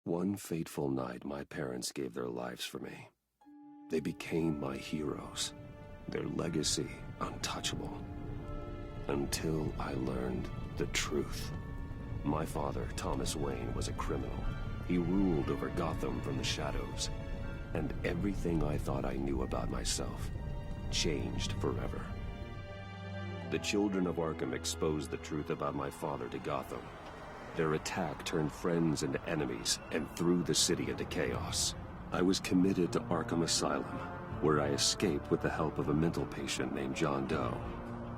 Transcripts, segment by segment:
One fateful night, my parents gave their lives for me. They became my heroes, their legacy untouchable. Until I learned the truth. My father, Thomas Wayne, was a criminal. He ruled over Gotham from the shadows. And everything I thought I knew about myself changed forever. The children of Arkham exposed the truth about my father to Gotham. Their attack turned friends into enemies and threw the city into chaos. I was committed to Arkham Asylum, where I escaped with the help of a mental patient named John Doe.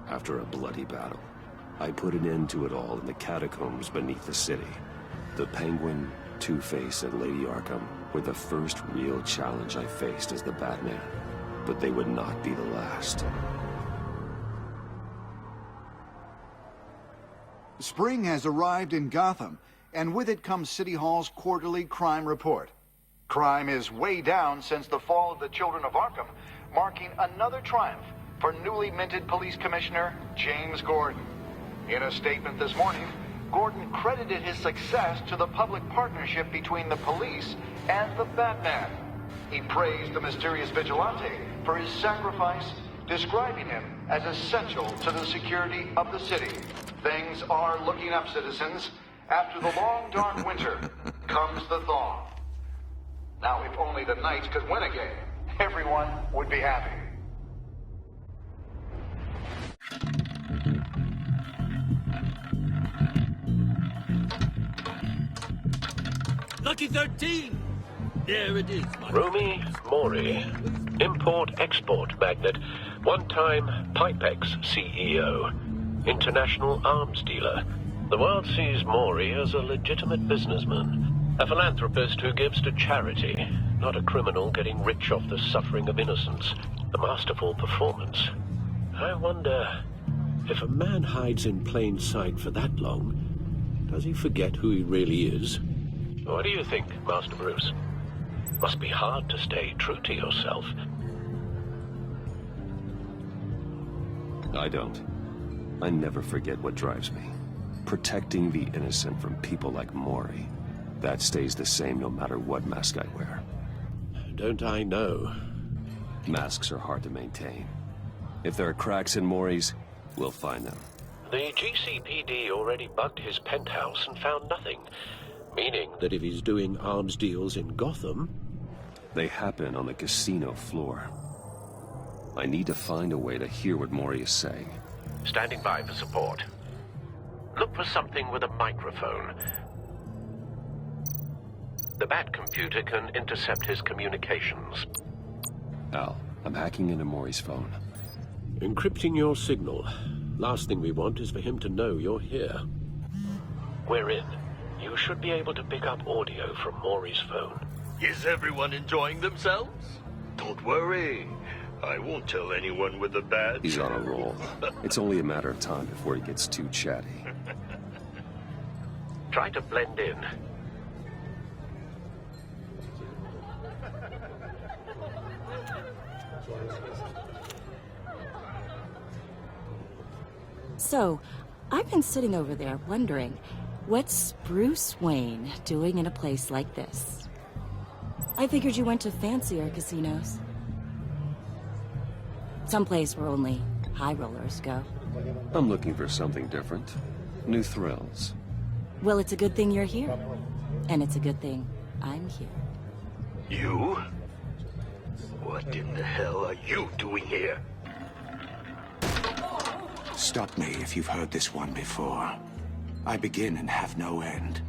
After a bloody battle, I put an end to it all in the catacombs beneath the city. The Penguin, Two-Face, and Lady Arkham were the first real challenge I faced as the Batman, but they would not be the last. Spring has arrived in Gotham, and with it comes City Hall's quarterly crime report. Crime is way down since the fall of the Children of Arkham, marking another triumph for newly minted Police Commissioner James Gordon. In a statement this morning, Gordon credited his success to the public partnership between the police and the Batman. He praised the mysterious vigilante for his sacrifice, describing him as essential to the security of the city. Things are looking up, citizens. After the long, dark winter comes the thaw. Now, if only the Knights could win again, everyone would be happy. Lucky 13! There it is, my Rumi Mori, import-export magnate, one-time Pipex CEO, international arms dealer. The world sees Mori as a legitimate businessman, a philanthropist who gives to charity, not a criminal getting rich off the suffering of innocence. A masterful performance. I wonder, if a man hides in plain sight for that long, does he forget who he really is? What do you think, Master Bruce? Must be hard to stay true to yourself. I don't. I never forget what drives me. Protecting the innocent from people like Mori. That stays the same no matter what mask I wear. Don't I know? Masks are hard to maintain. If there are cracks in Mori's, we'll find them. The GCPD already bugged his penthouse and found nothing. Meaning that if he's doing arms deals in Gotham... They happen on the casino floor. I need to find a way to hear what Mori is saying. Standing by for support. Look for something with a microphone. The Bat computer can intercept his communications. Al, I'm hacking into Mori's phone. Encrypting your signal. Last thing we want is for him to know you're here. We're in. You should be able to pick up audio from Mori's phone. Is everyone enjoying themselves? Don't worry. I won't tell anyone with the badge. He's on a roll. It's only a matter of time before he gets too chatty. Try to blend in. So, I've been sitting over there wondering, what's Bruce Wayne doing in a place like this? I figured you went to fancier casinos. Someplace where only high rollers go. I'm looking for something different. New thrills. Well, it's a good thing you're here. And it's a good thing I'm here. You? What in the hell are you doing here? Stop me if you've heard this one before. I begin and have no end.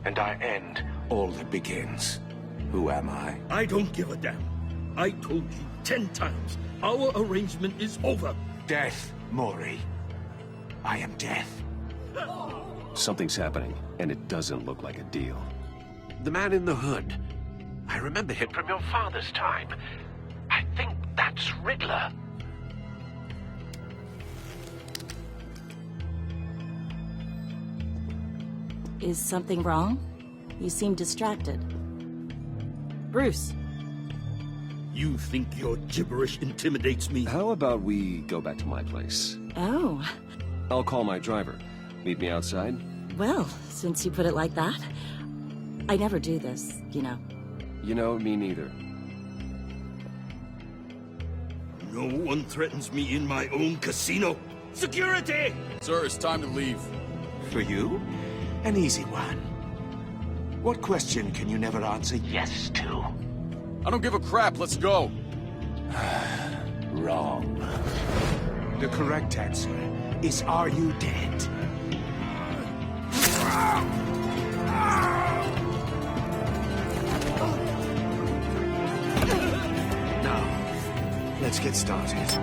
And I end all that begins. Who am I? I don't give a damn. I told you 10 times. Our arrangement is over. Death, Mori. I am death. Something's happening, and it doesn't look like a deal. The man in the hood. I remember him from your father's time. I think that's Riddler. Is something wrong? You seem distracted. Bruce. You think your gibberish intimidates me? How about we go back to my place? Oh. I'll call my driver. Meet me outside? Well, since you put it like that. I never do this, you know. You know, me neither. No one threatens me in my own casino. Security! Sir, it's time to leave. For you? An easy one. What question can you never answer yes to? I don't give a crap, let's go. Wrong. The correct answer is, are you dead? Now, let's get started.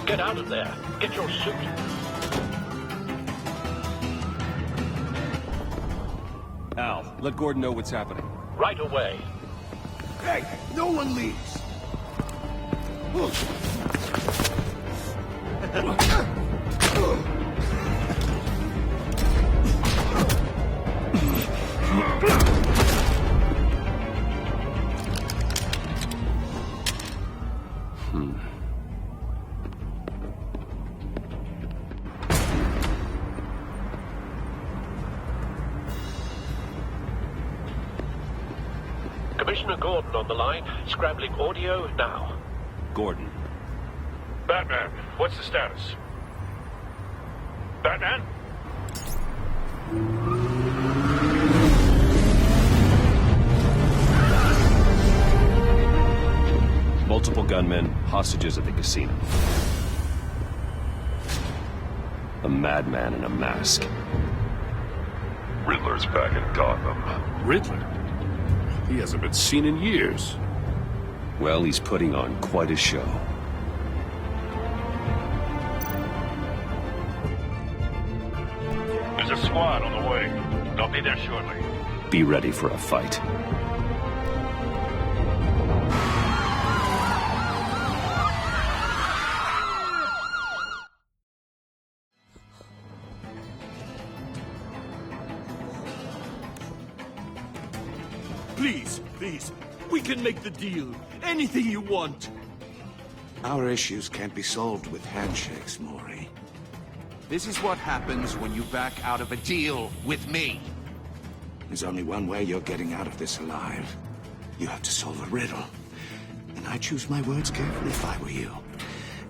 Get out of there. Get your suit. Al, let Gordon know what's happening. Right away. Hey, no one leaves! Commissioner Gordon on the line. Scrambling audio now. Gordon. Batman, what's the status? Batman? Multiple gunmen, hostages at the casino. A madman in a mask. Riddler's back in Gotham. Riddler? He hasn't been seen in years. Well, he's putting on quite a show. There's a squad on the way. They'll be there shortly. Be ready for a fight. Please, please, we can make the deal. Anything you want. Our issues can't be solved with handshakes, Maury. This is what happens when you back out of a deal with me. There's only one way you're getting out of this alive. You have to solve a riddle. And I choose my words carefully if I were you.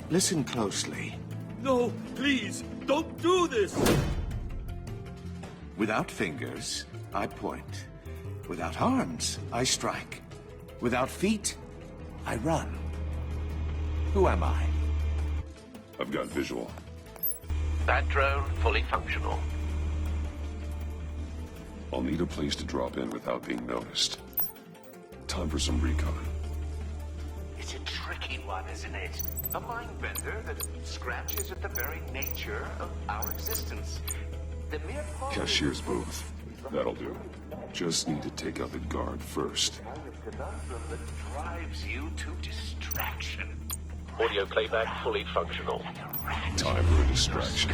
Listen closely. No, please, don't do this. Without fingers, I point. Without arms, I strike. Without feet, I run. Who am I? I've got visual. That drone fully functional. I'll need a place to drop in without being noticed. Time for some recon. It's a tricky one, isn't it? A mind bender that scratches at the very nature of our existence. The mere Cashier's booth. That'll do. Just need to take out the guard first. conundrum that drives you to distraction. Audio playback fully functional. Time for a distraction.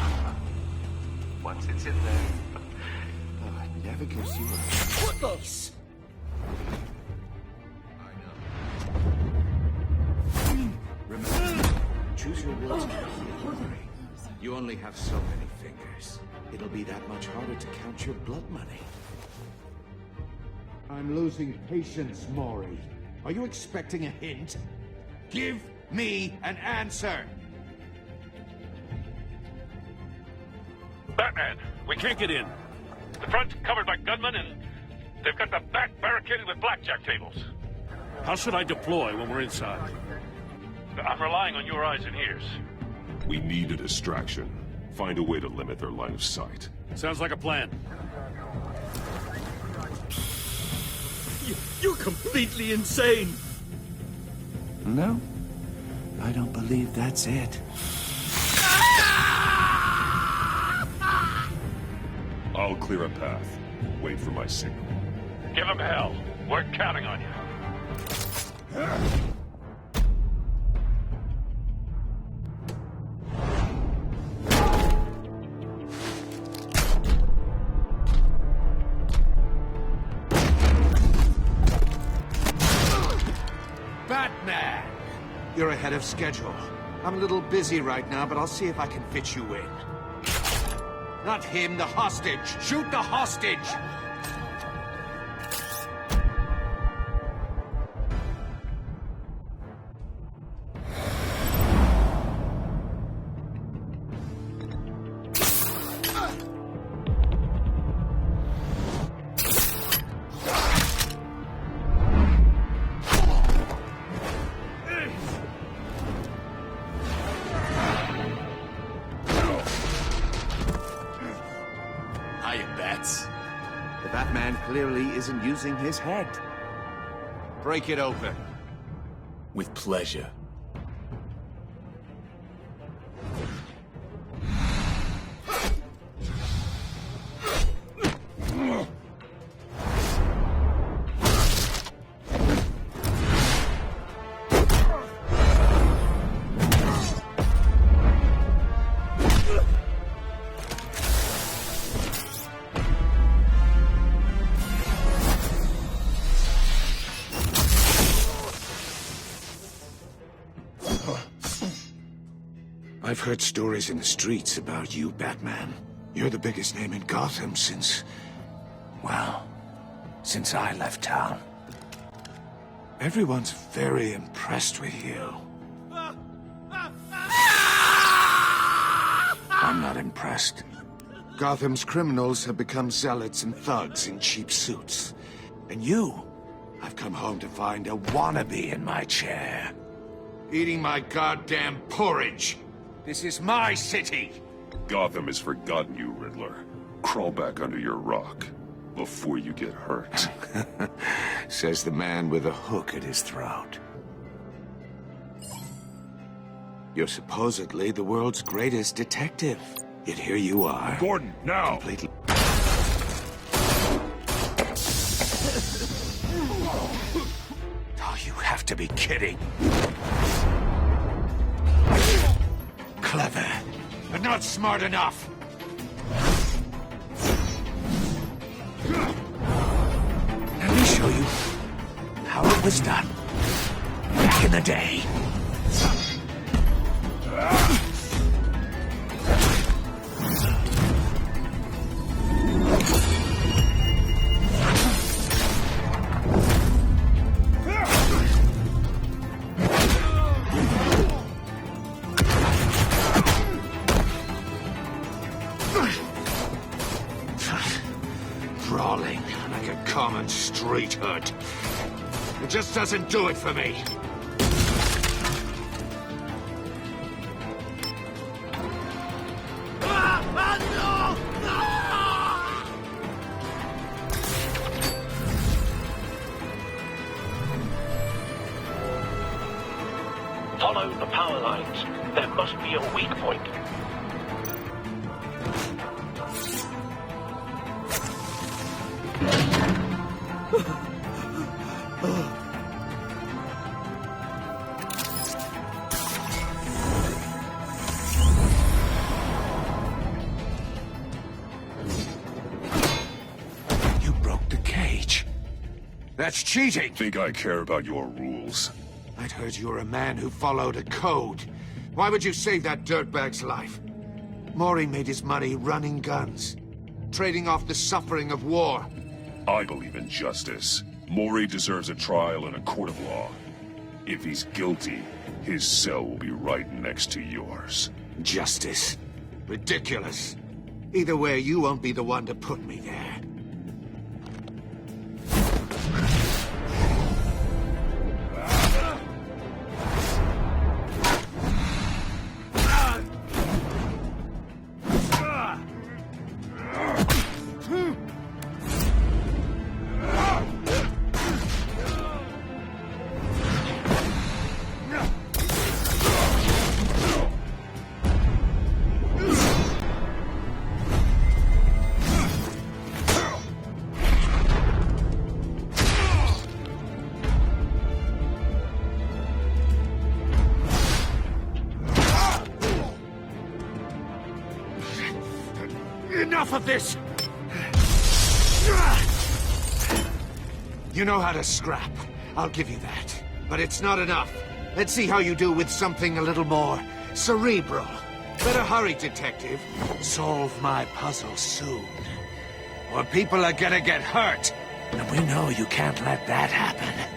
Once it's in there, It never gives you a Face. Remember, choose your words carefully. You only have so many fingers. It'll be that much harder to count your blood money. I'm losing patience, Maury. Are you expecting a hint? Give me an answer! Batman, we can't get in. The front's covered by gunmen, and they've got the back barricaded with blackjack tables. How should I deploy when we're inside? I'm relying on your eyes and ears. We need a distraction. Find a way to limit their line of sight. Sounds like a plan. You're completely insane! No, I don't believe that's it. I'll clear a path. Wait for my signal. Give them hell. We're counting on you. Batman! you're ahead of schedule. I'm a little busy right now, but I'll see if I can fit you in. Not him, the hostage! Shoot the hostage! The Batman clearly isn't using his head. Break it open. With pleasure. I've heard stories in the streets about you, Batman. You're the biggest name in Gotham since... well, since I left town. Everyone's very impressed with you. I'm not impressed. Gotham's criminals have become zealots and thugs in cheap suits. And you, I've come home to find a wannabe in my chair. Eating my goddamn porridge. This is my city! Gotham has forgotten you, Riddler. Crawl back under your rock before you get hurt. Says the man with a hook at his throat. You're supposedly the world's greatest detective. Yet here you are. Gordon, now! Completely... Oh, you have to be kidding. Clever, but not smart enough. Let me show you how it was done back in the day. Brawling like a common street hood. It just doesn't do it for me. Follow the power lines. There must be a weak point. You broke the cage. That's cheating! Think I care about your rules? I'd heard you were a man who followed a code. Why would you save that dirtbag's life? Maury made his money running guns, trading off the suffering of war. I believe in justice. Maury deserves a trial in a court of law. If he's guilty, his cell will be right next to yours. Justice? Ridiculous. Either way, you won't be the one to put me there. Enough of this! You know how to scrap. I'll give you that. But it's not enough. Let's see how you do with something a little more cerebral. Better hurry, Detective. Solve my puzzle soon. Or people are gonna get hurt. And we know you can't let that happen.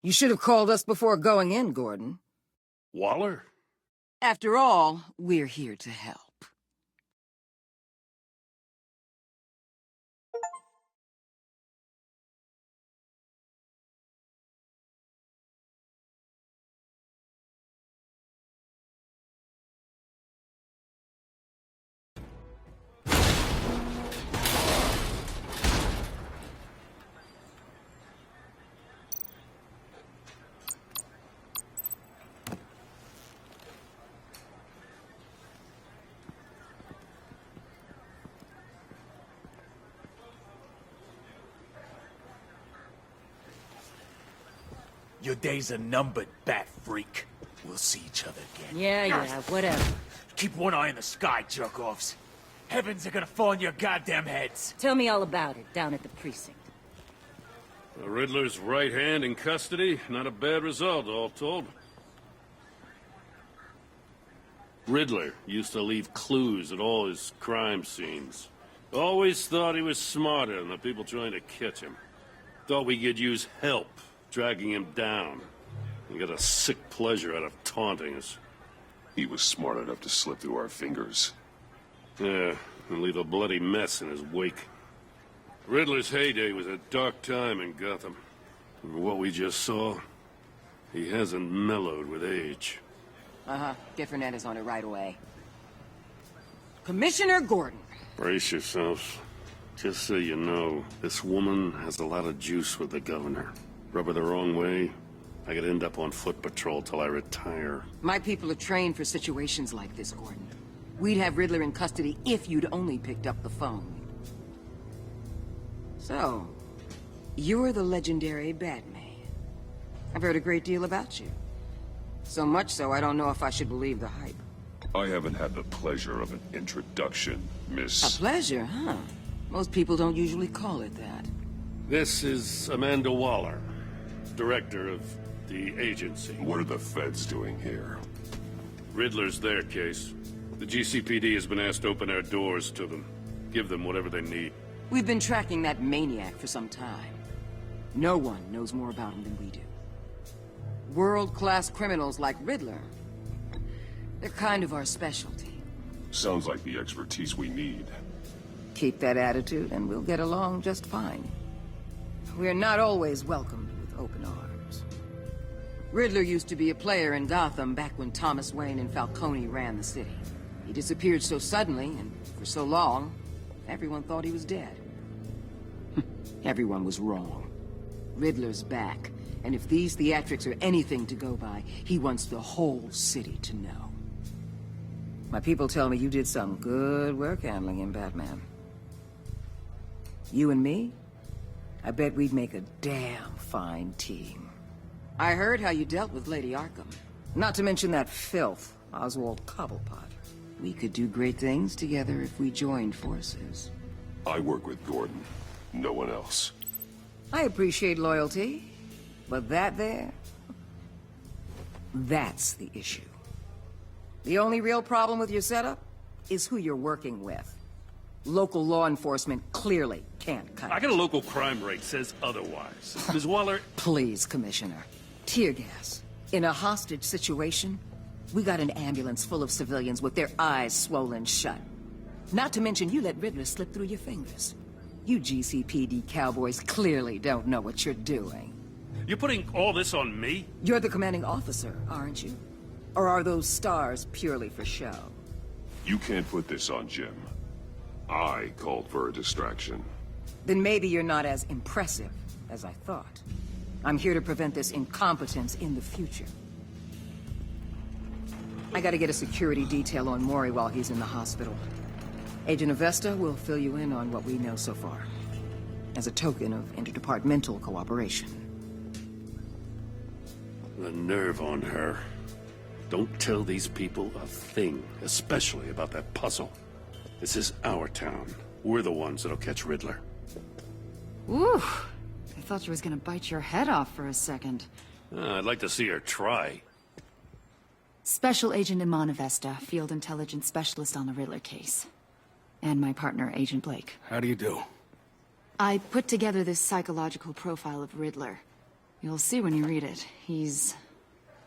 You should have called us before going in, Gordon. Waller? After all, we're here to help. Your days are numbered, bat freak. We'll see each other again. Yeah, whatever. Keep one eye in the sky, jerk-offs. Heavens are gonna fall on your goddamn heads. Tell me all about it, down at the precinct. The Riddler's right hand in custody. Not a bad result, all told. Riddler used to leave clues at all his crime scenes. Always thought he was smarter than the people trying to catch him. Thought we could use help, dragging him down. He got a sick pleasure out of taunting us. He was smart enough to slip through our fingers. Yeah, and leave a bloody mess in his wake. Riddler's heyday was a dark time in Gotham. From what we just saw, he hasn't mellowed with age. Get Fernandez on it right away. Commissioner Gordon. Brace yourselves. Just so you know, this woman has a lot of juice with the governor. Rub her the wrong way, I could end up on foot patrol till I retire. My people are trained for situations like this, Gordon. We'd have Riddler in custody if you'd only picked up the phone. So, you're the legendary Batman. I've heard a great deal about you. So much so, I don't know if I should believe the hype. I haven't had the pleasure of an introduction, Miss... A pleasure, huh? Most people don't usually call it that. This is Amanda Waller, director of the agency. What are the feds doing here? Riddler's their case. The GCPD has been asked to open our doors to them. Give them whatever they need. We've been tracking that maniac for some time. No one knows more about him than we do. World-class criminals like Riddler. They're kind of our specialty. Sounds like the expertise we need. Keep that attitude and we'll get along just fine. We're not always welcomed with open arms. Riddler used to be a player in Gotham back when Thomas Wayne and Falcone ran the city. He disappeared so suddenly and for so long, everyone thought he was dead. Everyone was wrong. Riddler's back, and if these theatrics are anything to go by, he wants the whole city to know. My people tell me you did some good work handling him, Batman. You and me? I bet we'd make a damn fine team. I heard how you dealt with Lady Arkham. Not to mention that filth, Oswald Cobblepot. We could do great things together if we joined forces. I work with Gordon. No one else. I appreciate loyalty, but that there... that's the issue. The only real problem with your setup is who you're working with. Local law enforcement clearly can't cut it. I got a local crime rate says otherwise. Ms. Waller... Please, Commissioner. Tear gas. In a hostage situation, we got an ambulance full of civilians with their eyes swollen shut. Not to mention you let Riddler slip through your fingers. You GCPD cowboys clearly don't know what you're doing. You're putting all this on me? You're the commanding officer, aren't you? Or are those stars purely for show? You can't put this on Jim. I called for a distraction. Then maybe you're not as impressive as I thought. I'm here to prevent this incompetence in the future. I gotta get a security detail on Mori while he's in the hospital. Agent Avesta will fill you in on what we know so far, as a token of interdepartmental cooperation. The nerve on her. Don't tell these people a thing, especially about that puzzle. This is our town. We're the ones that'll catch Riddler. Ooh, I thought she was gonna bite your head off for a second. I'd like to see her try. Special Agent Iman Avesta, Field Intelligence Specialist on the Riddler case. And my partner, Agent Blake. How do you do? I put together this psychological profile of Riddler. You'll see when you read it. He's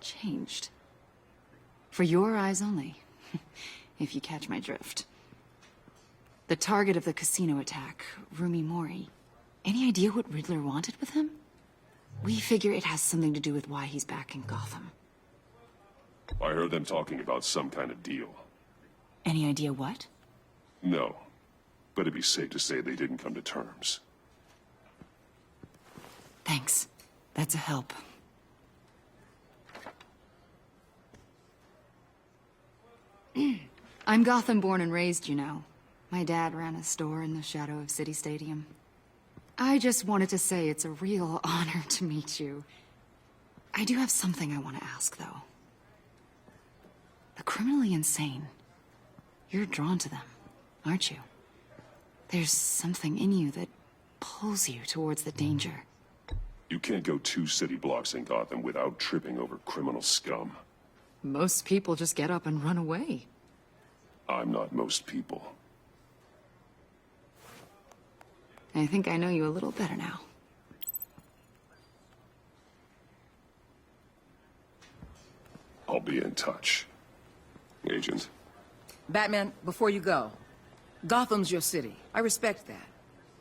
changed. For your eyes only, if you catch my drift. The target of the casino attack, Rumi Mori. Any idea what Riddler wanted with him? We figure it has something to do with why he's back in Gotham. I heard them talking about some kind of deal. Any idea what? No, but it'd be safe to say they didn't come to terms. Thanks. That's a help. I'm Gotham born and raised, you know. My dad ran a store in the shadow of City Stadium. I just wanted to say it's a real honor to meet you. I do have something I want to ask, though. The criminally insane. You're drawn to them, aren't you? There's something in you that pulls you towards the danger. You can't go 2 city blocks in Gotham without tripping over criminal scum. Most people just get up and run away. I'm not most people. I think I know you a little better now. I'll be in touch, Agent. Batman, before you go, Gotham's your city. I respect that.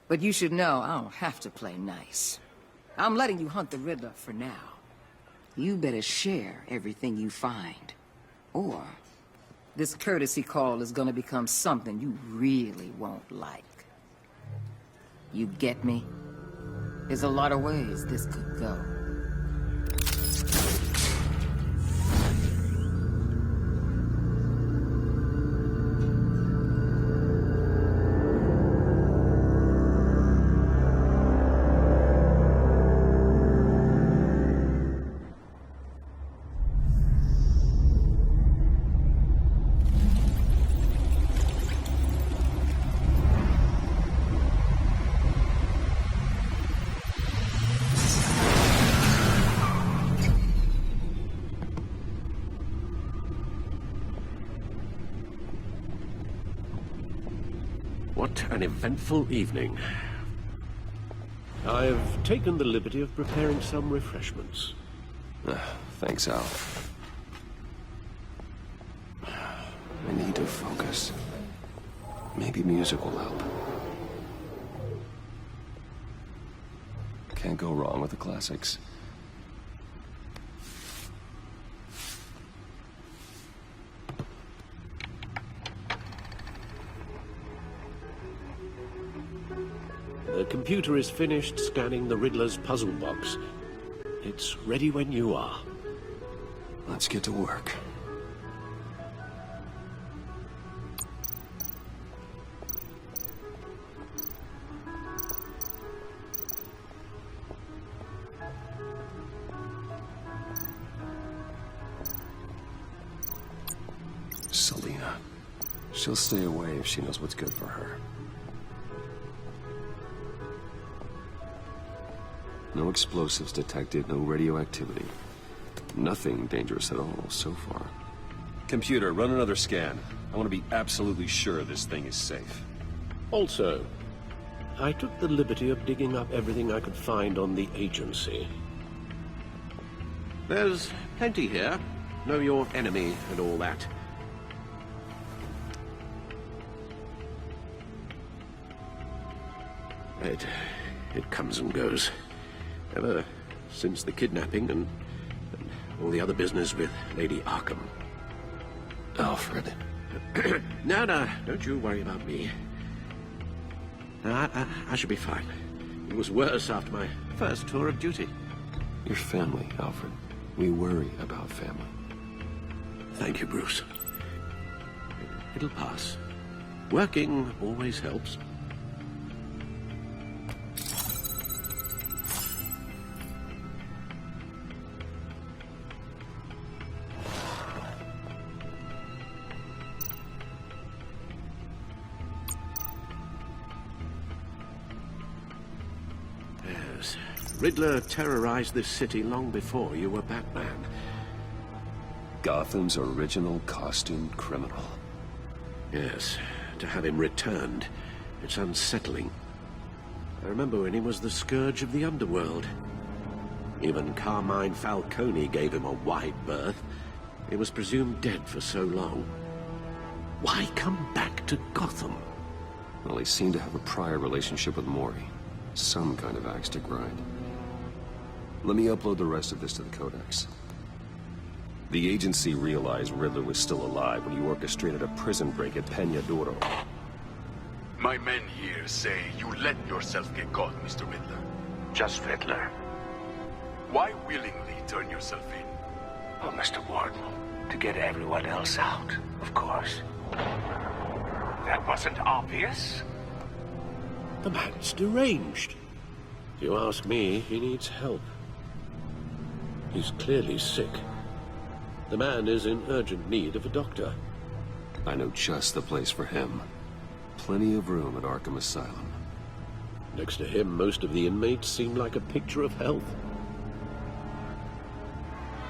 But you should know I don't have to play nice. I'm letting you hunt the Riddler for now. You better share everything you find. Or this courtesy call is gonna become something you really won't like. You get me? There's a lot of ways this could go. What an eventful evening. I've taken the liberty of preparing some refreshments. Thanks, Al. I need to focus. Maybe music will help. Can't go wrong with the classics. The computer is finished scanning the Riddler's puzzle box. It's ready when you are. Let's get to work. Selina. She'll stay away if she knows what's good for her. No explosives detected, no radioactivity. Nothing dangerous at all so far. Computer, run another scan. I want to be absolutely sure this thing is safe. Also, I took the liberty of digging up everything I could find on the agency. There's plenty here. Know your enemy and all that. It comes and goes. Ever since the kidnapping and all the other business with Lady Arkham. Alfred. No, don't you worry about me. No, I should be fine. It was worse after my first tour of duty. Your family, Alfred. We worry about family. Thank you, Bruce. It'll pass. Working always helps. Yes. Riddler terrorized this city long before you were Batman. Gotham's original costumed criminal. Yes, to have him returned, it's unsettling. I remember when he was the scourge of the underworld. Even Carmine Falcone gave him a wide berth. He was presumed dead for so long. Why come back to Gotham? Well, he seemed to have a prior relationship with Mori. Some kind of axe to grind. Let me upload the rest of this to the Codex. The agency realized Riddler was still alive when you orchestrated a prison break at Peñadoro. My men here say you let yourself get caught, Mr. Riddler. Just Riddler. Why willingly turn yourself in? Oh, Mr. Warden, to get everyone else out, of course. That wasn't obvious? The man's deranged. If you ask me, he needs help. He's clearly sick. The man is in urgent need of a doctor. I know just the place for him. Plenty of room at Arkham Asylum. Next to him, most of the inmates seem like a picture of health.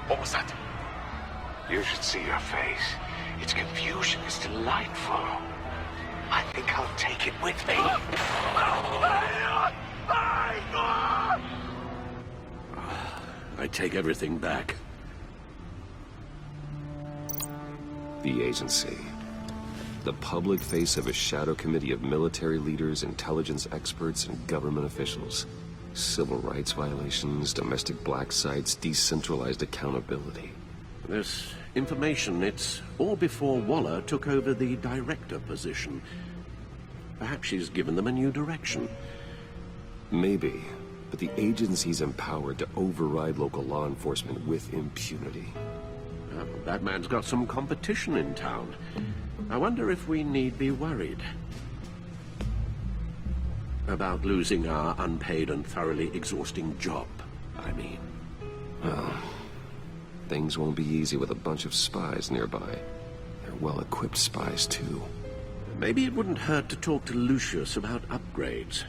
What was that? You should see your face. Its confusion is delightful. I think I'll take it with me. I take everything back. The agency. The public face of a shadow committee of military leaders, intelligence experts, and government officials. Civil rights violations, domestic black sites, decentralized accountability. This information, it's all before Waller took over the director position. Perhaps she's given them a new direction. Maybe, but the agency's empowered to override local law enforcement with impunity. Batman's got some competition in town. I wonder if we need be worried about losing our unpaid and thoroughly exhausting job, I mean. Well, things won't be easy with a bunch of spies nearby. They're well-equipped spies, too. Maybe it wouldn't hurt to talk to Lucius about upgrades.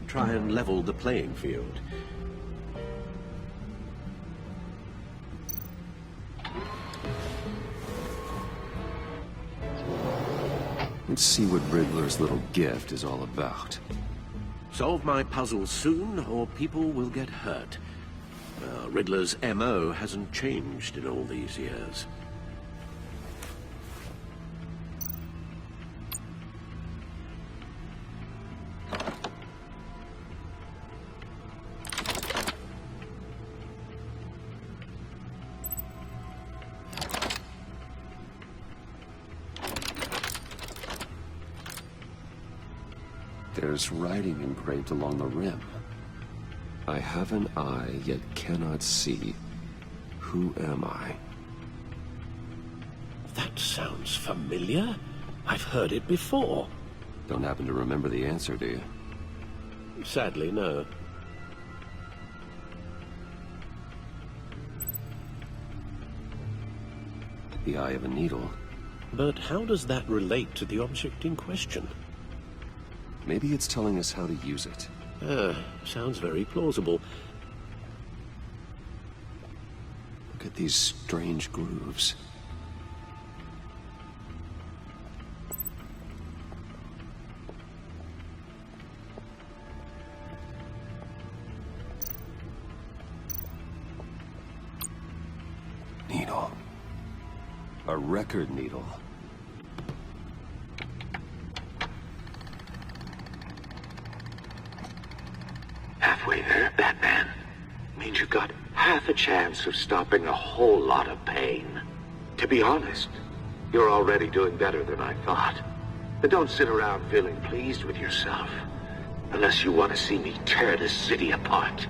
Try and level the playing field. Let's see what Riddler's little gift is all about. Solve my puzzle soon, or people will get hurt. Riddler's MO hasn't changed in all these years. There's writing engraved along the rim. I have an eye, yet cannot see. Who am I? That sounds familiar. I've heard it before. Don't happen to remember the answer, do you? Sadly, no. The eye of a needle. But how does that relate to the object in question? Maybe it's telling us how to use it. Sounds very plausible. Look at these strange grooves. Needle. A record needle. half a chance of stopping a whole lot of pain. To be honest, you're already doing better than I thought. But don't sit around feeling pleased with yourself, unless you want to see me tear this city apart.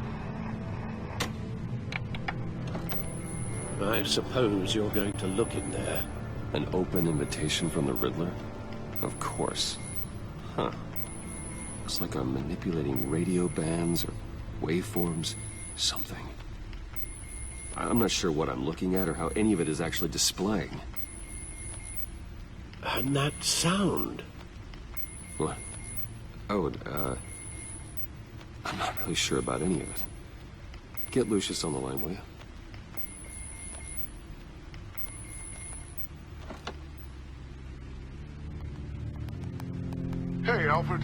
I suppose you're going to look in there. An open invitation from the Riddler? Of course. Huh. Looks like I'm manipulating radio bands or waveforms, something. I'm not sure what I'm looking at or how any of it is actually displaying. And that sound? What? Oh, I'm not really sure about any of it. Get Lucius on the line, will you? Hey, Alfred.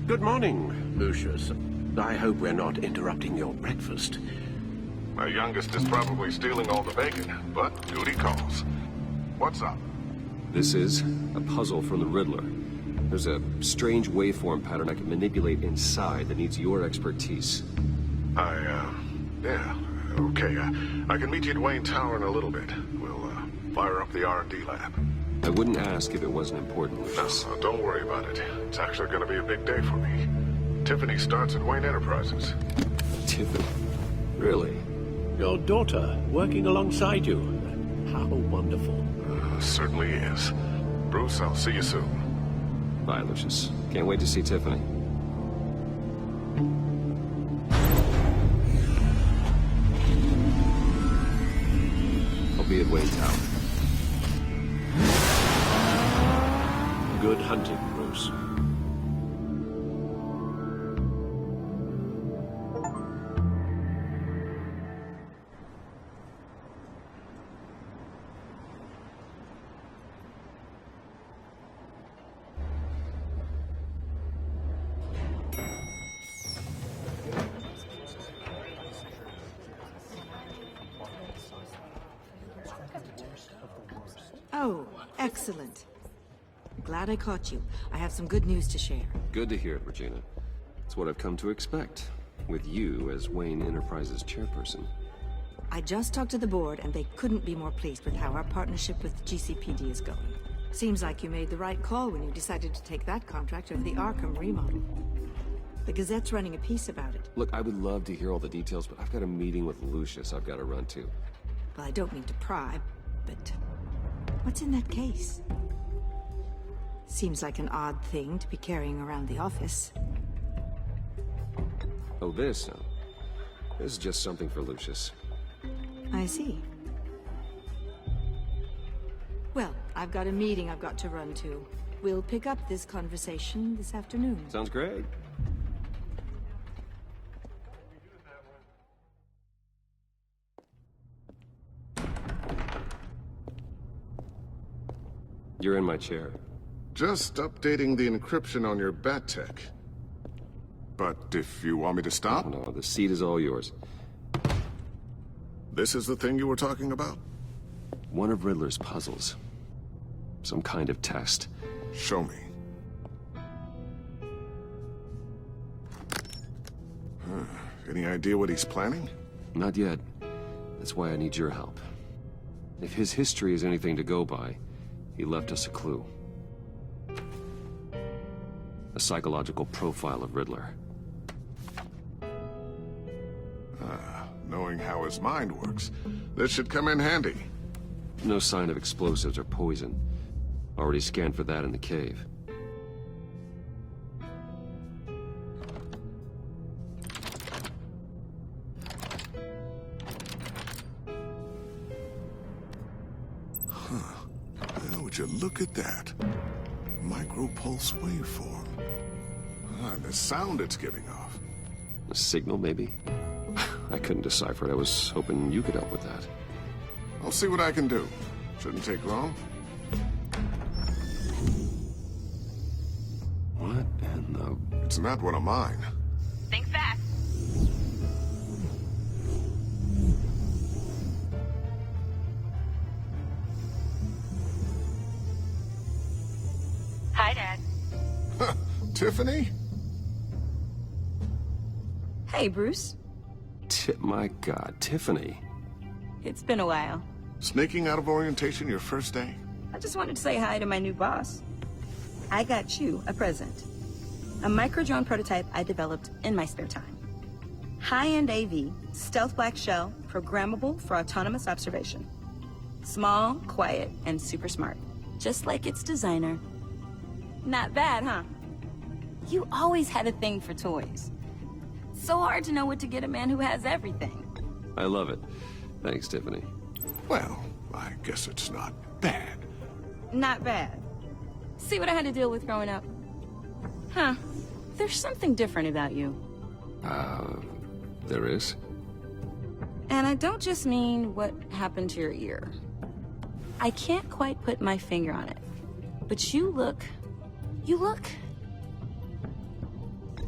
Good morning, Lucius. I hope we're not interrupting your breakfast. My youngest is probably stealing all the bacon, but duty calls. What's up? This is a puzzle from the Riddler. There's a strange waveform pattern I can manipulate inside that needs your expertise. Yeah, okay. I can meet you at Wayne Tower in a little bit. We'll, fire up the R&D lab. I wouldn't ask if it wasn't important, Lucius. No, don't worry about it. It's actually going to be a big day for me. Tiffany starts at Wayne Enterprises. Tiffany? Really? Your daughter working alongside you. How wonderful. Certainly is. Bruce, I'll see you soon. Bye, Lucius. Can't wait to see Tiffany. I'll be at Wayne Tower. Good hunting, Bruce. Oh, excellent. Glad I caught you. I have some good news to share. Good to hear it, Regina. It's what I've come to expect, with you as Wayne Enterprises chairperson. I just talked to the board, and they couldn't be more pleased with how our partnership with GCPD is going. Seems like you made the right call when you decided to take that contract over the Arkham remodel. The Gazette's running a piece about it. Look, I would love to hear all the details, but I've got a meeting with Lucius I've got to run to. Well, I don't mean to pry, but what's in that case? Seems like an odd thing to be carrying around the office. Oh, this? No. This is just something for Lucius. I see. Well, I've got a meeting I've got to run to. We'll pick up this conversation this afternoon. Sounds great. You're in my chair. Just updating the encryption on your bat tech. But if you want me to stop? No, the seat is all yours. This is the thing you were talking about? One of Riddler's puzzles. Some kind of test. Show me. Any idea what he's planning? Not yet. That's why I need your help. If his history is anything to go by, he left us a clue. A psychological profile of Riddler. Knowing how his mind works, this should come in handy. No sign of explosives or poison. Already scanned for that in the cave. Well, would you look at that? Micropulse waveform. And the sound it's giving off. A signal, maybe? I couldn't decipher it. I was hoping you could help with that. I'll see what I can do. Shouldn't take long. What in the... It's not one of mine. Think fast. Hi, Dad. Tiffany? Hey, Bruce. My God, Tiffany. It's been a while. Sneaking out of orientation your first day? I just wanted to say hi to my new boss. I got you a present. A micro-drone prototype I developed in my spare time. High-end AV, stealth black shell, programmable for autonomous observation. Small, quiet, and super smart. Just like its designer. Not bad, huh? You always had a thing for toys. So hard to know what to get a man who has everything. I love it. Thanks, Tiffany. Well, I guess it's not bad. Not bad. See what I had to deal with growing up? Huh. There's something different about you. There is? And I don't just mean what happened to your ear. I can't quite put my finger on it. But you look...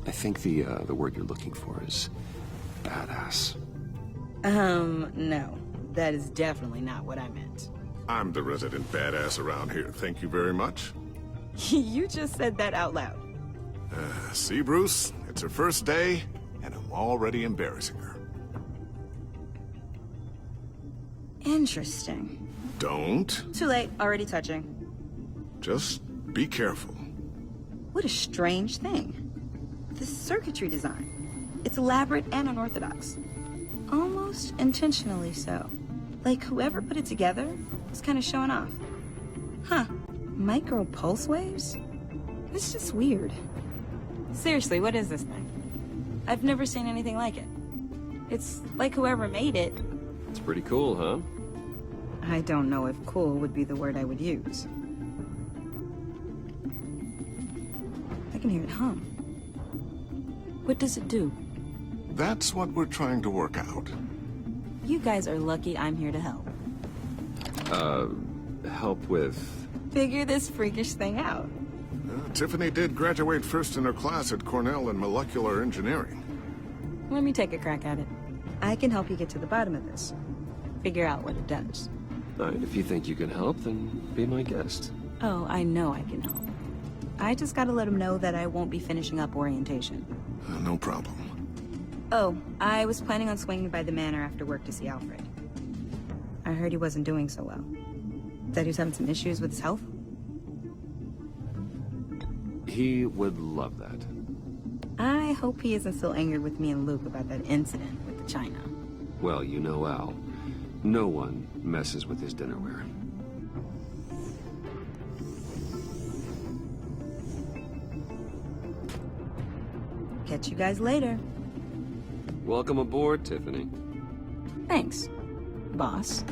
I think the word you're looking for is badass. No. That is definitely not what I meant. I'm the resident badass around here. Thank you very much. You just said that out loud. See, Bruce? It's her first day, and I'm already embarrassing her. Interesting. Don't. Too late. Already touching. Just be careful. What a strange thing. The circuitry design. It's elaborate and unorthodox. Almost intentionally so. Like whoever put it together is kind of showing off. Huh. Micro pulse waves? It's just weird. Seriously, what is this thing? I've never seen anything like it. It's like whoever made it. It's pretty cool, huh? I don't know if cool would be the word I would use. I can hear it hum. What does it do? That's what we're trying to work out. You guys are lucky I'm here to help. Help with... Figure this freakish thing out. Tiffany did graduate first in her class at Cornell in molecular engineering. Let me take a crack at it. I can help you get to the bottom of this. Figure out what it does. All right, if you think you can help, then be my guest. Oh, I know I can help. I just gotta let him know that I won't be finishing up orientation. No problem. Oh, I was planning on swinging by the manor after work to see Alfred. I heard he wasn't doing so well. That he was having some issues with his health? He would love that. I hope he isn't still angered with me and Luke about that incident with the China. Well, you know Al. No one messes with his dinnerware. Catch you guys later. Welcome aboard, Tiffany. Thanks, boss.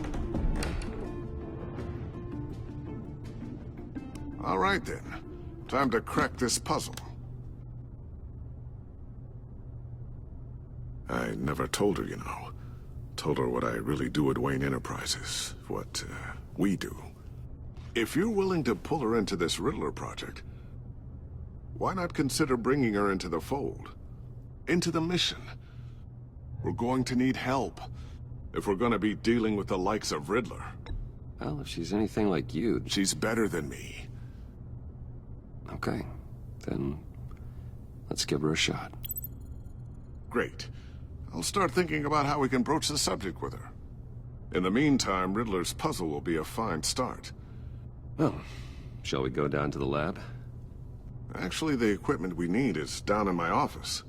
All right, then. Time to crack this puzzle. I never told her, you know. Told her what I really do at Wayne Enterprises. What, we do. If you're willing to pull her into this Riddler project, why not consider bringing her into the fold? Into the mission? We're going to need help if we're going to be dealing with the likes of Riddler. Well, if she's anything like you... She's better than me. Okay, then let's give her a shot. Great. I'll start thinking about how we can broach the subject with her. In the meantime, Riddler's puzzle will be a fine start. Well, shall we go down to the lab? Actually, the equipment we need is down in my office.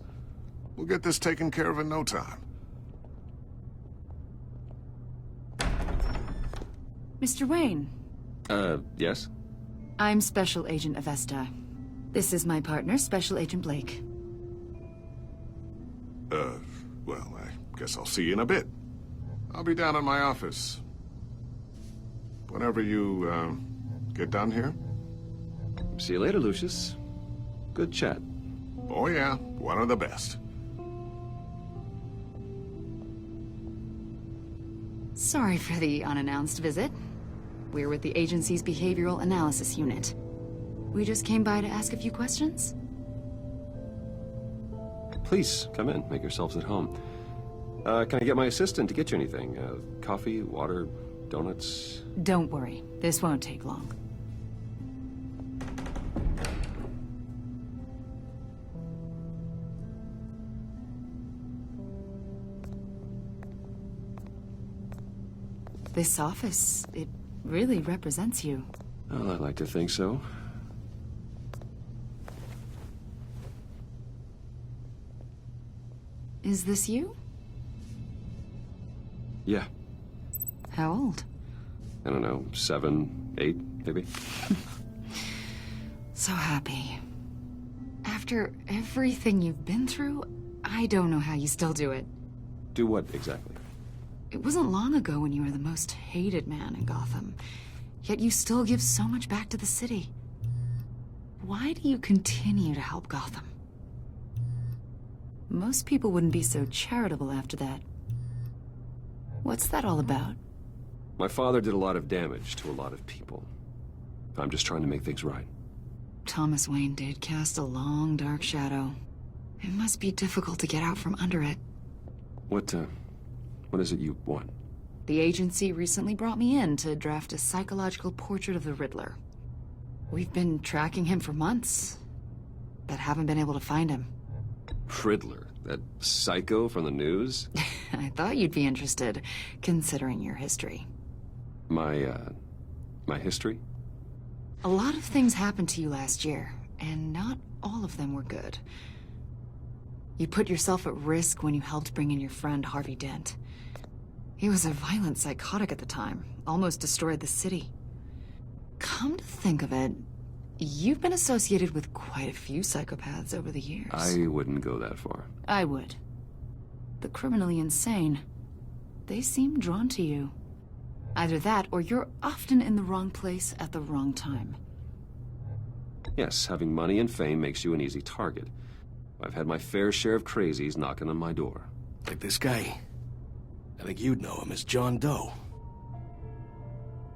We'll get this taken care of in no time. Mr. Wayne. Yes? I'm Special Agent Avesta. This is my partner, Special Agent Blake. Well, I guess I'll see you in a bit. I'll be down in my office. Whenever you, get done here. See you later, Lucius. Good chat. Oh yeah, one of the best. Sorry for the unannounced visit. We're with the agency's Behavioral Analysis Unit. We just came by to ask a few questions. Please, come in. Make yourselves at home. Can I get my assistant to get you anything? Coffee, water, donuts? Don't worry. This won't take long. This office, it really represents you. Well, I'd like to think so. Is this you? Yeah. How old? I don't know, 7, 8, maybe? So happy. After everything you've been through, I don't know how you still do it. Do what, exactly? It wasn't long ago when you were the most hated man in Gotham. Yet you still give so much back to the city. Why do you continue to help Gotham? Most people wouldn't be so charitable after that. What's that all about? My father did a lot of damage to a lot of people. I'm just trying to make things right. Thomas Wayne did cast a long, dark shadow. It must be difficult to get out from under it. What is it you want? The agency recently brought me in to draft a psychological portrait of the Riddler. We've been tracking him for months, but haven't been able to find him. Riddler? That psycho from the news? I thought you'd be interested, considering your history. My history? A lot of things happened to you last year, and not all of them were good. You put yourself at risk when you helped bring in your friend Harvey Dent. He was a violent psychotic at the time, almost destroyed the city. Come to think of it, you've been associated with quite a few psychopaths over the years. I wouldn't go that far. I would. The criminally insane. They seem drawn to you. Either that, or you're often in the wrong place at the wrong time. Yes, having money and fame makes you an easy target. I've had my fair share of crazies knocking on my door. Like this guy. I think you'd know him as John Doe.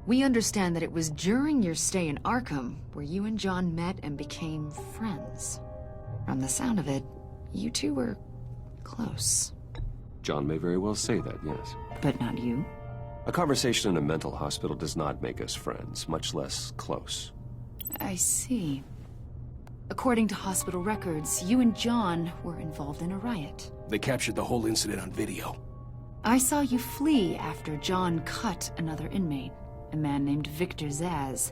We understand that it was during your stay in Arkham where you and John met and became friends. From the sound of it, you two were close. John may very well say that, yes. But not you? A conversation in a mental hospital does not make us friends, much less close. I see. According to hospital records, you and John were involved in a riot. They captured the whole incident on video. I saw you flee after John cut another inmate, a man named Victor Zaz.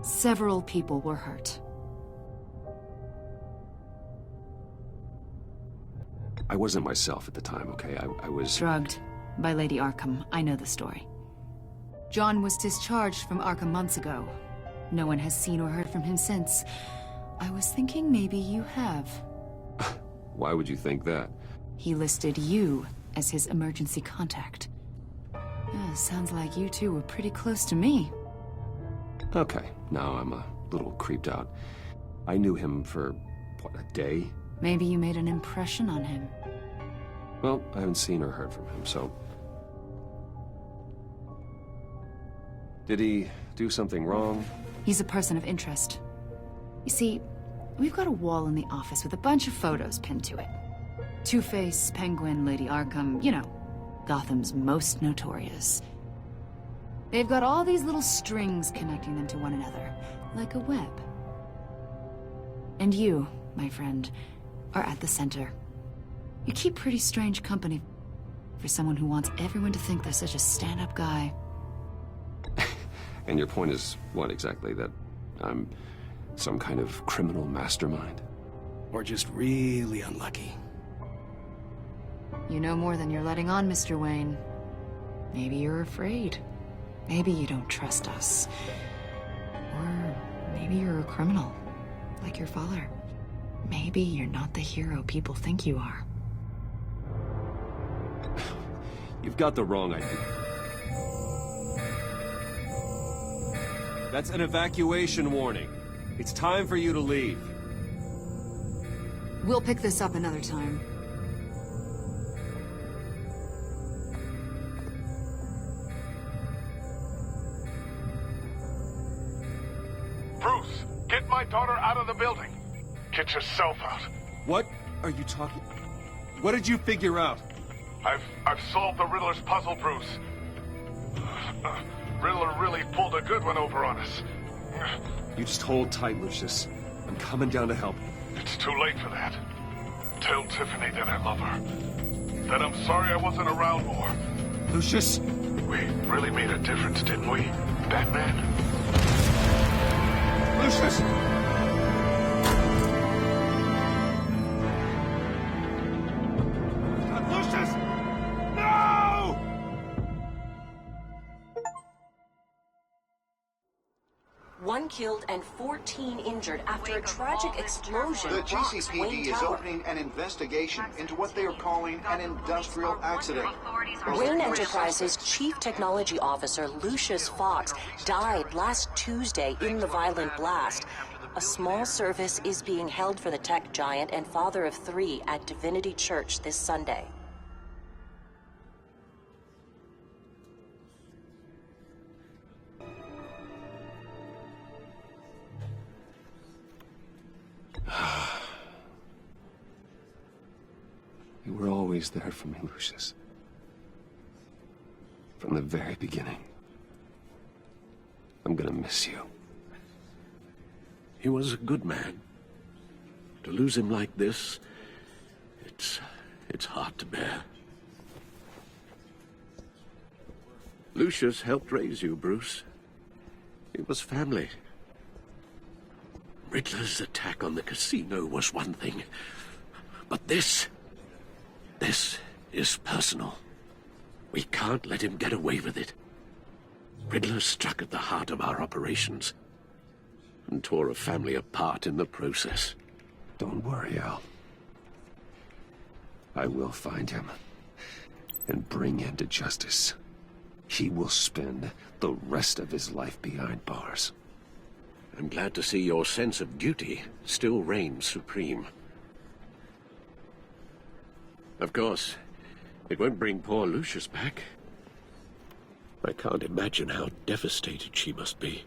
Several people were hurt. I wasn't myself at the time, okay? I was... Drugged by Lady Arkham. I know the story. John was discharged from Arkham months ago. No one has seen or heard from him since. I was thinking maybe you have. Why would you think that? He listed you as his emergency contact. Yeah, sounds like you two were pretty close to me. Okay, now I'm a little creeped out. I knew him for, what, a day? Maybe you made an impression on him. Well, I haven't seen or heard from him, so... Did he do something wrong? He's a person of interest. You see, we've got a wall in the office with a bunch of photos pinned to it. Two-Face, Penguin, Lady Arkham, you know, Gotham's most notorious. They've got all these little strings connecting them to one another, like a web. And you, my friend, are at the center. You keep pretty strange company for someone who wants everyone to think they're such a stand-up guy. And your point is, what exactly? That I'm some kind of criminal mastermind? Or just really unlucky? You know more than you're letting on, Mr. Wayne. Maybe you're afraid. Maybe you don't trust us. Or maybe you're a criminal, like your father. Maybe you're not the hero people think you are. You've got the wrong idea. That's an evacuation warning. It's time for you to leave. We'll pick this up another time. Bruce, get my daughter out of the building. Get yourself out. What are you talking... What did you figure out? I've solved the Riddler's puzzle, Bruce. Riddler really pulled a good one over on us. You just hold tight, Lucius. I'm coming down to help. It's too late for that. Tell Tiffany that I love her. That I'm sorry I wasn't around more. Lucius! We really made a difference, didn't we, Batman? Lucius! Lucius! No! One killed and 14 injured after a tragic explosion. The rocks Wayne GCPD is Tower. opening an investigation into what they are calling an industrial accident. Wayne Enterprises' Chief Technology Officer, Lucius Fox, died last Tuesday in the violent blast. A small service is being held for the tech giant and father of 3 at Divinity Church this Sunday. You were always there for me, Lucius. From the very beginning. I'm gonna miss you. He was a good man. To lose him like this, it's hard to bear. Lucius helped raise you, Bruce. It was family. Riddler's attack on the casino was one thing, but this is personal. We can't let him get away with it. Riddler struck at the heart of our operations and tore a family apart in the process. Don't worry, Al. I will find him and bring him to justice. He will spend the rest of his life behind bars. I'm glad to see your sense of duty still reigns supreme. Of course, it won't bring poor Lucius back. I can't imagine how devastated she must be.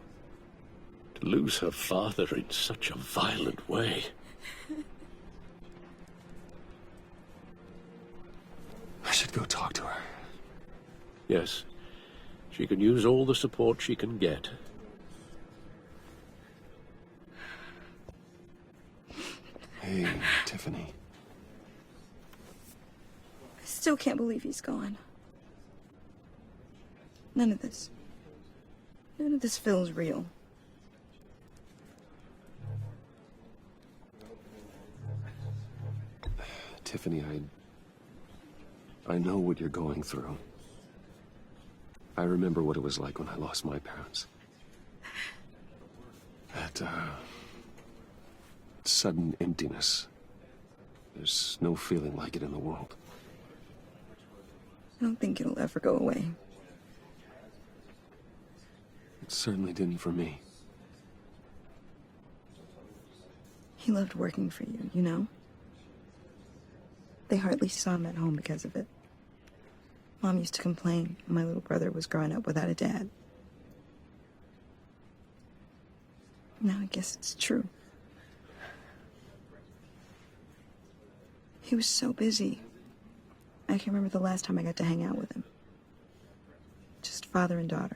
To lose her father in such a violent way. I should go talk to her. Yes, she can use all the support she can get. Hey, Tiffany. I still can't believe he's gone. None of this feels real. Tiffany, I know what you're going through. I remember what it was like when I lost my parents. That, sudden emptiness. There's no feeling like it in the world. I don't think it'll ever go away. It certainly didn't for me. He loved working for you, you know? They hardly saw him at home because of it. Mom used to complain my little brother was growing up without a dad. Now I guess it's true. He was so busy. I can remember the last time I got to hang out with him. Just father and daughter.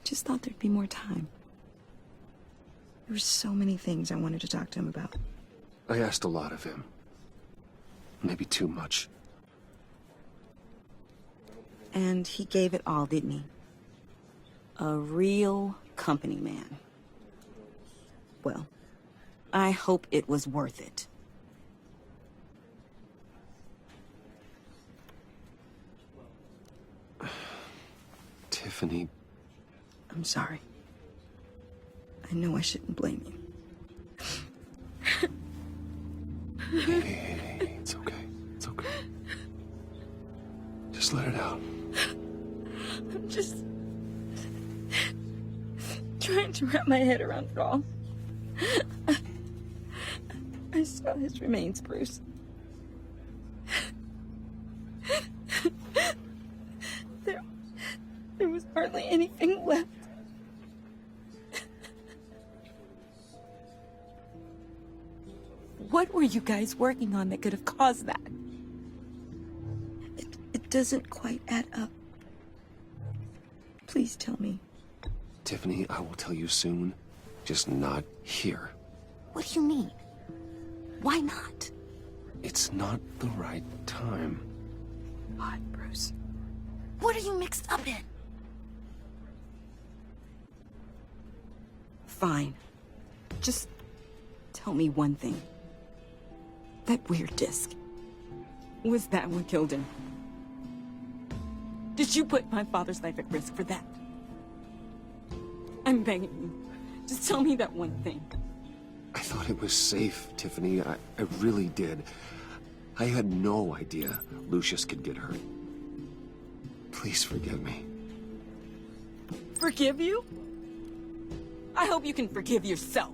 Just thought there'd be more time. There were so many things I wanted to talk to him about. I asked a lot of him. Maybe too much. And he gave it all, didn't he? A real company man. Well, I hope it was worth it. Tiffany. I'm sorry. I know I shouldn't blame you. Hey, it's okay. It's okay. Just let it out. I'm just trying to wrap my head around it all. I saw his remains, Bruce. There was hardly anything left. What were you guys working on that could have caused that? It doesn't quite add up. Please tell me. Tiffany, I will tell you soon. Just not here. What do you mean? Why not? It's not the right time. What, Bruce? What are you mixed up in? Fine. Just tell me one thing. That weird disc. Was that what killed him? Did you put my father's life at risk for that? I'm begging you. Just tell me that one thing. I thought it was safe, Tiffany. I really did. I had no idea Lucius could get hurt. Please forgive me. Forgive you? I hope you can forgive yourself.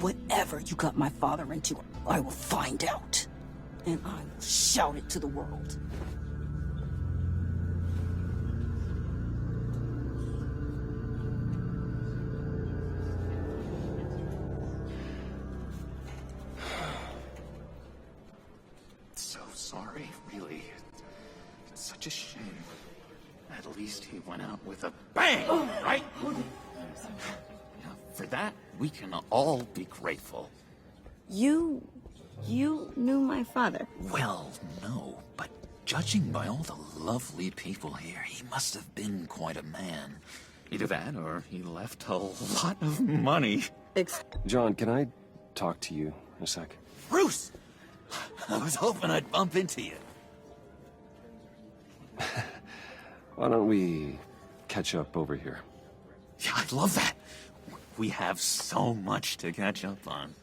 Whatever you got my father into, I will find out. And I will shout it to the world. So sorry, really. It's such a shame. At least he went out with a bang, right? Now, for that, we can all be grateful. You knew my father? Well, no, but judging by all the lovely people here, he must have been quite a man. Either that, or he left a lot of money. John, can I talk to you a sec? Bruce! I was hoping I'd bump into you. Why don't we catch up over here? Yeah, I'd love that. We have so much to catch up on.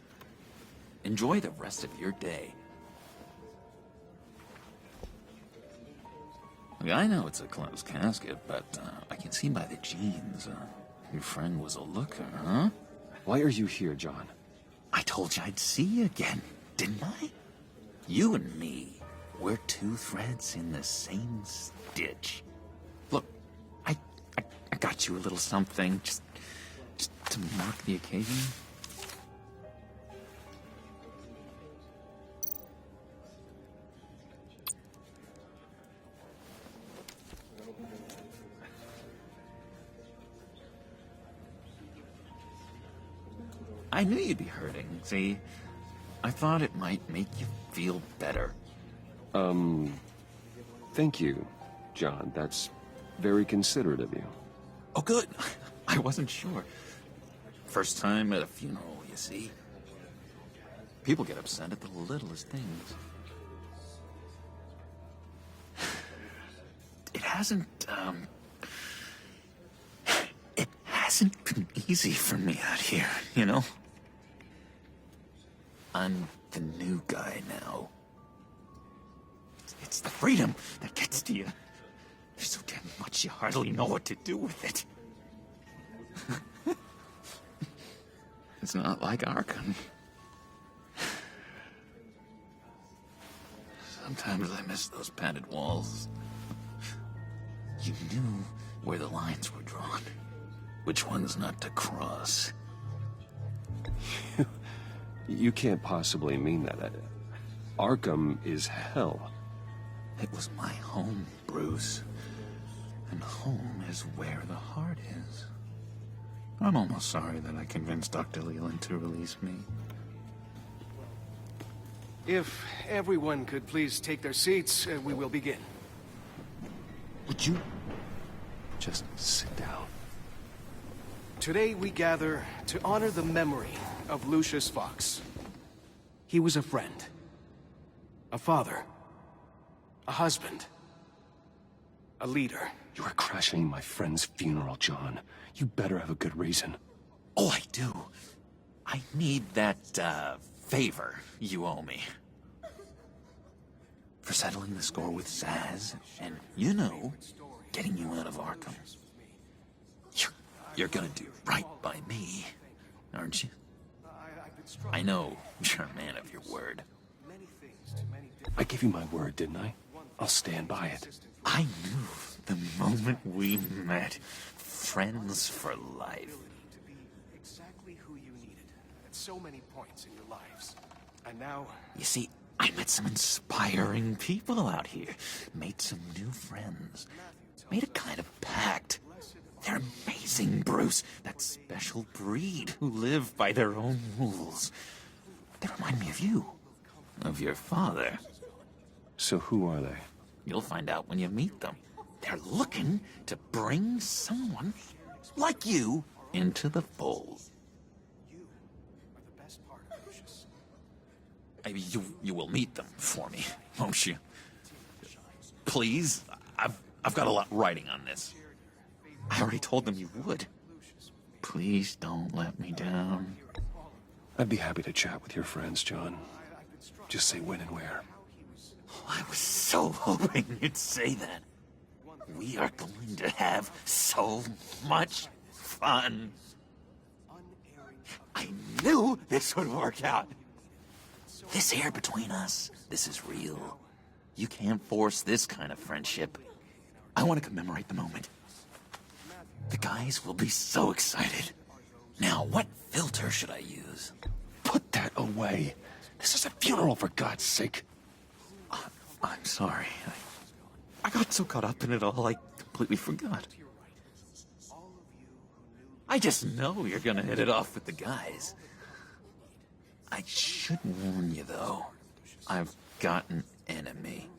Enjoy the rest of your day. I know it's a closed casket, but I can see by the jeans, your friend was a looker, huh? Why are you here, John? I told you I'd see you again, didn't I? You and me, we're two threads in the same stitch. Look, I got you a little something, just to mark the occasion. I knew you'd be hurting, see? I thought it might make you feel better. Thank you, John. That's very considerate of you. Oh, good. I wasn't sure. First time at a funeral, you see? People get upset at the littlest things. It hasn't been easy for me out here, you know? I'm the new guy now. It's the freedom that gets to you. There's so damn much you hardly know what to do with it. It's not like Arkham. Sometimes I miss those padded walls. You knew where the lines were drawn. Which ones not to cross. You can't possibly mean that. Arkham is hell. It was my home, Bruce. And home is where the heart is. I'm almost sorry that I convinced Dr. Leland to release me. If everyone could please take their seats, we will begin. Would you just sit down? Today we gather to honor the memory of Lucius Fox. He was a friend, a father, a husband, a leader. You are crashing my friend's funeral, John. You better have a good reason. Oh, I do. I need that, favor you owe me. For settling the score with Zaz, and, you know, getting you out of Arkham. You're gonna do right by me, aren't you? I know you're a man of your word. I gave you my word, didn't I? I'll stand by it. I knew the moment we met. Friends for life. Exactly who you needed at so many points in your lives. And now... You see, I met some inspiring people out here. Made some new friends. Made a kind of pact. They're amazing, Bruce. That special breed who live by their own rules. They remind me of you. of your father. So who are they? You'll find out when you meet them. They're looking to bring someone like you into the fold. You will meet them for me, won't you? Please? I've got a lot riding on this. I already told them you would. Please don't let me down. I'd be happy to chat with your friends, John. Just say when and where. I was so hoping you'd say that. We are going to have so much fun. I knew this would work out. This air between us, this is real. You can't force this kind of friendship. I want to commemorate the moment. The guys will be so excited. Now, what filter should I use? Put that away. This is a funeral, for God's sake. I'm sorry. I got so caught up in it all, I completely forgot. I just know you're gonna hit it off with the guys. I should warn you, though. I've got an enemy.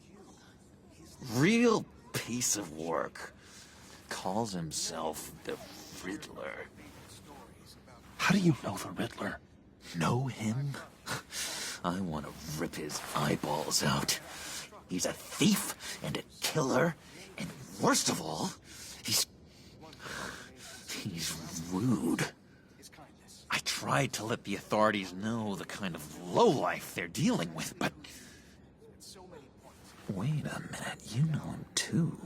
Real piece of work. Calls himself the Riddler. How do you know the Riddler? Know him? I want to rip his eyeballs out. He's a thief and a killer, and worst of all, he's rude. I tried to let the authorities know the kind of lowlife they're dealing with, but... Wait a minute, you know him too.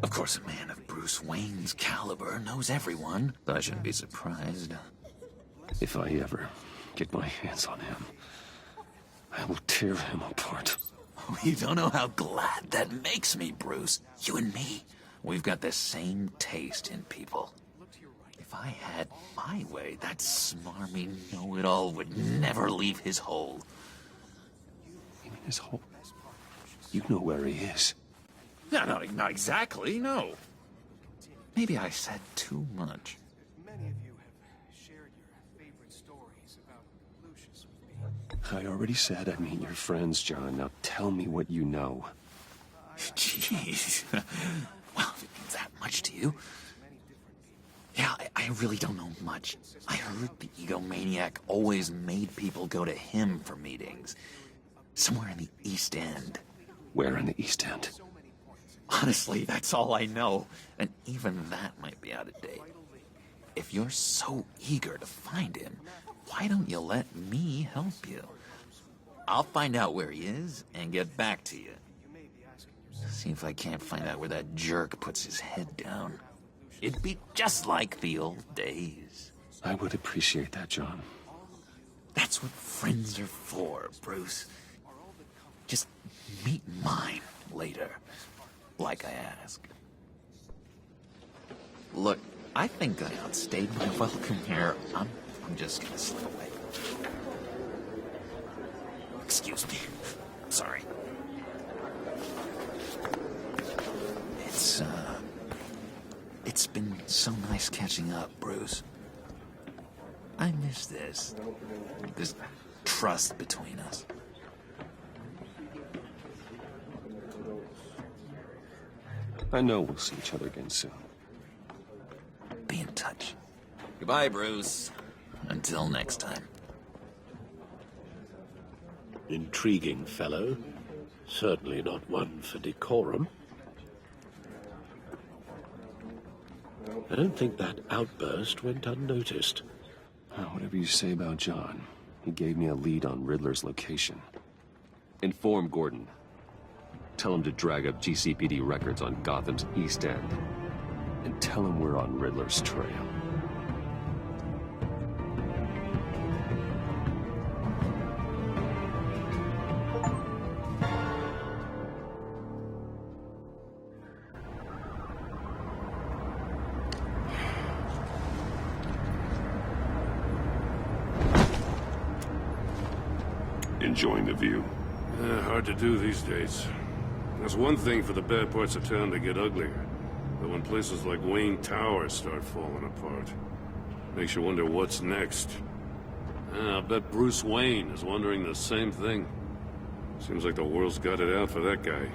Of course, a man of Bruce Wayne's caliber knows everyone, but I shouldn't be surprised. If I ever get my hands on him, I will tear him apart. You don't know how glad that makes me, Bruce. You and me, we've got the same taste in people. If I had my way, that smarmy know-it-all would never leave his hole. You mean his hole? You know where he is. No, not exactly, no. Maybe I said too much. Many of you have shared your favorite stories about Lucius with me. I already said I'd meet your friends, John. Now tell me what you know. Jeez. Well, if it means that much to you. Yeah, I really don't know much. I heard the egomaniac always made people go to him for meetings. Somewhere in the East End. Where in the East End? Honestly, that's all I know. And even that might be out of date. If you're so eager to find him, why don't you let me help you? I'll find out where he is and get back to you. See if I can't find out where that jerk puts his head down. It'd be just like the old days. I would appreciate that, John. That's what friends are for, Bruce. Just meet mine later, like I asked. Look, I think I outstayed my welcome here. I'm just gonna slip away. Excuse me. Sorry. It's been so nice catching up, Bruce. I miss this trust between us. I know we'll see each other again soon. Be in touch. Goodbye, Bruce. Until next time. Intriguing fellow. Certainly not one for decorum. I don't think that outburst went unnoticed. Whatever you say about John, he gave me a lead on Riddler's location. Inform Gordon. Tell him to drag up GCPD records on Gotham's East End. And tell him we're on Riddler's trail. Enjoying the view? Hard to do these days. There's one thing for the bad parts of town to get uglier. But when places like Wayne Tower start falling apart, makes you wonder what's next. Yeah, I bet Bruce Wayne is wondering the same thing. Seems like the world's got it out for that guy.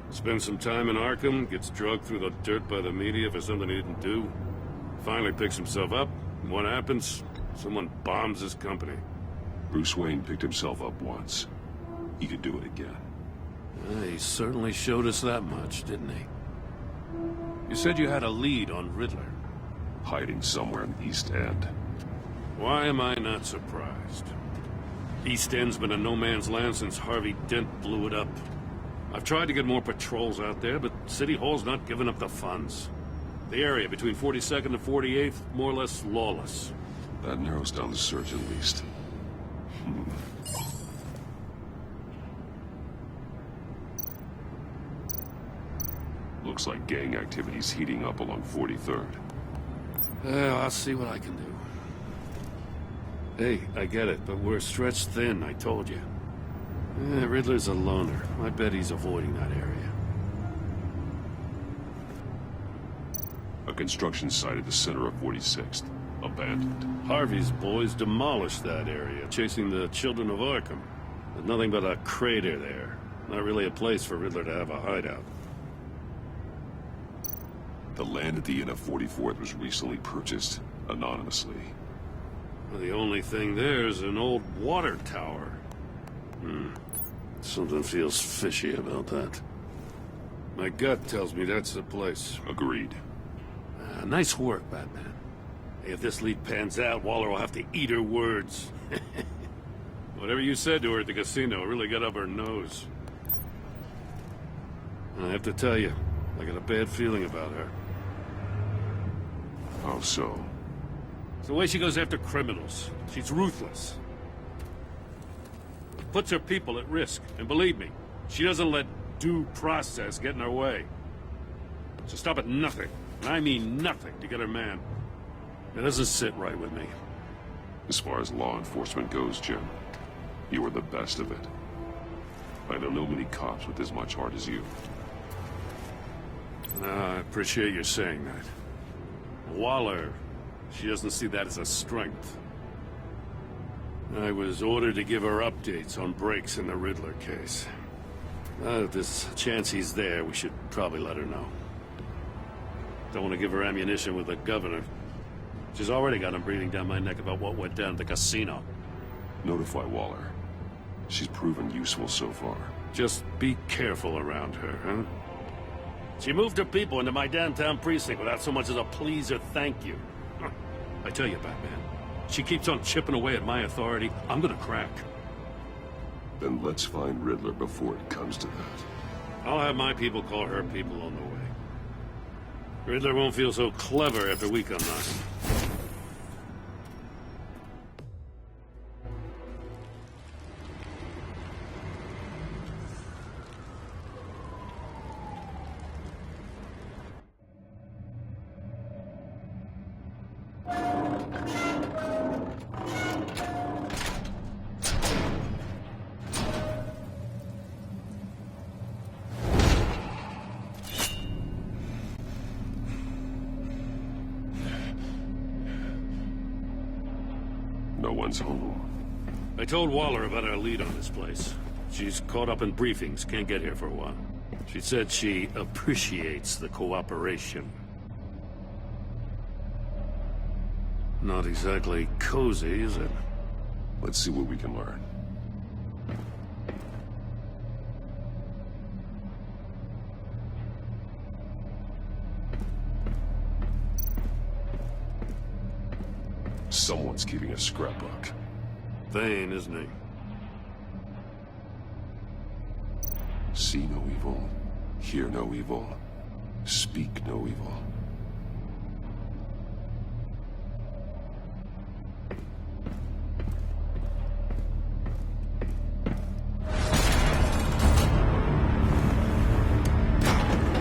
Spends some time in Arkham, gets drugged through the dirt by the media for something he didn't do. Finally picks himself up, and what happens? Someone bombs his company. Bruce Wayne picked himself up once. He could do it again. He certainly showed us that much, didn't he? You said you had a lead on Riddler. Hiding somewhere in the East End. Why am I not surprised? East End's been a no-man's land since Harvey Dent blew it up. I've tried to get more patrols out there, but City Hall's not giving up the funds. The area between 42nd and 48th, more or less lawless. That narrows down the search at least. Looks like gang activity's heating up along 43rd. Well, I'll see what I can do. Hey, I get it, but we're stretched thin, I told you. Riddler's a loner. I bet he's avoiding that area. A construction site at the center of 46th. Abandoned. Harvey's boys demolished that area, chasing the children of Arkham. There's nothing but a crater there. Not really a place for Riddler to have a hideout. The land at the end of 44th was recently purchased, anonymously. Well, the only thing there is an old water tower. Something feels fishy about that. My gut tells me that's the place. Agreed. Nice work, Batman. Hey, if this lead pans out, Waller will have to eat her words. Whatever you said to her at the casino really got up her nose. I have to tell you, I got a bad feeling about her. How so? It's the way she goes after criminals. She's ruthless. Puts her people at risk, and believe me, she doesn't let due process get in her way. She'll stop at nothing, and I mean nothing, to get her man. It doesn't sit right with me. As far as law enforcement goes, Jim, you are the best of it. I don't know many cops with as much heart as you. I appreciate you saying that. Waller, she doesn't see that as a strength. I was ordered to give her updates on breaks in the Riddler case. If there's a chance he's there, we should probably let her know. Don't want to give her ammunition with the governor. She's already got him breathing down my neck about what went down at the casino. Notify Waller. She's proven useful so far. Just be careful around her, huh? She moved her people into my downtown precinct without so much as a please or thank you. I tell you, Batman, she keeps on chipping away at my authority, I'm gonna crack. Then let's find Riddler before it comes to that. I'll have my people call her people on the way. Riddler won't feel so clever after we come knocking. No one's home. I told Waller about our lead on this place. She's caught up in briefings, can't get here for a while. She said she appreciates the cooperation. Not exactly cozy, is it? Let's see what we can learn. Someone's keeping a scrapbook. Thane, isn't he? See no evil, hear no evil, speak no evil.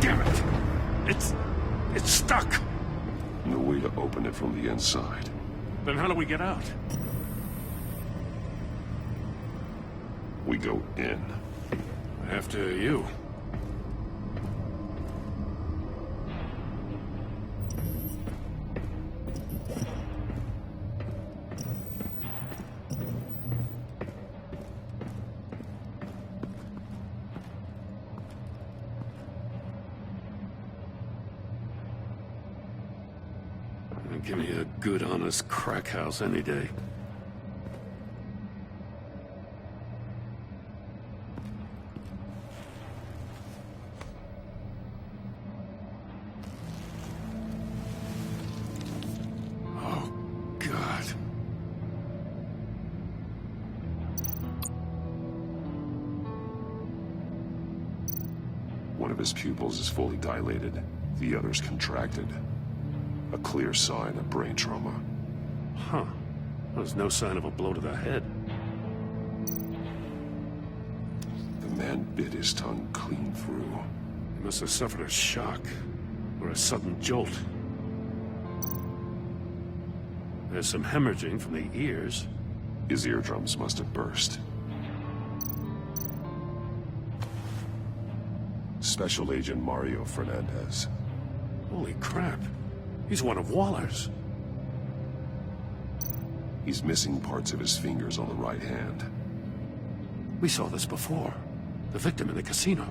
Damn it! It's stuck! No way to open it from the inside. Then how do we get out? We go in. After you. Give me a good, honest crack house any day. Oh, God. One of his pupils is fully dilated, the other's contracted. A clear sign of brain trauma. Huh. There's no sign of a blow to the head. The man bit his tongue clean through. He must have suffered a shock, or a sudden jolt. There's some hemorrhaging from the ears. His eardrums must have burst. Special Agent Mario Fernandez. Holy crap. He's one of Waller's. He's missing parts of his fingers on the right hand. We saw this before. The victim in the casino.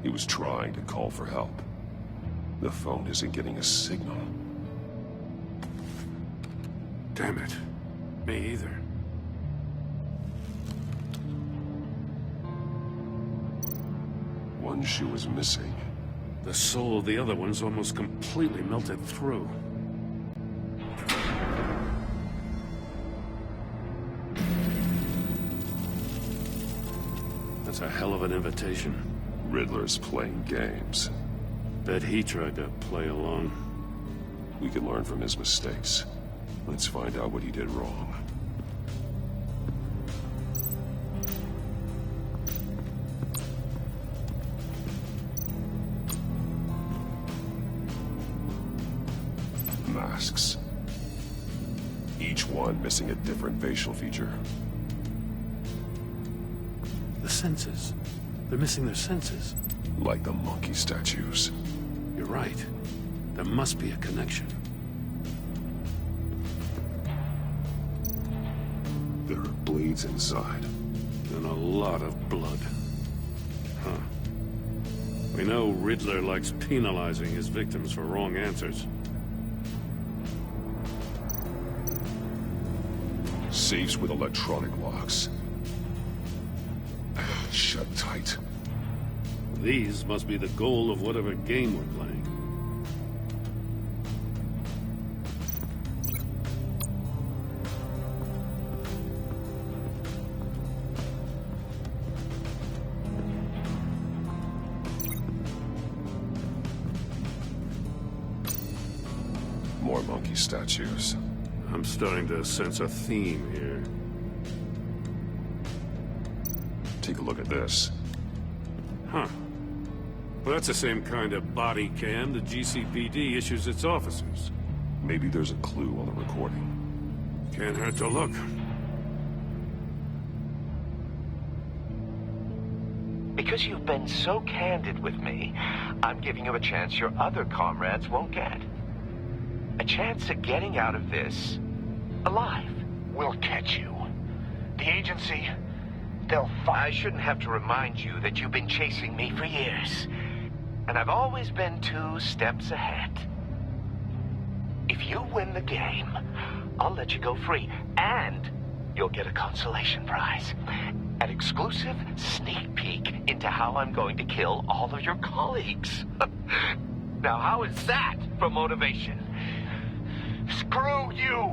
He was trying to call for help. The phone isn't getting a signal. Damn it. Me either. One shoe is missing. The sole of the other one's almost completely melted through. That's a hell of an invitation. Riddler's playing games. Bet he tried to play along. We can learn from his mistakes. Let's find out what he did wrong. Masks. Each one missing a different facial feature. The senses. They're missing their senses. Like the monkey statues. You're right. There must be a connection. There are blades inside. And a lot of blood. Huh. We know Riddler likes penalizing his victims for wrong answers. Safes with electronic locks. Shut tight. These must be the goal of whatever game we're playing. More monkey statues. I'm starting to sense a theme here. Take a look at this. Huh. Well, that's the same kind of body cam the GCPD issues its officers. Maybe there's a clue on the recording. Can't hurt to look. Because you've been so candid with me, I'm giving you a chance your other comrades won't get. A chance at getting out of this alive. We'll catch you. The agency, they'll find... I shouldn't have to remind you that you've been chasing me for years. And I've always been 2 steps ahead. If you win the game, I'll let you go free. And you'll get a consolation prize. An exclusive sneak peek into how I'm going to kill all of your colleagues. Now, how is that for motivation? Screw you!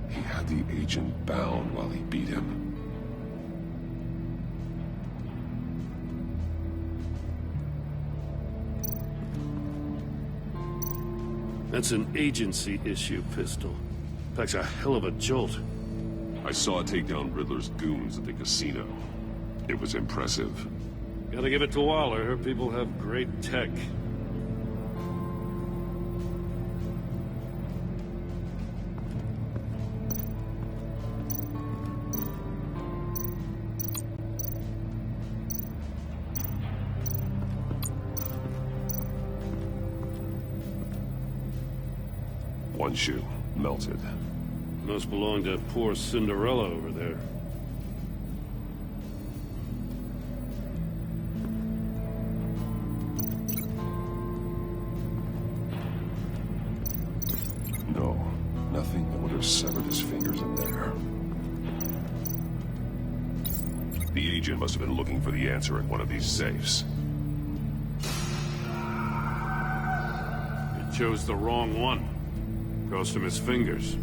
He had the agent bound while he beat him. That's an agency issue pistol. Packs a hell of a jolt. I saw it take down Riddler's goons at the casino. It was impressive. Gotta give it to Waller. Her people have great tech. One shoe, melted. Must belong to poor Cinderella over there. No, nothing that would have severed his fingers in there. The agent must have been looking for the answer in one of these safes. He chose the wrong one. Cost him his fingers.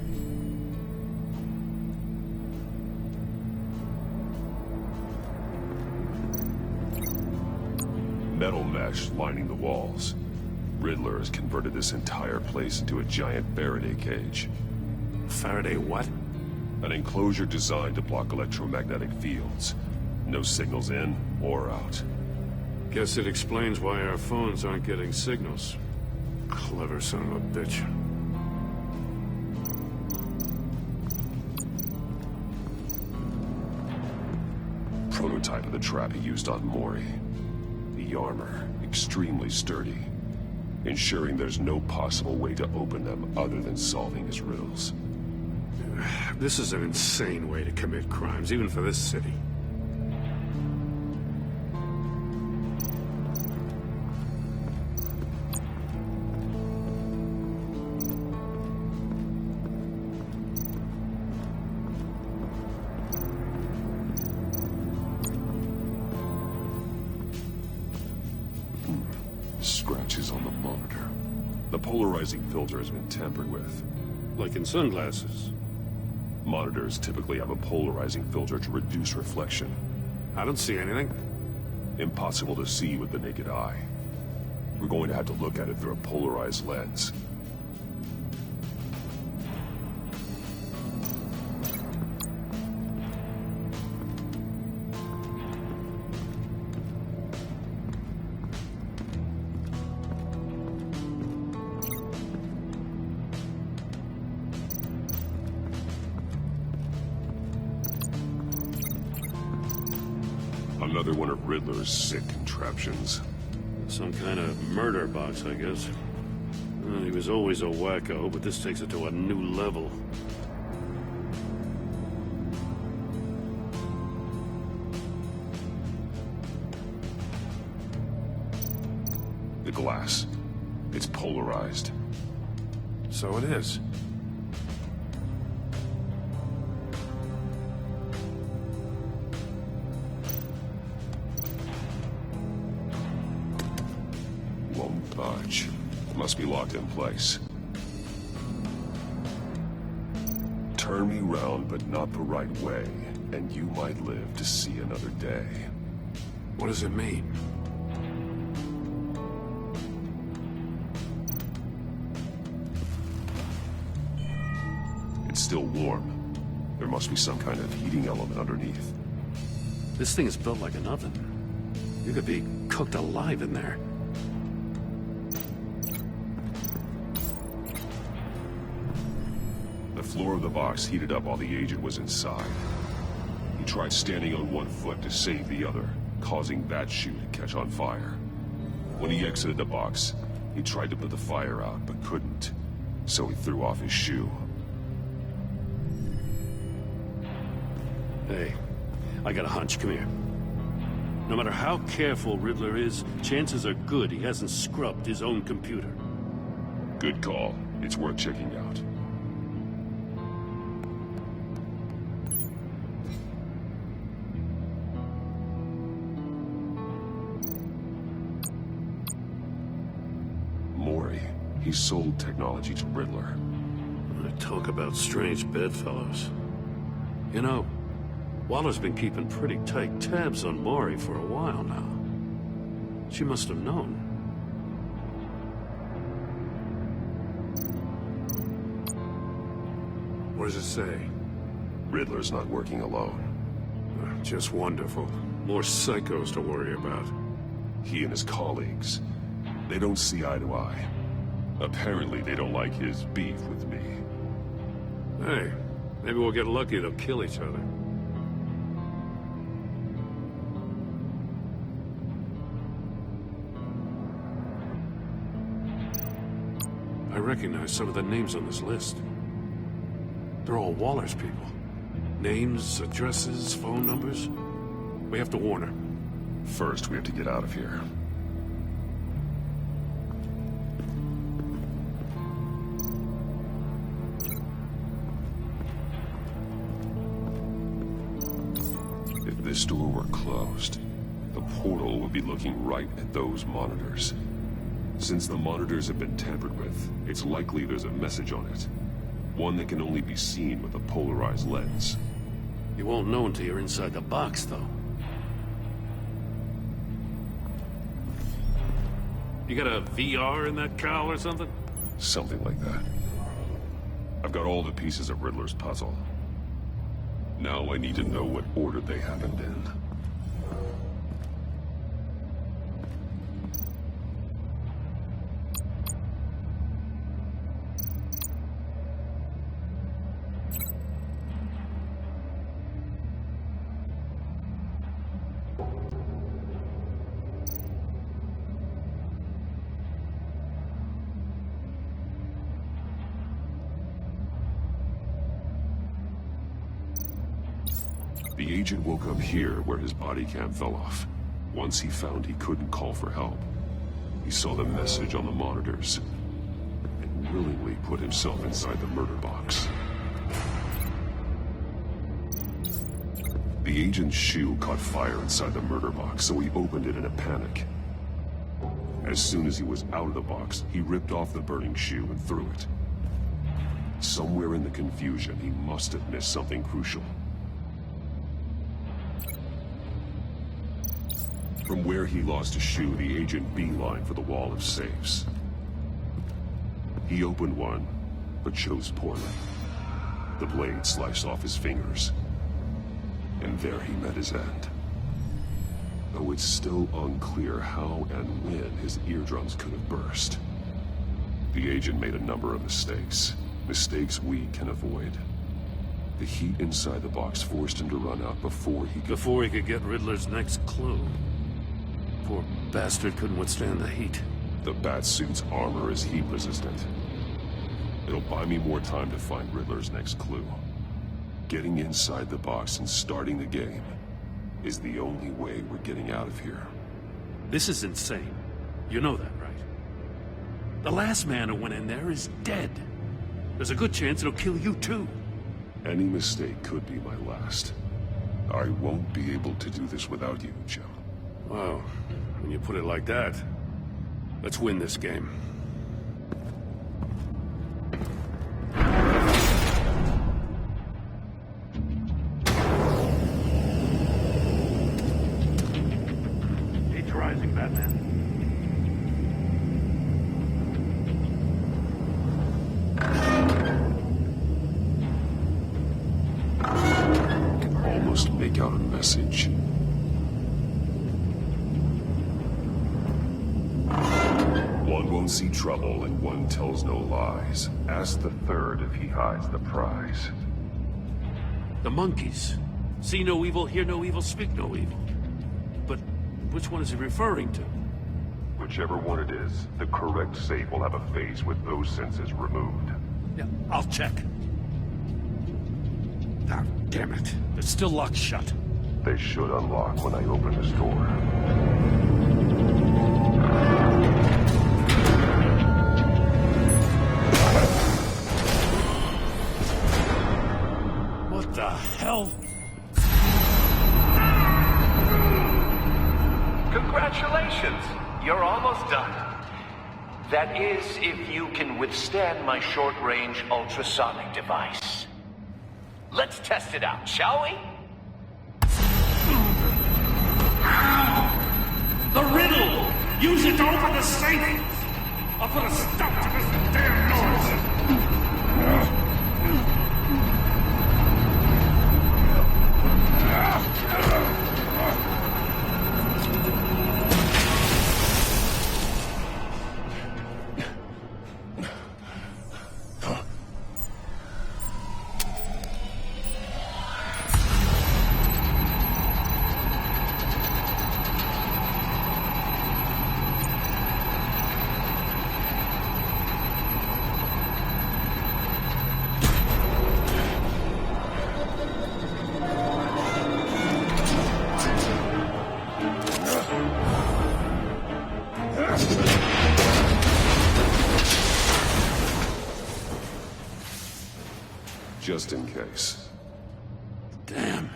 Metal mesh lining the walls. Riddler has converted this entire place into a giant Faraday cage. Faraday what? An enclosure designed to block electromagnetic fields. No signals in or out. Guess it explains why our phones aren't getting signals. Clever son of a bitch. Prototype of the trap he used on Mori. The armor, extremely sturdy, ensuring there's no possible way to open them other than solving his riddles. This is an insane way to commit crimes, even for this city. Scratches on the monitor. The polarizing filter has been tampered with. Like in sunglasses. Monitors typically have a polarizing filter to reduce reflection. I don't see anything. Impossible to see with the naked eye. We're going to have to look at it through a polarized lens. Another one of Riddler's sick contraptions. Some kind of murder box, I guess. Well, he was always a wacko, but this takes it to a new level. The glass. It's polarized. So it is. Won't budge. Must be locked in place. Turn me round, but not the right way, and you might live to see another day. What does it mean? It's still warm. There must be some kind of heating element underneath. This thing is built like an oven. You could be cooked alive in there. The floor of the box heated up while the agent was inside. He tried standing on one foot to save the other, causing that shoe to catch on fire. When he exited the box, he tried to put the fire out, but couldn't. So he threw off his shoe. Hey, I got a hunch. Come here. No matter how careful Riddler is, chances are good he hasn't scrubbed his own computer. Good call. It's worth checking out. Mori. He sold technology to Riddler. Talk about strange bedfellows. You know, Waller's been keeping pretty tight tabs on Mori for a while now. She must have known. What does it say? Riddler's not working alone. Just wonderful. More psychos to worry about. He and his colleagues, they don't see eye to eye. Apparently they don't like his beef with me. Hey, maybe we'll get lucky they'll kill each other. I recognize some of the names on this list. They're all Waller's people. Names, addresses, phone numbers. We have to warn her. First, we have to get out of here. If this door were closed, the portal would be looking right at those monitors. Since the monitors have been tampered with, it's likely there's a message on it. One that can only be seen with a polarized lens. You won't know until you're inside the box, though. You got a VR in that cowl or something? Something like that. I've got all the pieces of Riddler's puzzle. Now I need to know what order they happened in. The agent woke up here where his body cam fell off. Once he found he couldn't call for help, he saw the message on the monitors and willingly put himself inside the murder box. The agent's shoe caught fire inside the murder box, so he opened it in a panic. As soon as he was out of the box, he ripped off the burning shoe and threw it. Somewhere in the confusion, he must have missed something crucial. From where he lost a shoe, the agent beelined for the wall of safes. He opened one, but chose poorly. The blade sliced off his fingers. And there he met his end. Though it's still unclear how and when his eardrums could have burst. The agent made a number of mistakes. Mistakes we can avoid. The heat inside the box forced him to run out before he could get Riddler's next clue. Poor bastard couldn't withstand the heat. The Batsuit's armor is heat resistant. It'll buy me more time to find Riddler's next clue. Getting inside the box and starting the game is the only way we're getting out of here. This is insane. You know that, right? The last man who went in there is dead. There's a good chance it'll kill you too. Any mistake could be my last. I won't be able to do this without you, Jim. Wow, when you put it like that, let's win this game. It's rising, Batman. Almost make out a message. One won't see trouble and one tells no lies. Ask the third if he hides the prize. The monkeys. See no evil, hear no evil, speak no evil. But which one is he referring to? Whichever one it is, the correct safe will have a face with those senses removed. Yeah, I'll check. Ah, damn it. It's still locked shut. They should unlock when I open this door. What the hell? Congratulations! You're almost done. That is, if you can withstand my short-range ultrasonic device. Let's test it out, shall we? The riddle! Use it to open the safe! I'll put a stop to this damn noise! Just in case. Damn.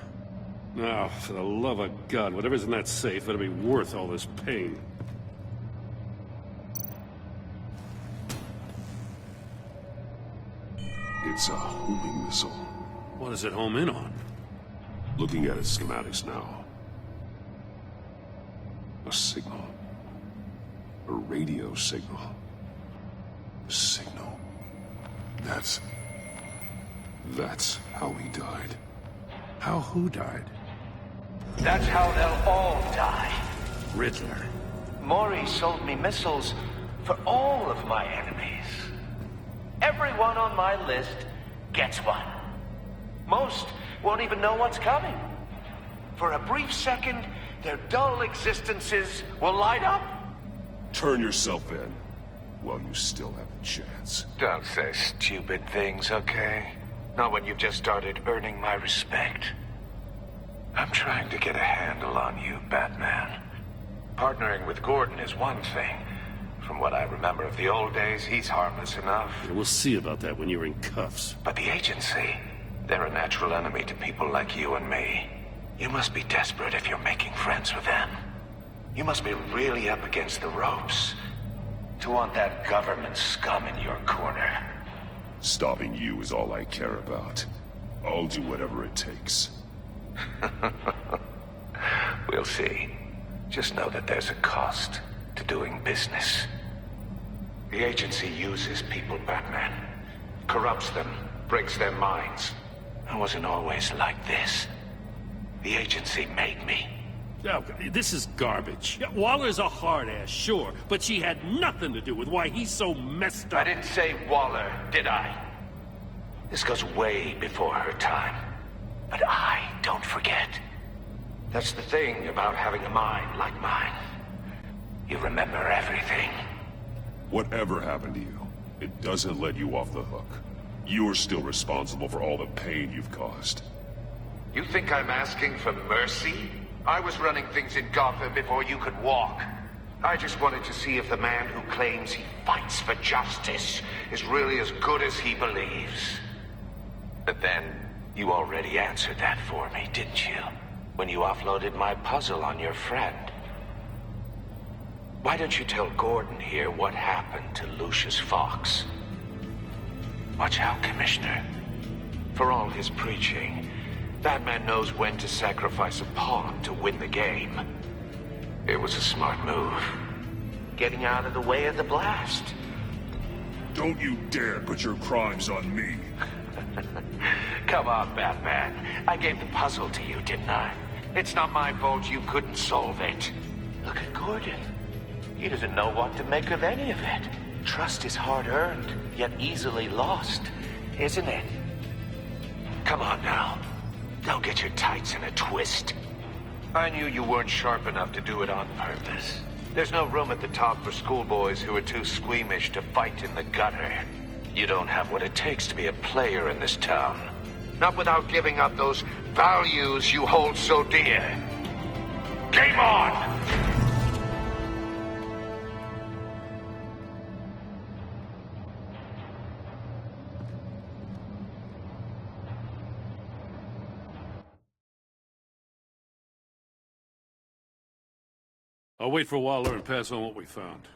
Now, for the love of God, whatever's in that safe better be worth all this pain. It's a homing missile. What does it home in on? Looking at its schematics now. A signal. A radio signal. A signal. That's how he died. How who died? That's how they'll all die. Riddler. Mori sold me missiles for all of my enemies. Everyone on my list gets one. Most won't even know what's coming. For a brief second, their dull existences will light up. Turn yourself in while you still have a chance. Don't say stupid things, okay? Not when you've just started earning my respect. I'm trying to get a handle on you, Batman. Partnering with Gordon is one thing. From what I remember of the old days, he's harmless enough. Yeah, we'll see about that when you're in cuffs. But the agency, they're a natural enemy to people like you and me. You must be desperate if you're making friends with them. You must be really up against the ropes to want that government scum in your corner. Stopping you is all I care about. I'll do whatever it takes. We'll see. Just know that there's a cost to doing business. The agency uses people, Batman. Corrupts them, breaks their minds. I wasn't always like this. The agency made me. Oh, this is garbage. Yeah, Waller's a hard ass, sure, but she had nothing to do with why he's so messed up. I didn't say Waller, did I? This goes way before her time. But I don't forget. That's the thing about having a mind like mine. You remember everything. Whatever happened to you, it doesn't let you off the hook. You're still responsible for all the pain you've caused. You think I'm asking for mercy? I was running things in Gotham before you could walk. I just wanted to see if the man who claims he fights for justice is really as good as he believes. But then, you already answered that for me, didn't you? When you offloaded my puzzle on your friend. Why don't you tell Gordon here what happened to Lucius Fox? Watch out, Commissioner. For all his preaching, Batman knows when to sacrifice a pawn to win the game. It was a smart move. Getting out of the way of the blast. Don't you dare put your crimes on me. Come on, Batman. I gave the puzzle to you, didn't I? It's not my fault you couldn't solve it. Look at Gordon. He doesn't know what to make of any of it. Trust is hard-earned, yet easily lost, isn't it? Come on now. Don't get your tights in a twist. I knew you weren't sharp enough to do it on purpose. There's no room at the top for schoolboys who are too squeamish to fight in the gutter. You don't have what it takes to be a player in this town. Not without giving up those values you hold so dear. Game on! I'll wait for Waller and pass on what we found.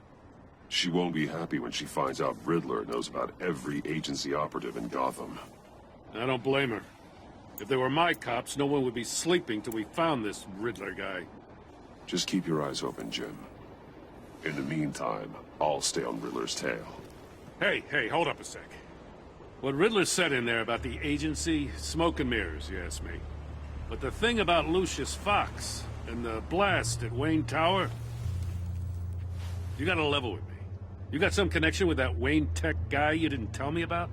She won't be happy when she finds out Riddler knows about every agency operative in Gotham. I don't blame her. If they were my cops, no one would be sleeping till we found this Riddler guy. Just keep your eyes open, Jim. In the meantime, I'll stay on Riddler's tail. Hey, hold up a sec. What Riddler said in there about the agency, smoke and mirrors, you ask me. But the thing about Lucius Fox and the blast at Wayne Tower, you gotta level with me. You got some connection with that Wayne Tech guy you didn't tell me about?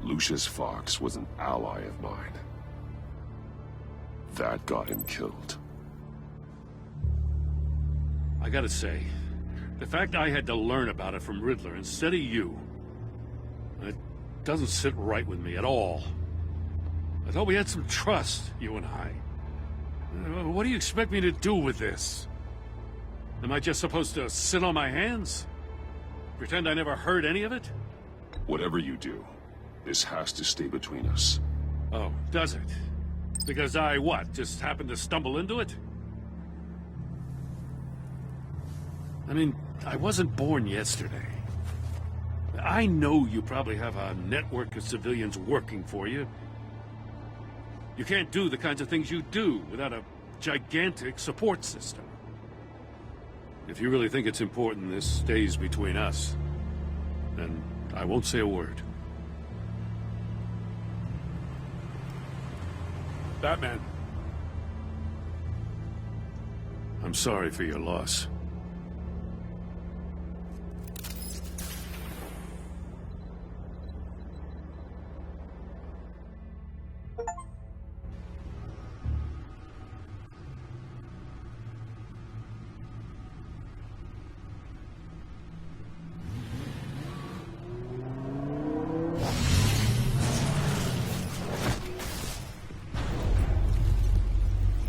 Lucius Fox was an ally of mine. That got him killed. I gotta say, the fact I had to learn about it from Riddler instead of you, it doesn't sit right with me at all. I thought we had some trust, you and I. What do you expect me to do with this? Am I just supposed to sit on my hands? Pretend I never heard any of it? Whatever you do, this has to stay between us. Oh, does it? Because I, what, just happened to stumble into it? I mean, I wasn't born yesterday. I know you probably have a network of civilians working for you. You can't do the kinds of things you do without a gigantic support system. If you really think it's important this stays between us, then I won't say a word. Batman. I'm sorry for your loss.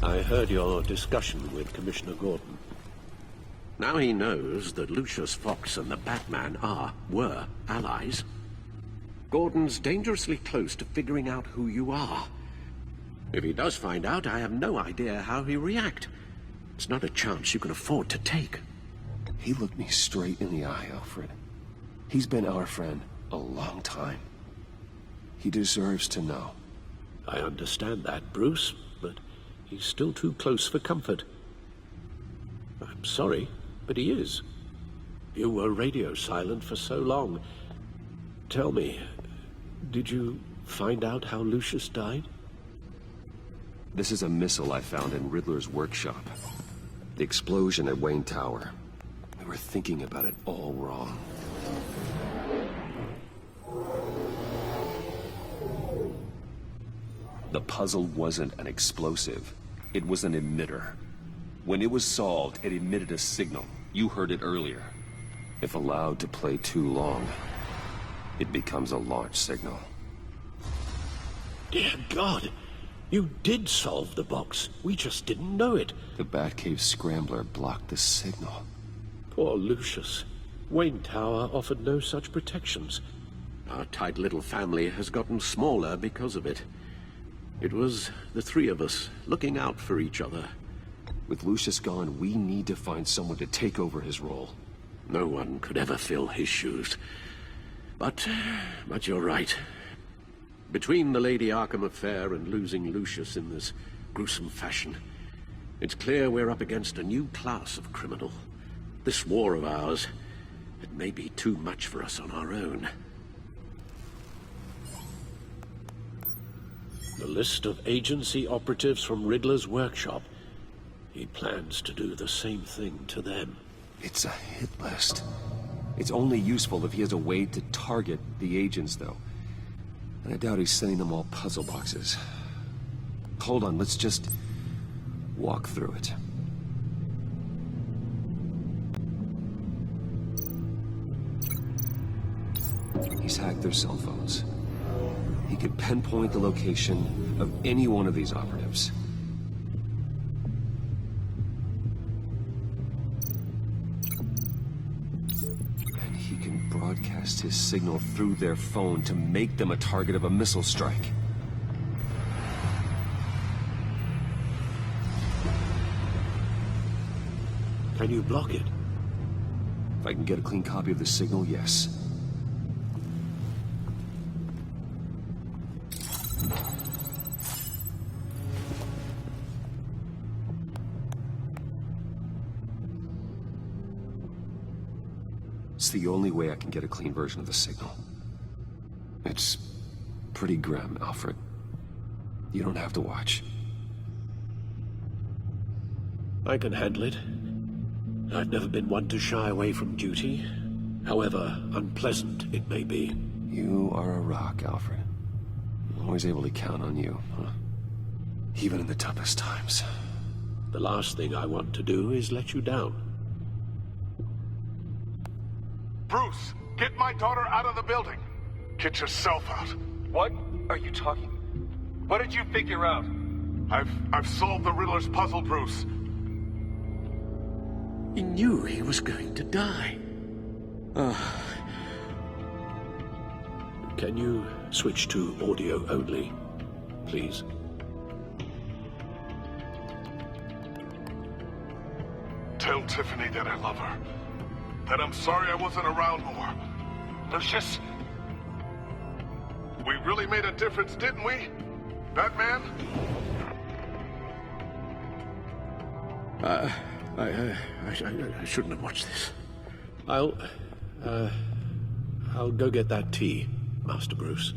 I heard your discussion with Commissioner Gordon. Now he knows that Lucius Fox and the Batman were allies. Gordon's dangerously close to figuring out who you are. If he does find out, I have no idea how he'll react. It's not a chance you can afford to take. He looked me straight in the eye, Alfred. He's been our friend a long time. He deserves to know. I understand that, Bruce, but he's still too close for comfort. I'm sorry, but he is. You were radio silent for so long. Tell me, did you find out how Lucius died? This is a missile I found in Riddler's workshop. The explosion at Wayne Tower. We were thinking about it all wrong. The puzzle wasn't an explosive. It was an emitter. When it was solved, it emitted a signal. You heard it earlier. If allowed to play too long, it becomes a launch signal. Dear God! You did solve the box. We just didn't know it. The Batcave scrambler blocked the signal. Poor Lucius. Wayne Tower offered no such protections. Our tight little family has gotten smaller because of it. It was the three of us looking out for each other. With Lucius gone, we need to find someone to take over his role. No one could ever fill his shoes. But you're right. Between the Lady Arkham affair and losing Lucius in this gruesome fashion, it's clear we're up against a new class of criminal. This war of ours, it may be too much for us on our own. The list of agency operatives from Riddler's workshop. He plans to do the same thing to them. It's a hit list. It's only useful if he has a way to target the agents, though. And I doubt he's sending them all puzzle boxes. Hold on, let's just walk through it. He's hacked their cell phones. He could pinpoint the location of any one of these operatives. And he can broadcast his signal through their phone to make them a target of a missile strike. Can you block it? If I can get a clean copy of the signal, yes. It's the only way I can get a clean version of the signal. It's pretty grim, Alfred. You don't have to watch. I can handle it. I've never been one to shy away from duty, however unpleasant it may be. You are a rock, Alfred. I'm always able to count on you, huh? Even in the toughest times. The last thing I want to do is let you down. Bruce, get my daughter out of the building. Get yourself out. What are you talking? What did you figure out? I've solved the Riddler's puzzle, Bruce. He knew he was going to die. Can you switch to audio only? please. Tell Tiffany that I love her. That I'm sorry I wasn't around more. Lucius, we really made a difference, didn't we? Batman? I shouldn't have watched this. I'll go get that tea, Master Bruce.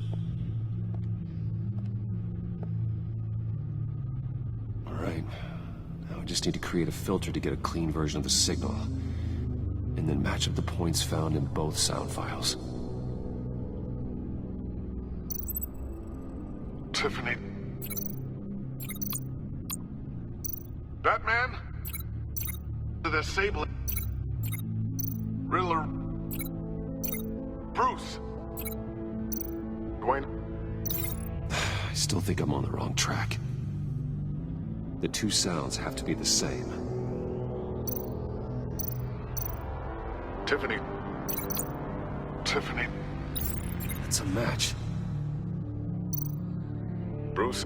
All right. Now I just need to create a filter to get a clean version of the signal. And then match up the points found in both sound files. Tiffany. Batman? The disabling. Riddler. Bruce. Dwayne. I still think I'm on the wrong track. The two sounds have to be the same. Tiffany. Tiffany. It's a match. Bruce.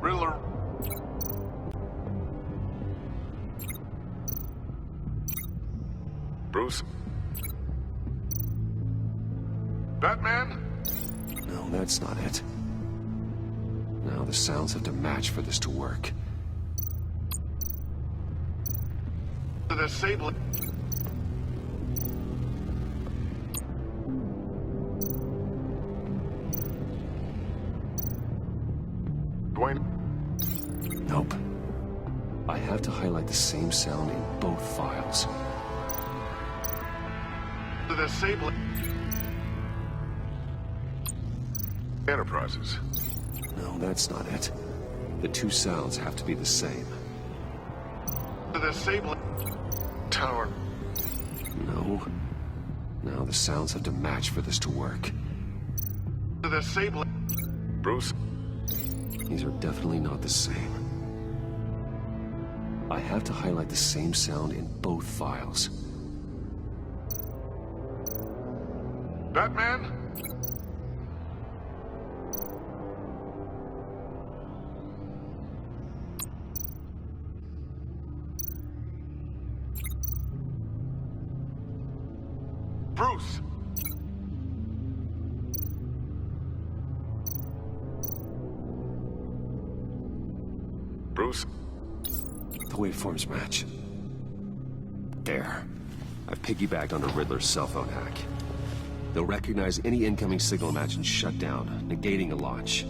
Riddler. Bruce. Batman? No, that's not it. Now the sounds have to match for this to work. The disabling. Dwayne. Nope. I have to highlight the same sound in both files. The disabling. Enterprises. No, that's not it. The two sounds have to be the same. The disabling. Tower. No. Now the sounds have to match for this to work. The disabling. Bruce. These are definitely not the same. I have to highlight the same sound in both files. Batman? Bruce. Bruce. The waveforms match. There. I've piggybacked on the Riddler's cell phone hack. They'll recognize any incoming signal match and shut down, negating a launch.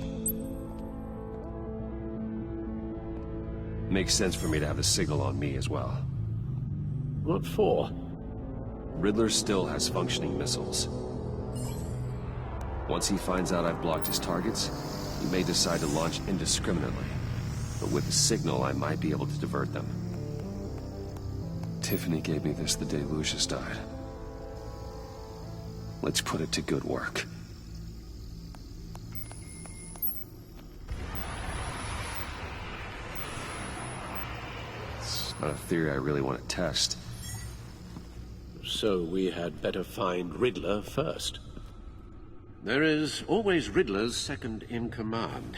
Makes sense for me to have the signal on me as well. What for? Riddler still has functioning missiles. Once he finds out I've blocked his targets, he may decide to launch indiscriminately. But with the signal, I might be able to divert them. Tiffany gave me this the day Lucius died. Let's put it to good work. It's not a theory I really want to test. So we had better find Riddler first. There is always Riddler's second in command.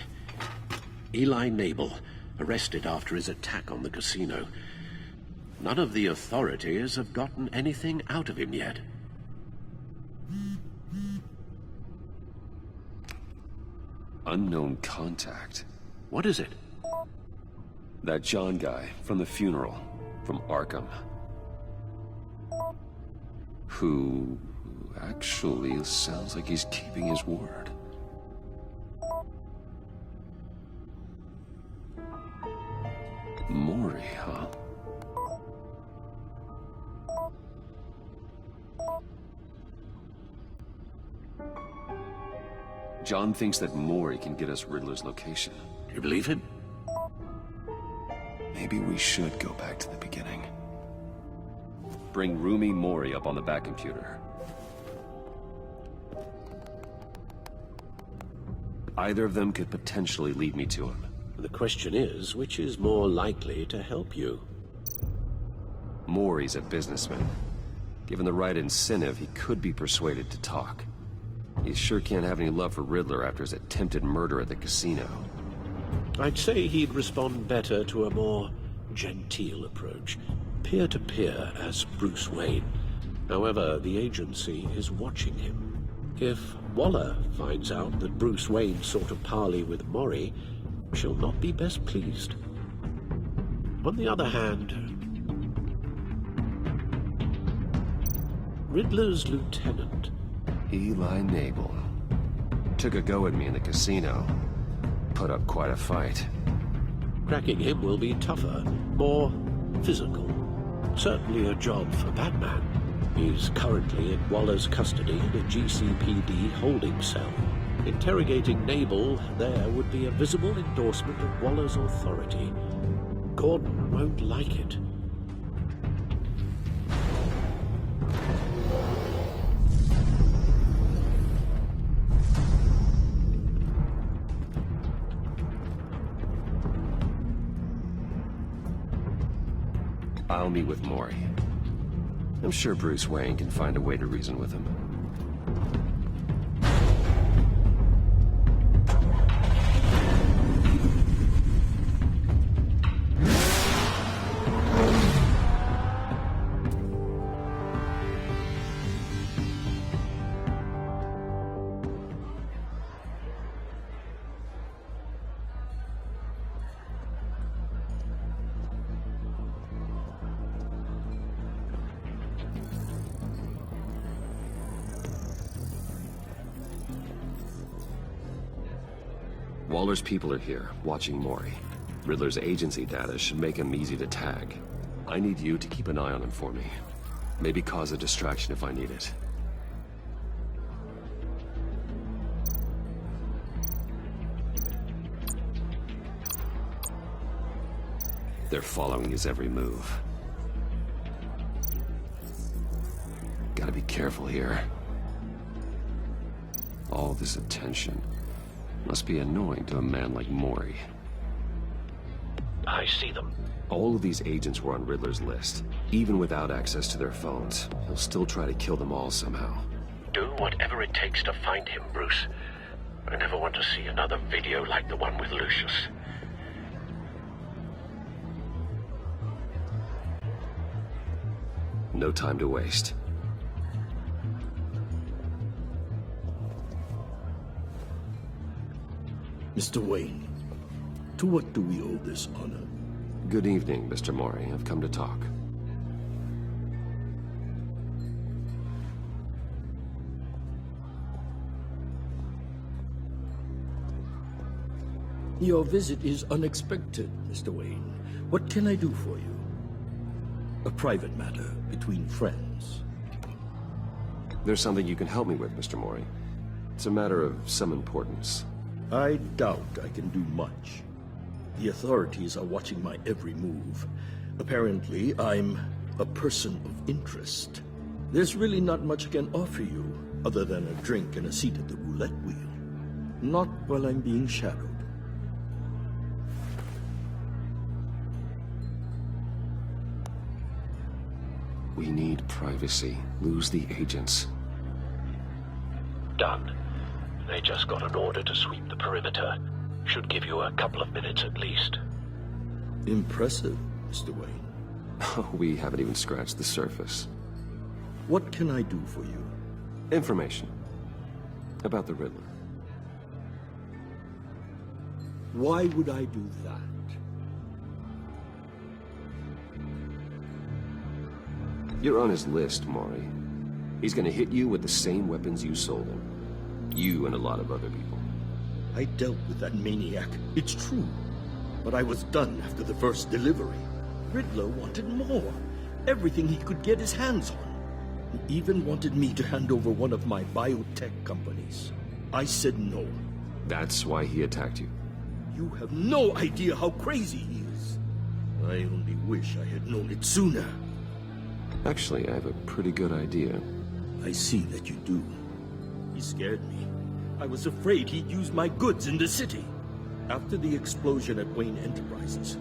Eli Nabel, arrested after his attack on the casino. None of the authorities have gotten anything out of him yet. Unknown contact. What is it? That John guy from the funeral, from Arkham. Who actually sounds like he's keeping his word. Mori, huh? John thinks that Mori can get us Riddler's location. Do you believe him? Maybe we should go back to the beginning. Bring Rumi Mori up on the back computer. Either of them could potentially lead me to him. The question is, which is more likely to help you? Maury's a businessman. Given the right incentive, he could be persuaded to talk. He sure can't have any love for Riddler after his attempted murder at the casino. I'd say he'd respond better to a more genteel approach, peer-to-peer as Bruce Wayne. However, the agency is watching him. If Waller finds out that Bruce Wayne sought a parley with Maury, she'll not be best pleased. On the other hand, Riddler's lieutenant, Eli Nabel, took a go at me in the casino. Put up quite a fight. cracking him will be tougher, more physical. Certainly a job for Batman. He's currently in Waller's custody in a GCPD holding cell. Interrogating Nabel there would be a visible endorsement of Waller's authority. Gordon won't like it. I'll meet with Maury. I'm sure Bruce Wayne can find a way to reason with him. Waller's people are here, watching Maury. Riddler's agency data should make him easy to tag. I need you to keep an eye on him for me. Maybe cause a distraction if I need it. They're following his every move. Gotta be careful here. All this attention must be annoying to a man like Maury. I see them. All of these agents were on Riddler's list. Even without access to their phones, he'll still try to kill them all somehow. Do whatever it takes to find him, Bruce. I never want to see another video like the one with Lucius. No time to waste. Mr. Wayne, to what do we owe this honor? Good evening, Mr. Maury. I've come to talk. Your visit is unexpected, Mr. Wayne. What can I do for you? A private matter between friends. There's something you can help me with, Mr. Maury. It's a matter of some importance. I doubt I can do much. The authorities are watching my every move. Apparently, I'm a person of interest. There's really not much I can offer you, other than a drink and a seat at the roulette wheel. Not while I'm being shadowed. We need privacy. Lose the agents. Done. They just got an order to sweep the perimeter. Should give you a couple of minutes at least. Impressive, Mr. Wayne. We haven't even scratched the surface. What can I do for you? Information. About the Riddler. Why would I do that? You're on his list, Maury. He's gonna hit you with the same weapons you sold him. You and a lot of other people. I dealt with that maniac, it's true. But I was done after the first delivery. Riddler wanted more. Everything he could get his hands on. He even wanted me to hand over one of my biotech companies. I said no. That's why he attacked you? You have no idea how crazy he is. I only wish I had known it sooner. Actually, I have a pretty good idea. I see that you do. He scared me. I was afraid he'd use my goods in the city. After the explosion at Wayne Enterprises,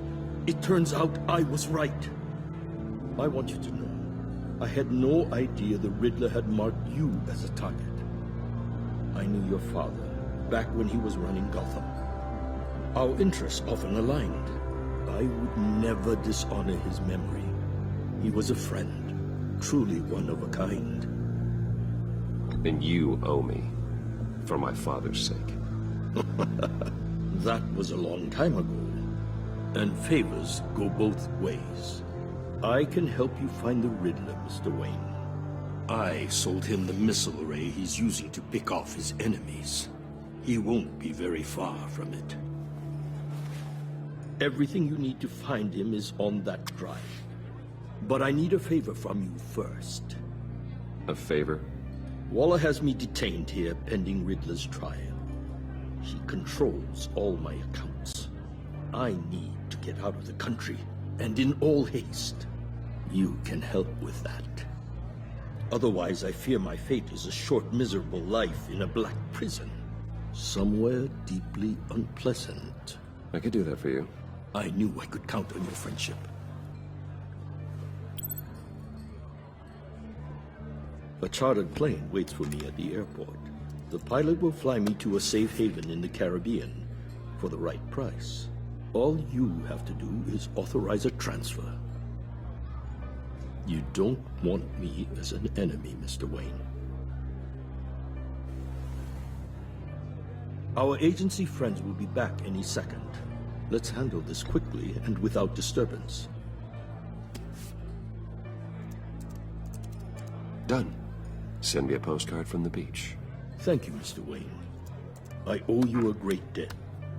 it turns out I was right. I want you to know, I had no idea the Riddler had marked you as a target. I knew your father back when he was running Gotham. Our interests often aligned. I would never dishonor his memory. He was a friend, truly one of a kind. And you owe me, for my father's sake. That was a long time ago, and favors go both ways. I can help you find the Riddler, Mr. Wayne. I sold him the missile array he's using to pick off his enemies. He won't be very far from it. Everything you need to find him is on that drive. But I need a favor from you first. A favor? Waller has me detained here pending Riddler's trial. He controls all my accounts. I need to get out of the country, and in all haste. You can help with that. Otherwise, I fear my fate is a short, miserable life in a black prison. Somewhere deeply unpleasant. I could do that for you. I knew I could count on your friendship. A chartered plane waits for me at the airport. The pilot will fly me to a safe haven in the Caribbean for the right price. All you have to do is authorize a transfer. You don't want me as an enemy, Mr. Wayne. Our agency friends will be back any second. Let's handle this quickly and without disturbance. Done. Send me a postcard from the beach. Thank you, Mr. Wayne. I owe you a great debt.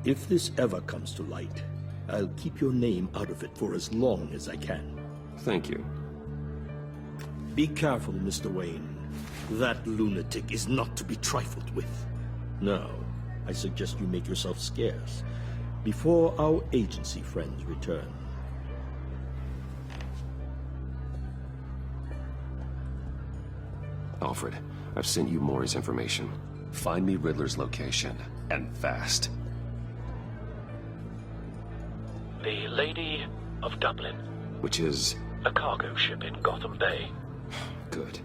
If this ever comes to light, I'll keep your name out of it for as long as I can. Thank you. Be careful, Mr. Wayne. That lunatic is not to be trifled with. Now, I suggest you make yourself scarce before our agency friends return. Alfred, I've sent you Maury's information. Find me Riddler's location, and fast. The Lady of Dublin. Which is? A cargo ship in Gotham Bay. Good.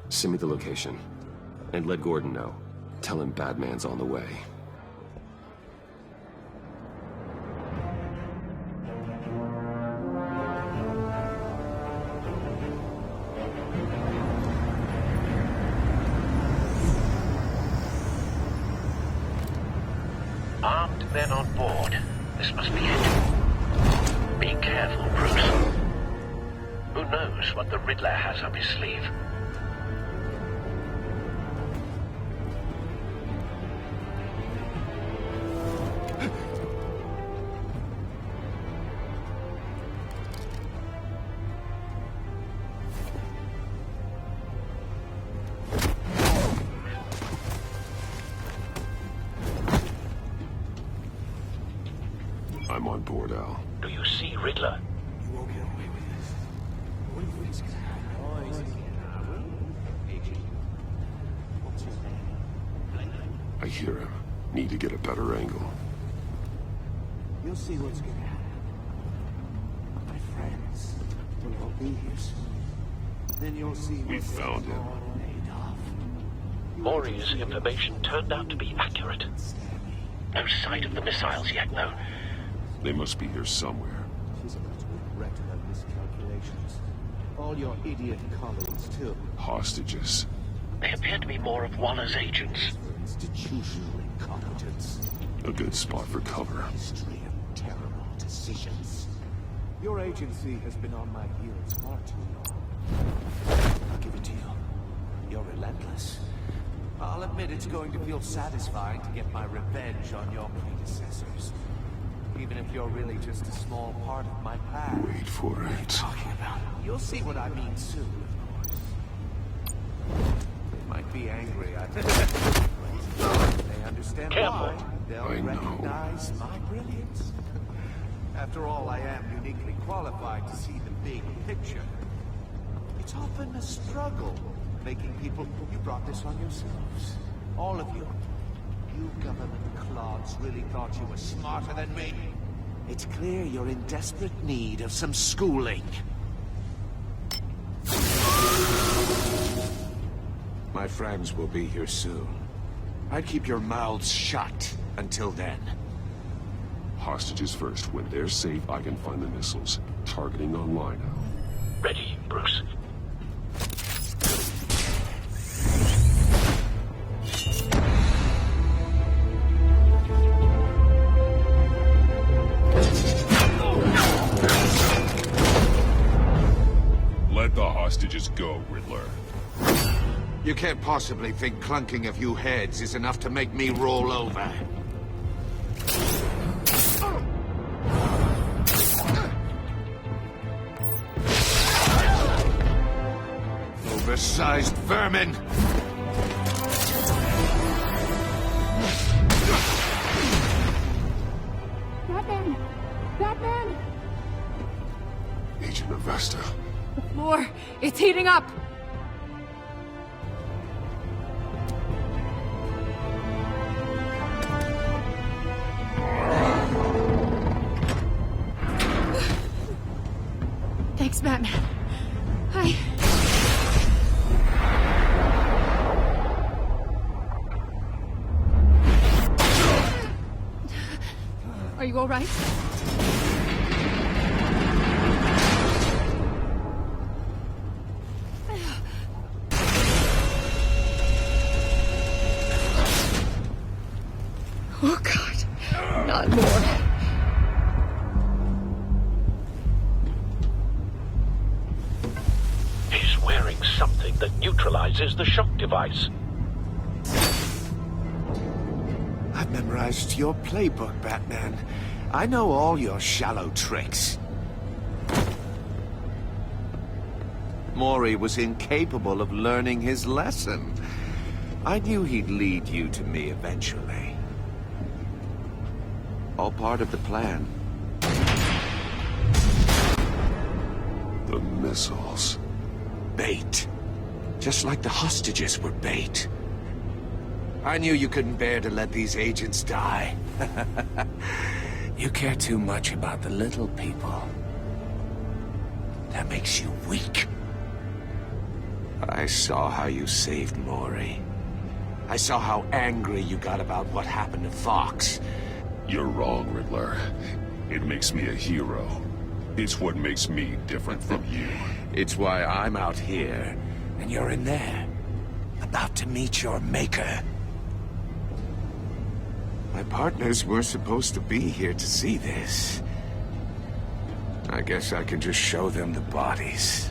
Send me the location. And let Gordon know. Tell him Batman's on the way. Armed men on board. This must be it. Be careful, Bruce. Who knows what the Riddler has up his sleeve? I'm on board, Al. Do you see Riddler? You won't get away with this. What do you think's gonna happen? I hear him. Need to get a better angle. You'll see what's gonna happen. My friends will all be here soon. Then you'll see We found him. Maury's information turned out to be accurate. No sight of the missiles yet, though. They must be here somewhere. She's about to regret her miscalculations. All your idiot colleagues, too. Hostages. They appear to be more of Waller's agents. Institutional incompetence. A good spot for cover. History of terrible decisions. Your agency has been on my heels far too long. I'll give it to you. You're relentless. I'll admit it's going to feel satisfying to get my revenge on your predecessors. Even if you're really just a small part of my plan. Wait for What are you it. talking about? You'll see what I mean soon, of course. They might be angry. They understand Careful. why. They'll I know. recognize my brilliance. After all, I am uniquely qualified to see the big picture. It's often a struggle making people... You brought this on yourselves. All of you. You government clods really thought you were smarter than me? It's clear you're in desperate need of some schooling. My friends will be here soon. I'd keep your mouths shut until then. Hostages first. When they're safe, I can find the missiles. Targeting online now. Ready, Bruce. Let the hostages go, Riddler. You can't possibly think clunking a few heads is enough to make me roll over. Oversized vermin! Batman! Batman! Agent Avesta. The floor, it's heating up! Thanks, Batman. Are you all right? Oh, God. Not more. He's wearing something that neutralizes the shock device. I've memorized your playbook, Batman. I know all your shallow tricks. Mori was incapable of learning his lesson. I knew he'd lead you to me eventually. All part of the plan. The missiles. Bait. Just like the hostages were bait. I knew you couldn't bear to let these agents die. You care too much about the little people. That makes you weak. I saw how you saved Mori. I saw how angry you got about what happened to Fox. You're wrong, Riddler. It makes me a hero. It's what makes me different from you. It's why I'm out here, and you're in there. About to meet your maker. My partners were supposed to be here to see this. I guess I can just show them the bodies.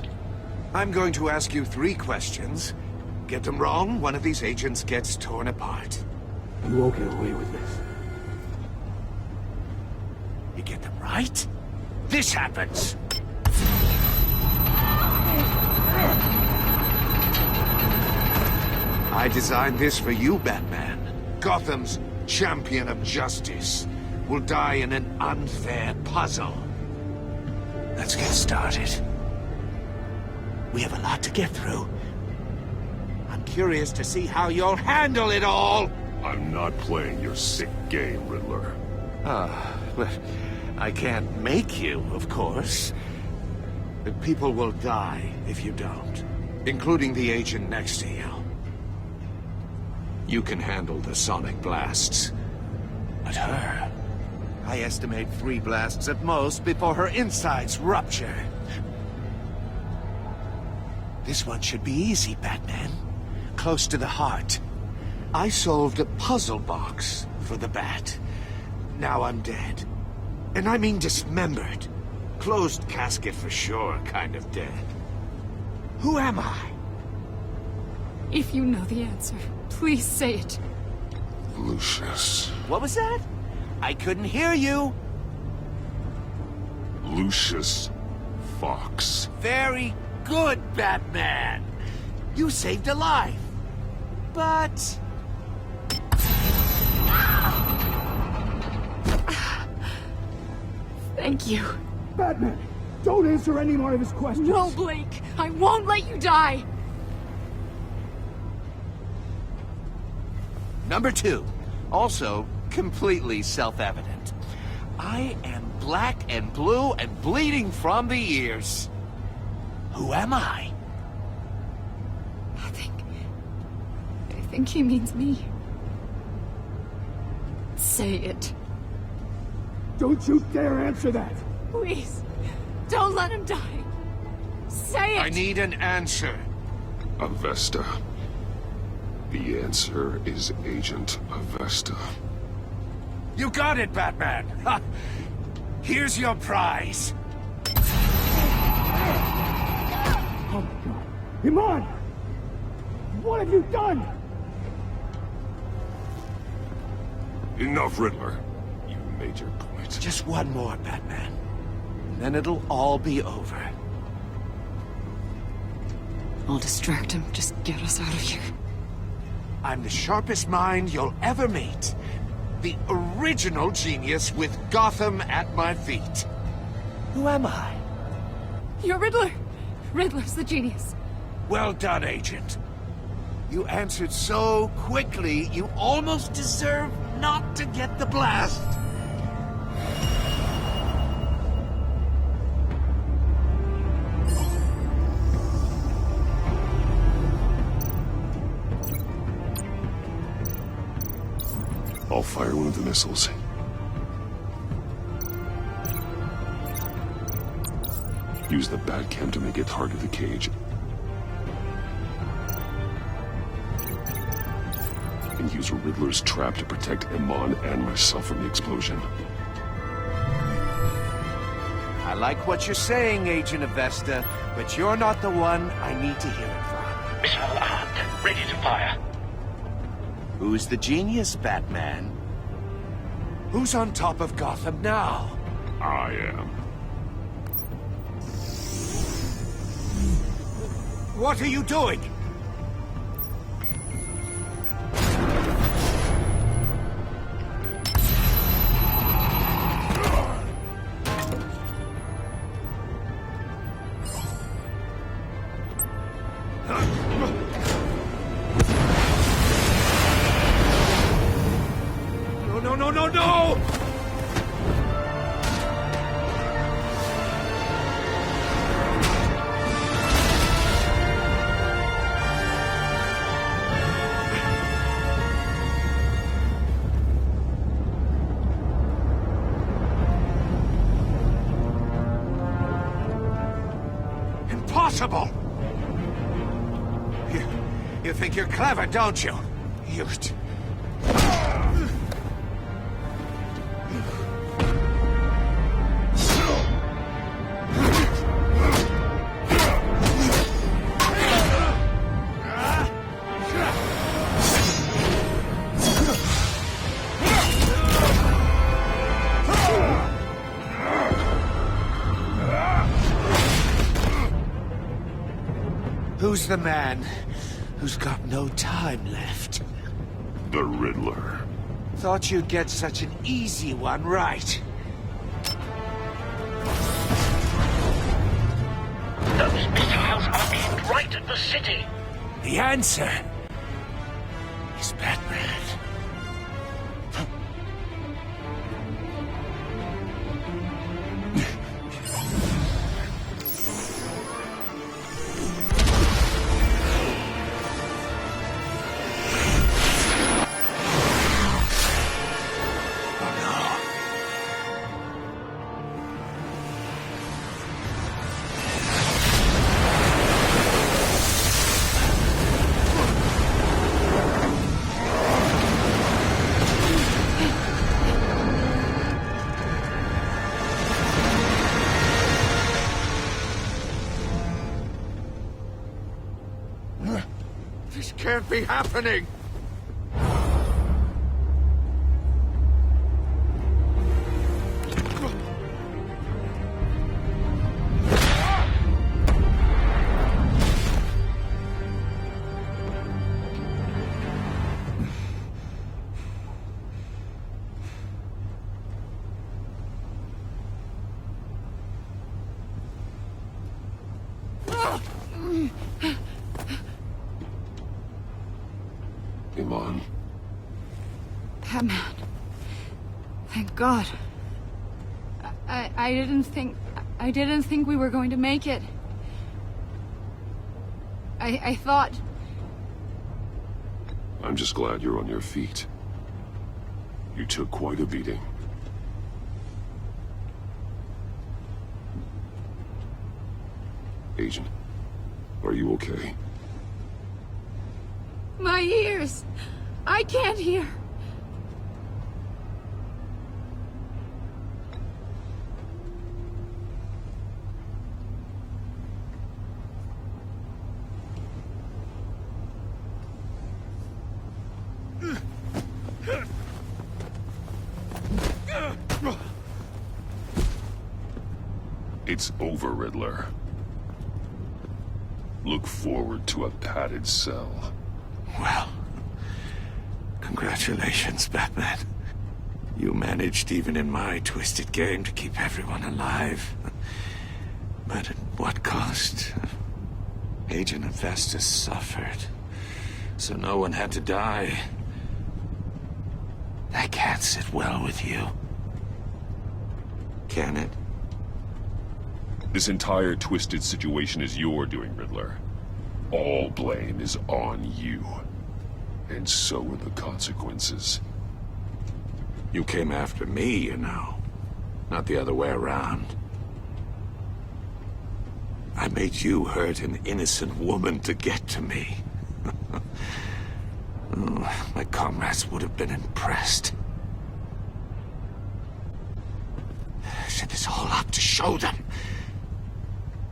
I'm going to ask you 3 questions. Get them wrong, one of these agents gets torn apart. You won't get away with this. You get them right, this happens. I designed this for you, Batman. Gotham's champion of justice will die in an unfair puzzle. Let's get started. We have a lot to get through. I'm curious to see how you'll handle it all. I'm not playing your sick game, Riddler. But I can't make you, of course. But people will die if you don't, including the agent next to you. You can handle the sonic blasts. But her, I estimate 3 blasts at most before her insides rupture. This one should be easy, Batman. Close to the heart. I solved a puzzle box for the Bat. Now I'm dead. And I mean dismembered. Closed casket for sure, kind of dead. Who am I? If you know the answer, please say it. Lucius. What was that? I couldn't hear you. Lucius Fox. Very good, Batman. You saved a life. But... Thank you. Batman, don't answer any more of his questions. No, Blake. I won't let you die. Number 2. Also, completely self-evident. I am black and blue and bleeding from the ears. Who am I? I think he means me. Say it. Don't you dare answer that! Please, don't let him die. Say it! I need an answer. Avesta. The answer is Agent Avesta. You got it, Batman! Ha. Here's your prize. Oh, God. Iman! What have you done? Enough, Riddler. You made your point. Just one more, Batman. And then it'll all be over. I'll distract him. Just get us out of here. I'm the sharpest mind you'll ever meet. The original genius with Gotham at my feet. Who am I? You're Riddler. Riddler's the genius. Well done, Agent. You answered so quickly, you almost deserve not to get the blast. I'll fire one of the missiles. Use the Batcam to make it target the cage. And use Riddler's trap to protect Iman and myself from the explosion. I like what you're saying, Agent Avesta, but you're not the one I need to hear it from. Missile armed, ready to fire. Who's the genius, Batman? Who's on top of Gotham now? I am. What are you doing? No! Impossible! You think you're clever, don't you? You... Who's the man who's got no time left? The Riddler. Thought you'd get such an easy one right. Those missiles are aimed right at the city. The answer is Batman. This can't be happening! Iman. Batman. Thank God. I didn't think we were going to make it. I thought... I'm just glad you're on your feet. You took quite a beating. Agent, are you okay? My ears! I can't hear. It's over, Riddler. Look forward to a padded cell. Well, congratulations, Batman. You managed, even in my twisted game, to keep everyone alive. But at what cost? Agent Hephaestus suffered, so no one had to die. That can't sit well with you. Can it? This entire twisted situation is your doing, Riddler. All blame is on you. And so are the consequences. You came after me, you know. Not the other way around. I made you hurt an innocent woman to get to me. Oh, my comrades would have been impressed. I set this all up to show them.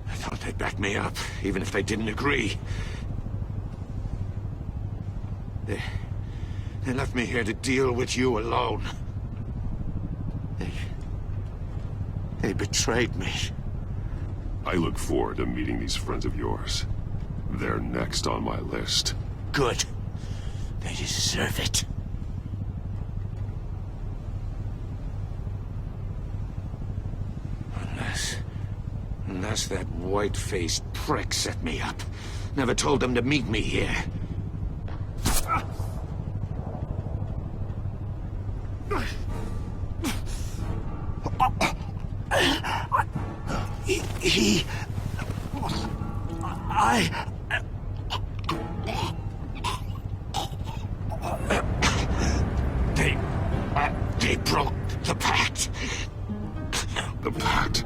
I thought they'd back me up, even if they didn't agree. They left me here to deal with you alone. They betrayed me. I look forward to meeting these friends of yours. They're next on my list. Good. They deserve it. Unless that white-faced prick set me up. Never told them to meet me here. They broke the Pact. The Pact?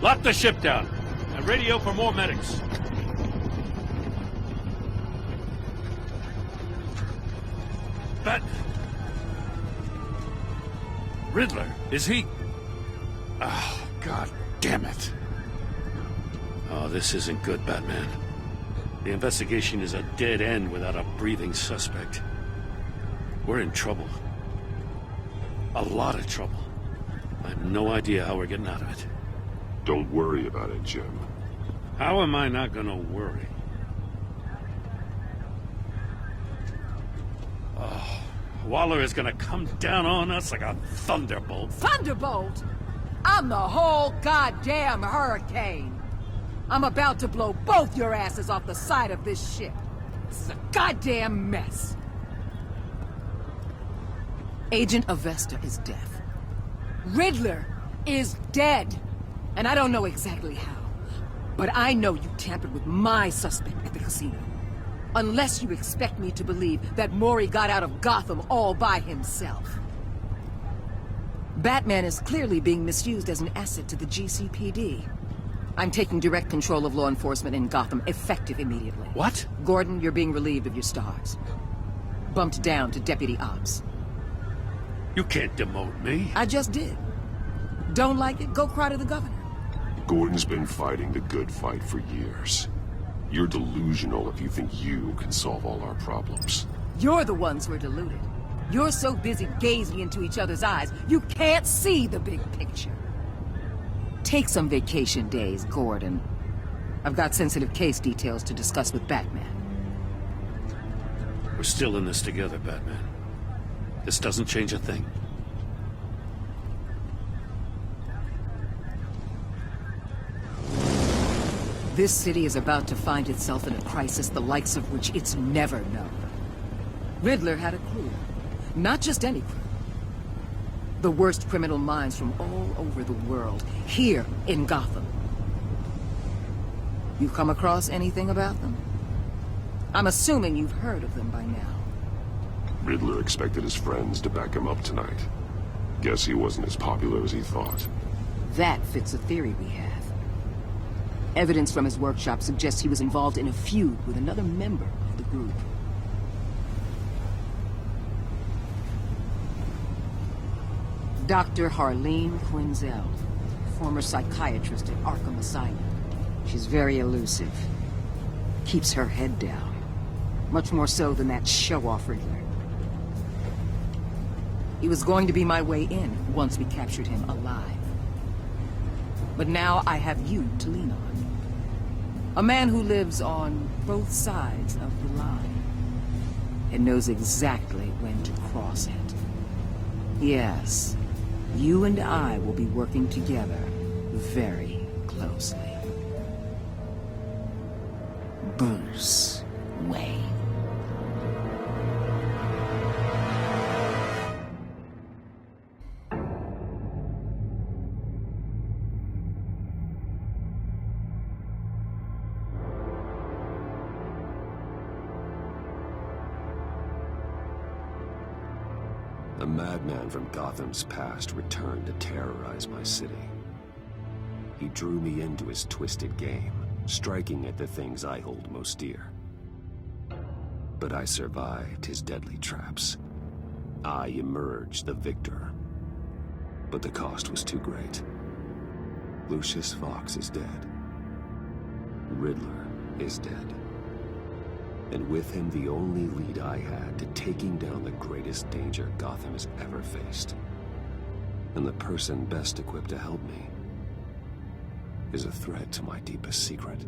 Lock the ship down and radio for more medics. Riddler, is he... Oh, God damn it. Oh, this isn't good, Batman. The investigation is a dead end without a breathing suspect. We're in trouble. A lot of trouble. I have no idea how we're getting out of it. Don't worry about it, Jim. How am I not gonna worry? Oh, Waller is gonna come down on us like a thunderbolt. Thunderbolt? I'm the whole goddamn hurricane. I'm about to blow both your asses off the side of this ship. This is a goddamn mess. Agent Avesta is deaf. Riddler is dead. And I don't know exactly how. But I know you tampered with my suspect at the casino. Unless you expect me to believe that Mori got out of Gotham all by himself. Batman is clearly being misused as an asset to the GCPD. I'm taking direct control of law enforcement in Gotham, effective immediately. What? Gordon, you're being relieved of your stars. Bumped down to Deputy Ops. You can't demote me. I just did. Don't like it? Go cry to the governor. Gordon's been fighting the good fight for years. You're delusional if you think you can solve all our problems. You're the ones who are deluded. You're so busy gazing into each other's eyes, you can't see the big picture. Take some vacation days, Gordon. I've got sensitive case details to discuss with Batman. We're still in this together, Batman. This doesn't change a thing. This city is about to find itself in a crisis the likes of which it's never known. Riddler had a crew. Not just any crew. The worst criminal minds from all over the world, here in Gotham. You come across anything about them? I'm assuming you've heard of them by now. Riddler expected his friends to back him up tonight. Guess he wasn't as popular as he thought. That fits a theory we have. Evidence from his workshop suggests he was involved in a feud with another member of the group. Dr. Harleen Quinzel, former psychiatrist at Arkham Asylum. She's very elusive. Keeps her head down. Much more so than that show-off Riddler. He was going to be my way in once we captured him alive. But now I have you to lean on. A man who lives on both sides of the line and knows exactly when to cross it. Yes, you and I will be working together very closely. Bruce Wayne. A madman from Gotham's past returned to terrorize my city. He drew me into his twisted game, striking at the things I hold most dear. But I survived his deadly traps. I emerged the victor. But the cost was too great. Lucius Fox is dead. Riddler is dead. And with him the only lead I had to taking down the greatest danger Gotham has ever faced. And the person best equipped to help me is a threat to my deepest secret.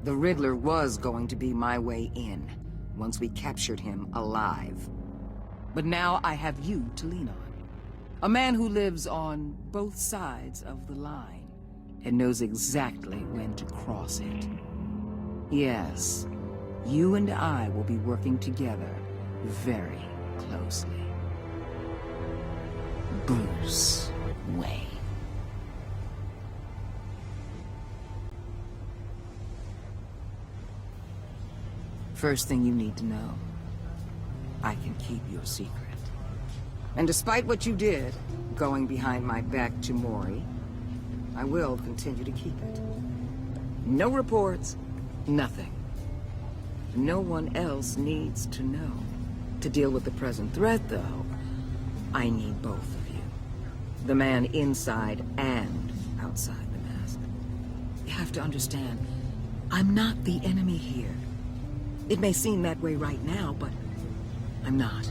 The Riddler was going to be my way in, once we captured him alive. But now I have you to lean on. A man who lives on both sides of the line, and knows exactly when to cross it. Yes, you and I will be working together very closely. Bruce Wayne. First thing you need to know, I can keep your secret. And despite what you did, going behind my back to Mori, I will continue to keep it. No reports, nothing. No one else needs to know. To deal with the present threat, though, I need both of you. The man inside and outside the mask. You have to understand, I'm not the enemy here. It may seem that way right now, but I'm not.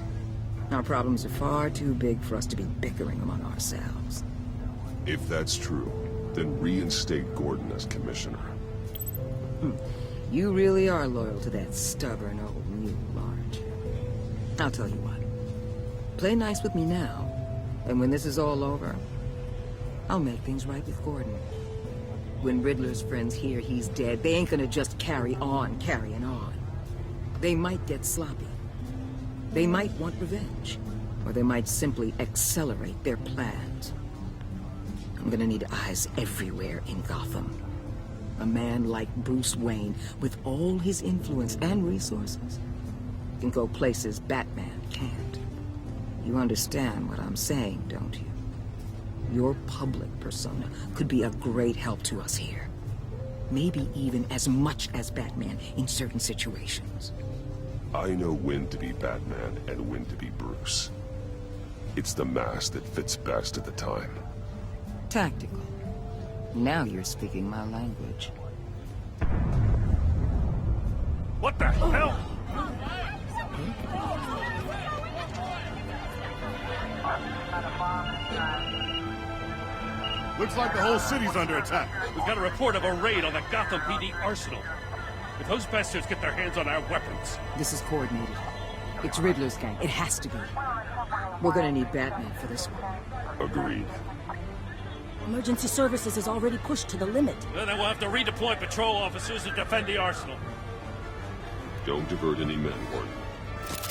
Our problems are far too big for us to be bickering among ourselves. If that's true, then reinstate Gordon as commissioner. You really are loyal to that stubborn old mule, aren't you? I'll tell you what. Play nice with me now, and when this is all over, I'll make things right with Gordon. When Riddler's friends hear he's dead, they ain't gonna just carry on carrying on. They might get sloppy. They might want revenge, or they might simply accelerate their plans. I'm gonna need eyes everywhere in Gotham. A man like Bruce Wayne, with all his influence and resources, can go places Batman can't. You understand what I'm saying, don't you? Your public persona could be a great help to us here. Maybe even as much as Batman in certain situations. I know when to be Batman and when to be Bruce. It's the mask that fits best at the time. Tactical. Now you're speaking my language. What the hell? Looks like the whole city's under attack. We've got a report of a raid on the Gotham PD arsenal. If those bastards get their hands on our weapons... This is coordinated. It's Riddler's gang. It has to be. We're gonna need Batman for this one. Agreed. Emergency services is already pushed to the limit. Well, then we'll have to redeploy patrol officers to defend the arsenal. Don't divert any men, Gordon.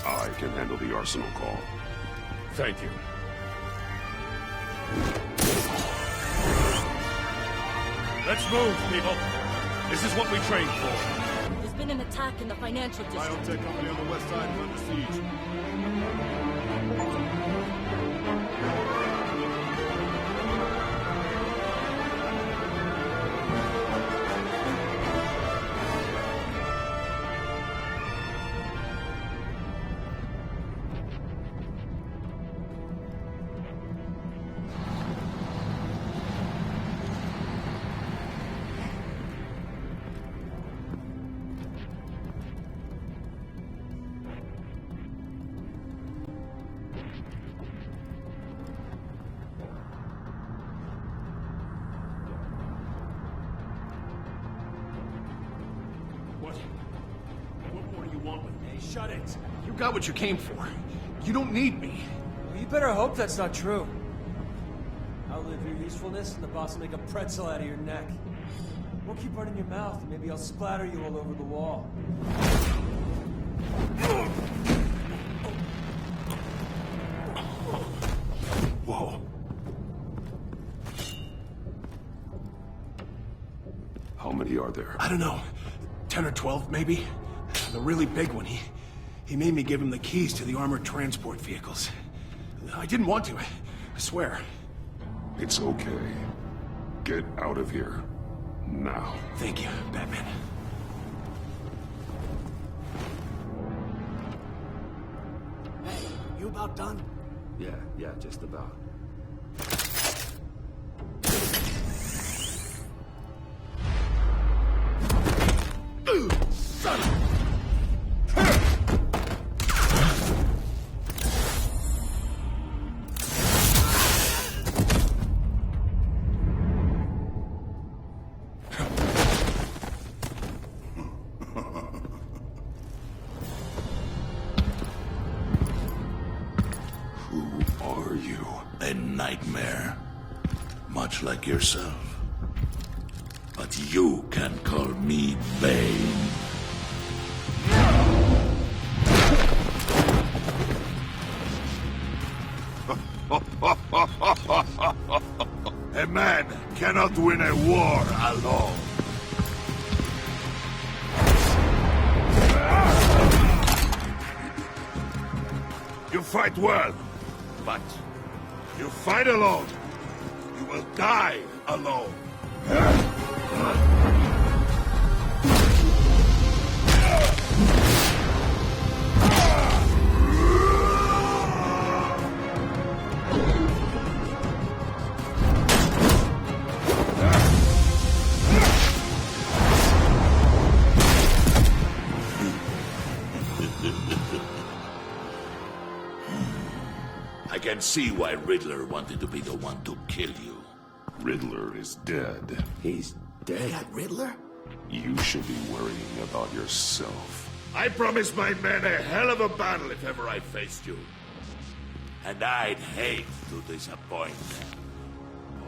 I can handle the arsenal call. Thank you. Let's move, people. This is what we trained for. There's been an attack in the financial district. Biotech company on the west side is under siege. Shut it. You got what you came for. You don't need me. Well, you better hope that's not true. Outlive your usefulness and the boss will make a pretzel out of your neck. Won't keep running your mouth and maybe I'll splatter you all over the wall. Whoa. How many are there? I don't know. 10 or 12, maybe. The really big one, he made me give him the keys to the armored transport vehicles. I didn't want to, I swear. It's okay. Get out of here. Now. Thank you, Batman. Hey, you about done? Yeah, just about. Son of... A nightmare, much like yourself. But you can call me Bane. A man cannot win a war alone. You fight well, but you fight alone. You will die alone. I can see why Riddler wanted to be the one to kill you. Riddler is dead. He's dead? Riddler? You should be worrying about yourself. I promised my men a hell of a battle if ever I faced you. And I'd hate to disappoint them.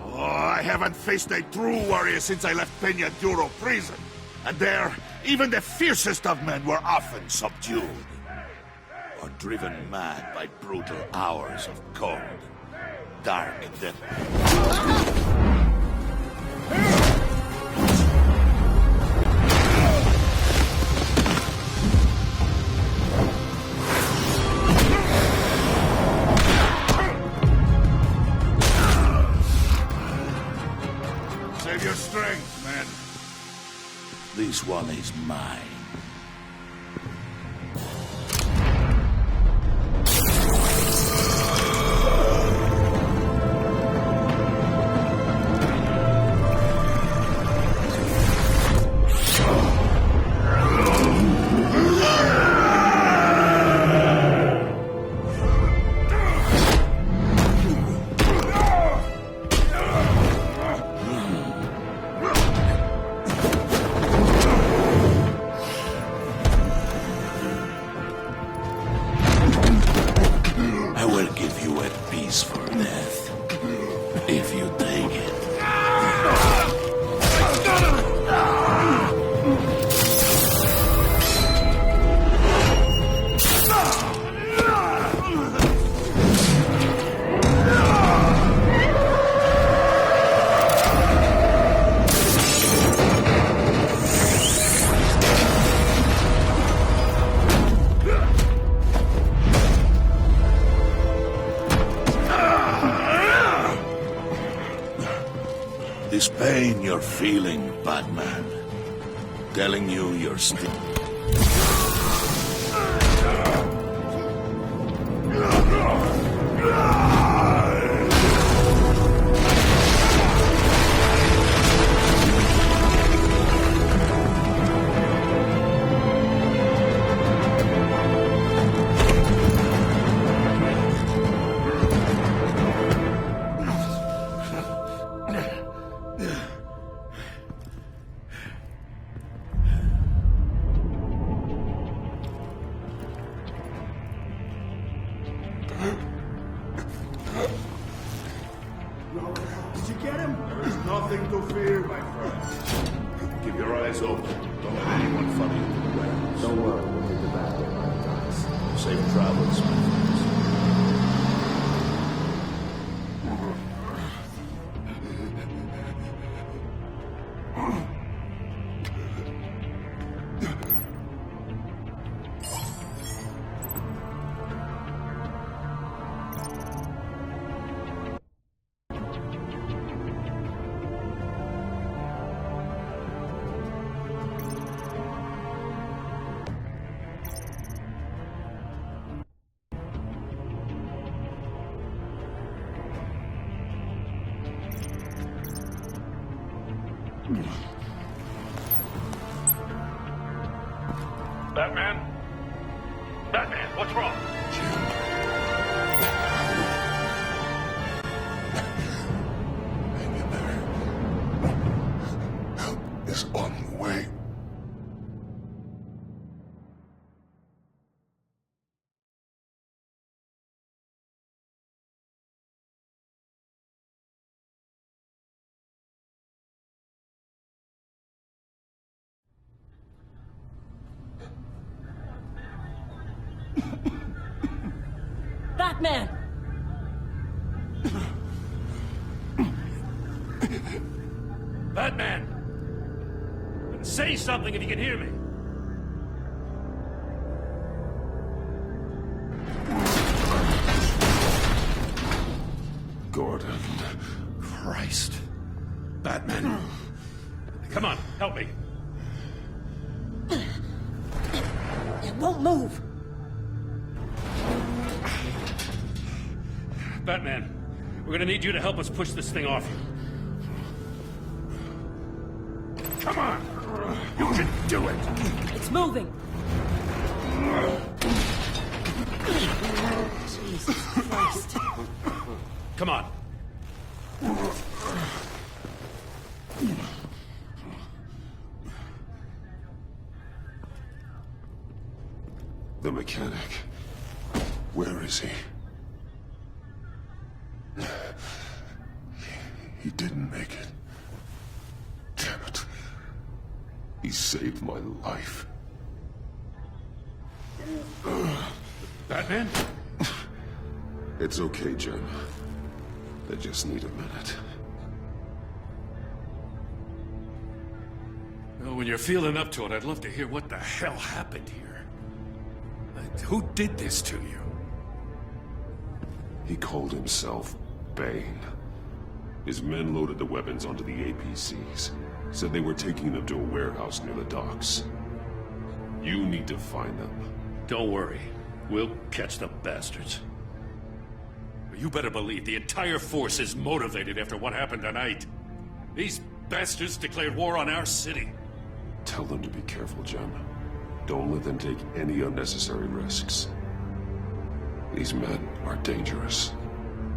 Oh, I haven't faced a true warrior since I left Peña Duro prison. And there, even the fiercest of men were often subdued. Or driven mad by brutal hours of cold, dark death. Save your strength, man. This one is mine. price for death. If you take it. This pain you're feeling, Batman, telling you you're still... Did you get him? There's nothing to fear, my friend. Keep your eyes open. Don't let anyone follow you to the warehouse. Don't worry, we'll get the back of my guys. Safe travels, my friends. Batman? Batman, what's wrong? Hang in there. Help is on the way. Batman! Batman! Say something if you can hear me. Gordon. Christ. Batman. Come on, help me. It won't move. Batman, we're gonna need you to help us push this thing off you. Come on! You can do it! It's moving. Jesus Christ. Come on. The mechanic. Where is he? He didn't make it. Damn it. He saved my life. Batman? It's okay, Jim. I just need a minute. Well, when you're feeling up to it, I'd love to hear what the hell happened here. Who did this to you? He called himself Bane. His men loaded the weapons onto the APCs. Said they were taking them to a warehouse near the docks. You need to find them. Don't worry. We'll catch the bastards. You better believe the entire force is motivated after what happened tonight. These bastards declared war on our city. Tell them to be careful, Jim. Don't let them take any unnecessary risks. These men are dangerous.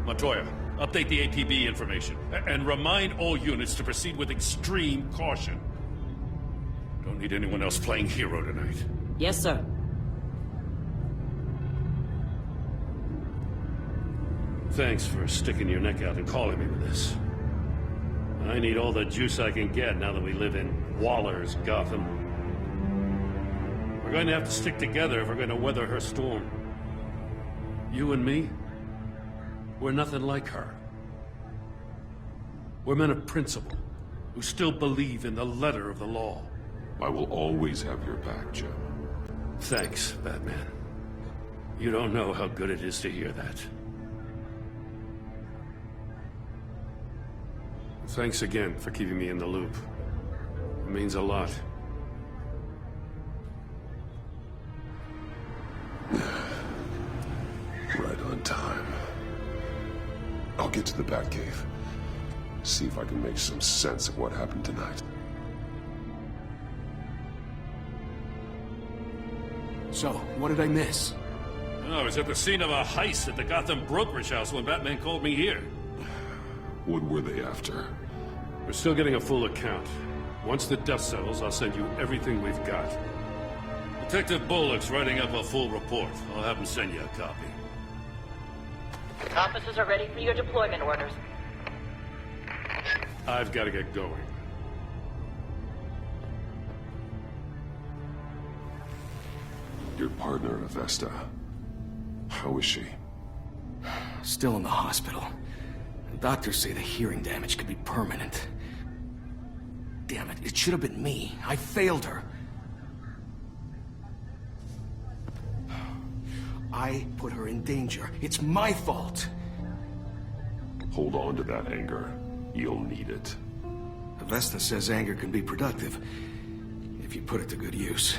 Montoya, update the APB information. And remind all units to proceed with extreme caution. Don't need anyone else playing hero tonight. Yes, sir. Thanks for sticking your neck out and calling me with this. I need all the juice I can get now that we live in Waller's Gotham. We're going to have to stick together if we're going to weather her storm. You and me, we're nothing like her. We're men of principle, who still believe in the letter of the law. I will always have your back, Jim. Thanks, Batman. You don't know how good it is to hear that. Thanks again for keeping me in the loop. It means a lot. Right on time. I'll get to the Batcave. See if I can make some sense of what happened tonight. So, what did I miss? I was at the scene of a heist at the Gotham brokerage house when Batman called me here. What were they after? We're still getting a full account. Once the dust settles, I'll send you everything we've got. Detective Bullock's writing up a full report. I'll have him send you a copy. Officers are ready for your deployment orders. I've got to get going. Your partner, Avesta. How is she? Still in the hospital. Doctors say the hearing damage could be permanent. Damn it, it should have been me. I failed her. I put her in danger. It's my fault. Hold on to that anger. You'll need it. Avesta says anger can be productive, if you put it to good use.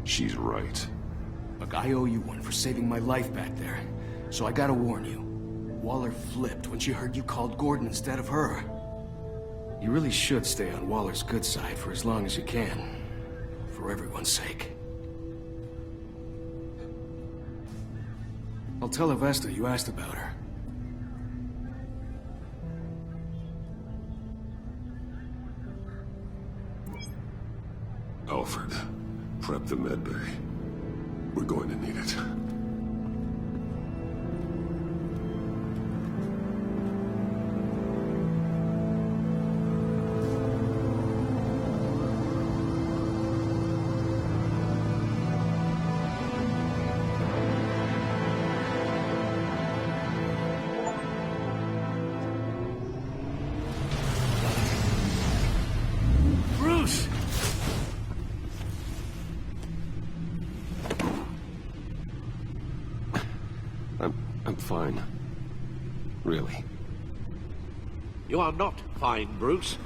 She's right. Look, I owe you one for saving my life back there. So I gotta warn you. Waller flipped when she heard you called Gordon instead of her. You really should stay on Waller's good side for as long as you can. For everyone's sake. I'll tell Avesta you asked about her. Alfred, prep the med bay. We're going to need it. Bruce! I'm fine. Really. You are not fine, Bruce.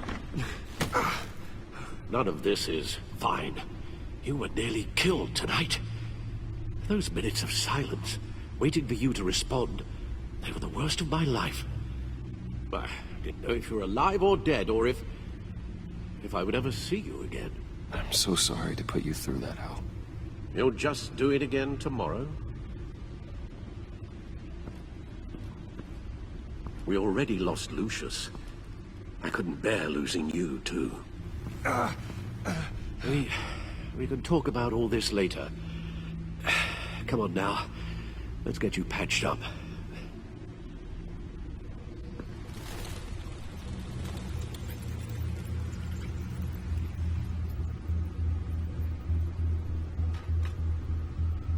None of this is fine. You were nearly killed tonight. Those minutes of silence, waiting for you to respond, they were the worst of my life. I didn't know if you were alive or dead, or if I would ever see you again. I'm so sorry to put you through that, Al. You'll just do it again tomorrow? We already lost Lucius. I couldn't bear losing you, too. We can talk about all this later. Come on now. Let's get you patched up.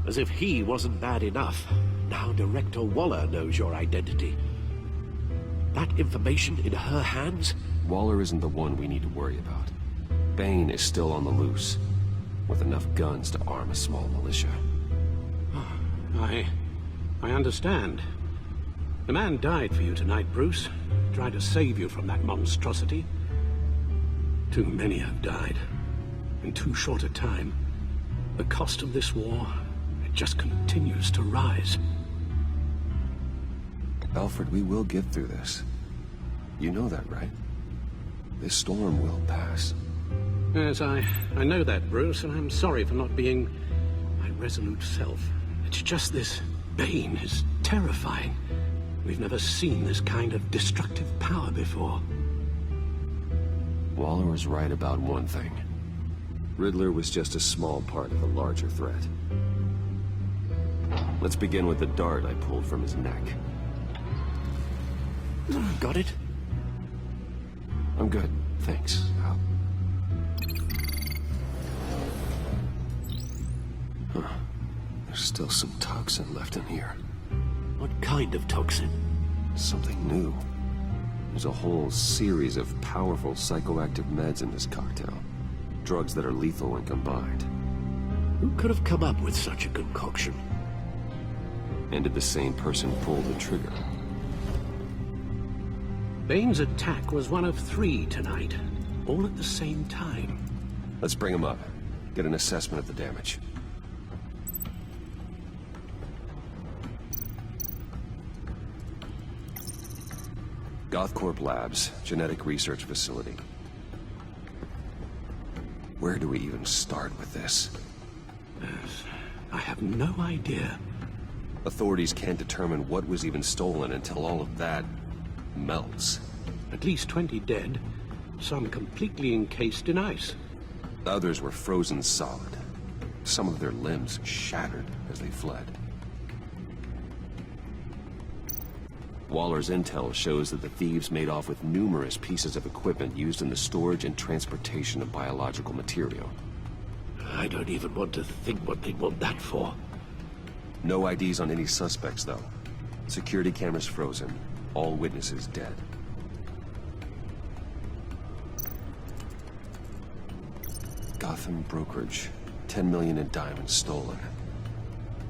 As if he wasn't bad enough, now Director Waller knows your identity. That information in her hands? Waller isn't the one we need to worry about. Bane is still on the loose, with enough guns to arm a small militia. I understand. The man died for you tonight, Bruce. Tried to save you from that monstrosity. Too many have died. In too short a time. The cost of this war, it just continues to rise. Alfred, we will get through this. You know that, right? This storm will pass. Yes, I know that, Bruce, and I'm sorry for not being my resolute self. It's just this Bane is terrifying. We've never seen this kind of destructive power before. Waller was right about one thing. Riddler was just a small part of a larger threat. Let's begin with the dart I pulled from his neck. Got it? I'm good, thanks. Huh. There's still some toxin left in here. What kind of toxin? Something new. There's a whole series of powerful psychoactive meds in this cocktail. Drugs that are lethal when combined. Who could have come up with such a concoction? And did the same person pull the trigger? Bane's attack was one of 3 tonight, all at the same time. Let's bring him up. Get an assessment of the damage. Gothcorp Labs, genetic research facility. Where do we even start with this? Yes, I have no idea. Authorities can't determine what was even stolen until all of that melts. At least 20 dead, some completely encased in ice. Others were frozen solid. Some of their limbs shattered as they fled. Waller's intel shows that the thieves made off with numerous pieces of equipment used in the storage and transportation of biological material. I don't even want to think what they'd want that for. No IDs on any suspects, though. Security cameras frozen. All witnesses dead. Gotham brokerage. 10 million in diamonds stolen.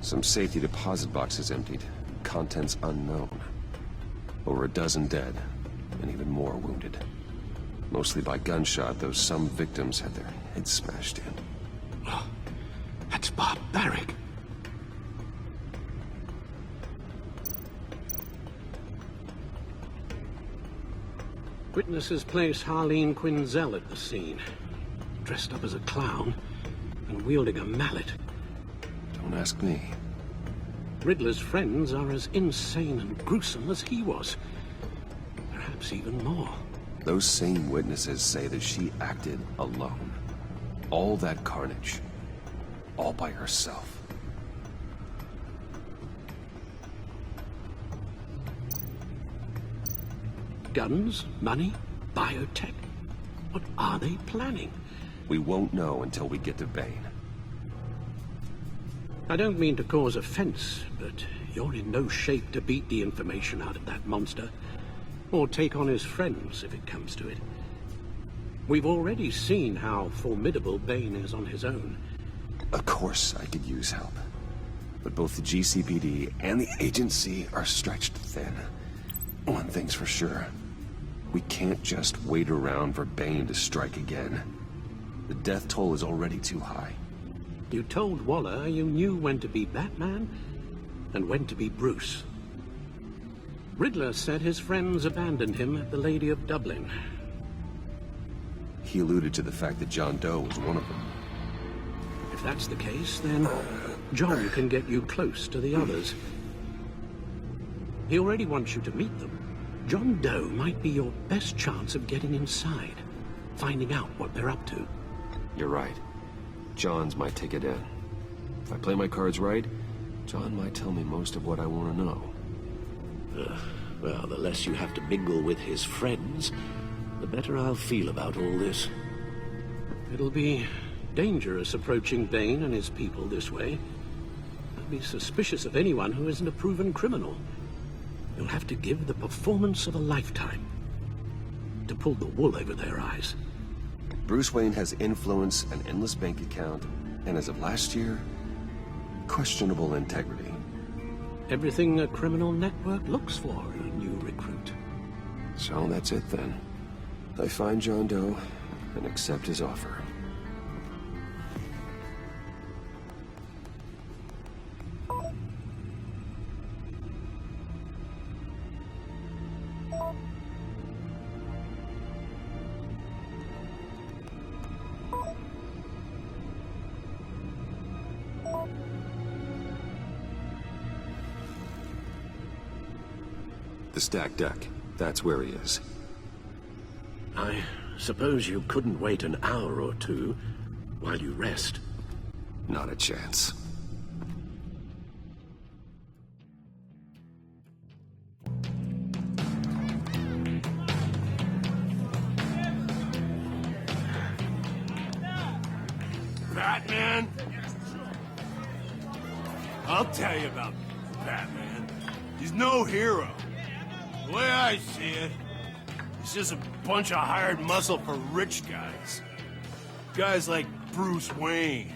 Some safety deposit boxes emptied. Contents unknown. Over a dozen dead, and even more wounded. Mostly by gunshot, though some victims had their heads smashed in. Oh, that's barbaric. Witnesses place Harleen Quinzel at the scene, dressed up as a clown and wielding a mallet. Don't ask me. Riddler's friends are as insane and gruesome as he was. Perhaps even more. Those same witnesses say that she acted alone. All that carnage. All by herself. Guns, money, biotech. What are they planning? We won't know until we get to Bane. I don't mean to cause offense, but you're in no shape to beat the information out of that monster. Or take on his friends, if it comes to it. We've already seen how formidable Bane is on his own. Of course I could use help. But both the GCPD and the agency are stretched thin. One thing's for sure. We can't just wait around for Bane to strike again. The death toll is already too high. You told Waller you knew when to be Batman and when to be Bruce. Riddler said his friends abandoned him at the Lady of Dublin. He alluded to the fact that John Doe was one of them. If that's the case, then John can get you close to the others. He already wants you to meet them. John Doe might be your best chance of getting inside, finding out what they're up to. You're right. John's my ticket in. If I play my cards right, John might tell me most of what I want to know. Well, the less you have to mingle with his friends, the better I'll feel about all this. It'll be dangerous approaching Bane and his people this way. I'd be suspicious of anyone who isn't a proven criminal. You'll have to give the performance of a lifetime to pull the wool over their eyes. Bruce Wayne has influence, an endless bank account, and as of last year, questionable integrity. Everything a criminal network looks for in a new recruit. So that's it then. I find John Doe and accept his offer. The stacked deck. That's where he is. I suppose you couldn't wait an hour or two while you rest? Not a chance. Batman? I'll tell you about Batman. He's no hero. The way I see it, he's just a bunch of hired muscle for rich guys. Guys like Bruce Wayne.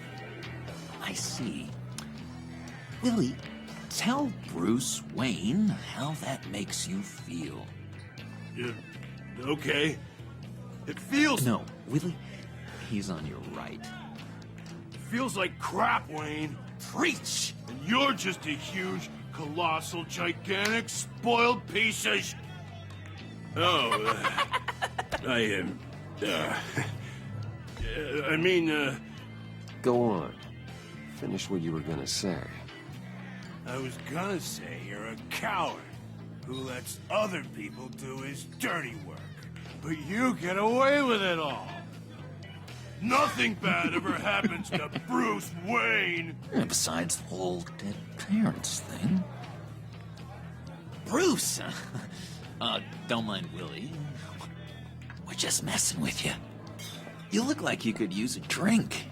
I see. Willie, tell Bruce Wayne how that makes you feel. Yeah, okay. It feels... No, Willie, he's on your right. It feels like crap, Wayne. Preach! And you're just a huge, colossal, gigantic, spoiled piece of Oh, I am... I mean, Go on. Finish what you were gonna say. I was gonna say you're a coward who lets other people do his dirty work. But you get away with it all. Nothing bad ever happens to Bruce Wayne. And besides the whole dead parents thing. Bruce! Don't mind Willie. We're just messing with you. You look like you could use a drink.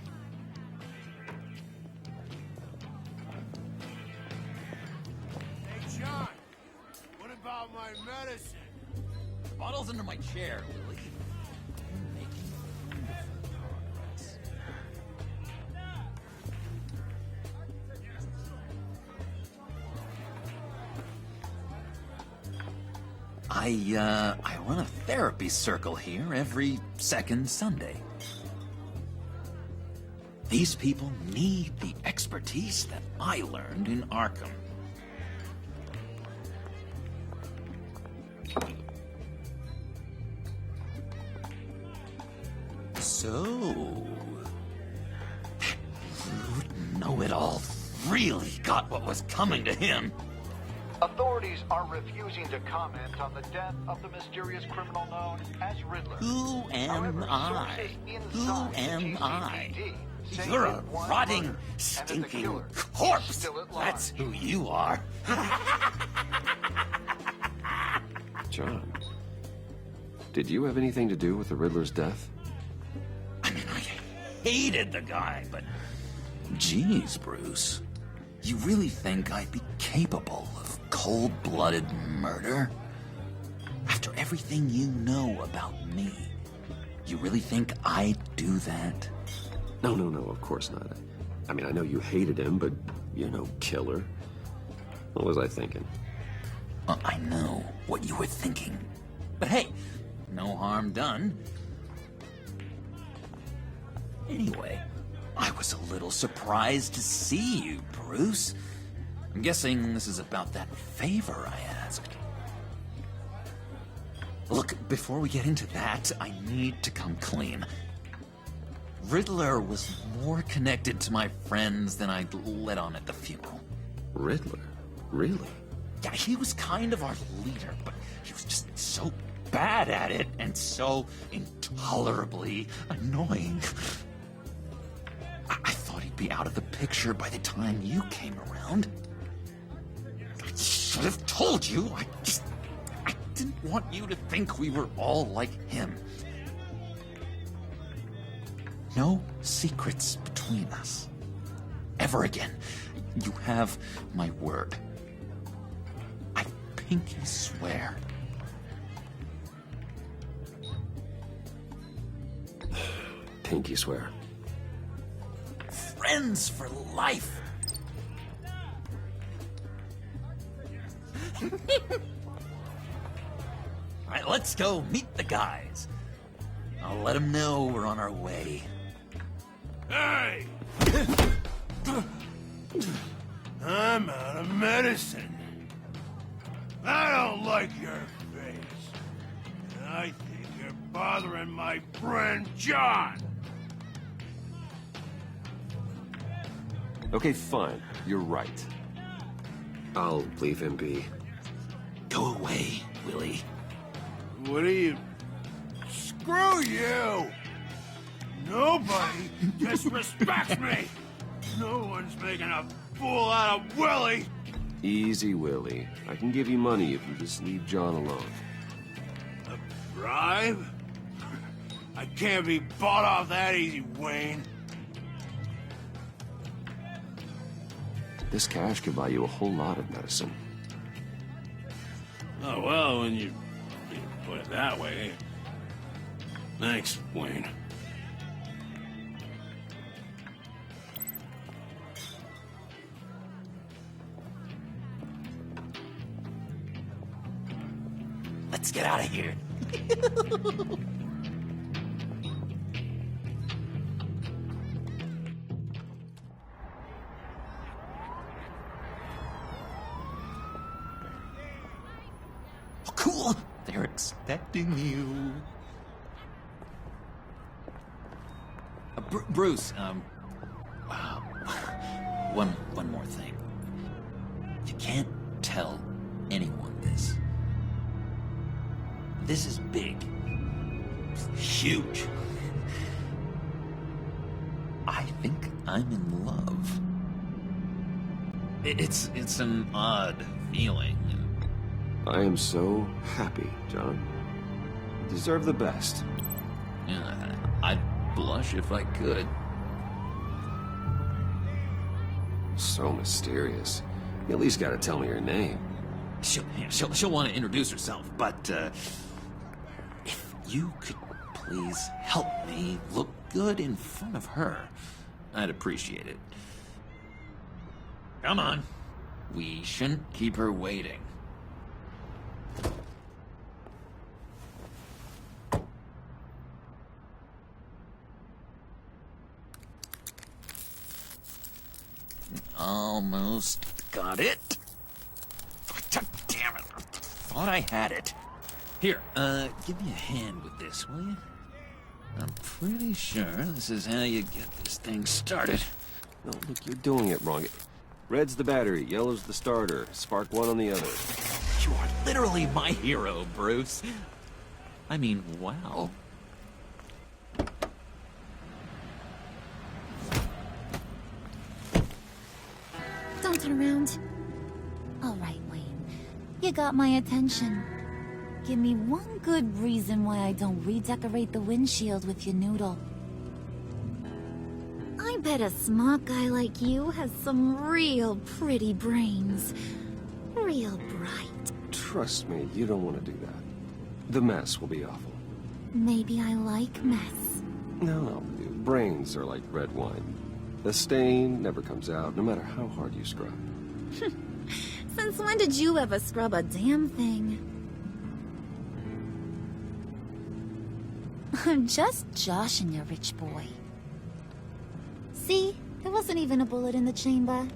Hey, John, what about my medicine? The bottle's under my chair, Willie. You're making wonderful progress. I run a therapy circle here every second Sunday. These people need the expertise that I learned in Arkham. So, rude know-it-all really got what was coming to him. Authorities are refusing to comment on the death of the mysterious criminal known as Riddler. Who am I? Who am I? You're a rotting, stinking corpse. That's who you are. John, did you have anything to do with the Riddler's death? I mean, I hated the guy, but... Geez, Bruce. You really think I'd be capable of cold-blooded murder? After everything you know about me, you really think I'd do that? No, of course not. I mean, I know you hated him, but you're no killer. What was I thinking? I know what you were thinking. But hey, no harm done. Anyway, I was a little surprised to see you, Bruce. I'm guessing this is about that favor I asked. Look, before we get into that, I need to come clean. Riddler was more connected to my friends than I'd let on at the funeral. Riddler? Really? Yeah, he was kind of our leader, but he was just so bad at it and so intolerably annoying. I thought he'd be out of the picture by the time you came around. I should have told you. I didn't want you to think we were all like him. No secrets between us. Ever again. You have my word. I pinky swear. Pinky swear. Friends for life. All right, let's go meet the guys. I'll let them know we're on our way. Hey! I'm out of medicine. I don't like your face. And I think you're bothering my friend John. Okay, fine. You're right. I'll leave him be. Go away, Willie. What are you... Screw you! Nobody disrespects me! No one's making a fool out of Willie! Easy, Willie. I can give you money if you just leave John alone. A bribe? I can't be bought off that easy, Wayne. This cash could buy you a whole lot of medicine. Oh, well, when you put it that way. Thanks, Wayne. Let's get out of here. Oh, cool. They're expecting you. Bruce, one more thing. You can't tell anyone this. This is big. Huge. I think I'm in love. It's an odd feeling. I am so happy, John. You deserve the best. Yeah, I'd blush if I could. So mysterious. You at least gotta tell me her name. She'll want to introduce herself, but if you could please help me look good in front of her, I'd appreciate it. Come on. We shouldn't keep her waiting. Almost got it. Damn it. Thought I had it. Here, give me a hand with this, will you? I'm pretty sure this is how you get this thing started. No, look, you're doing it wrong. Red's the battery, yellow's the starter. Spark one on the other. You are literally my hero, Bruce. I mean, wow. Don't turn around. All right, Wayne. You got my attention. Give me one good reason why I don't redecorate the windshield with your noodle. I bet a smart guy like you has some real pretty brains. Real bright. Trust me, you don't want to do that. The mess will be awful. Maybe I like mess. No, brains are like red wine. The stain never comes out, no matter how hard you scrub. Since when did you ever scrub a damn thing? I'm just joshing you, rich boy. See? There wasn't even a bullet in the chamber.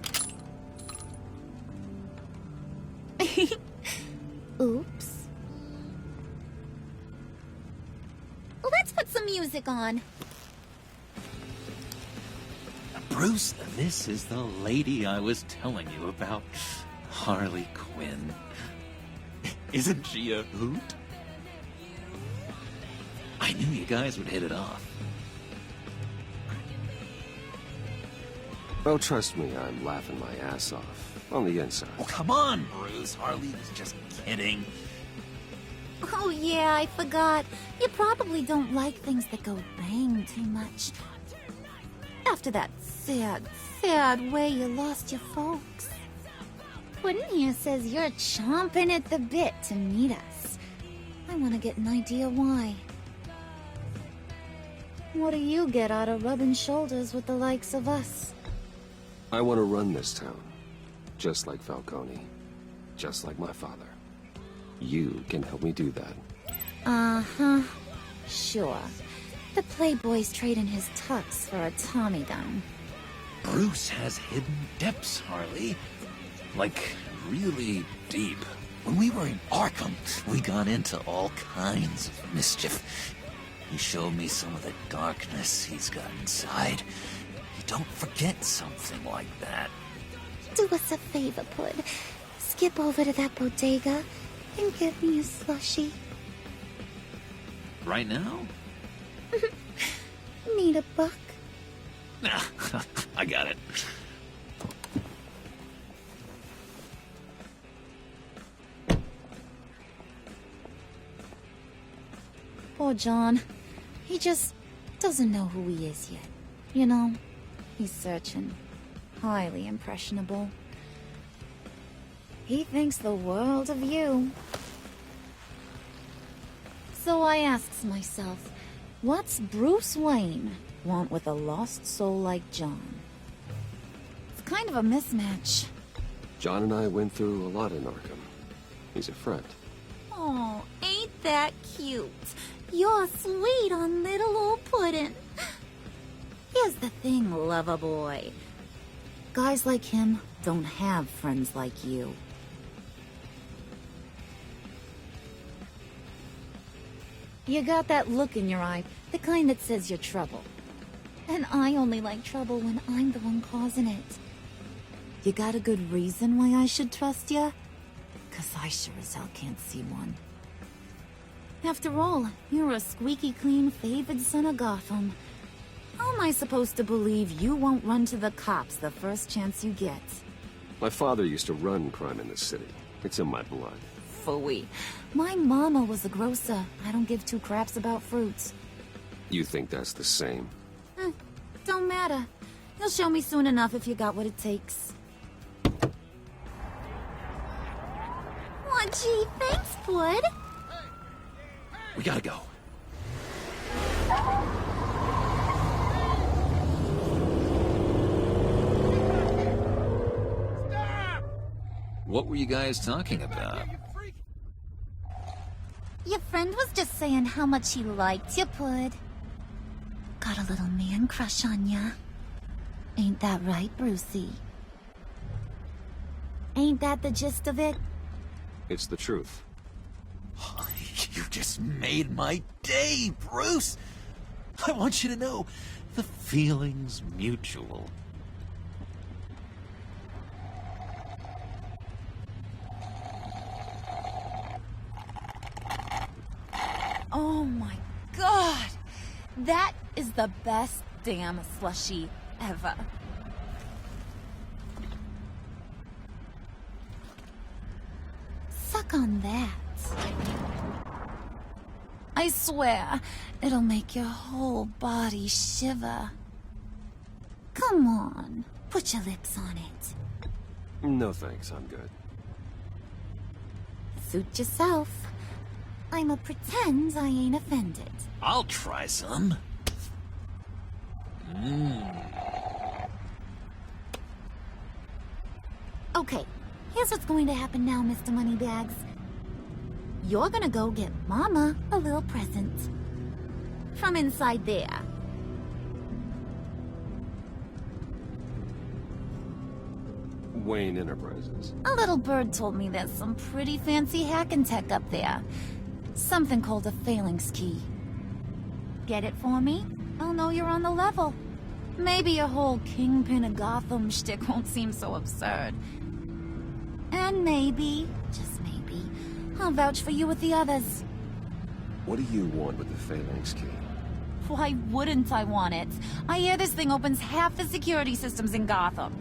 Oops. Let's put some music on. Bruce, this is the lady I was telling you about. Harley Quinn. Isn't she a hoot? I knew you guys would hit it off. Oh, trust me, I'm laughing my ass off. On the inside. Oh, come on, Bruce. Harley was just kidding. Oh yeah, I forgot. You probably don't like things that go bang too much. After that sad way you lost your folks. Quinn here says you're chomping at the bit to meet us. I want to get an idea why. What do you get out of rubbing shoulders with the likes of us? I want to run this town. Just like Falcone. Just like my father. You can help me do that. Uh-huh. Sure. The Playboy's trading his tux for a Tommy gun. Bruce has hidden depths, Harley. Like, really deep. When we were in Arkham, we got into all kinds of mischief. He showed me some of the darkness he's got inside. You don't forget something like that. Do us a favor, Pud. Skip over to that bodega and get me a slushie. Right now? Need a buck? I got it. Poor John. He just doesn't know who he is yet. You know, he's searching. Highly impressionable. He thinks the world of you. So I asks myself, what's Bruce Wayne want with a lost soul like John? It's kind of a mismatch. John and I went through a lot in Arkham. He's a friend. Oh, ain't that cute? You're sweet on little old puddin'. Here's the thing, lover boy. Guys like him don't have friends like you. You got that look in your eye, the kind that says you're trouble. And I only like trouble when I'm the one causing it. You got a good reason why I should trust you? 'Cause I sure as hell can't see one. After all, you're a squeaky clean favored son of Gotham. How am I supposed to believe you won't run to the cops the first chance you get? My father used to run crime in this city. It's in my blood. Phooey. My mama was a grocer. I don't give two craps about fruits. You think that's the same? Don't matter. You'll show me soon enough if you got what it takes. Oh, gee, thanks, bud. We gotta go. What were you guys talking about? Your friend was just saying how much he liked you, Pud. Got a little man crush on ya. Ain't that right, Brucey? Ain't that the gist of it? It's the truth. You just made my day, Bruce! I want you to know, the feeling's mutual. Oh my god! That is the best damn slushie ever. Suck on that. I swear, it'll make your whole body shiver. Come on, put your lips on it. No thanks, I'm good. Suit yourself. I'ma pretend I ain't offended. I'll try some. Okay, here's what's going to happen now, Mr. Moneybags. You're gonna go get Mama a little present. From inside there. Wayne Enterprises. A little bird told me there's some pretty fancy hacking tech up there. Something called a phalanx key. Get it for me? I'll know you're on the level. Maybe your whole Kingpin of Gotham shtick won't seem so absurd. And maybe, just maybe, I'll vouch for you with the others. What do you want with the phalanx key? Why wouldn't I want it? I hear this thing opens half the security systems in Gotham.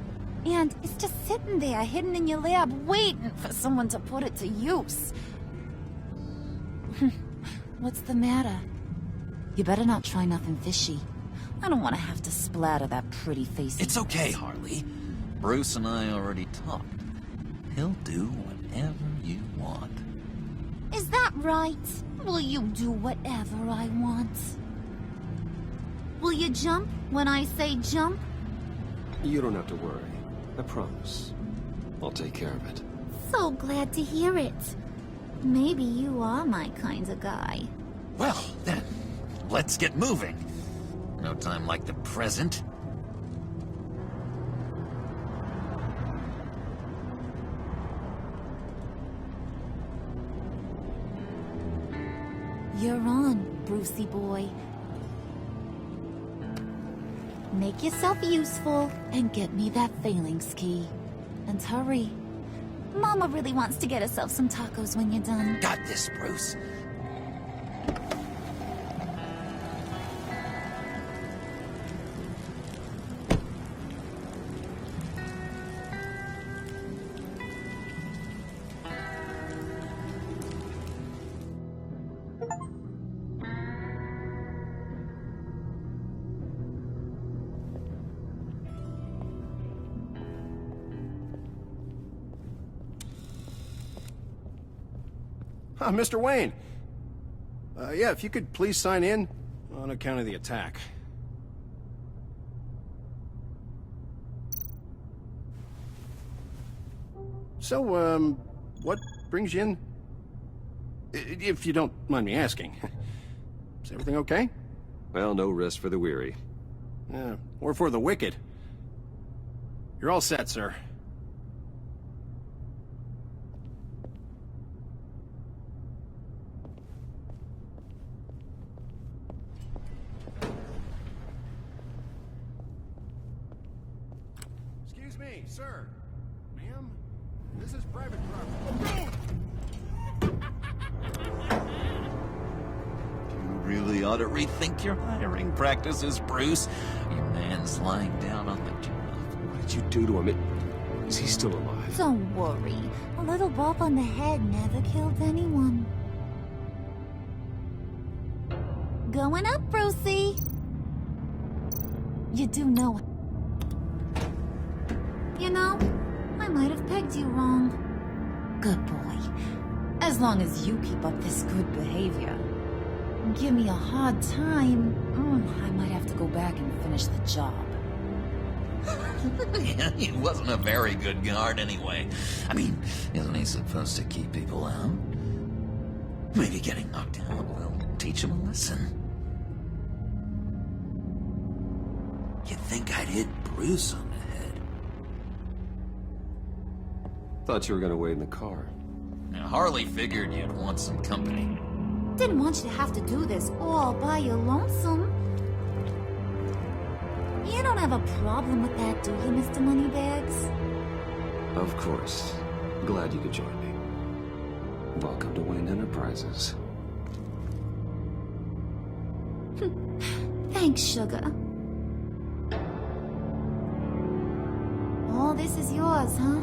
And it's just sitting there, hidden in your lab, waiting for someone to put it to use. What's the matter? You better not try nothing fishy. I don't want to have to splatter that pretty face. It's okay, Harley. Bruce and I already talked. He'll do whatever you want. Is that right? Will you do whatever I want? Will you jump when I say jump? You don't have to worry. I promise. I'll take care of it. So glad to hear it. Maybe you are my kind of guy. Well, then, let's get moving. No time like the present. You're on, Brucey boy. Make yourself useful and get me that phalanx key. And hurry. Mama really wants to get herself some tacos when you're done. Got this, Bruce. Mr. Wayne. Yeah, if you could please sign in on account of the attack. So, what brings you in? If you don't mind me asking. Is everything okay? Well, no rest for the weary. Yeah, or for the wicked. You're all set, sir. Excuse me, sir. Ma'am, this is private property. Really ought to rethink your hiring practices, Bruce. Your man's lying down on the job. What did you do to him? Is he still alive? Don't worry. A little bump on the head never killed anyone. Going up, Brucey. You do know. You know, I might have pegged you wrong. Good boy. As long as you keep up this good behavior. Give me a hard time, I might have to go back and finish the job. Yeah, he wasn't a very good guard anyway. I mean, isn't he supposed to keep people out? Maybe getting knocked out will teach him a lesson. You'd think I'd hit Bruce on the head. Thought you were gonna wait in the car. Now, Harley figured you'd want some company. Didn't want you to have to do this all by your lonesome. You don't have a problem with that, do you, Mr. Moneybags? Of course. Glad you could join me. Welcome to Wayne Enterprises. Thanks, sugar. All this is yours, huh?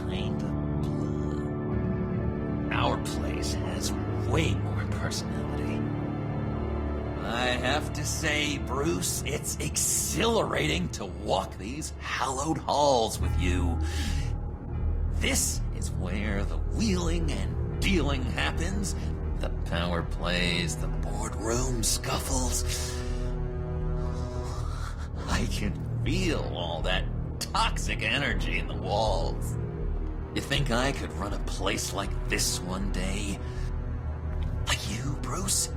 Kind of blue. Our place has way more personality. I have to say, Bruce, it's exhilarating to walk these hallowed halls with you. This is where the wheeling and dealing happens. The power plays, the boardroom scuffles. I can feel all that toxic energy in the walls. You think I could run a place like this one day? Like you, Bruce?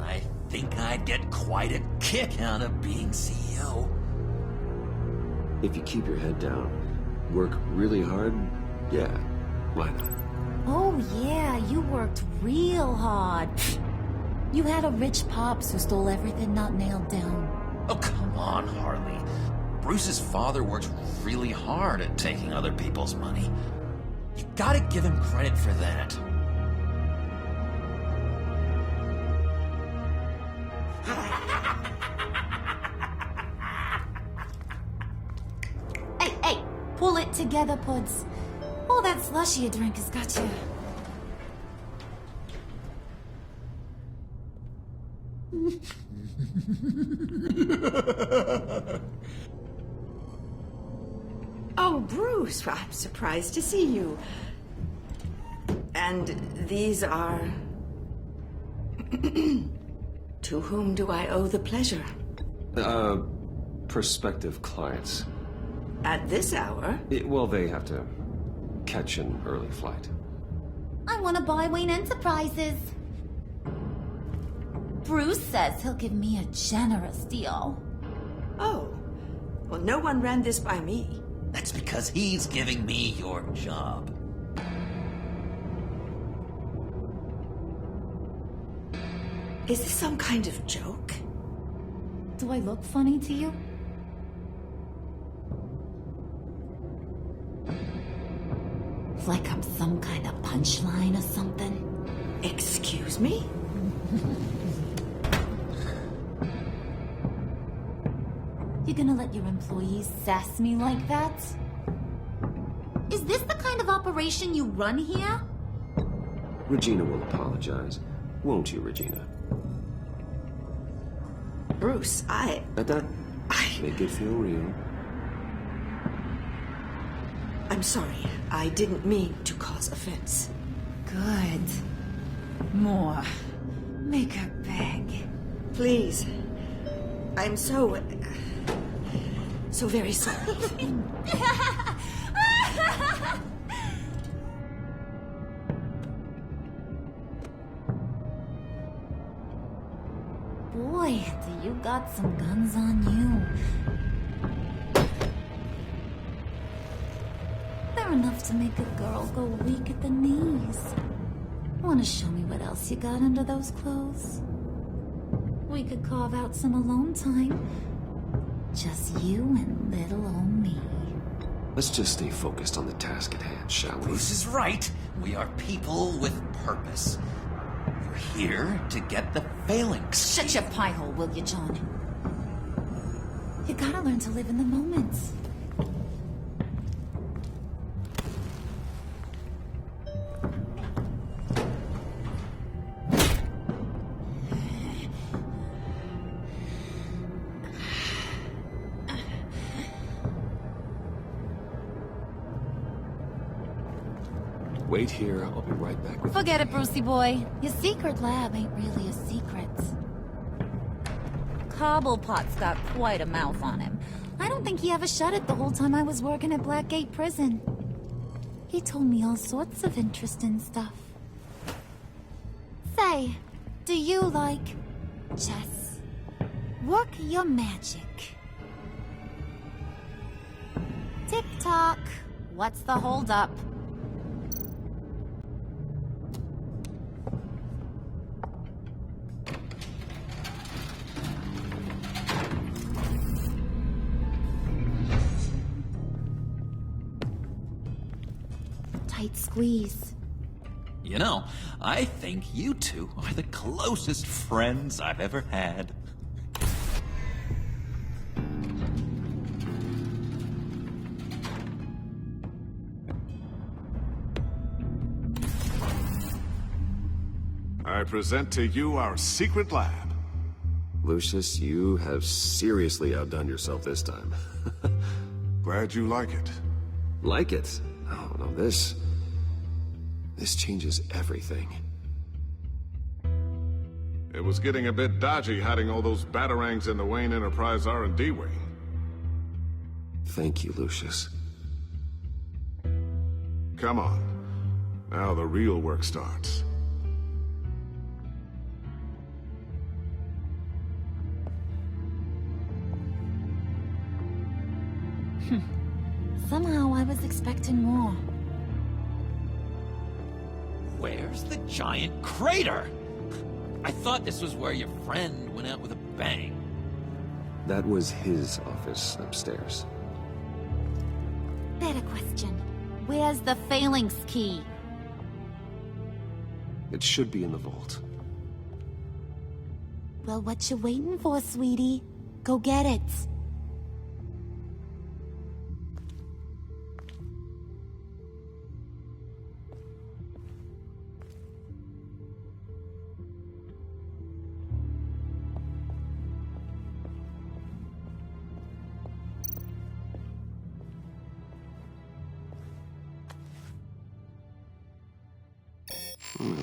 I think I'd get quite a kick out of being CEO. If you keep your head down, work really hard, yeah, why not? Oh, yeah, you worked real hard. You had a rich pops who stole everything not nailed down. Oh, come on, Harley. Bruce's father works really hard at taking other people's money. You gotta give him credit for that. Hey, pull it together, Puds. All that slushy you drink has got you. Oh, Bruce, I'm surprised to see you. And these are... To whom do I owe the pleasure? Prospective clients. At this hour? Well, they have to catch an early flight. I want to buy Wayne Enterprises. Bruce says he'll give me a generous deal. Oh, well, no one ran this by me. That's because he's giving me your job. Is this some kind of joke? Do I look funny to you? Like I'm some kind of punchline or something? Excuse me? You gonna let your employees sass me like that? Is this the kind of operation you run here? Regina will apologize. Won't you, Regina? Bruce, That make it feel real. I'm sorry. I didn't mean to cause offense. Good. More. Make her beg. Please. I'm so very sorry. Boy, do you got some guns on you. They're enough to make a girl go weak at the knees. Wanna show me what else you got under those clothes? We could carve out some alone time. Just you and little old me. Let's just stay focused on the task at hand, shall we? Bruce is right. We are people with purpose. We're here to get the phalanx. Shut your pie hole, will you, John? You gotta learn to live in the moment. Wait here, I'll be right back with you. Forget it, Brucey boy. Your secret lab ain't really a secret. Cobblepot's got quite a mouth on him. I don't think he ever shut it the whole time I was working at Blackgate Prison. He told me all sorts of interesting stuff. Say, do you like chess? Work your magic. Tick-tock. What's the holdup? Tight squeeze. You know, I think you two are the closest friends I've ever had. I present to you our secret lab. Lucius, you have seriously outdone yourself this time. Glad you like it. Like it? Oh, no, this changes everything. It was getting a bit dodgy hiding all those batarangs in the Wayne Enterprise R&D wing. Thank you, Lucius. Come on. Now the real work starts. Somehow I was expecting more. Where's the giant crater? I thought this was where your friend went out with a bang. That was his office upstairs. Better question. Where's the phalanx key? It should be in the vault. Well, what you waiting for, sweetie? Go get it.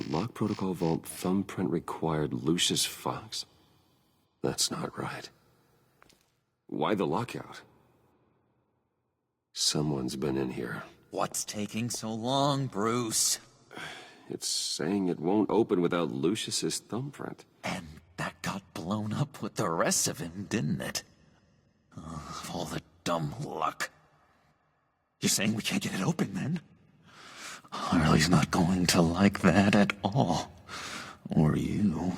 Lock protocol vault thumbprint required Lucius Fox. That's not right. Why the lockout? Someone's been in here. What's taking so long, Bruce? It's saying it won't open without Lucius's thumbprint. And that got blown up with the rest of him, didn't it? All the dumb luck. You're saying we can't get it open, then? Harley's not going to like that at all. Or you.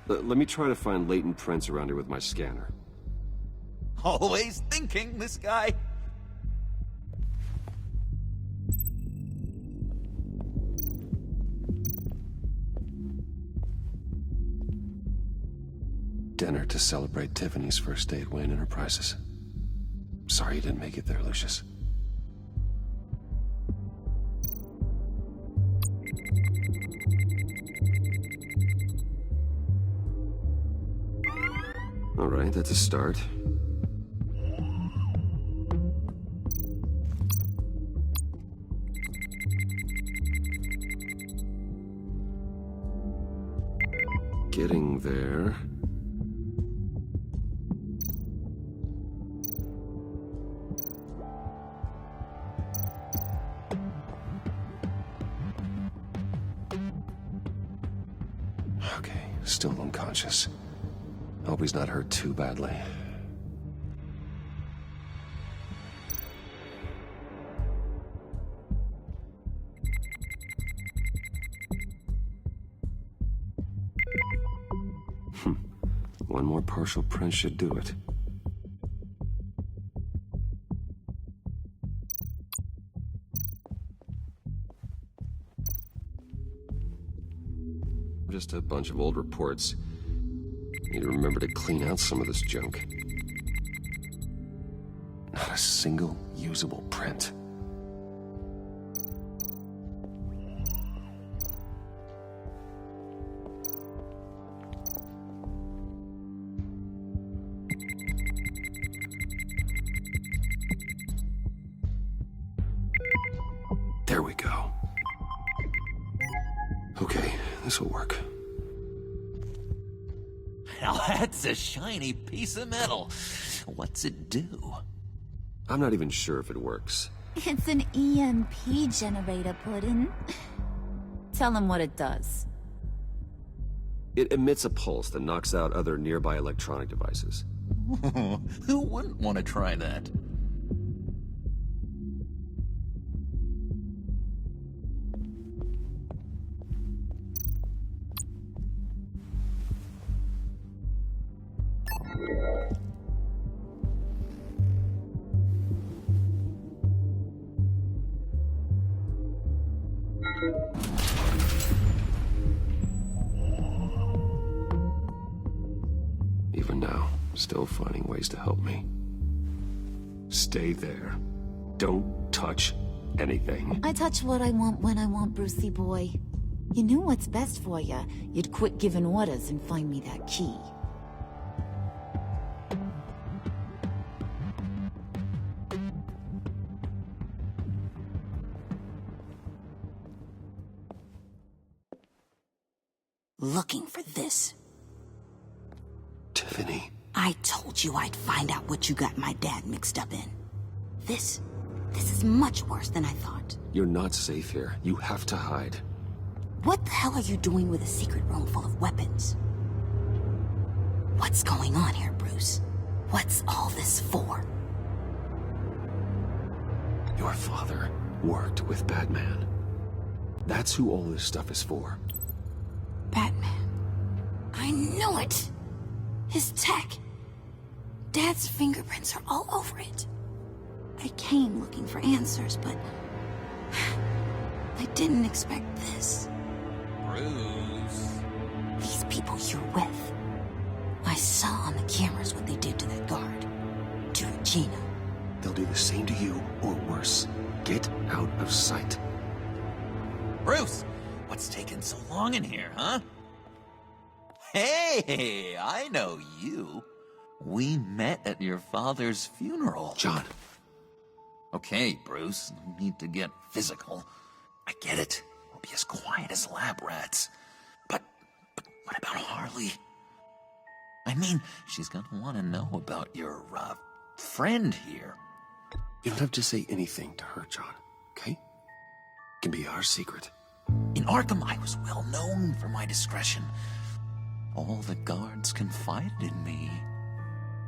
Let me try to find latent prints around here with my scanner. Always thinking, this guy. Dinner to celebrate Tiffany's first day at Wayne Enterprises. Sorry you didn't make it there, Lucius. All right, that's a start. Getting there. Okay, still unconscious. Hope he's not hurt too badly. One more partial print should do it. Just a bunch of old reports. Need to remember to clean out some of this junk. Not a single usable print. There we go. Okay, this will work. Now that's a shiny piece of metal. What's it do? I'm not even sure if it works. It's an EMP generator, Puddin'. Tell him what it does. It emits a pulse that knocks out other nearby electronic devices. Who wouldn't want to try that? Even now, still finding ways to help me. Stay there. Don't touch anything. I touch what I want when I want, Brucey boy. You knew what's best for you. You'd quit giving orders and find me that key. Looking for this. Tiffany. I told you I'd find out what you got my dad mixed up in. This is much worse than I thought. You're not safe here. You have to hide. What the hell are you doing with a secret room full of weapons? What's going on here, Bruce? What's all this for? Your father worked with Batman. That's who all this stuff is for. Batman. I knew it! His tech. Dad's fingerprints are all over it. I came looking for answers, but I didn't expect this. Bruce. These people you're with. I saw on the cameras what they did to that guard. To Regina. They'll do the same to you, or worse. Get out of sight. Bruce, what's taking so long in here, huh? Hey, I know you. We met at your father's funeral. John. Okay, Bruce, no need to get physical. I get it. We'll be as quiet as lab rats. But what about Harley? I mean, she's gonna want to know about your, friend here. You don't have to say anything to her, John, okay? It can be our secret. In Arkham, I was well known for my discretion. All the guards confided in me.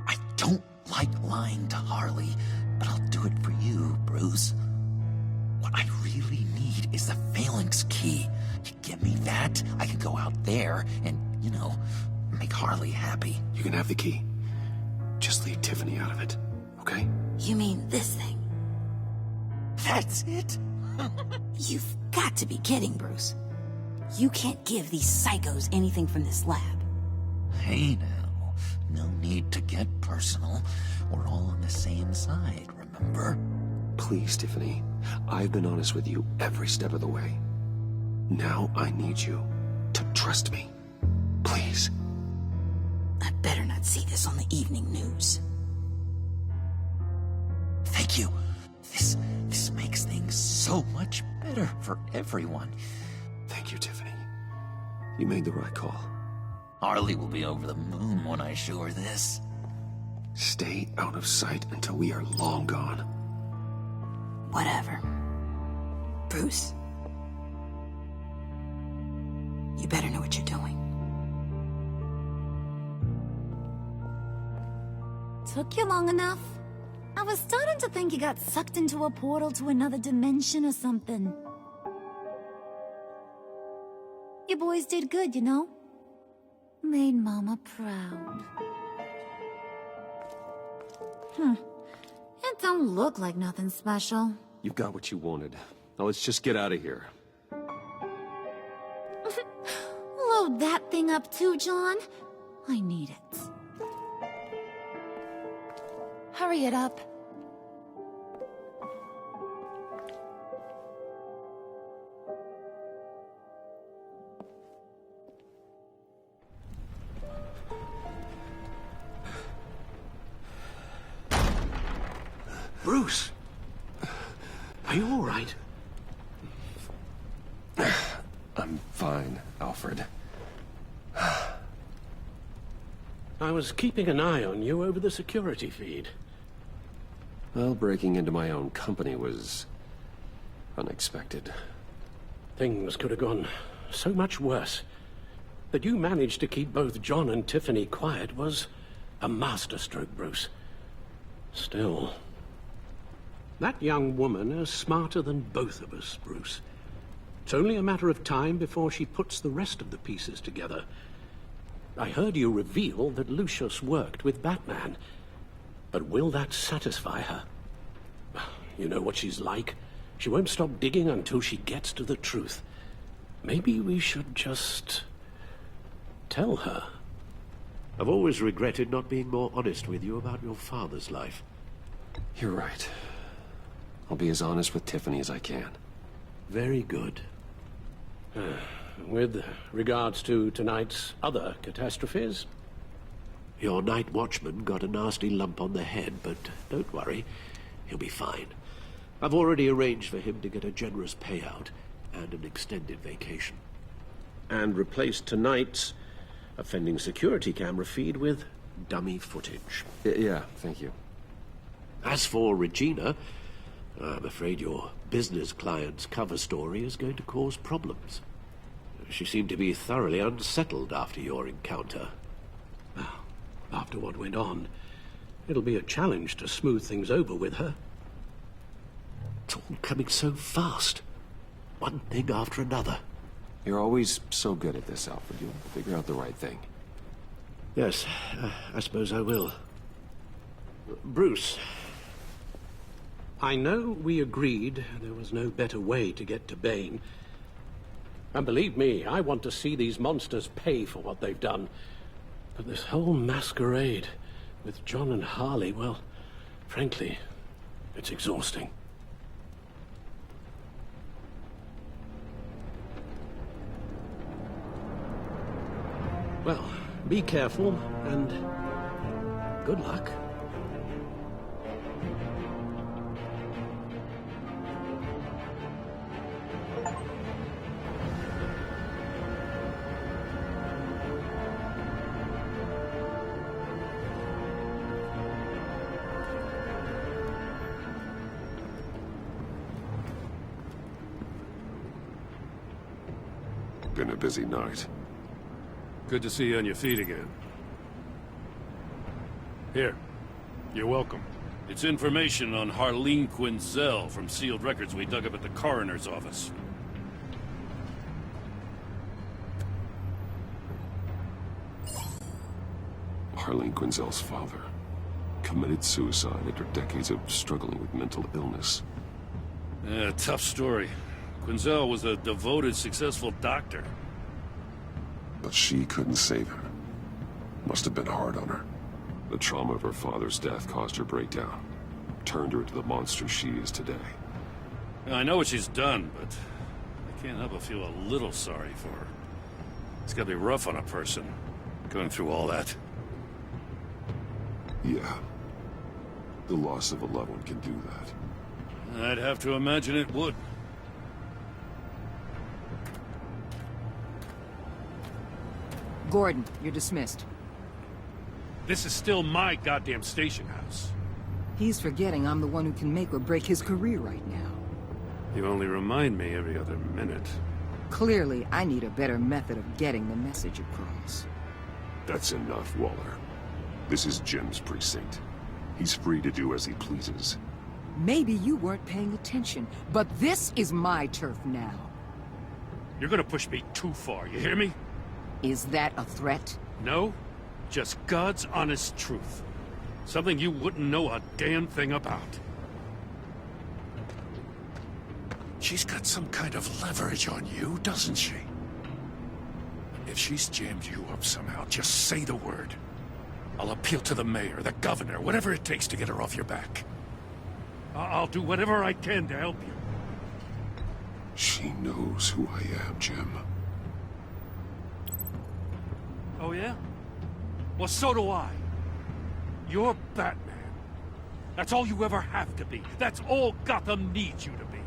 I don't like lying to Harley, but I'll do it for you, Bruce. What I really need is the phalanx key. You give me that, I can go out there and, make Harley happy. You can have the key. Just leave Tiffany out of it, okay? You mean this thing? That's it? You've got to be kidding, Bruce. You can't give these psychos anything from this lab. Hey now, no need to get personal. We're all on the same side, remember? Please, Tiffany. I've been honest with you every step of the way. Now I need you to trust me. Please. I better not see this on the evening news. Thank you. This makes things so much better for everyone. Thank you, Tiffany. You made the right call. Harley will be over the moon when I show her this. Stay out of sight until we are long gone. Whatever. Bruce. You better know what you're doing. Took you long enough? I was starting to think you got sucked into a portal to another dimension or something. You boys did good, you know? Made Mama proud. It don't look like nothing special. You got what you wanted. Now let's just get out of here. Load that thing up too, John. I need it. Hurry it up. Bruce! Are you all right? I'm fine, Alfred. I was keeping an eye on you over the security feed. Well, breaking into my own company was unexpected. Things could have gone so much worse. That you managed to keep both John and Tiffany quiet was a masterstroke, Bruce. Still, that young woman is smarter than both of us, Bruce. It's only a matter of time before she puts the rest of the pieces together. I heard you reveal that Lucius worked with Batman. But will that satisfy her? You know what she's like. She won't stop digging until she gets to the truth. Maybe we should just tell her. I've always regretted not being more honest with you about your father's life. You're right. I'll be as honest with Tiffany as I can. Very good. With regards to tonight's other catastrophes, your night watchman got a nasty lump on the head, but don't worry, he'll be fine. I've already arranged for him to get a generous payout and an extended vacation. And replaced tonight's offending security camera feed with dummy footage. Yeah, thank you. As for Regina, I'm afraid your business client's cover story is going to cause problems. She seemed to be thoroughly unsettled after your encounter. Well, after what went on, it'll be a challenge to smooth things over with her. It's all coming so fast. One thing after another. You're always so good at this, Alfred. You'll figure out the right thing. Yes, I suppose I will. Bruce, I know we agreed there was no better way to get to Bane. And believe me, I want to see these monsters pay for what they've done. But this whole masquerade with John and Harley, well, frankly, it's exhausting. Well, be careful, and good luck. Been a busy night. Good to see you on your feet again. Here. You're welcome. It's information on Harleen Quinzel from sealed records we dug up at the coroner's office. Harleen Quinzel's father committed suicide after decades of struggling with mental illness. Yeah, tough story. Quinzel was a devoted, successful doctor. But she couldn't save her. Must have been hard on her. The trauma of her father's death caused her breakdown. Turned her into the monster she is today. I know what she's done, but I can't help but feel a little sorry for her. It's gotta be rough on a person, going through all that. Yeah. The loss of a loved one can do that. I'd have to imagine it would. Gordon, you're dismissed. This is still my goddamn station house. He's forgetting I'm the one who can make or break his career right now. You only remind me every other minute. Clearly, I need a better method of getting the message across. That's enough, Waller. This is Jim's precinct. He's free to do as he pleases. Maybe you weren't paying attention, but this is my turf now. You're gonna push me too far, you hear me? Is that a threat? No, just God's honest truth. Something you wouldn't know a damn thing about. She's got some kind of leverage on you, doesn't she? If she's jammed you up somehow, just say the word. I'll appeal to the mayor, the governor, whatever it takes to get her off your back. I'll do whatever I can to help you. She knows who I am, Jim. Oh, yeah? Well, so do I. You're Batman. That's all you ever have to be. That's all Gotham needs you to be.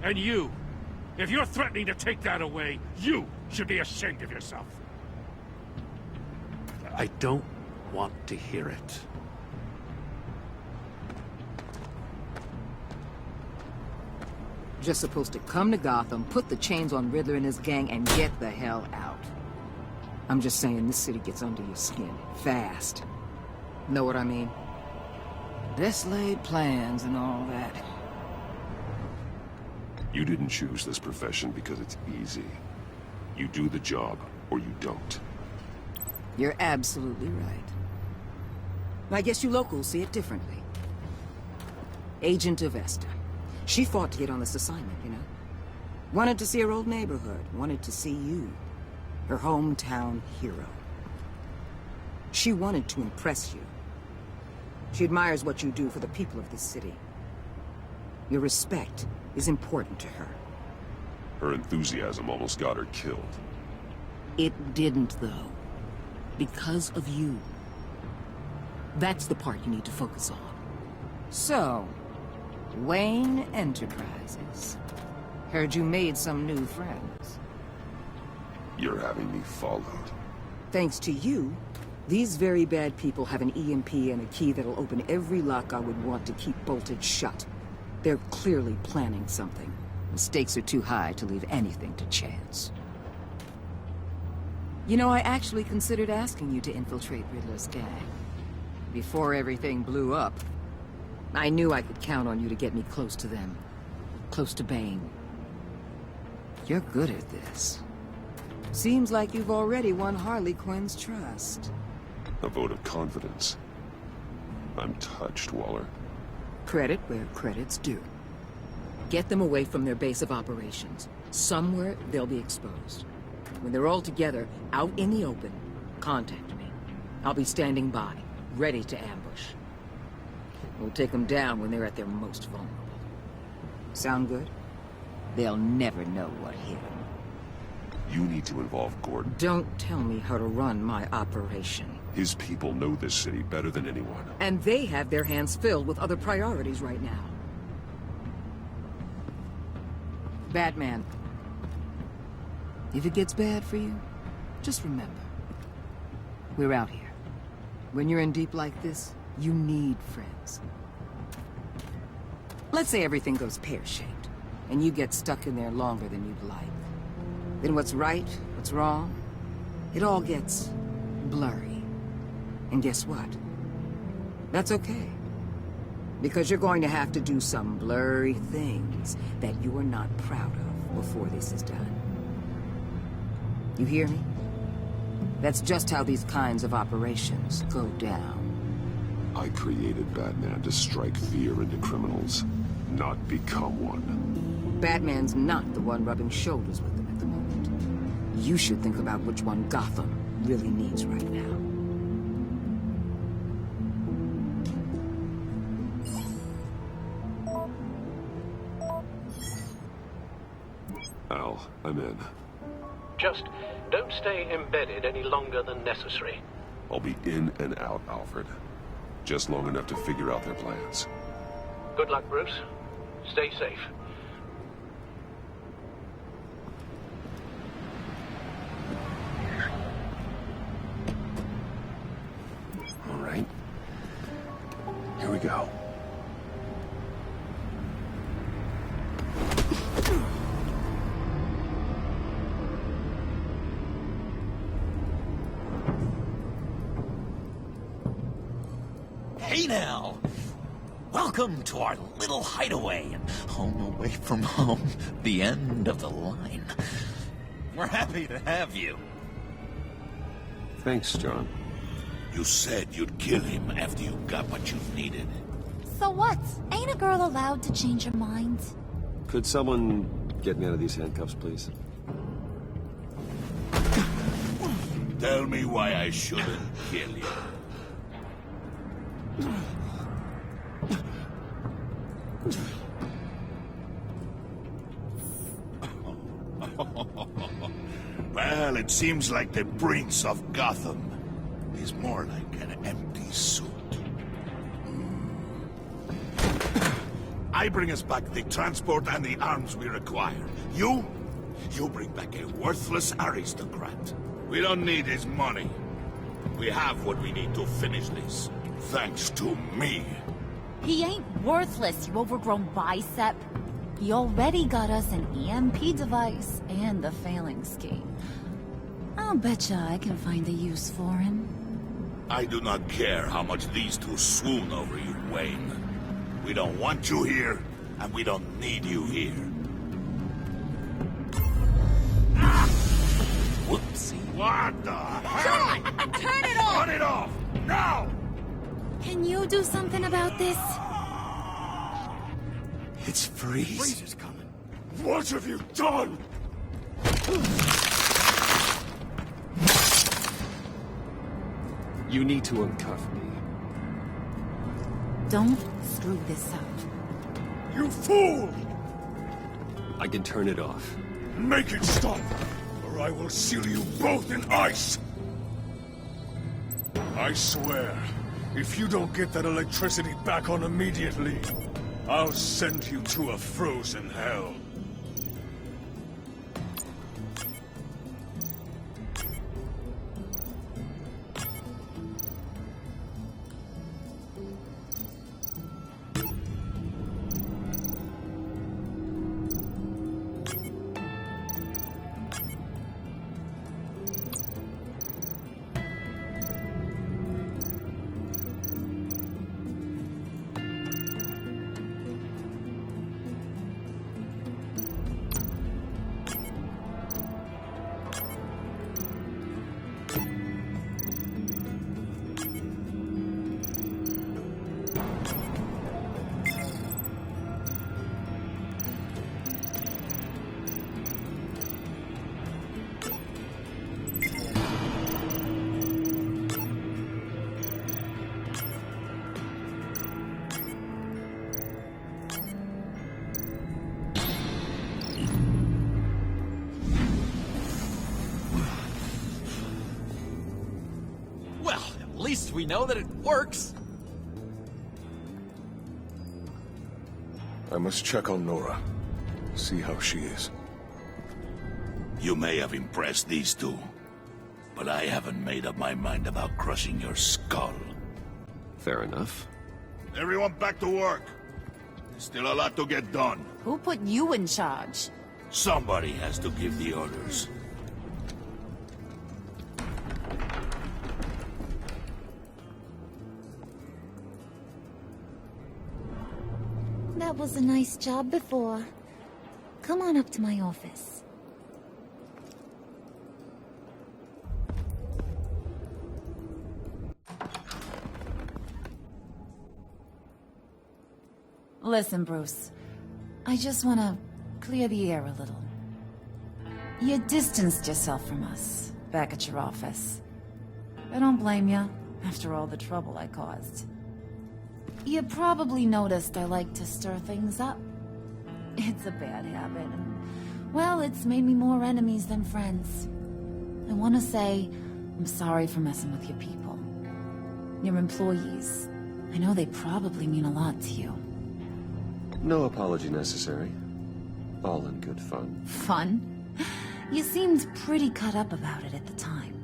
And you, if you're threatening to take that away, you should be ashamed of yourself. I don't want to hear it. Just supposed to come to Gotham, put the chains on Riddler and his gang, and get the hell out. I'm just saying, this city gets under your skin. Fast. Know what I mean? Best laid plans and all that. You didn't choose this profession because it's easy. You do the job, or you don't. You're absolutely right. I guess you locals see it differently. Agent Avesta. She fought to get on this assignment, you know? Wanted to see her old neighborhood. Wanted to see you. Her hometown hero. She wanted to impress you. She admires what you do for the people of this city. Your respect is important to her. Her enthusiasm almost got her killed. It didn't, though. Because of you. That's the part you need to focus on. So, Wayne Enterprises. Heard you made some new friends. You're having me followed. Thanks to you, these very bad people have an EMP and a key that'll open every lock I would want to keep bolted shut. They're clearly planning something. The stakes are too high to leave anything to chance. You know, I actually considered asking you to infiltrate Riddler's gang. Before everything blew up, I knew I could count on you to get me close to them. Close to Bane. You're good at this. Seems like you've already won Harley Quinn's trust. A vote of confidence. I'm touched, Waller. Credit where credit's due. Get them away from their base of operations. Somewhere they'll be exposed. When they're all together, out in the open, contact me. I'll be standing by, ready to ambush. We'll take them down when they're at their most vulnerable. Sound good? They'll never know what hit them. You need to involve Gordon. Don't tell me how to run my operation. His people know this city better than anyone. And they have their hands filled with other priorities right now. Batman. If it gets bad for you, just remember. We're out here. When you're in deep like this, you need friends. Let's say everything goes pear-shaped, and you get stuck in there longer than you'd like. Then what's right, what's wrong, it all gets blurry. And guess what? That's okay. Because you're going to have to do some blurry things that you are not proud of before this is done. You hear me? That's just how these kinds of operations go down. I created Batman to strike fear into criminals, not become one. Batman's not the one rubbing shoulders with them at the moment. You should think about which one Gotham really needs right now. Al, I'm in. Just don't stay embedded any longer than necessary. I'll be in and out, Alfred. Just long enough to figure out their plans. Good luck, Bruce. Stay safe. Hey now! Welcome to our little hideaway and home away from home, the end of the line. We're happy to have you. Thanks, John. You said you'd kill him after you got what you needed. So what? Ain't a girl allowed to change her mind? Could someone get me out of these handcuffs, please? Tell me why I shouldn't kill you. Well, it seems like the Prince of Gotham is more like an empty suit. I bring us back the transport and the arms we require. You bring back a worthless aristocrat. We don't need his money. We have what we need to finish this. Thanks to me. He ain't worthless, you overgrown bicep. He already got us an EMP device and the Phalanx key. I'll betcha I can find a use for him. I do not care how much these two swoon over you, Wayne. We don't want you here, and we don't need you here. Whoopsie. What the hell? Turn it off! Turn it off! Now! Can you do something about this? It's Freeze. Freeze is coming. What have you done? You need to uncuff me. Don't screw this up. You fool! I can turn it off. Make it stop, or I will seal you both in ice! I swear, if you don't get that electricity back on immediately, I'll send you to a frozen hell. At least we know that it works. I must check on Nora. See how she is. You may have impressed these two, but I haven't made up my mind about crushing your skull. Fair enough. Everyone back to work. There's still a lot to get done. Who put you in charge? Somebody has to give the orders. That was a nice job before. Come on up to my office. Listen, Bruce. I just want to clear the air a little. You distanced yourself from us back at your office. I don't blame you, after all the trouble I caused. You probably noticed I like to stir things up. It's a bad habit, and, well, it's made me more enemies than friends. I want to say I'm sorry for messing with your people. Your employees. I know they probably mean a lot to you. No apology necessary. All in good fun. Fun? You seemed pretty cut up about it at the time.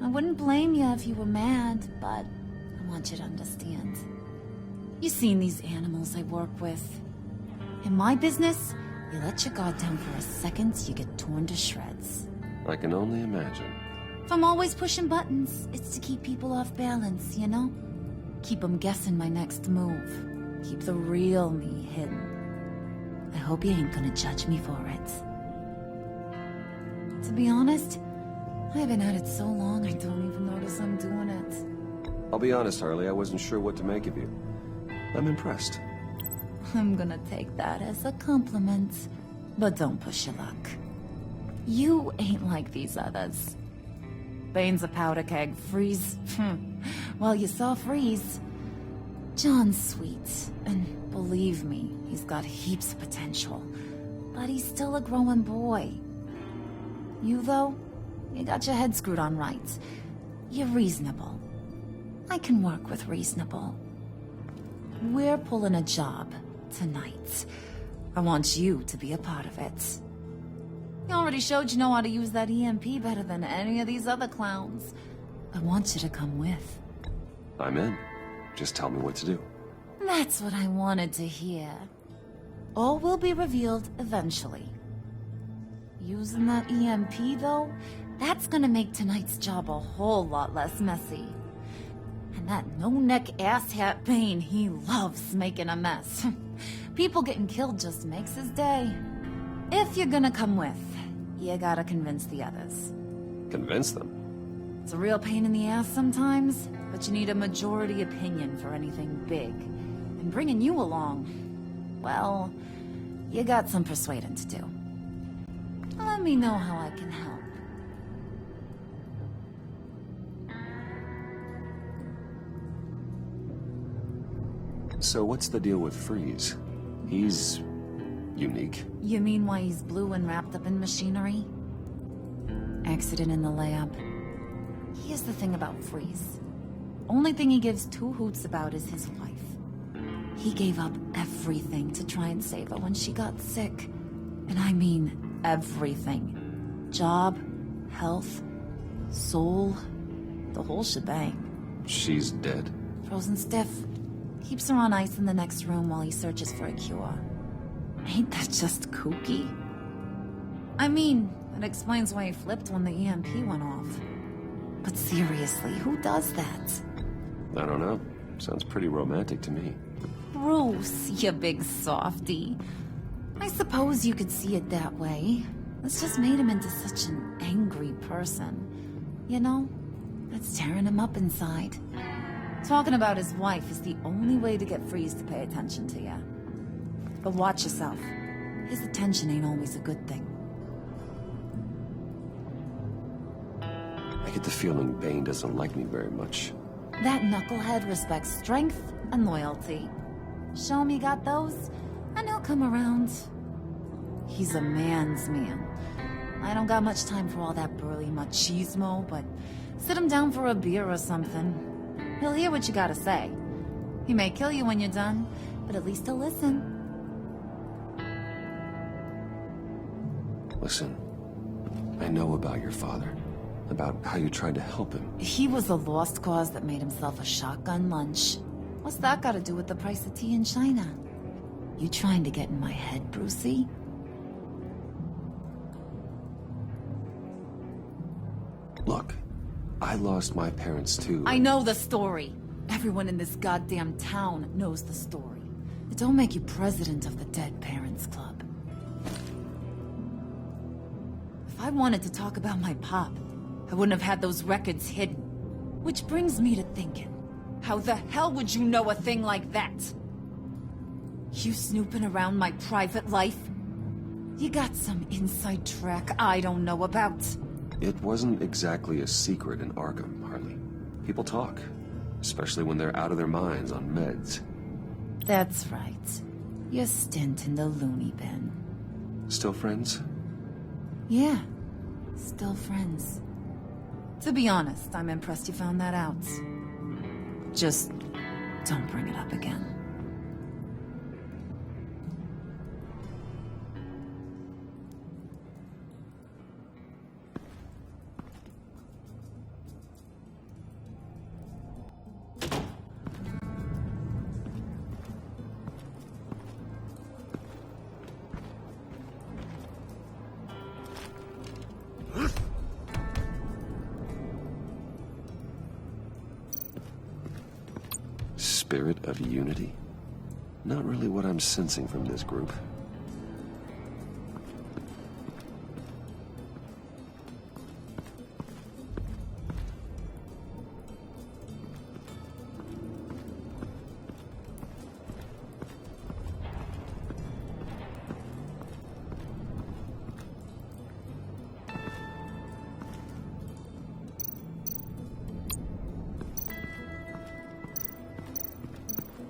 I wouldn't blame you if you were mad, but I want you to understand. You've seen these animals I work with. In my business, You let your guard down for a second, you get torn to shreds. I can only imagine. If I'm always pushing buttons, it's to keep people off balance, you know? Keep them guessing my next move. Keep the real me hidden. I hope you ain't gonna judge me for it. To be honest, I've been at it so long I don't even notice I'm doing it. I'll be honest, Harley, I wasn't sure what to make of you. I'm impressed. I'm gonna take that as a compliment. But don't push your luck. You ain't like these others. Bane's a powder keg, Freeze. Well, you saw Freeze. John's sweet, and believe me, he's got heaps of potential. But he's still a growing boy. You, though, you got your head screwed on right. You're reasonable. I can work with reasonable. We're pulling a job tonight. I want you to be a part of it. You already showed you know how to use that EMP better than any of these other clowns. I want you to come with. I'm in. Just tell me what to do. That's what I wanted to hear. All will be revealed eventually. Using that EMP, though, that's gonna make tonight's job a whole lot less messy. And that no-neck asshat Bane, he loves making a mess. People getting killed just makes his day. If you're gonna come with, you gotta convince the others. Convince them? It's a real pain in the ass sometimes, but you need a majority opinion for anything big. And bringing you along, well, you got some persuading to do. Let me know how I can help. So what's the deal with Freeze? He's unique. You mean why he's blue and wrapped up in machinery? Accident in the lab. Here's the thing about Freeze. Only thing he gives two hoots about is his wife. He gave up everything to try and save her when she got sick. And I mean everything. Job, health, soul, the whole shebang. She's dead. Frozen stiff. Keeps her on ice in the next room while he searches for a cure. Ain't that just kooky? I mean, it explains why he flipped when the EMP went off. But seriously, who does that? I don't know. Sounds pretty romantic to me. Bruce, you big softy. I suppose you could see it that way. It's just made him into such an angry person. You know, that's tearing him up inside. Talking about his wife is the only way to get Freeze to pay attention to you. But watch yourself. His attention ain't always a good thing. I get the feeling Bane doesn't like me very much. That knucklehead respects strength and loyalty. Show him you got those, and he'll come around. He's a man's man. I don't got much time for all that burly machismo, but sit him down for a beer or something. He'll hear what you gotta say. He may kill you when you're done, but at least he'll listen. Listen, I know about your father. About how you tried to help him. He was a lost cause that made himself a shotgun lunch. What's that got to do with the price of tea in China? You trying to get in my head, Brucey? Look, I lost my parents too. I know the story. Everyone in this goddamn town knows the story. It don't make you president of the Dead Parents Club. If I wanted to talk about my pop, I wouldn't have had those records hidden. Which brings me to thinking, how the hell would you know a thing like that? You snooping around my private life? You got some inside track I don't know about. It wasn't exactly a secret in Arkham, Harley. People talk, especially when they're out of their minds on meds. That's right. Your stint in the loony bin. Still friends? Yeah, still friends. To be honest, I'm impressed you found that out. Just don't bring it up again. spirit of unity? Not really what I'm sensing from this group.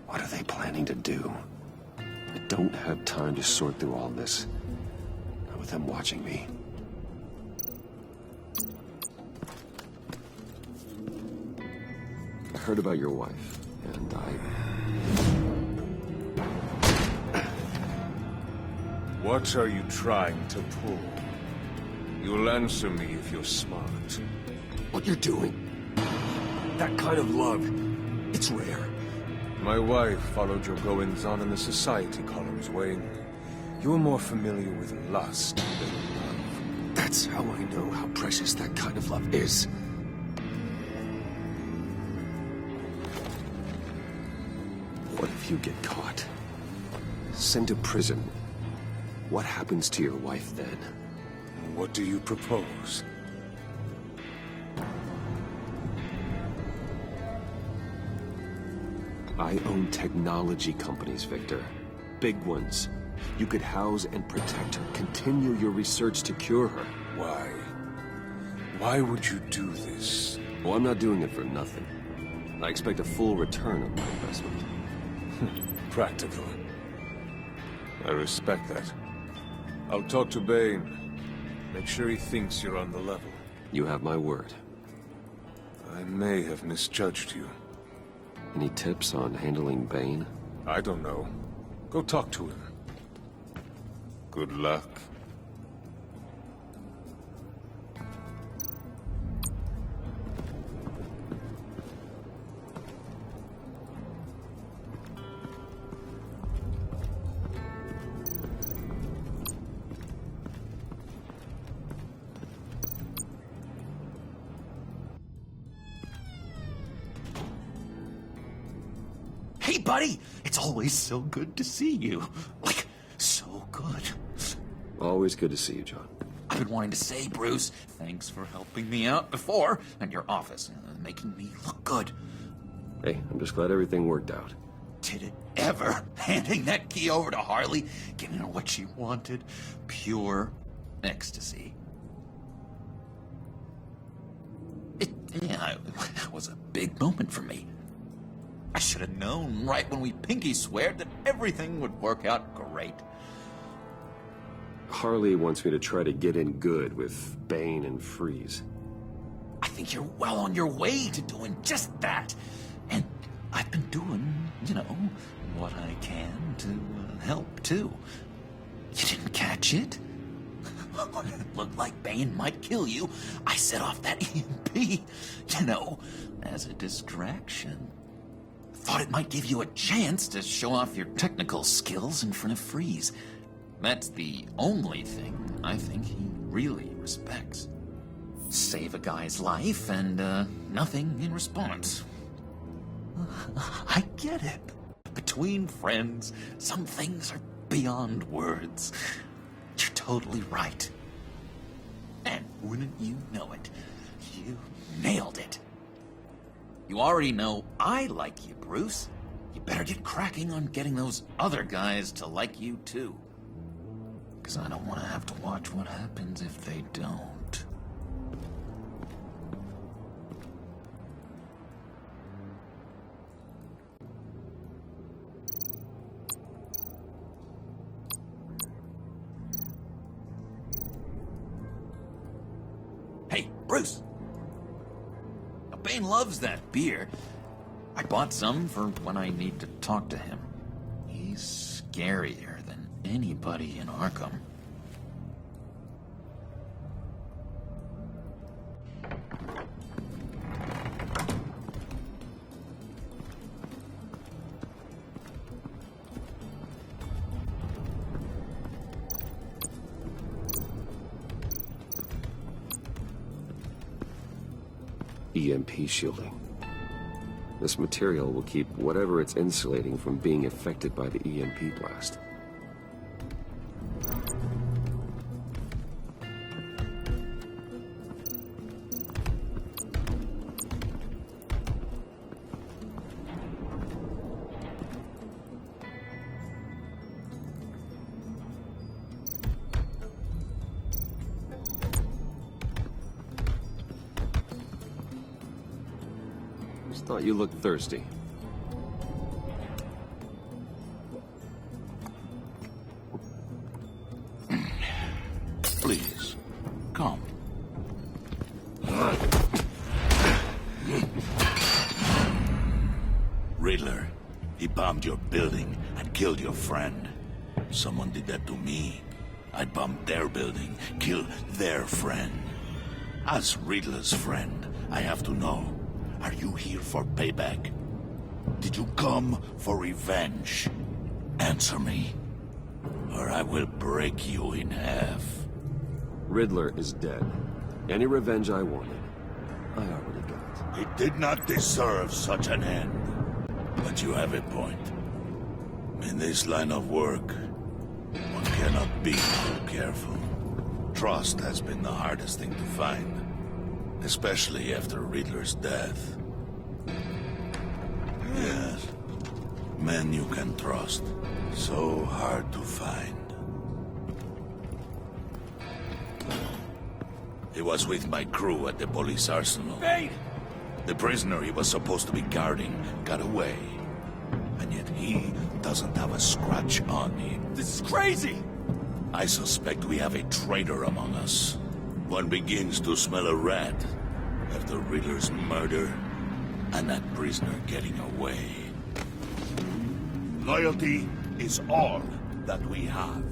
What are they planning to do? I don't have time to sort through all this. Not with them watching me. I heard about your wife, and What are you trying to pull? You'll answer me if you're smart. What you're doing? That kind of love, it's rare. My wife followed your goings-on in the society columns, Wayne. You were more familiar with lust than love. That's how I know how precious that kind of love is. What if you get caught? Sent to prison? What happens to your wife then? What do you propose? I own technology companies, Victor. Big ones. You could house and protect her, continue your research to cure her. Why? Why would you do this? Well, I'm not doing it for nothing. I expect a full return on my investment. Practical. I respect that. I'll talk to Bane. Make sure he thinks you're on the level. You have my word. I may have misjudged you. Any tips on handling Bane? I don't know. Go talk to him. Good luck. Hey, buddy! It's always so good to see you. Like, so good. Always good to see you, John. I've been wanting to say, Bruce, thanks for helping me out before at your office, making me look good. Hey, I'm just glad everything worked out. Did it ever? Handing that key over to Harley, giving her what she wanted. Pure ecstasy. It was a big moment for me. I should have known right when we pinky sweared that everything would work out great. Harley wants me to try to get in good with Bane and Freeze. I think you're well on your way to doing just that. And I've been doing, what I can to help, too. You didn't catch it? It looked like Bane might kill you. I set off that EMP, as a distraction. Thought it might give you a chance to show off your technical skills in front of Freeze. That's the only thing I think he really respects. Save a guy's life and nothing in response. I get it. Between friends, some things are beyond words. You're totally right. And wouldn't you know it, you nailed it. You already know I like you, Bruce. You better get cracking on getting those other guys to like you, too. Because I don't want to have to watch what happens if they don't. Hey, Bruce! Bane loves that beer. I bought some for when I need to talk to him. He's scarier than anybody in Arkham. EMP shielding. This material will keep whatever it's insulating from being affected by the EMP blast. Thought you looked thirsty. Please, come. Riddler, he bombed your building and killed your friend. Someone did that to me. I'd bomb their building, kill their friend. As Riddler's friend, I have to know. Are you here for payback? Did you come for revenge? Answer me, or I will break you in half. Riddler is dead. Any revenge I wanted, I already got. He did not deserve such an end. But you have a point. In this line of work, one cannot be too careful. Trust has been the hardest thing to find. Especially after Riddler's death. Yes. Men you can trust. So hard to find. He was with my crew at the police arsenal. Bane! The prisoner he was supposed to be guarding got away. And yet he doesn't have a scratch on him. This is crazy! I suspect we have a traitor among us. One begins to smell a rat after Riddler's murder and that prisoner getting away. Loyalty is all that we have.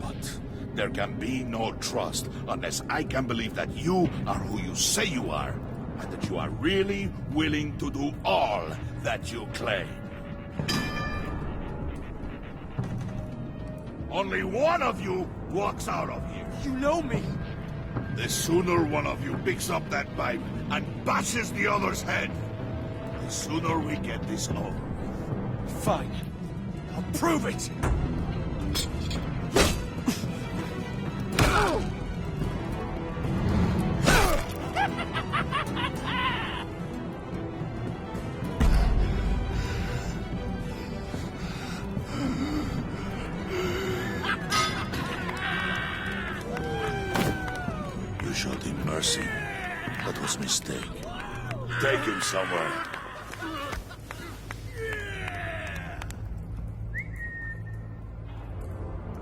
But there can be no trust unless I can believe that you are who you say you are, and that you are really willing to do all that you claim. Only one of you walks out of here. You know me! The sooner one of you picks up that pipe and bashes the other's head, the sooner we get this over. Fine. I'll prove it! You showed him mercy. That was a mistake. Take him somewhere.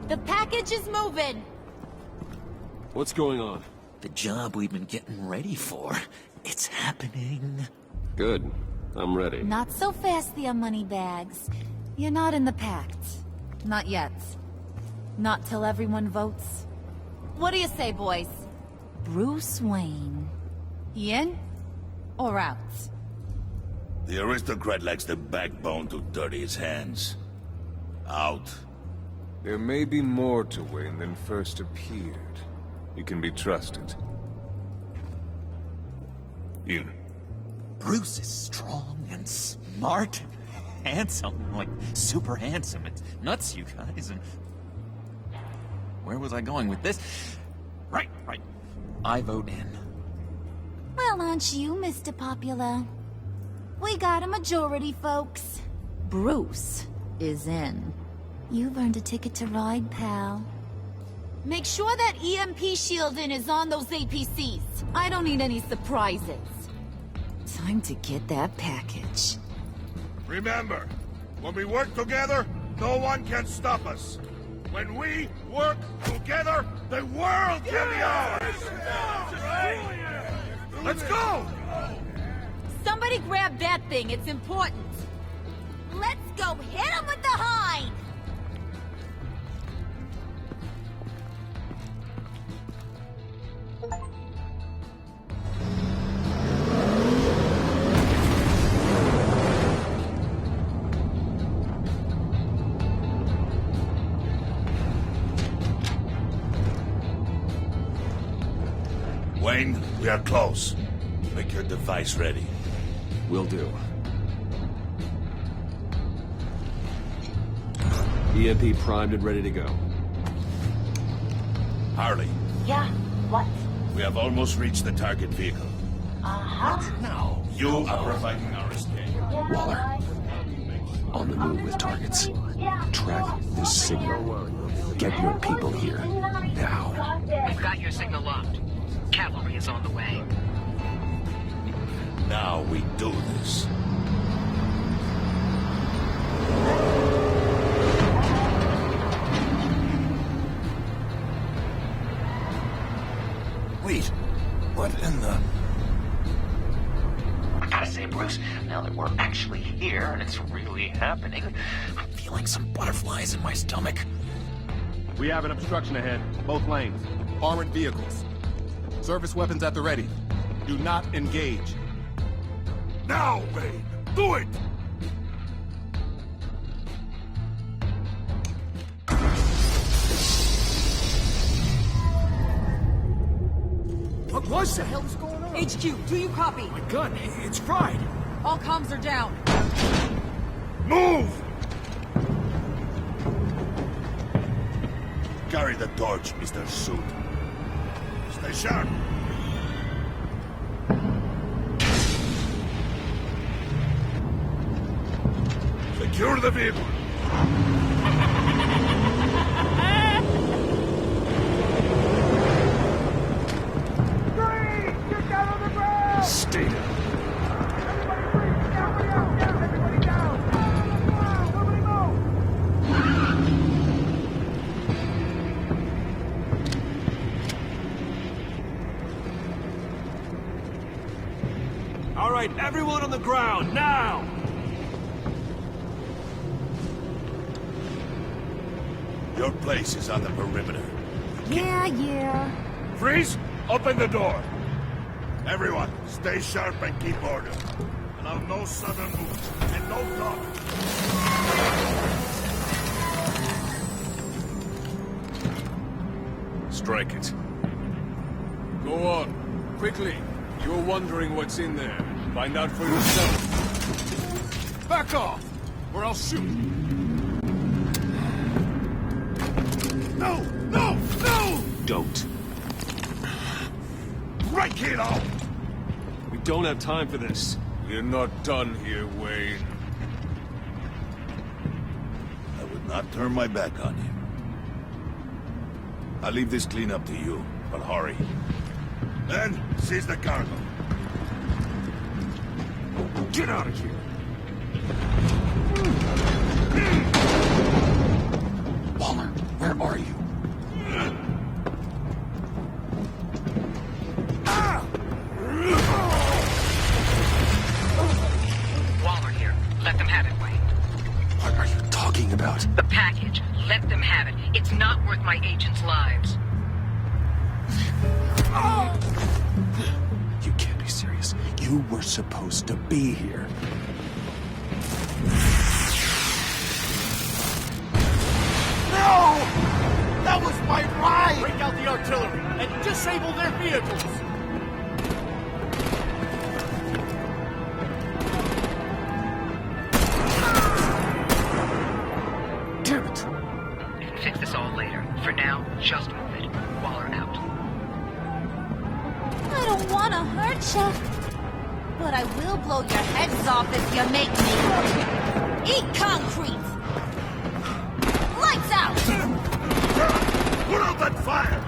The package is moving. What's going on? The job we've been getting ready for. It's happening. Good. I'm ready. Not so fast, the moneybags. You're not in the Pact. Not yet. Not till everyone votes. What do you say, boys? Bruce Wayne. In or out? The aristocrat lacks the backbone to dirty his hands. Out. There may be more to Wayne than first appeared. He can be trusted. In. Bruce is strong and smart and handsome. Like, super handsome. It's nuts, you guys. And where was I going with this? Right. I vote in. Well, aren't you, Mr. Popular? We got a majority, folks. Bruce is in. You've earned a ticket to ride, pal. Make sure that EMP shielding is on those APCs. I don't need any surprises. Time to get that package. Remember, when we work together, no one can stop us. When we work together, the world can be ours! Let's go! Somebody grab that thing, it's important. Let's go hit him with the hind! Wayne, we are close. Make your device ready. Will do. EMP primed and ready to go. Harley, Yeah, what? we have almost reached the target vehicle. Uh-huh. No. You are providing our escape. Waller. On the move with targets. Track this signal. Get your people here. Now. We've got your signal locked. Cavalry is on the way. Now we do this. Wait, what in the... I gotta say, Bruce, now that we're actually here and it's really happening, I'm feeling some butterflies in my stomach. We have an obstruction ahead, both lanes. Armored vehicles. Service weapons at the ready. Do not engage. Now, Wayne! Do it! What was that? What the hell is going on? HQ, do you copy? My gun, it's fried. All comms are down. Move! Carry the torch, Mr. Suit. Stay sharp. Secure the vehicle. Stay down. All right, everyone on the ground, now! Your place is on the perimeter. Yeah. Freeze! Open the door! Everyone, stay sharp and keep order. Allow no sudden moves and no talk. Strike it. Go on. Quickly. You're wondering what's in there. Find out for yourself. Back off! Or I'll shoot. No! No! No! Don't. Break it off! We don't have time for this. We're not done here, Wayne. I would not turn my back on you. I'll leave this cleanup to you, but hurry. Then, seize the cargo. Get out of here. Waller, where are you? Waller here. Let them have it, Wayne. What are you talking about? The package. Let them have it. It's not worth my agents' lives. You can't be serious. You were supposed to be here. No! That was my ride! Break out the artillery and disable their vehicles! Damn it! We can fix this all later. For now, just move it. Waller out. I don't want to hurt you, but I will blow your heads off if you make me. Eat concrete! Lights out! Put out that fire!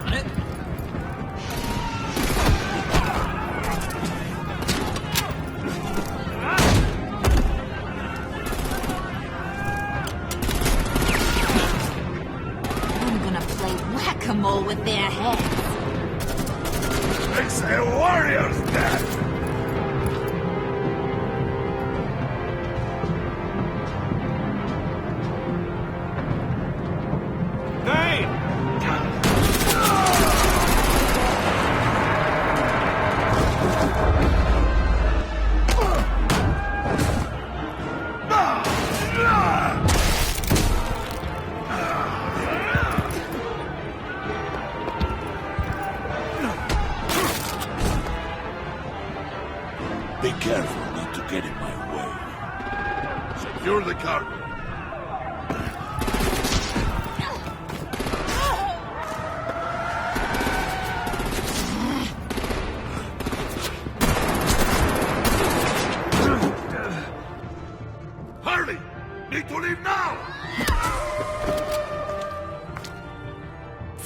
I'm gonna play whack-a-mole with their heads. It's a warrior's death!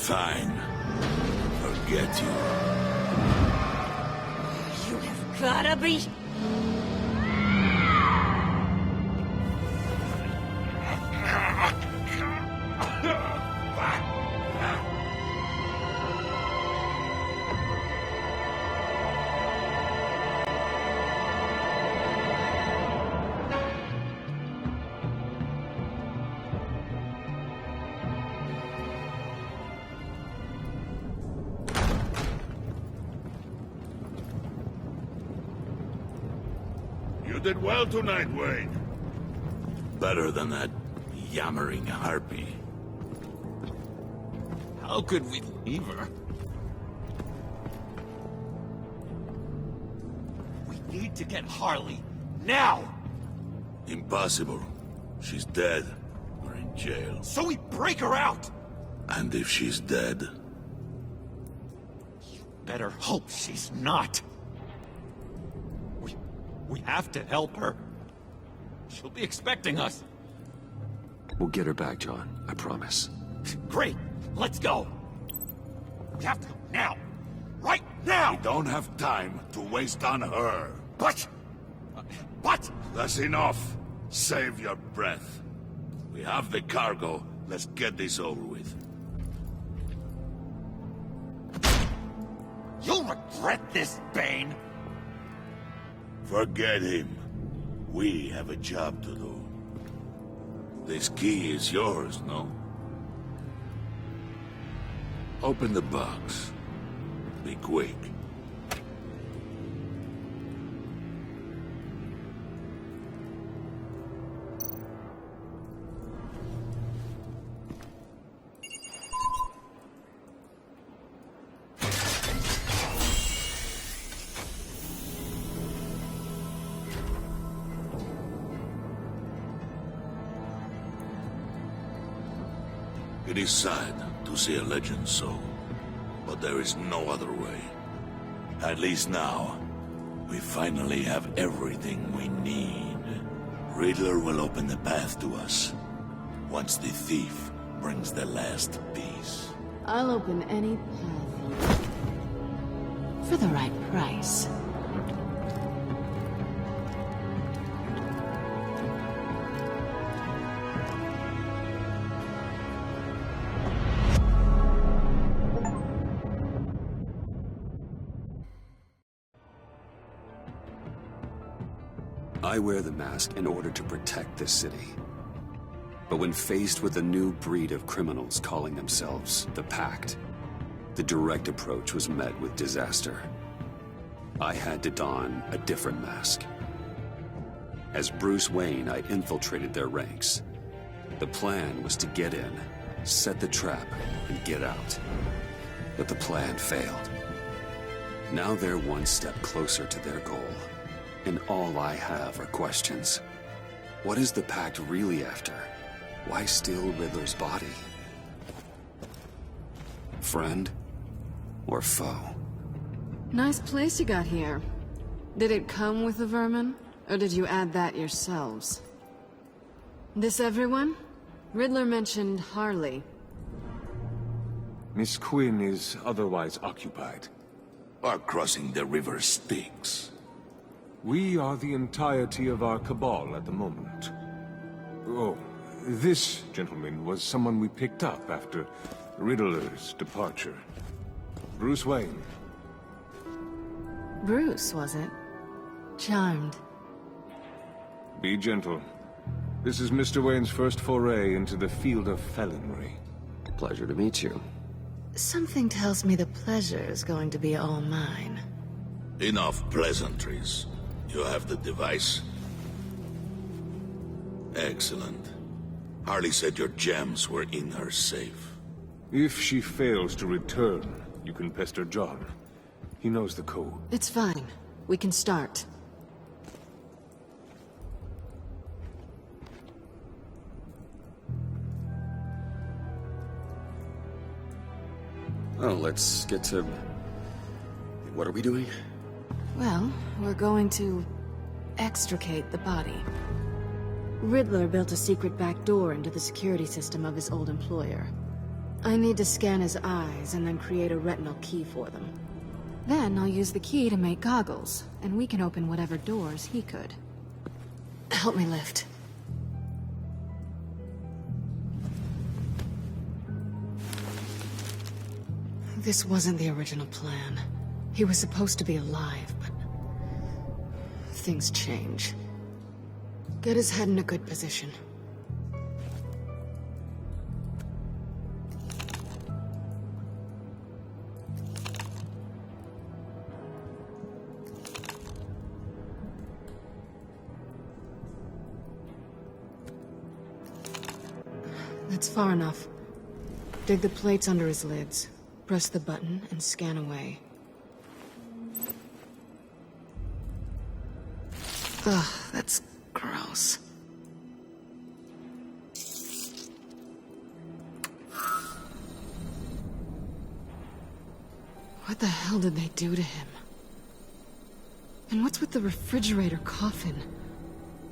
Fine. Forget you. You have gotta be... You did well tonight, Wayne. Better than that yammering harpy. How could we leave her? We need to get Harley, now! Impossible. She's dead. Or in jail. So we break her out! And if she's dead... Better hope she's not. We have to help her. She'll be expecting us. We'll get her back, John. I promise. Great! Let's go! We have to go now! Right now! We don't have time to waste on her. But... That's enough. Save your breath. We have the cargo. Let's get this over with. You'll regret this, Bane! Forget him. We have a job to do. This key is yours, no? Open the box. Be quick. It is sad to see a legend so, but there is no other way. At least now, we finally have everything we need. Riddler will open the path to us, once the thief brings the last piece. I'll open any path for the right price. I wear the mask in order to protect this city. But when faced with a new breed of criminals calling themselves the Pact, the direct approach was met with disaster. I had to don a different mask. As Bruce Wayne, I infiltrated their ranks. The plan was to get in, set the trap, and get out. But the plan failed. Now they're one step closer to their goal. And all I have are questions. What is the Pact really after? Why steal Riddler's body? Friend or foe? Nice place you got here. Did it come with the vermin? Or did you add that yourselves? This everyone? Riddler mentioned Harley. Miss Quinn is otherwise occupied. Or crossing the river Styx. We are the entirety of our cabal at the moment. Oh, this gentleman was someone we picked up after Riddler's departure. Bruce Wayne. Bruce, was it? Charmed. Be gentle. This is Mr. Wayne's first foray into the field of felonry. Pleasure to meet you. Something tells me the pleasure is going to be all mine. Enough pleasantries. You have the device? Excellent. Harley said your gems were in her safe. If she fails to return, you can pester John. He knows the code. It's fine. We can start. Well, let's get to... What are we doing? Well, we're going to extricate the body. Riddler built a secret back door into the security system of his old employer. I need to scan his eyes and then create a retinal key for them. Then I'll use the key to make goggles, and we can open whatever doors he could. Help me lift. This wasn't the original plan. He was supposed to be alive, but things change. Get his head in a good position. That's far enough. Dig the plates under his lids. Press the button and scan away. Ugh, that's gross. What the hell did they do to him? And what's with the refrigerator coffin?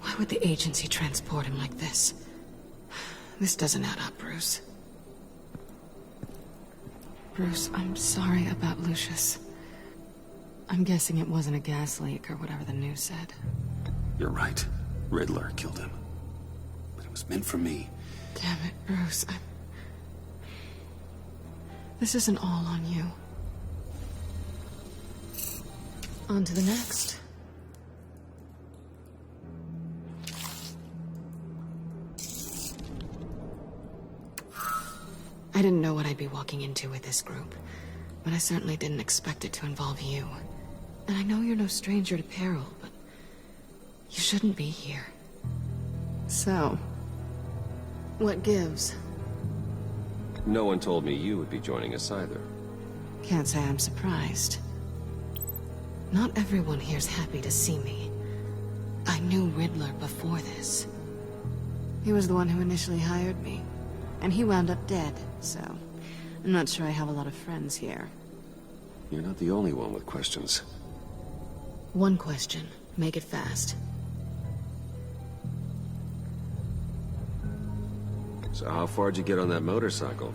Why would the agency transport him like this? This doesn't add up, Bruce. Bruce, I'm sorry about Lucius. I'm guessing it wasn't a gas leak or whatever the news said. You're right. Riddler killed him. But it was meant for me. Damn it, Bruce. This isn't all on you. On to the next. I didn't know what I'd be walking into with this group, but I certainly didn't expect it to involve you. And I know you're no stranger to peril, but you shouldn't be here. So, what gives? No one told me you would be joining us either. Can't say I'm surprised. Not everyone here's happy to see me. I knew Riddler before this. He was the one who initially hired me. And he wound up dead, so I'm not sure I have a lot of friends here. You're not the only one with questions. One question. Make it fast. So how far'd you get on that motorcycle?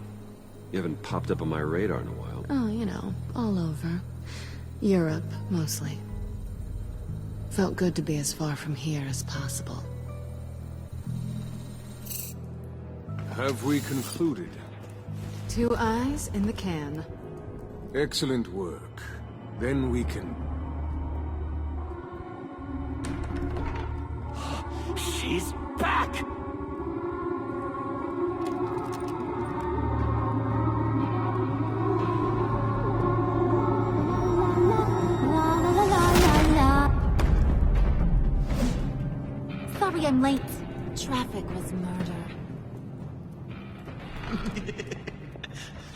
You haven't popped up on my radar in a while. Oh, you know, all over. Europe, mostly. Felt good to be as far from here as possible. Have we concluded? 2 eyes in the can. Excellent work. Then we can... She's back! Sorry I'm late. Traffic was murder.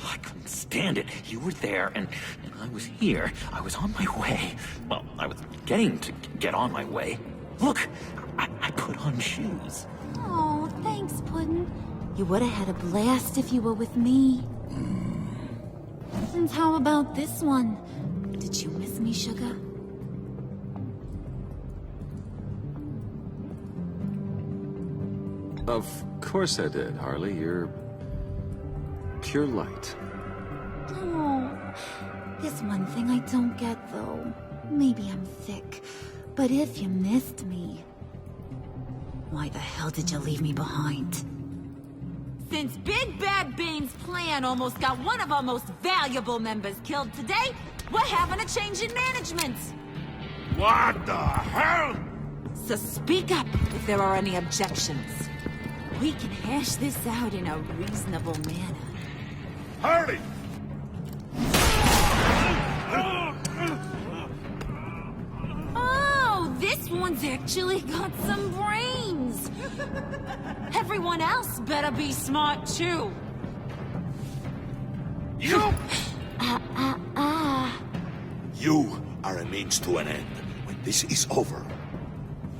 I couldn't stand it. You were there, and I was here. I was on my way. Well, I was getting to get on my way. Look, I put on shoes. Oh, thanks, Puddin'. You would have had a blast if you were with me. And how about this one? Did you miss me, sugar? Of course I did, Harley. You're... pure light. Oh, there's one thing I don't get, though. Maybe I'm thick, but if you missed me, why the hell did you leave me behind? Since Big Bad Bane's plan almost got one of our most valuable members killed today, we're having a change in management. What the hell? So speak up if there are any objections. We can hash this out in a reasonable manner. Hurry! Oh, this one's actually got some brains. Everyone else better be smart too. You! You are a means to an end. When this is over,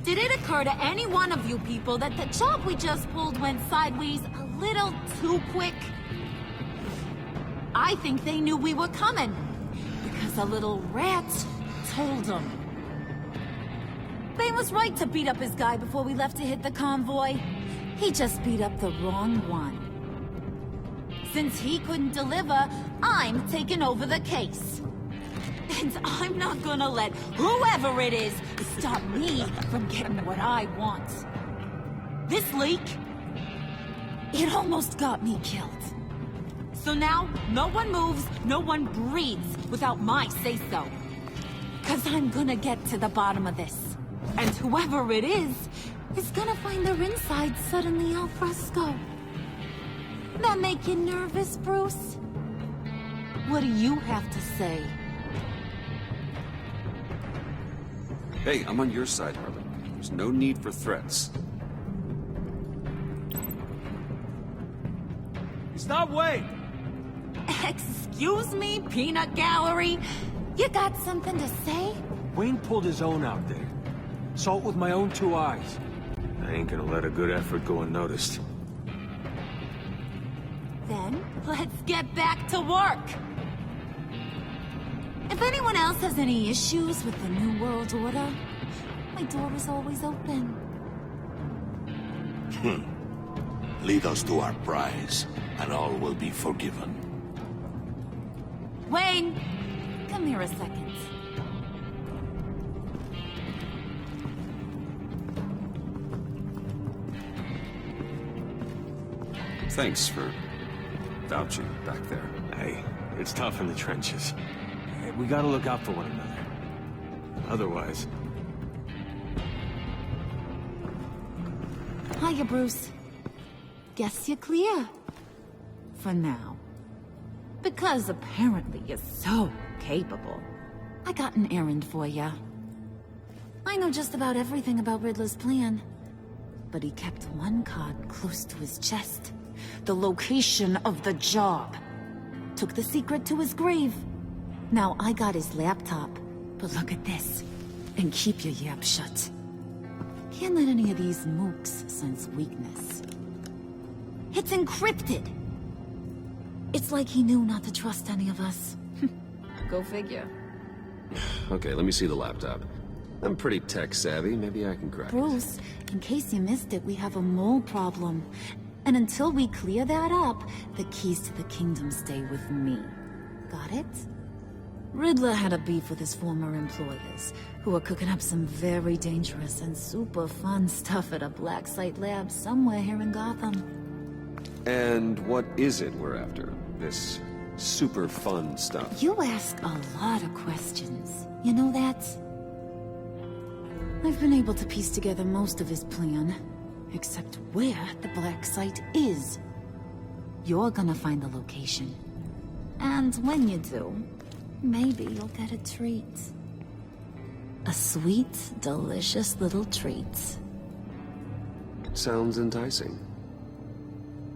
Did it occur to any one of you people that the job we just pulled went sideways a little too quick? I think they knew we were coming, because a little rat told them. Bane was right to beat up his guy before we left to hit the convoy. He just beat up the wrong one. Since he couldn't deliver, I'm taking over the case. And I'm not gonna let whoever it is stop me from getting what I want. This leak, it almost got me killed. So now, no one moves, no one breathes without my say-so. 'Cause I'm gonna get to the bottom of this. And whoever it is gonna find their inside suddenly al fresco. That make you nervous, Bruce? What do you have to say? Hey, I'm on your side, Harlan. There's no need for threats. Stop Wayne! Excuse me, peanut gallery? You got something to say? Wayne pulled his own out there. Saw it with my own 2 eyes. I ain't gonna let a good effort go unnoticed. Then, let's get back to work. If anyone else has any issues with the New World Order, my door is always open. Lead us to our prize, and all will be forgiven. Wayne, come here a second. Thanks for vouching back there. Hey, it's tough in the trenches. Hey, we gotta look out for one another. Otherwise... Hiya, Bruce. Guess you're clear. For now. Because apparently you're so capable. I got an errand for ya. I know just about everything about Riddler's plan. But he kept one card close to his chest. The location of the job. Took the secret to his grave. Now I got his laptop. But look at this. And keep your yap shut. Can't let any of these mooks sense weakness. It's encrypted! It's like he knew not to trust any of us. Go figure. Okay, let me see the laptop. I'm pretty tech-savvy. Maybe I can crack it. Bruce, in case you missed it, we have a mole problem. And until we clear that up, the keys to the kingdom stay with me. Got it? Riddler had a beef with his former employers, who were cooking up some very dangerous and super fun stuff at a black site lab somewhere here in Gotham. And what is it we're after? This super fun stuff? You ask a lot of questions. You know that? I've been able to piece together most of his plan, except where the black site is. You're gonna find the location. And when you do, maybe you'll get a treat. A sweet, delicious little treat. Sounds enticing.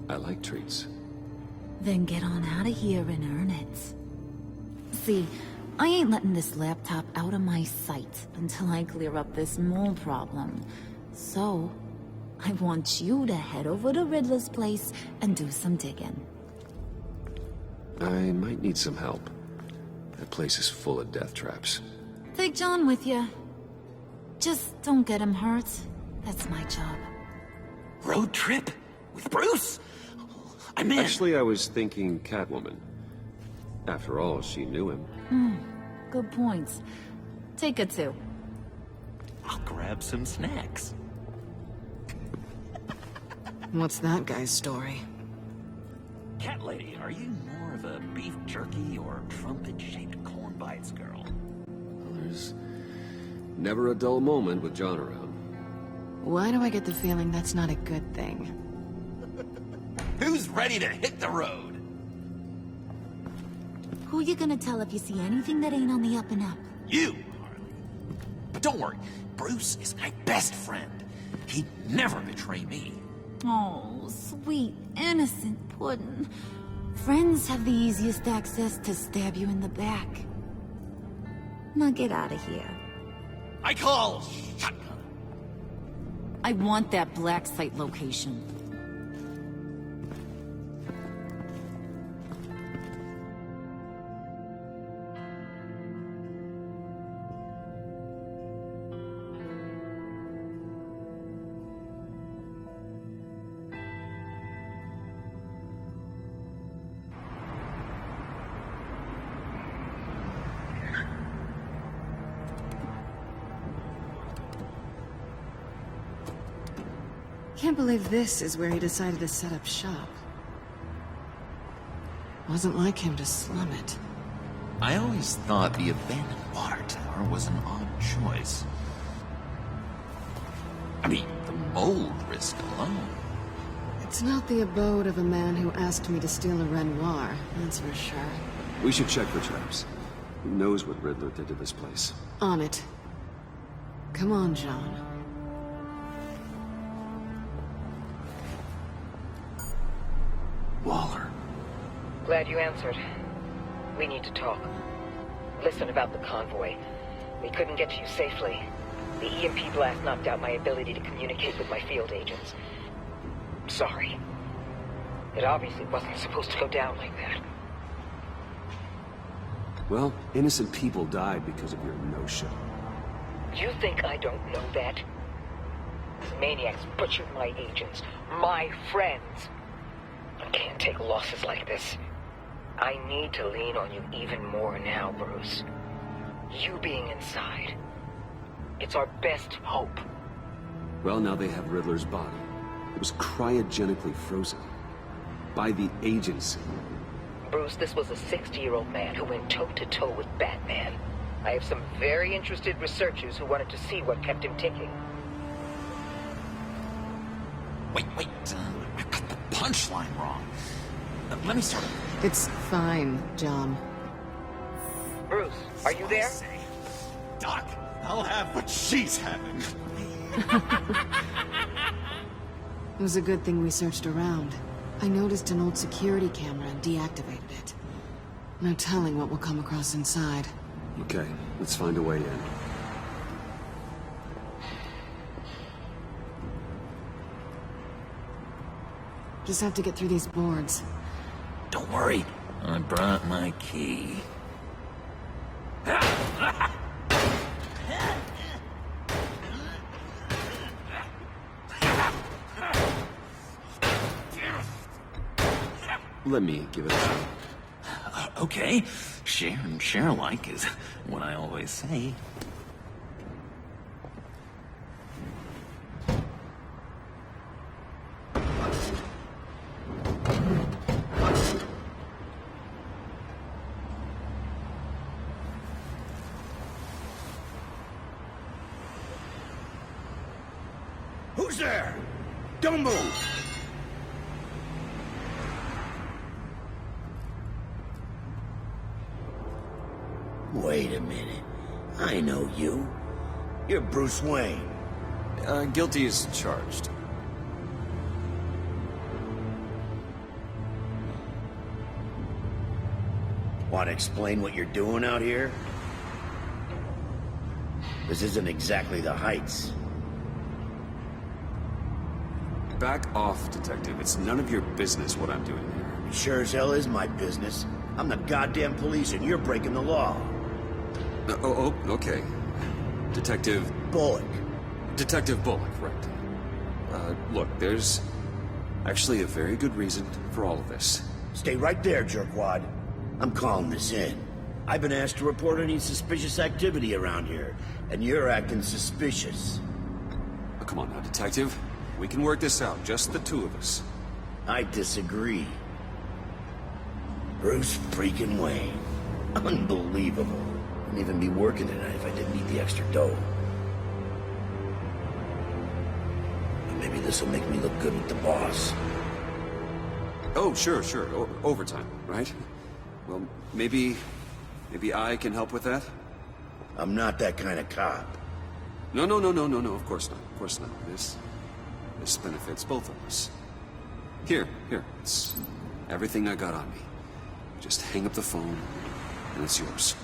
I like treats. Then get on out of here and earn it. See, I ain't letting this laptop out of my sight until I clear up this mole problem. So, I want you to head over to Riddler's place and do some digging. I might need some help. That place is full of death traps. Take John with you. Just don't get him hurt. That's my job. Road trip? With Bruce? I'm in. Actually, I was thinking Catwoman. After all, she knew him. Good points. Take it too. I'll grab some snacks. What's that guy's story? Cat lady, are you more of a beef jerky or trumpet-shaped corn bites girl? Well, there's never a dull moment with John around. Why do I get the feeling that's not a good thing? Who's ready to hit the road? Who you gonna tell if you see anything that ain't on the up and up? You, Harley. But don't worry, Bruce is my best friend. He'd never betray me. Oh, sweet, innocent puddin'. Friends have the easiest access to stab you in the back. Now get out of here. I call shotgun. I want that black site location. Can't believe this is where he decided to set up shop. Wasn't like him to slum it. I always thought the abandoned water tower was an odd choice. I mean, the mold risk alone. It's not the abode of a man who asked me to steal a Renoir, that's for sure. We should check for traps. Who knows what Riddler did to this place? On it. Come on, John. Waller. Glad you answered. We need to talk. Listen about the convoy. We couldn't get to you safely. The EMP blast knocked out my ability to communicate with my field agents. Sorry. It obviously wasn't supposed to go down like that. Well, innocent people died because of your no-show. You think I don't know that? These maniacs butchered my agents, my friends. I can't take losses like this. I need to lean on you even more now, Bruce. You being inside. It's our best hope. Well, now they have Riddler's body. It was cryogenically frozen. By the agency. Bruce, this was a 60-year-old man who went toe-to-toe with Batman. I have some very interested researchers who wanted to see what kept him ticking. Wait, I got the punchline wrong. Let me start. It's fine, John. Bruce, are you there? Doc, I'll have what she's having. It was a good thing we searched around. I noticed an old security camera and deactivated it. No telling what we'll come across inside. Okay, let's find a way in. Just have to get through these boards. Don't worry, I brought my key. Let me give it a try. Okay, share and share alike is what I always say. Who's there? Don't move! Wait a minute. I know you. You're Bruce Wayne. Guilty as charged. Want to explain what you're doing out here? This isn't exactly the Heights. Back off, Detective. It's none of your business what I'm doing here. It sure as hell is my business. I'm the goddamn police and you're breaking the law. Okay. Detective... Bullock. Detective Bullock, right. Look, there's actually a very good reason for all of this. Stay right there, jerkwad. I'm calling this in. I've been asked to report any suspicious activity around here, and you're acting suspicious. Oh, come on now, Detective. We can work this out, just the two of us. I disagree. Bruce freaking Wayne. Unbelievable. Wouldn't even be working tonight if I didn't need the extra dough. But maybe this'll make me look good with the boss. Oh, sure. Overtime, right? Well, maybe I can help with that? I'm not that kind of cop. No, of course not. This benefits both of us. Here, it's everything I got on me. Just hang up the phone, and it's yours.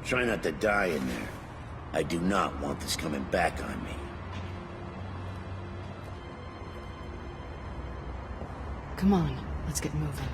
Try not to die in there. I do not want this coming back on me. Come on, let's get moving.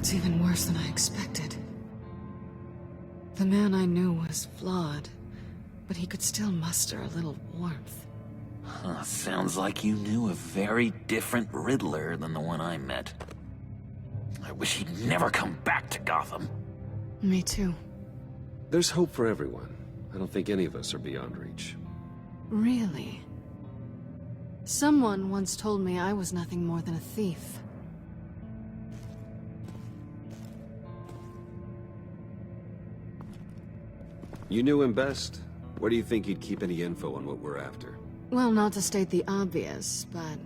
It's even worse than I expected. The man I knew was flawed, but he could still muster a little warmth. Huh, sounds like you knew a very different Riddler than the one I met. I wish he'd never come back to Gotham. Me too. There's hope for everyone. I don't think any of us are beyond reach. Really? Someone once told me I was nothing more than a thief. You knew him best. Where do you think he'd keep any info on what we're after? Well, not to state the obvious, but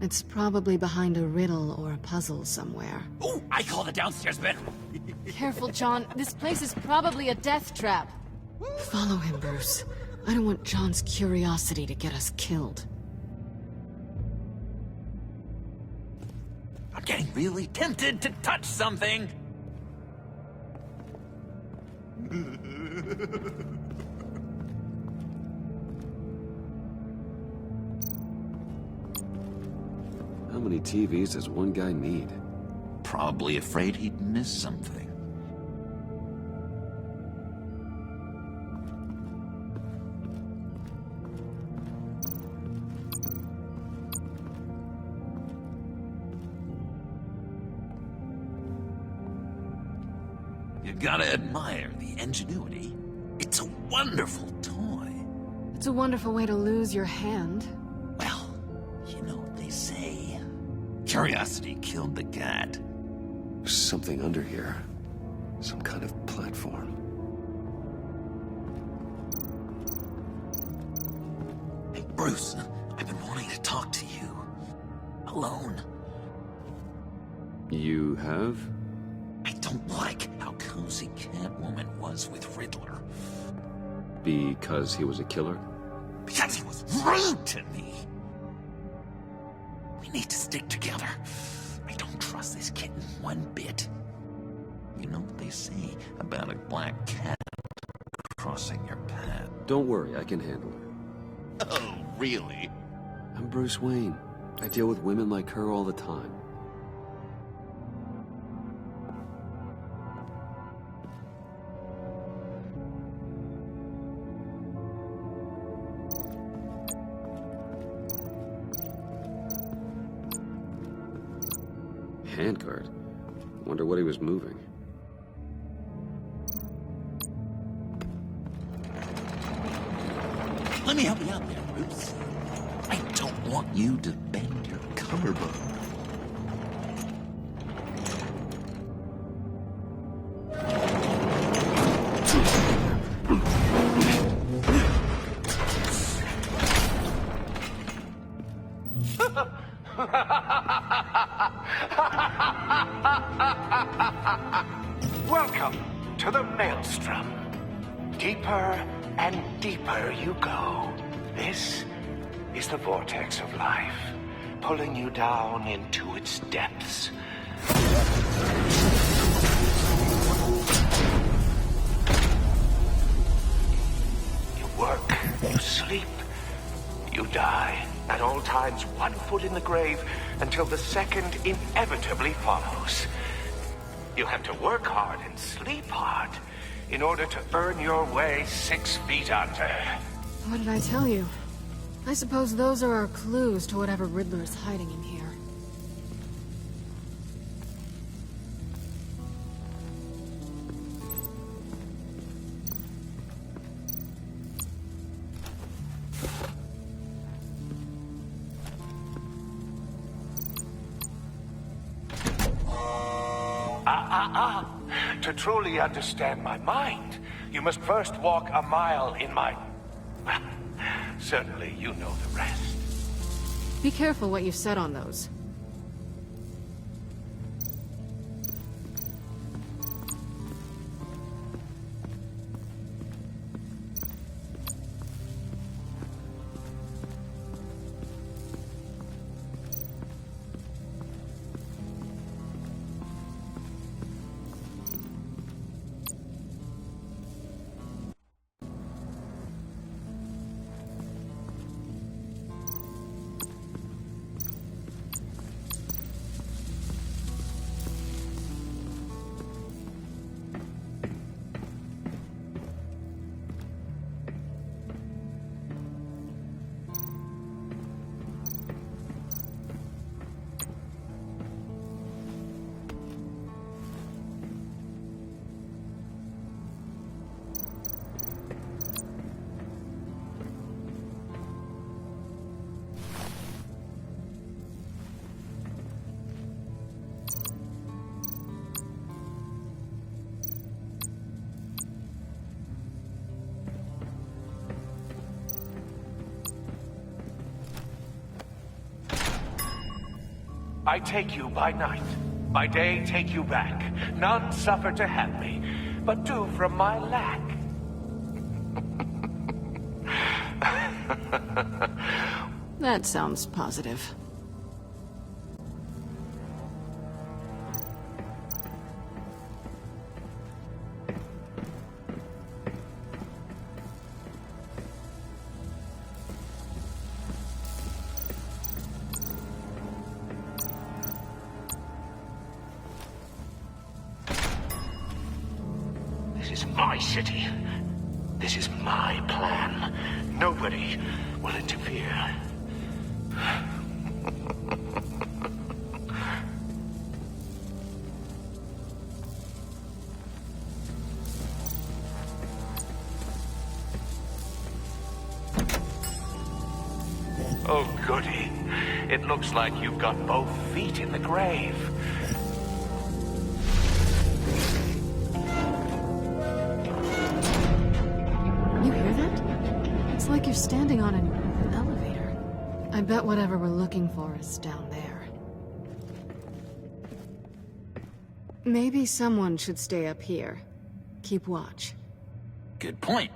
it's probably behind a riddle or a puzzle somewhere. Oh, I call the downstairs bedroom. Careful, John. This place is probably a death trap. Follow him, Bruce. I don't want John's curiosity to get us killed. I'm getting really tempted to touch something. How many TVs does one guy need? Probably afraid he'd miss something. You gotta admire the ingenuity. It's a wonderful toy. It's a wonderful way to lose your hand. Well, you know what they say. Curiosity killed the cat. There's something under here. Some kind of platform. Hey, Bruce, I've been wanting to talk to you. Alone. You have? I don't like how cozy Catwoman was with Riddler. Because he was a killer? Because he was rude to me. We need to stick together. I don't trust this kitten one bit. You know what they say about a black cat crossing your path? Don't worry, I can handle it. Oh, really? I'm Bruce Wayne. I deal with women like her all the time. Handguard. Wonder what he was moving. Let me help you out there, Bruce. I don't want you to bend your collarbone. Welcome to the Maelstrom. Deeper and deeper you go. This is the vortex of life, pulling you down into its depths. You work, you sleep, you die. At all times, one foot in the grave until the second inevitably follows. You have to work hard and sleep hard in order to earn your way 6 feet under. What did I tell you? I suppose those are our clues to whatever Riddler's hiding in here. To truly understand my mind, you must first walk a mile in my... Well, certainly you know the rest. Be careful what you said on those. I take you by night. By day, take you back. None suffer to have me, but do from my lack. That sounds positive. This is my city. This is my plan. Nobody will interfere. Oh, goody. It looks like you've got both feet in the grave. You hear that? It's like you're standing on an elevator. I bet whatever we're looking for is down there. Maybe someone should stay up here. Keep watch. Good point.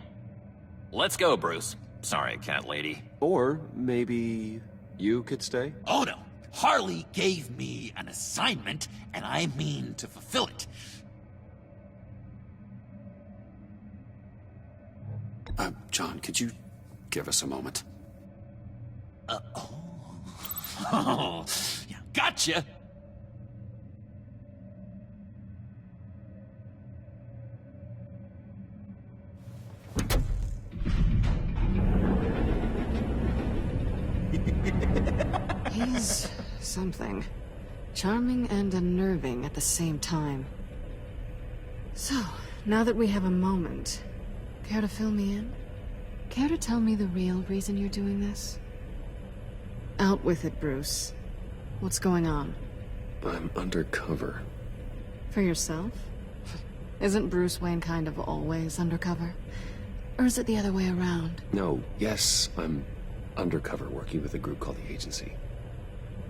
Let's go, Bruce. Sorry, cat lady. Or maybe you could stay? Oh no! Harley gave me an assignment, and I mean to fulfill it. John, could you give us a moment? Oh, yeah, gotcha! He's something. Charming and unnerving at the same time. So, now that we have a moment, care to fill me in? Care to tell me the real reason you're doing this? Out with it, Bruce. What's going on? I'm undercover. For yourself? Isn't Bruce Wayne kind of always undercover? Or is it the other way around? No, yes, I'm undercover working with a group called the Agency.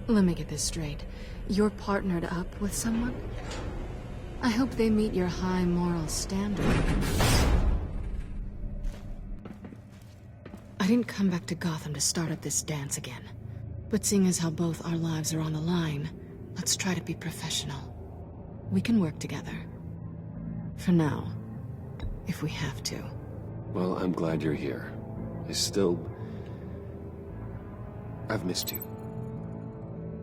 Let me get this straight. You're partnered up with someone? I hope they meet your high moral standard. I didn't come back to Gotham to start up this dance again. But seeing as how both our lives are on the line, let's try to be professional. We can work together. For now. If we have to. Well, I'm glad you're here. I've missed you.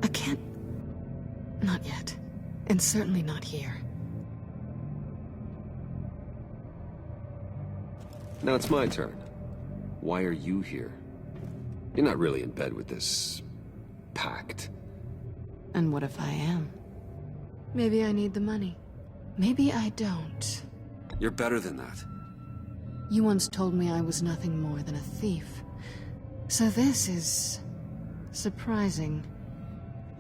I can't... Not yet. And certainly not here. Now it's my turn. Why are you here? You're not really in bed with this... Pact. And what if I am? Maybe I need the money. Maybe I don't. You're better than that. You once told me I was nothing more than a thief. So this is... surprising.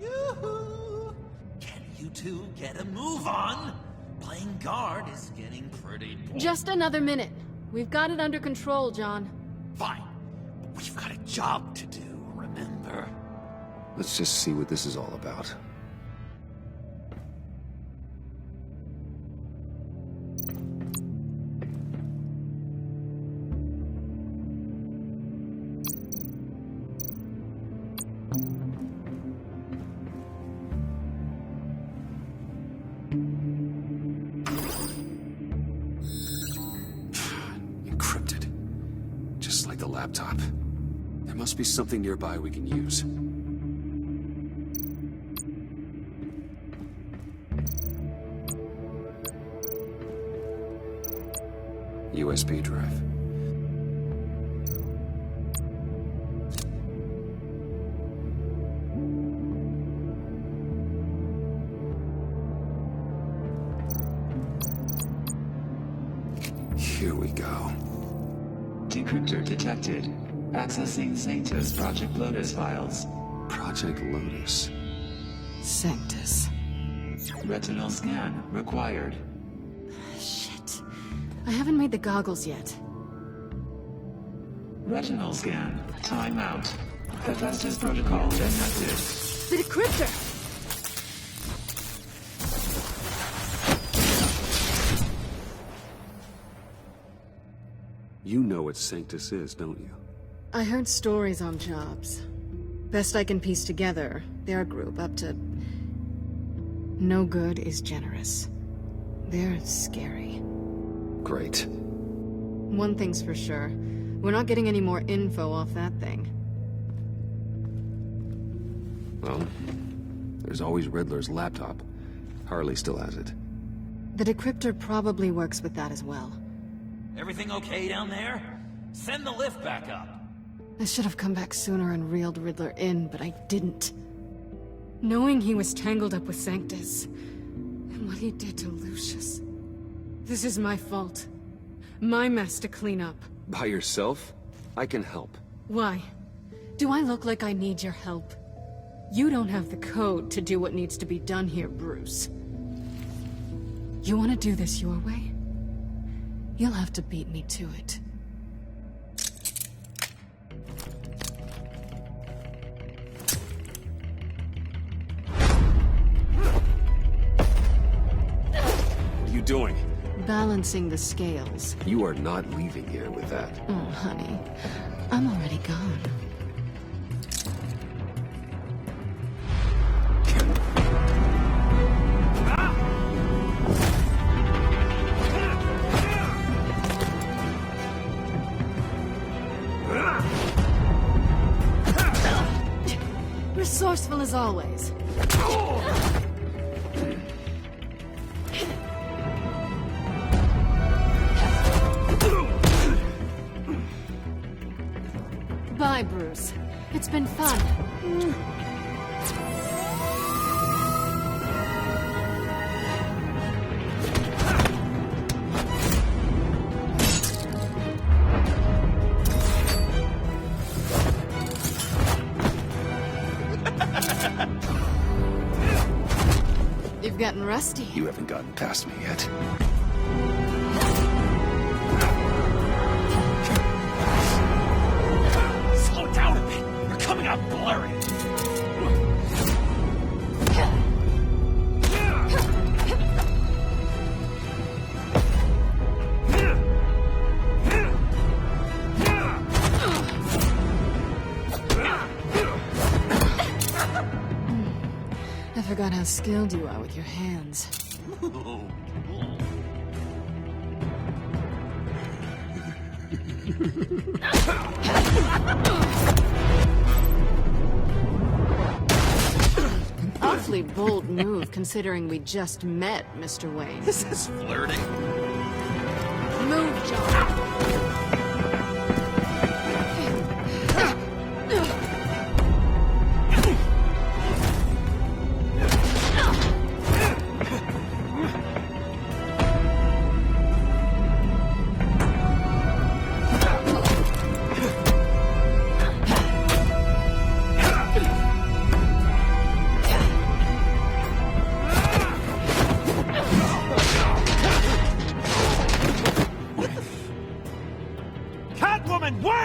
Yoo-hoo! Can you two get a move on? Playing guard is getting pretty boring. Just another minute. We've got it under control, John. Fine. But we've got a job to do, remember? Let's just see what this is all about. Encrypted. Just like the laptop. There must be something nearby we can use. USB drive. Here we go. Decryptor detected. Accessing Sanctus Project Lotus files. Project Lotus. Sanctus. Retinal scan required. Shit. I haven't made the goggles yet. Retinal scan. Timeout. Hephaestus protocol detected. The decryptor! You know what Sanctus is, don't you? I heard stories on jobs. Best I can piece together, their group up to... No good is generous. They're scary. Great. One thing's for sure. We're not getting any more info off that thing. Well, there's always Riddler's laptop. Harley still has it. The decryptor probably works with that as well. Everything okay down there? Send the lift back up. I should have come back sooner and reeled Riddler in, but I didn't. Knowing he was tangled up with Sanctus, and what he did to Lucius. This is my fault. My mess to clean up. By yourself? I can help. Why? Do I look like I need your help? You don't have the code to do what needs to be done here, Bruce. You want to do this your way? You'll have to beat me to it. What are you doing? Balancing the scales. You are not leaving here with that. Oh, honey. I'm already gone. Resourceful as always. Bye, Bruce. It's been fun. You've gotten rusty. You haven't gotten past me yet. Slow down a bit. You're coming out blurry. I forgot how skilled you are with your hands. Awfully bold move, considering we just met, Mr. Wayne. This is flirting. Move, John.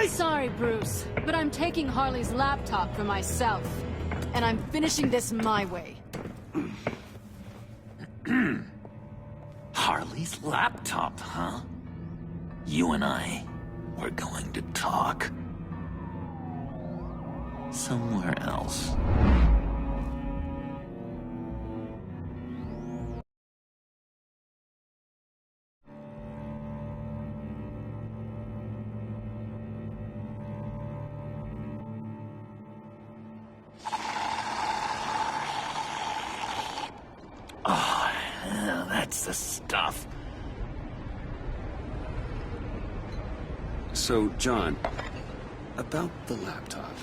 Sorry, Bruce, but I'm taking Harley's laptop for myself. And I'm finishing this my way. Harley's laptop, huh? You and I, we're going to talk. Somewhere else. Oh, yeah, that's the stuff. So, John, about the laptop.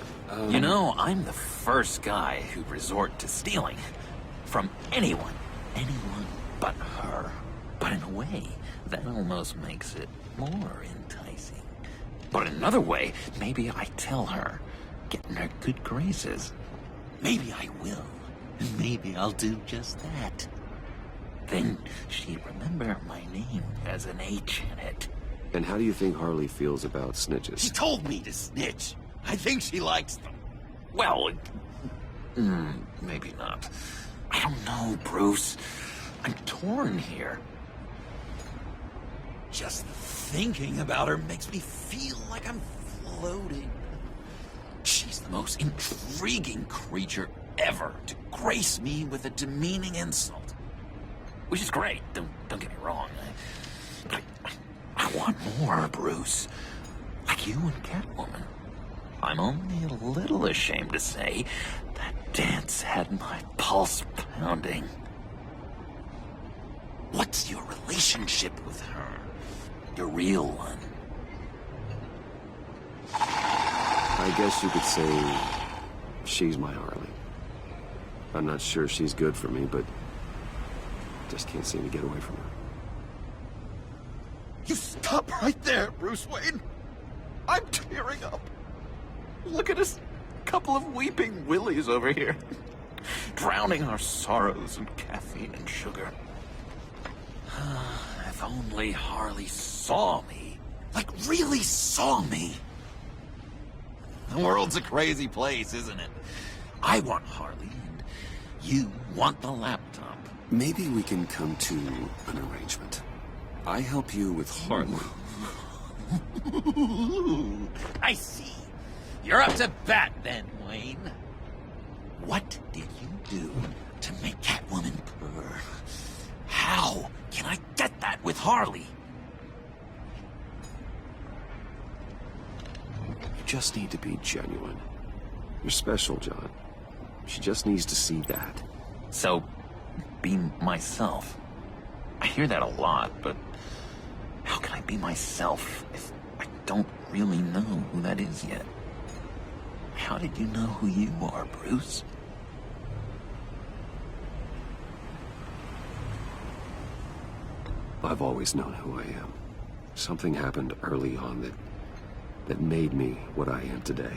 You know, I'm the first guy who'd resort to stealing. From anyone. Anyone but her. But in a way, that almost makes it more enticing. But in another way, maybe I tell her, get in her good graces. Maybe I will. And maybe I'll do just that. Then she'd remember my name has an H in it. And how do you think Harley feels about snitches? She told me to snitch. I think she likes them. Well, maybe not. I don't know, Bruce. I'm torn here. Just thinking about her makes me feel like I'm floating. She's the most intriguing creature ever to grace me with a demeaning insult. Which is great, don't get me wrong. I want more, Bruce. Like you and Catwoman. I'm only a little ashamed to say that dance had my pulse pounding. What's your relationship with her? Your real one? I guess you could say she's my Harley. I'm not sure she's good for me, but just can't seem to get away from her. You stop right there, Bruce Wayne. I'm tearing up. Look at us, couple of weeping willies over here, drowning our sorrows in caffeine and sugar. If only Harley saw me. Like, really saw me. The world's a crazy place, isn't it? I want Harley, and you want the laptop. Maybe we can come to an arrangement. I help you with Harley. I see. You're up to bat then, Wayne. What did you do to make Catwoman purr? How can I get that with Harley? You just need to be genuine. You're special, John. She just needs to see that. So, be myself. I hear that a lot, but how can I be myself if I don't really know who that is yet? How did you know who you are, Bruce? I've always known who I am. Something happened early on that made me what I am today.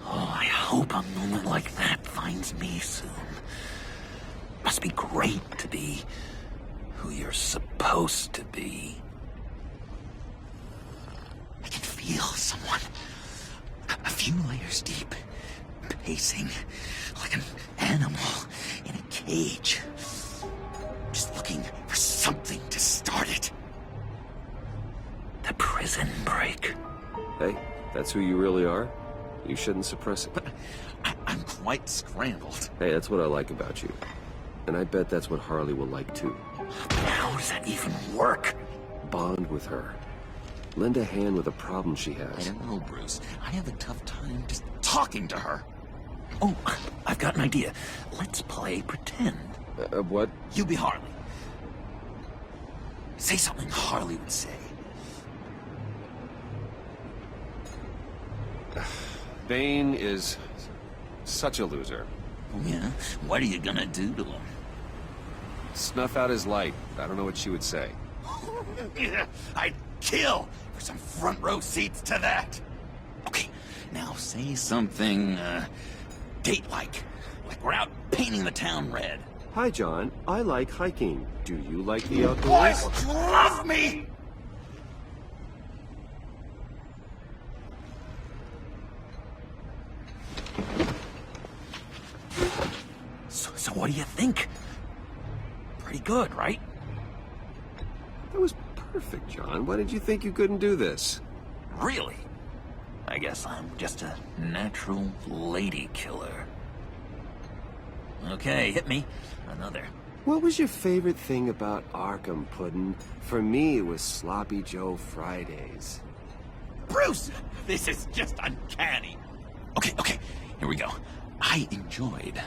Oh, I hope a moment like that finds me soon. Must be great to be who you're supposed to be. I can feel someone a few layers deep, pacing like an animal in a cage. Just looking for something to start it. The prison break. Hey, that's who you really are? You shouldn't suppress it. But I'm quite scrambled. Hey, that's what I like about you. And I bet that's what Harley will like too. How does that even work? Bond with her. Lend a hand with a problem she has. I don't know, Bruce. I have a tough time just talking to her. Oh, I've got an idea. Let's play pretend. What? You be Harley. Say something Harley would say. Bane is such a loser. Oh, yeah? What are you gonna do to him? Snuff out his light. I don't know what she would say. I'd kill for some front row seats to that. Okay, now say something, date-like. Like we're out painting the town red. Hi, John. I like hiking. Do you like the outdoors? Boy, you love me! So what do you think? Pretty good, right? That was perfect, John. Why did you think you couldn't do this? Really? I guess I'm just a natural lady killer. Okay, hit me. Another. What was your favorite thing about Arkham, Puddin'? For me, it was Sloppy Joe Fridays. Bruce! This is just uncanny. Okay, here we go. I enjoyed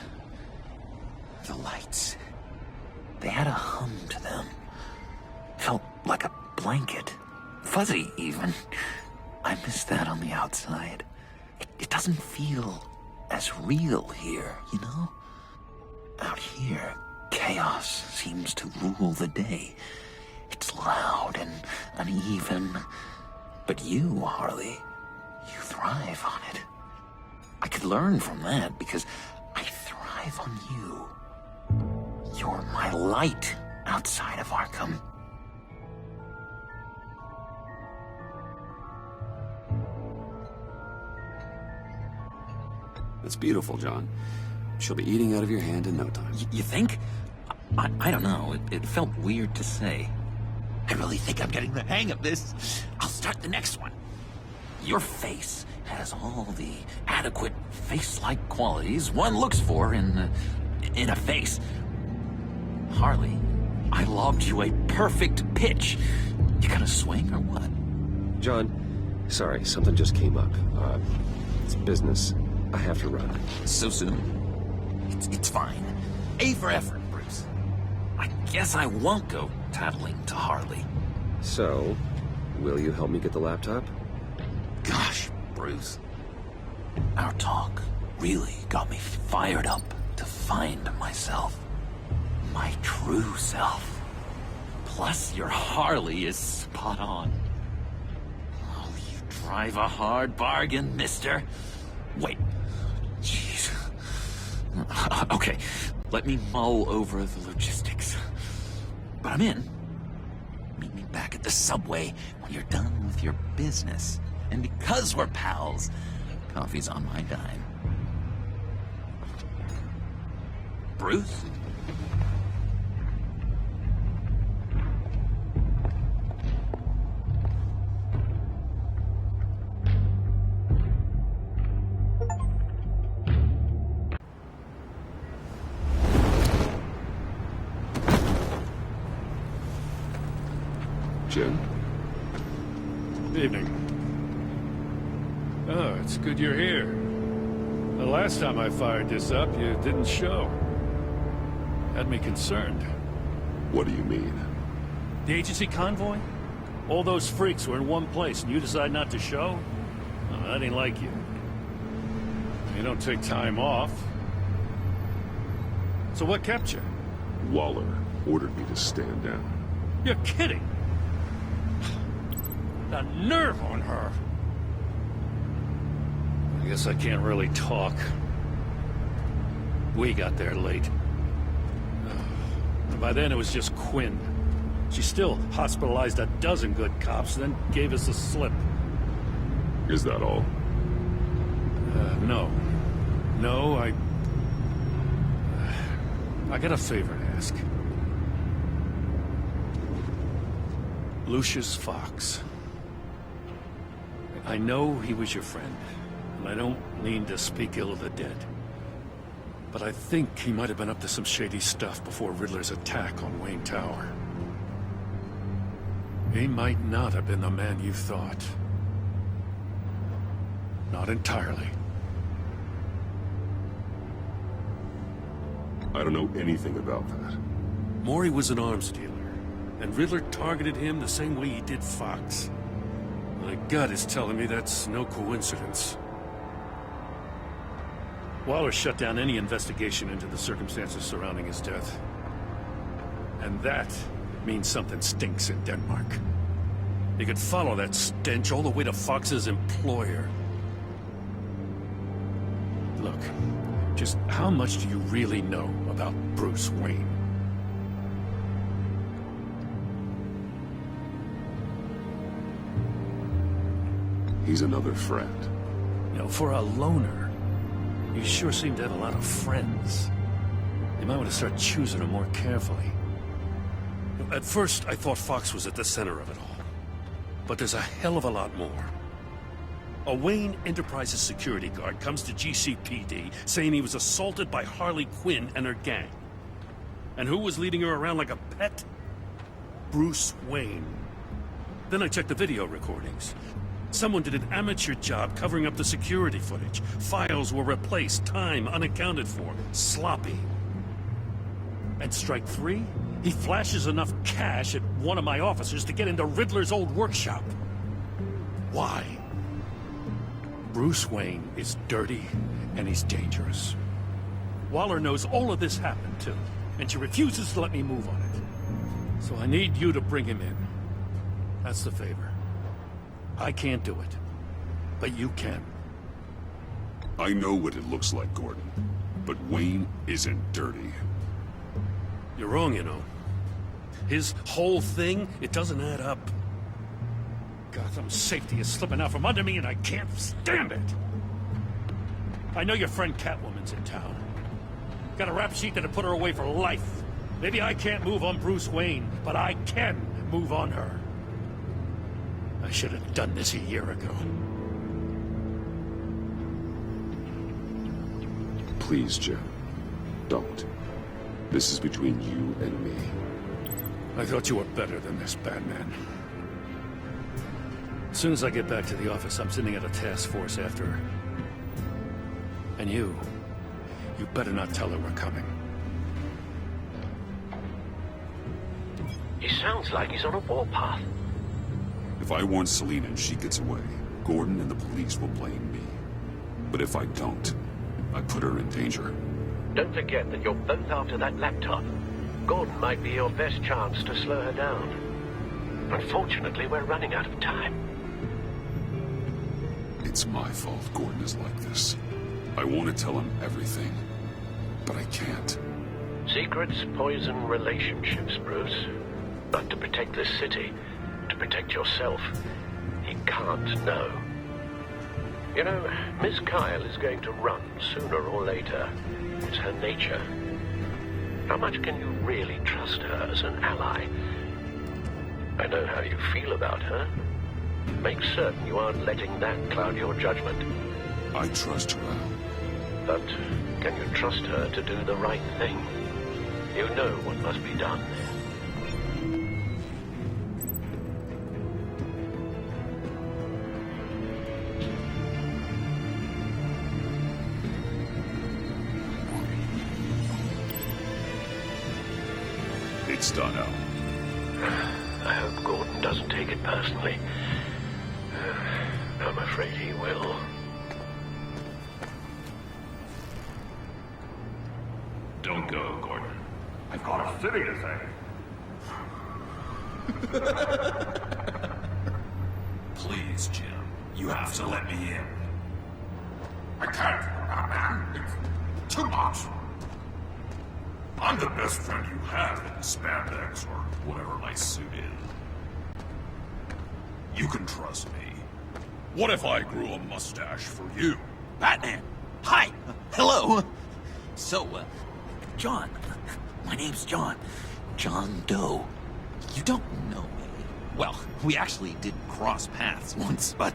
the lights. They had a hum to them. Felt like a blanket. Fuzzy, even. I miss that on the outside. It doesn't feel as real here, you know? Out here, chaos seems to rule the day. It's loud and uneven. But you, Harley, you thrive on it. I could learn from that because I thrive on you. You're my light outside of Arkham. It's beautiful, John. She'll be eating out of your hand in no time. You think? I don't know. It felt weird to say. I really think I'm getting the hang of this. I'll start the next one. Your face has all the adequate face-like qualities one looks for in a face. Harley, I lobbed you a perfect pitch. You gonna swing or what? John, sorry, something just came up. It's business. I have to run. So soon? It's fine. A for effort, Bruce. I guess I won't go tattling to Harley. So, will you help me get the laptop? Gosh, Bruce. Our talk really got me fired up to find myself. My true self. Plus, your Harley is spot on. Oh, you drive a hard bargain, mister. Wait. Jeez. Okay, let me mull over the logistics. But I'm in. Meet me back at the subway when you're done with your business. And because we're pals, coffee's on my dime. Bruce? Jim? Evening. Oh, it's good you're here. The last time I fired this up, you didn't show. Had me concerned. What do you mean? The agency convoy? All those freaks were in one place, and you decide not to show? Oh, that ain't like you. You don't take time off. So what kept you? Waller ordered me to stand down. You're kidding! The nerve on her! I guess I can't really talk. We got there late. And by then it was just Quinn. She still hospitalized a dozen good cops, then gave us the slip. Is that all? No. No, I got a favor to ask. Lucius Fox. I know he was your friend, and I don't mean to speak ill of the dead. But I think he might have been up to some shady stuff before Riddler's attack on Wayne Tower. He might not have been the man you thought. Not entirely. I don't know anything about that. Maury was an arms dealer, and Riddler targeted him the same way he did Fox. My gut is telling me that's no coincidence. Waller shut down any investigation into the circumstances surrounding his death. And that means something stinks in Denmark. You could follow that stench all the way to Fox's employer. Look, just how much do you really know about Bruce Wayne? He's another friend. You know, for a loner, you sure seem to have a lot of friends. You might want to start choosing them more carefully. At first, I thought Fox was at the center of it all. But there's a hell of a lot more. A Wayne Enterprises security guard comes to GCPD saying he was assaulted by Harley Quinn and her gang. And who was leading her around like a pet? Bruce Wayne. Then I checked the video recordings. Someone did an amateur job covering up the security footage. Files were replaced, time unaccounted for, sloppy. And strike three? He flashes enough cash at one of my officers to get into Riddler's old workshop. Why? Bruce Wayne is dirty, and he's dangerous. Waller knows all of this happened, too, and she refuses to let me move on it. So I need you to bring him in. That's the favor. I can't do it, but you can. I know what it looks like, Gordon, but Wayne isn't dirty. You're wrong, you know. His whole thing, it doesn't add up. Gotham's safety is slipping out from under me, and I can't stand it. I know your friend Catwoman's in town. Got a rap sheet that'll put her away for life. Maybe I can't move on Bruce Wayne, but I can move on her. I should have done this a year ago. Please, Jim. Don't. This is between you and me. I thought you were better than this, Batman. As soon as I get back to the office, I'm sending out a task force after her. And you better not tell her we're coming. He sounds like he's on a warpath. If I warn Selina and she gets away, Gordon and the police will blame me. But if I don't, I put her in danger. Don't forget that you're both after that laptop. Gordon might be your best chance to slow her down. Unfortunately, we're running out of time. It's my fault Gordon is like this. I want to tell him everything, but I can't. Secrets poison relationships, Bruce. But to protect this city, to protect yourself, he can't know. You know, Miss Kyle is going to run sooner or later. It's her nature. How much can you really trust her as an ally? I know how you feel about her. Make certain you aren't letting that cloud your judgment. I trust her, Al. But can you trust her to do the right thing? You know what must be done. It's done, Al. I hope Gordon doesn't take it personally. I'm afraid he will. Don't go, Gordon. I've got a city to save. Please, Jim. You have to let me in. I can't, man. It's too much. I'm the best friend you have in spandex or whatever my suit is. You can trust me. What if I grew a mustache for you? Batman! Hi! Hello! So, John. My name's John. John Doe. You don't know me. Well, we actually did cross paths once, but,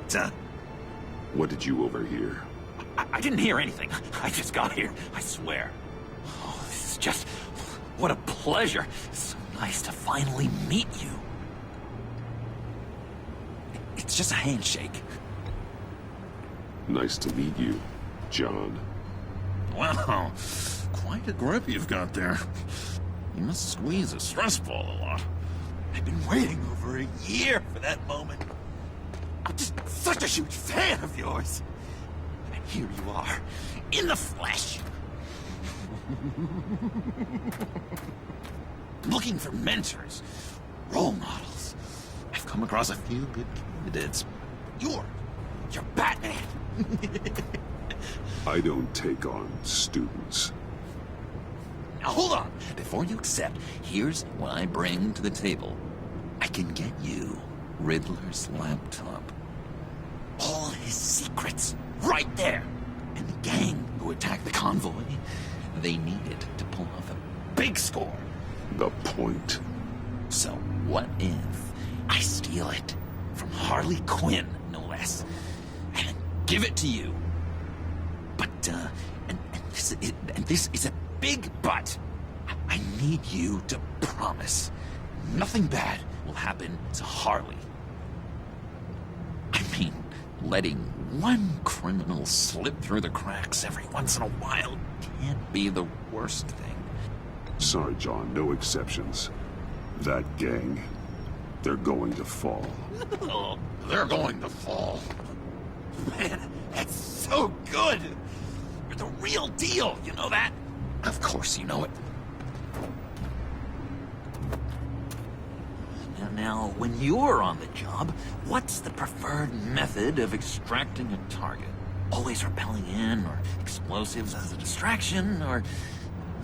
What did you overhear? I didn't hear anything. I just got here, I swear. Oh, this is just... What a pleasure. It's so nice to finally meet you. It's just a handshake. Nice to meet you, John. Wow, quite a grip you've got there. You must squeeze a stress ball a lot. I've been waiting over a year for that moment. I'm just such a huge fan of yours. And here you are, in the flesh. Looking for mentors, role models. I've come across a few good candidates. You're Batman. I don't take on students. Now hold on. Before you accept, here's what I bring to the table. I can get you Riddler's laptop. All his secrets, right there. And the gang who attacked the convoy, they needed to pull off a big score. The point. So what if I steal it from Harley Quinn, no less, and give it to you? But, and this is a big but. I need you to promise nothing bad will happen to Harley. I mean, letting one criminal slip through the cracks every once in a while can't be the worst thing. Sorry, John, no exceptions. That gang, they're going to fall. Oh, they're going to fall. Man, that's so good! You're the real deal, you know that? Of course you know it. Now, when you're on the job, what's the preferred method of extracting a target? Always rappelling in, or explosives as a distraction, or...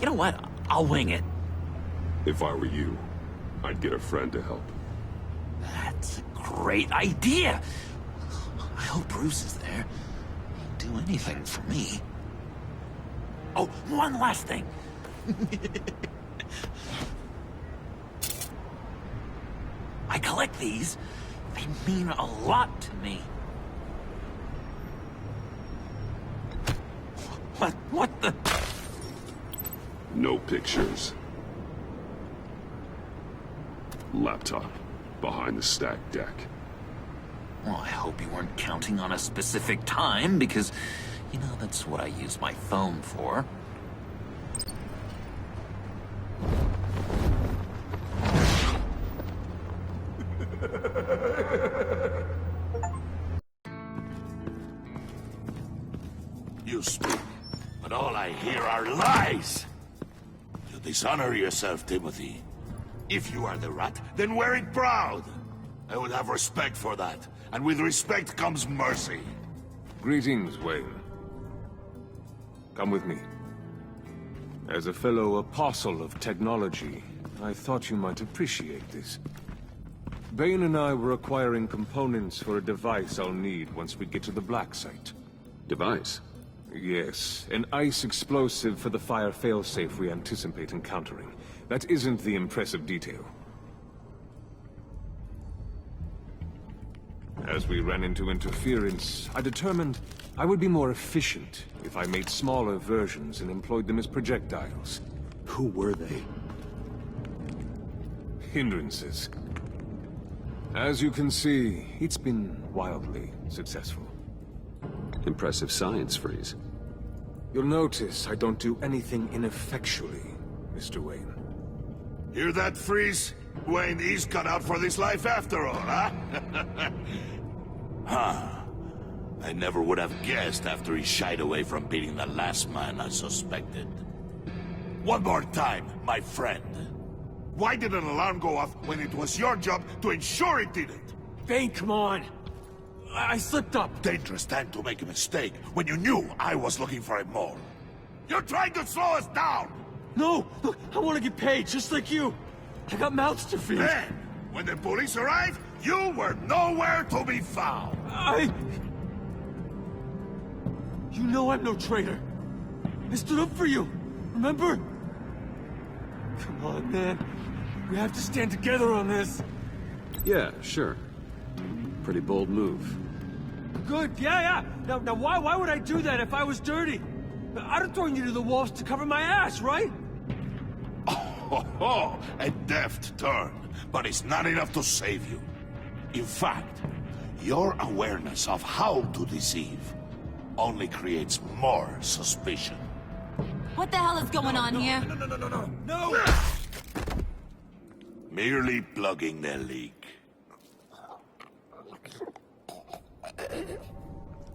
You know what? I'll wing it. If I were you, I'd get a friend to help. That's a great idea! I hope Bruce is there. He'd do anything for me. Oh, one last thing. I collect these. They mean a lot to me. What the? No pictures. Laptop behind the stacked deck. Well, I hope you weren't counting on a specific time, because, you know, that's what I use my phone for. You speak, but all I hear are lies. You dishonor yourself, Timothy. If you are the rat, then wear it proud. I would have respect for that, and with respect comes mercy. Greetings, Wayne. Come with me. As a fellow apostle of technology, I thought you might appreciate this. Bane and I were acquiring components for a device I'll need once we get to the Black Site. Device? Yes, an ice explosive for the fire failsafe we anticipate encountering. That isn't the impressive detail. As we ran into interference, I determined I would be more efficient if I made smaller versions and employed them as projectiles. Who were they? Hindrances. As you can see, it's been wildly successful. Impressive science, Freeze. You'll notice I don't do anything ineffectually, Mr. Wayne. Hear that, Freeze? Wayne is cut out for this life after all, huh? Huh. I never would have guessed after he shied away from beating the last man I suspected. One more time, my friend. Why did an alarm go off when it was your job to ensure it didn't? Bane, come on! I slipped up! Dangerous time to make a mistake when you knew I was looking for a mole. You're trying to slow us down! No! Look, I want to get paid, just like you! I got mouths to feed! Then, when the police arrived, you were nowhere to be found! You know I'm no traitor! I stood up for you, remember? Come on, man. We have to stand together on this. Yeah, sure. Pretty bold move. Good, yeah. Now why would I do that if I was dirty? I'd have thrown you to the wolves to cover my ass, right? Oh, a deft turn, but it's not enough to save you. In fact, your awareness of how to deceive only creates more suspicion. What the hell is going on here? No! Merely plugging the leak.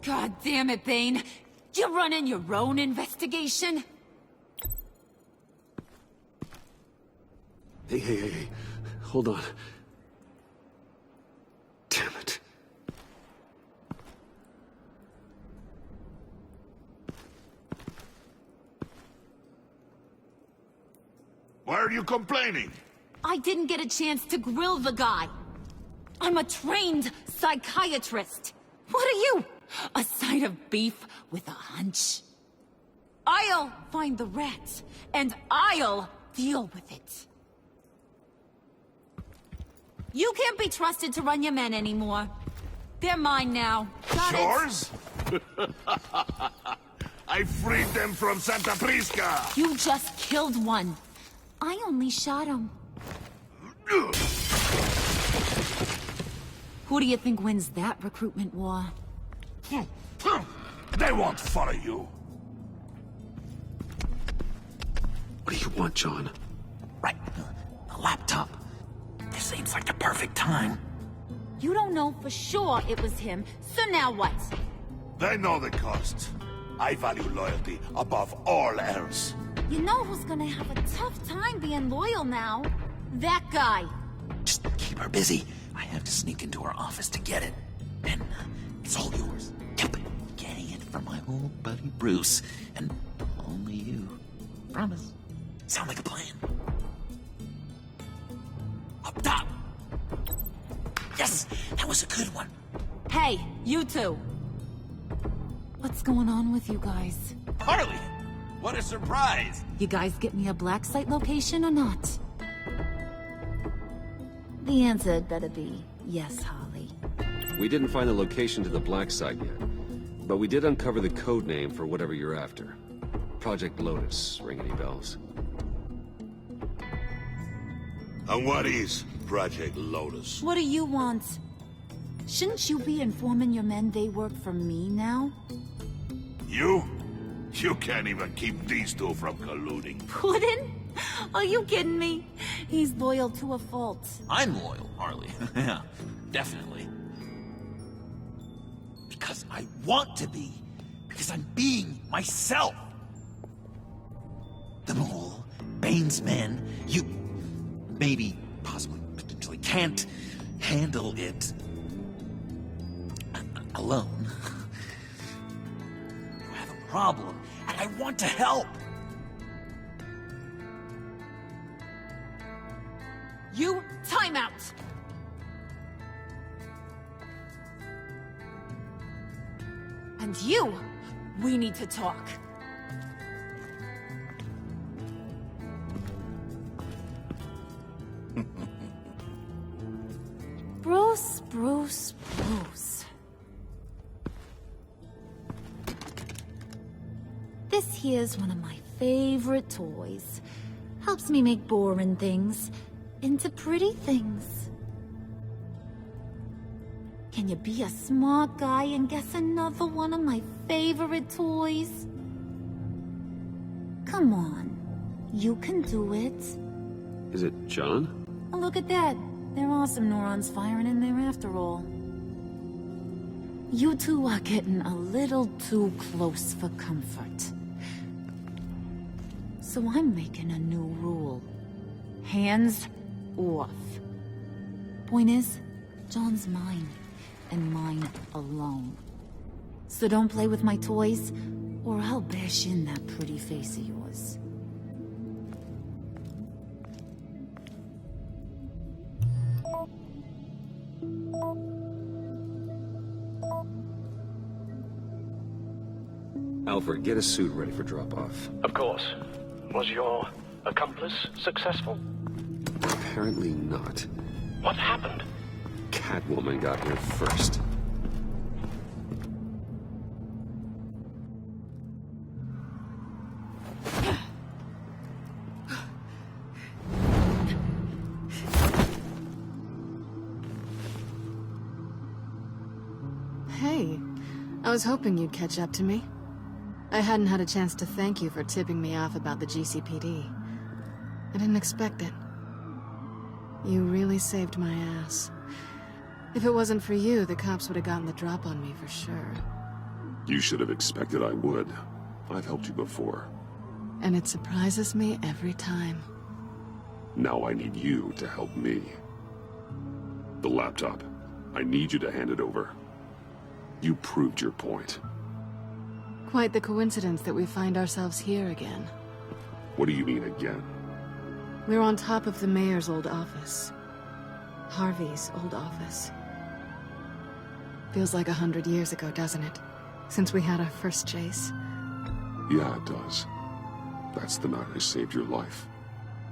God damn it, Bane. You're running your own investigation? Hey. Hold on. Damn it. Why are you complaining? I didn't get a chance to grill the guy. I'm a trained psychiatrist. What are you? A side of beef with a hunch? I'll find the rat, and I'll deal with it. You can't be trusted to run your men anymore. They're mine now. Got it? Yours? I freed them from Santa Prisca! You just killed one. I only shot him. Who do you think wins that recruitment war? They won't follow you. What do you want, John? Right, the laptop. This seems like the perfect time. You don't know for sure it was him, so now what? They know the cost. I value loyalty above all else. You know who's gonna have a tough time being loyal now? That guy. Just keep her busy. I have to sneak into her office to get it. And it's all yours. Yep, getting it from my old buddy Bruce. And only you. Promise. Sound like a plan. Up top! Yes! That was a good one. Hey, you two. What's going on with you guys? Harley! What a surprise! You guys get me a black site location or not? The answer had better be yes, Holly. We didn't find the location to the black site yet, but we did uncover the code name for whatever you're after. Project Lotus. Ring any bells? And what is Project Lotus? What do you want? Shouldn't you be informing your men they work for me now? You? You can't even keep these two from colluding. Puddin'? Are you kidding me? He's loyal to a fault. I'm loyal, Harley. Yeah, definitely. Because I want to be. Because I'm being myself. The Mole, Bane's men, you... maybe, possibly, potentially can't handle it alone. You have a problem, and I want to help. You, time out! And you, we need to talk. Bruce. This here's one of my favorite toys. Helps me make boring things into pretty things. Can you be a smart guy and guess another one of my favorite toys? Come on, you can do it. Is it John? Oh, look at that. There are some neurons firing in there after all. You two are getting a little too close for comfort. So I'm making a new rule. Hands off. Point is, John's mine, and mine alone. So don't play with my toys, or I'll bash in that pretty face of yours. Alfred, get a suit ready for drop-off. Of course. Was your accomplice successful? Apparently not. What happened? Catwoman got here first. Hey, I was hoping you'd catch up to me. I hadn't had a chance to thank you for tipping me off about the GCPD. I didn't expect it. You really saved my ass. If it wasn't for you, the cops would have gotten the drop on me for sure. You should have expected I would. I've helped you before. And it surprises me every time. Now I need you to help me. The laptop. I need you to hand it over. You proved your point. Quite the coincidence that we find ourselves here again. What do you mean again? We're on top of the mayor's old office. Harvey's old office. Feels like 100 years ago, doesn't it? Since we had our first chase. Yeah, it does. That's the night I saved your life.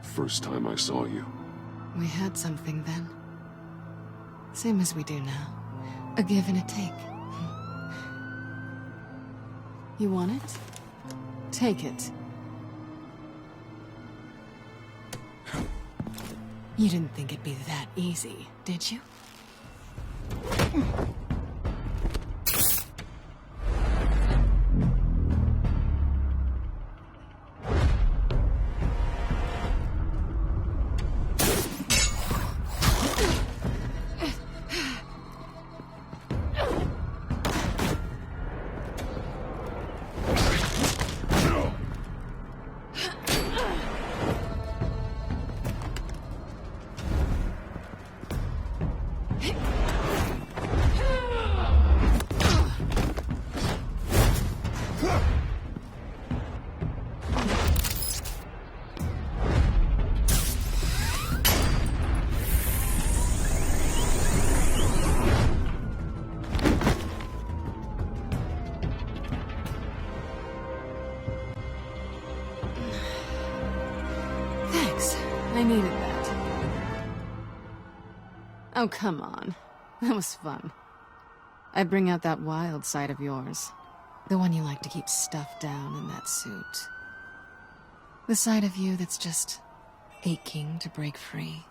First time I saw you. We had something then. Same as we do now. A give and a take. You want it? Take it. You didn't think it'd be that easy, did you? Oh, come on. That was fun. I bring out that wild side of yours. The one you like to keep stuffed down in that suit. The side of you that's just aching to break free.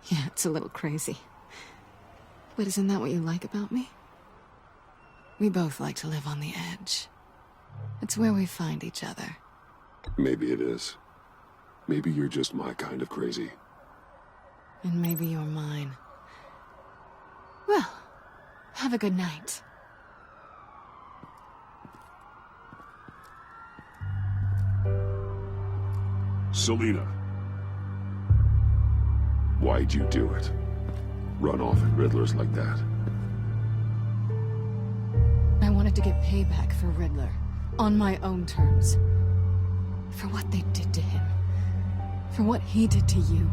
Yeah, it's a little crazy. But isn't that what you like about me? We both like to live on the edge. It's where we find each other. Maybe it is. Maybe you're just my kind of crazy. And maybe you're mine. Well, have a good night. Selina. Why'd you do it? Run off at Riddlers like that? I wanted to get payback for Riddler. On my own terms. For what they did to him. For what he did to you.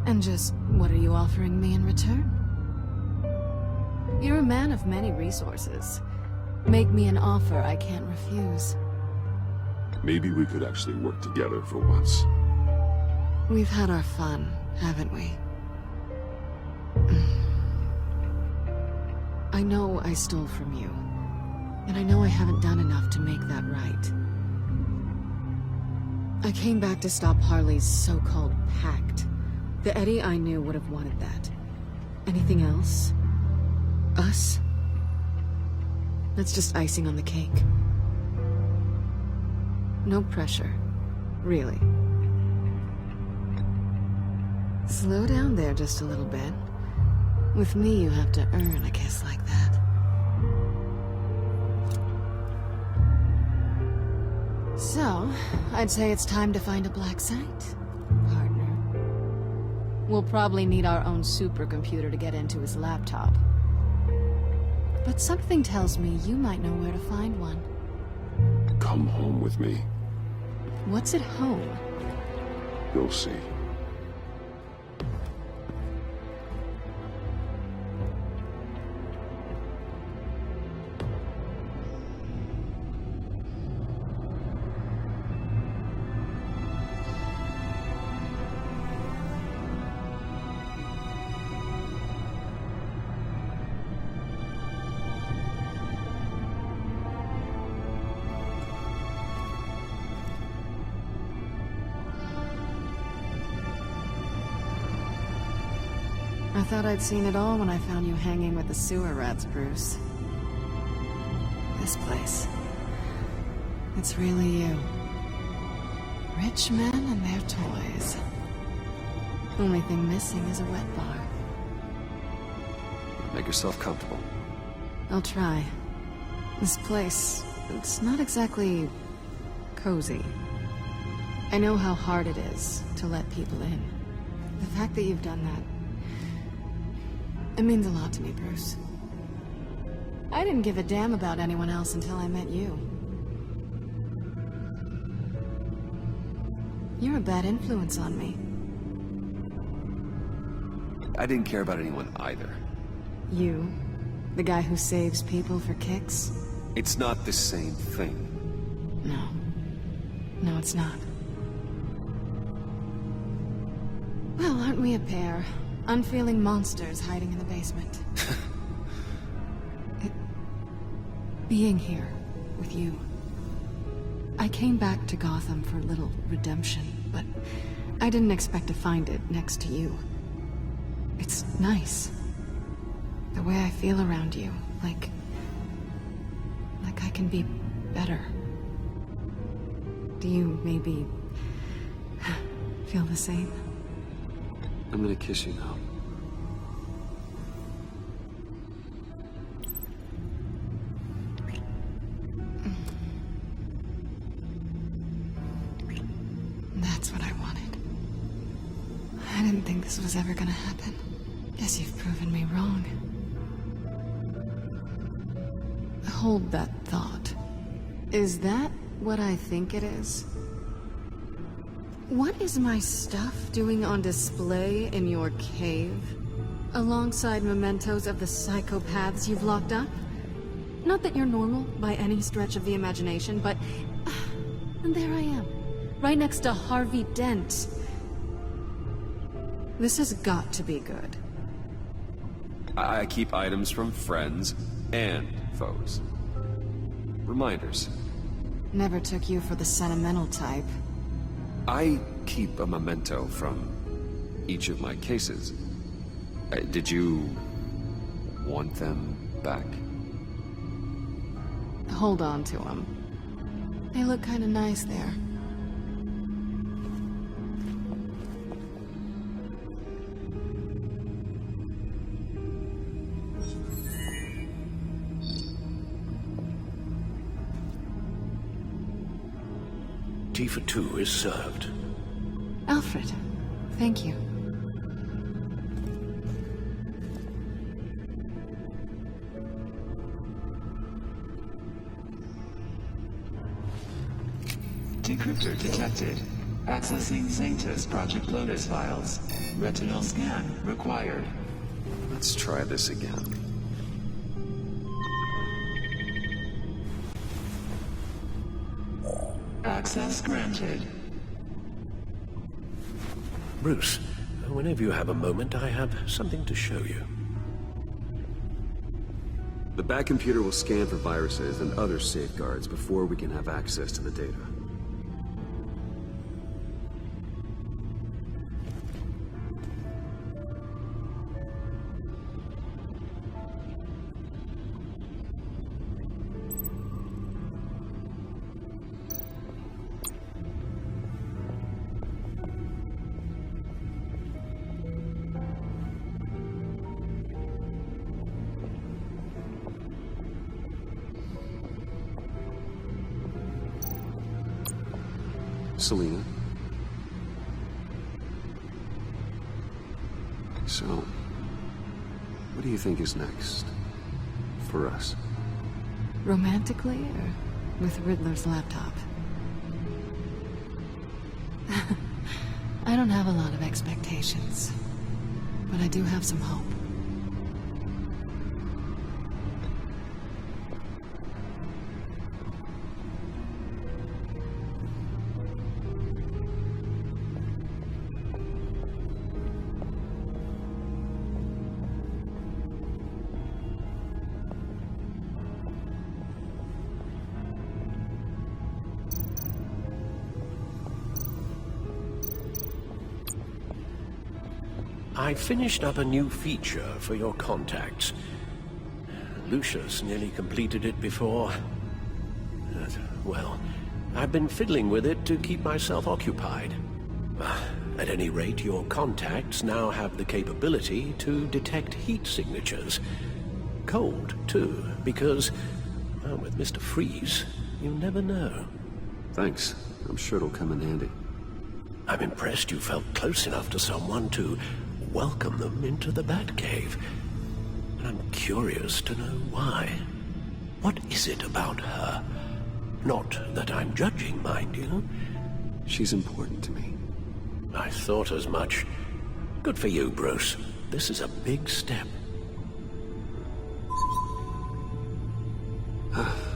And just, what are you offering me in return? You're a man of many resources. Make me an offer I can't refuse. Maybe we could actually work together for once. We've had our fun, haven't we? I know I stole from you. And I know I haven't done enough to make that right. I came back to stop Harley's so-called Pact. The Eddie I knew would have wanted that. Anything else? Us? That's just icing on the cake. No pressure. Really. Slow down there just a little bit. With me, you have to earn a kiss like that. So, I'd say it's time to find a black site, partner. We'll probably need our own supercomputer to get into his laptop. But something tells me you might know where to find one. Come home with me. What's at home? You'll see. I thought I'd seen it all when I found you hanging with the sewer rats, Bruce. This place. It's really you. Rich men and their toys. Only thing missing is a wet bar. Make yourself comfortable. I'll try. This place, it's not exactly cozy. I know how hard it is to let people in. The fact that you've done that, it means a lot to me, Bruce. I didn't give a damn about anyone else until I met you. You're a bad influence on me. I didn't care about anyone either. You? The guy who saves people for kicks? It's not the same thing. No. No, it's not. Well, aren't we a pair? Unfeeling monsters hiding in the basement. Being here with you. I came back to Gotham for a little redemption, but I didn't expect to find it next to you. It's nice. The way I feel around you, like I can be better. Do you maybe feel the same? I'm gonna kiss you now. That's what I wanted. I didn't think this was ever gonna happen. Guess you've proven me wrong. Hold that thought. Is that what I think it is? What is my stuff doing on display in your cave? Alongside mementos of the psychopaths you've locked up? Not that you're normal by any stretch of the imagination, but... and there I am, Right next to Harvey Dent. This has got to be good. I keep items from friends and foes. Reminders. Never took you for the sentimental type. I keep a memento from each of my cases. Did you want them back? Hold on to them. They look kind of nice there. Tea for two is served. Alfred, thank you. Decryptor detected. Accessing Sanctus Project Lotus files. Retinal scan required. Let's try this again. Access granted. Bruce, whenever you have a moment, I have something to show you. The back computer will scan for viruses and other safeguards before we can have access to the data. Selena. So, what do you think is next for us? Romantically, or with Riddler's laptop? I don't have a lot of expectations, but I do have some hope. I finished up a new feature for your contacts. Lucius nearly completed it before. Well, I've been fiddling with it to keep myself occupied. At any rate, your contacts now have the capability to detect heat signatures. Cold, too, because, well, with Mr. Freeze, you never know. Thanks. I'm sure it'll come in handy. I'm impressed you felt close enough to someone to welcome them into the Batcave. And I'm curious to know why. What is it about her? Not that I'm judging, mind you. She's important to me. I thought as much. Good for you, Bruce. This is a big step.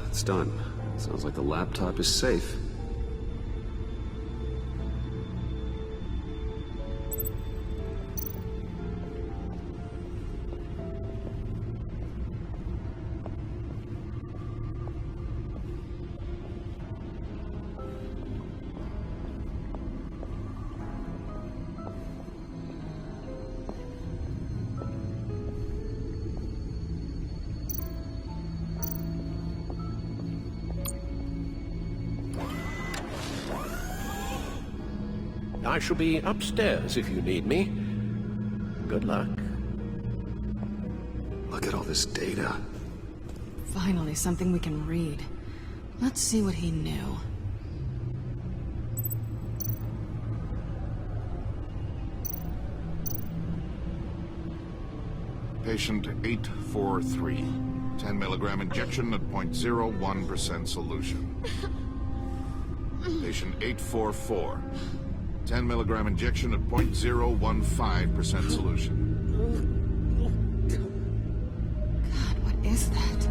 It's done. Sounds like the laptop is safe. I shall be upstairs if you need me. Good luck. Look at all this data. Finally, something we can read. Let's see what he knew. Patient 843. 10 milligram injection at 0.01% solution. Patient 844. 10 milligram injection at 0.015% solution. God, what is that?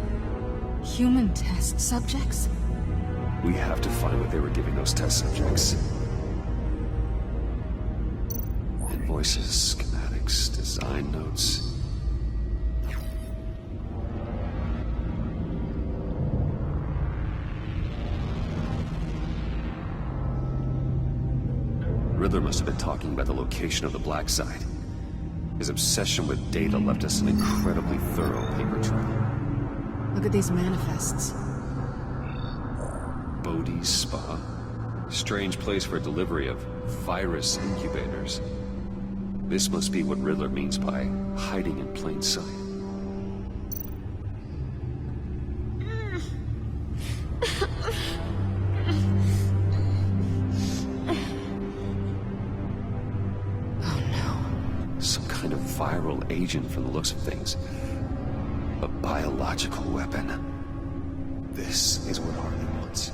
Human test subjects? We have to find what they were giving those test subjects. Invoices, schematics, design notes. Riddler must have been talking about the location of the black site. His obsession with data left us an incredibly thorough paper trail. Look at these manifests. Bodhi's Spa. Strange place for delivery of virus incubators. This must be what Riddler means by hiding in plain sight. Viral agent from the looks of things. A biological weapon. This is what Harley wants.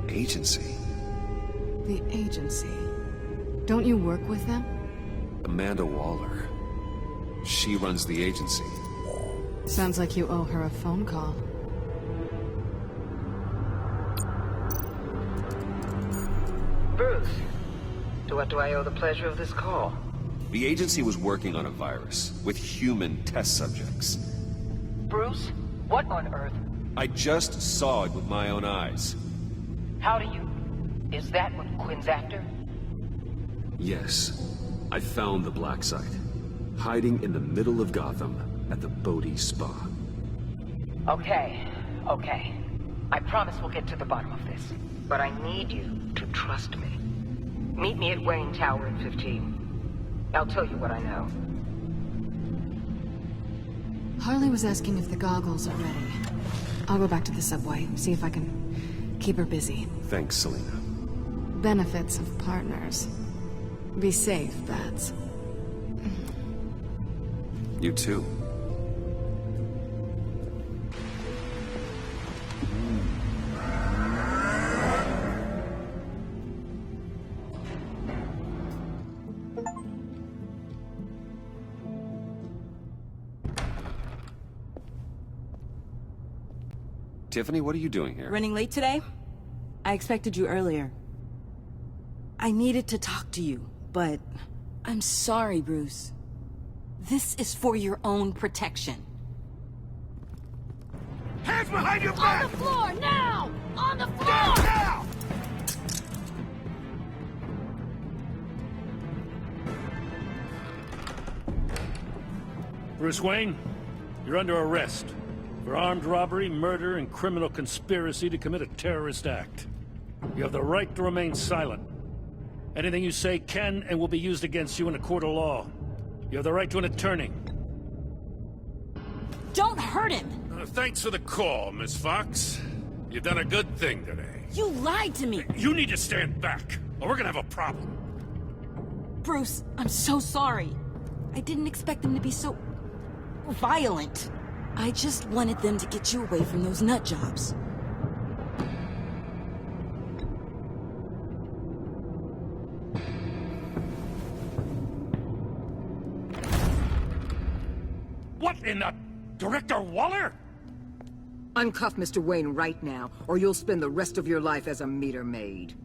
Agency. The agency. Don't you work with them? Amanda Waller. She runs the agency. Sounds like you owe her a phone call. Bruce. To what do I owe the pleasure of this call? The agency was working on a virus with human test subjects. Bruce? What on earth? I just saw it with my own eyes. How do you... Is that what Quinn's after? Yes. I found the black site. Hiding in the middle of Gotham at the Bodhi Spa. Okay. I promise we'll get to the bottom of this. But I need you to trust me. Meet me at Wayne Tower in 15. I'll tell you what I know. Harley was asking if the goggles are ready. I'll go back to the subway, see if I can keep her busy. Thanks, Selina. Benefits of partners. Be safe, Bats. You too. Tiffany, what are you doing here? Running late today? I expected you earlier. I needed to talk to you, but I'm sorry, Bruce. This is for your own protection. Hands behind your back! On the floor, now! On the floor! Down, now! Bruce Wayne, you're under arrest for armed robbery, murder, and criminal conspiracy to commit a terrorist act. You have the right to remain silent. Anything you say can and will be used against you in a court of law. You have the right to an attorney. Don't hurt him! Thanks for the call, Miss Fox. You've done a good thing today. You lied to me! You need to stand back, or we're gonna have a problem. Bruce, I'm so sorry. I didn't expect them to be so... violent. I just wanted them to get you away from those nut jobs. What in the... Director Waller? Uncuff Mr. Wayne right now, or you'll spend the rest of your life as a meter maid.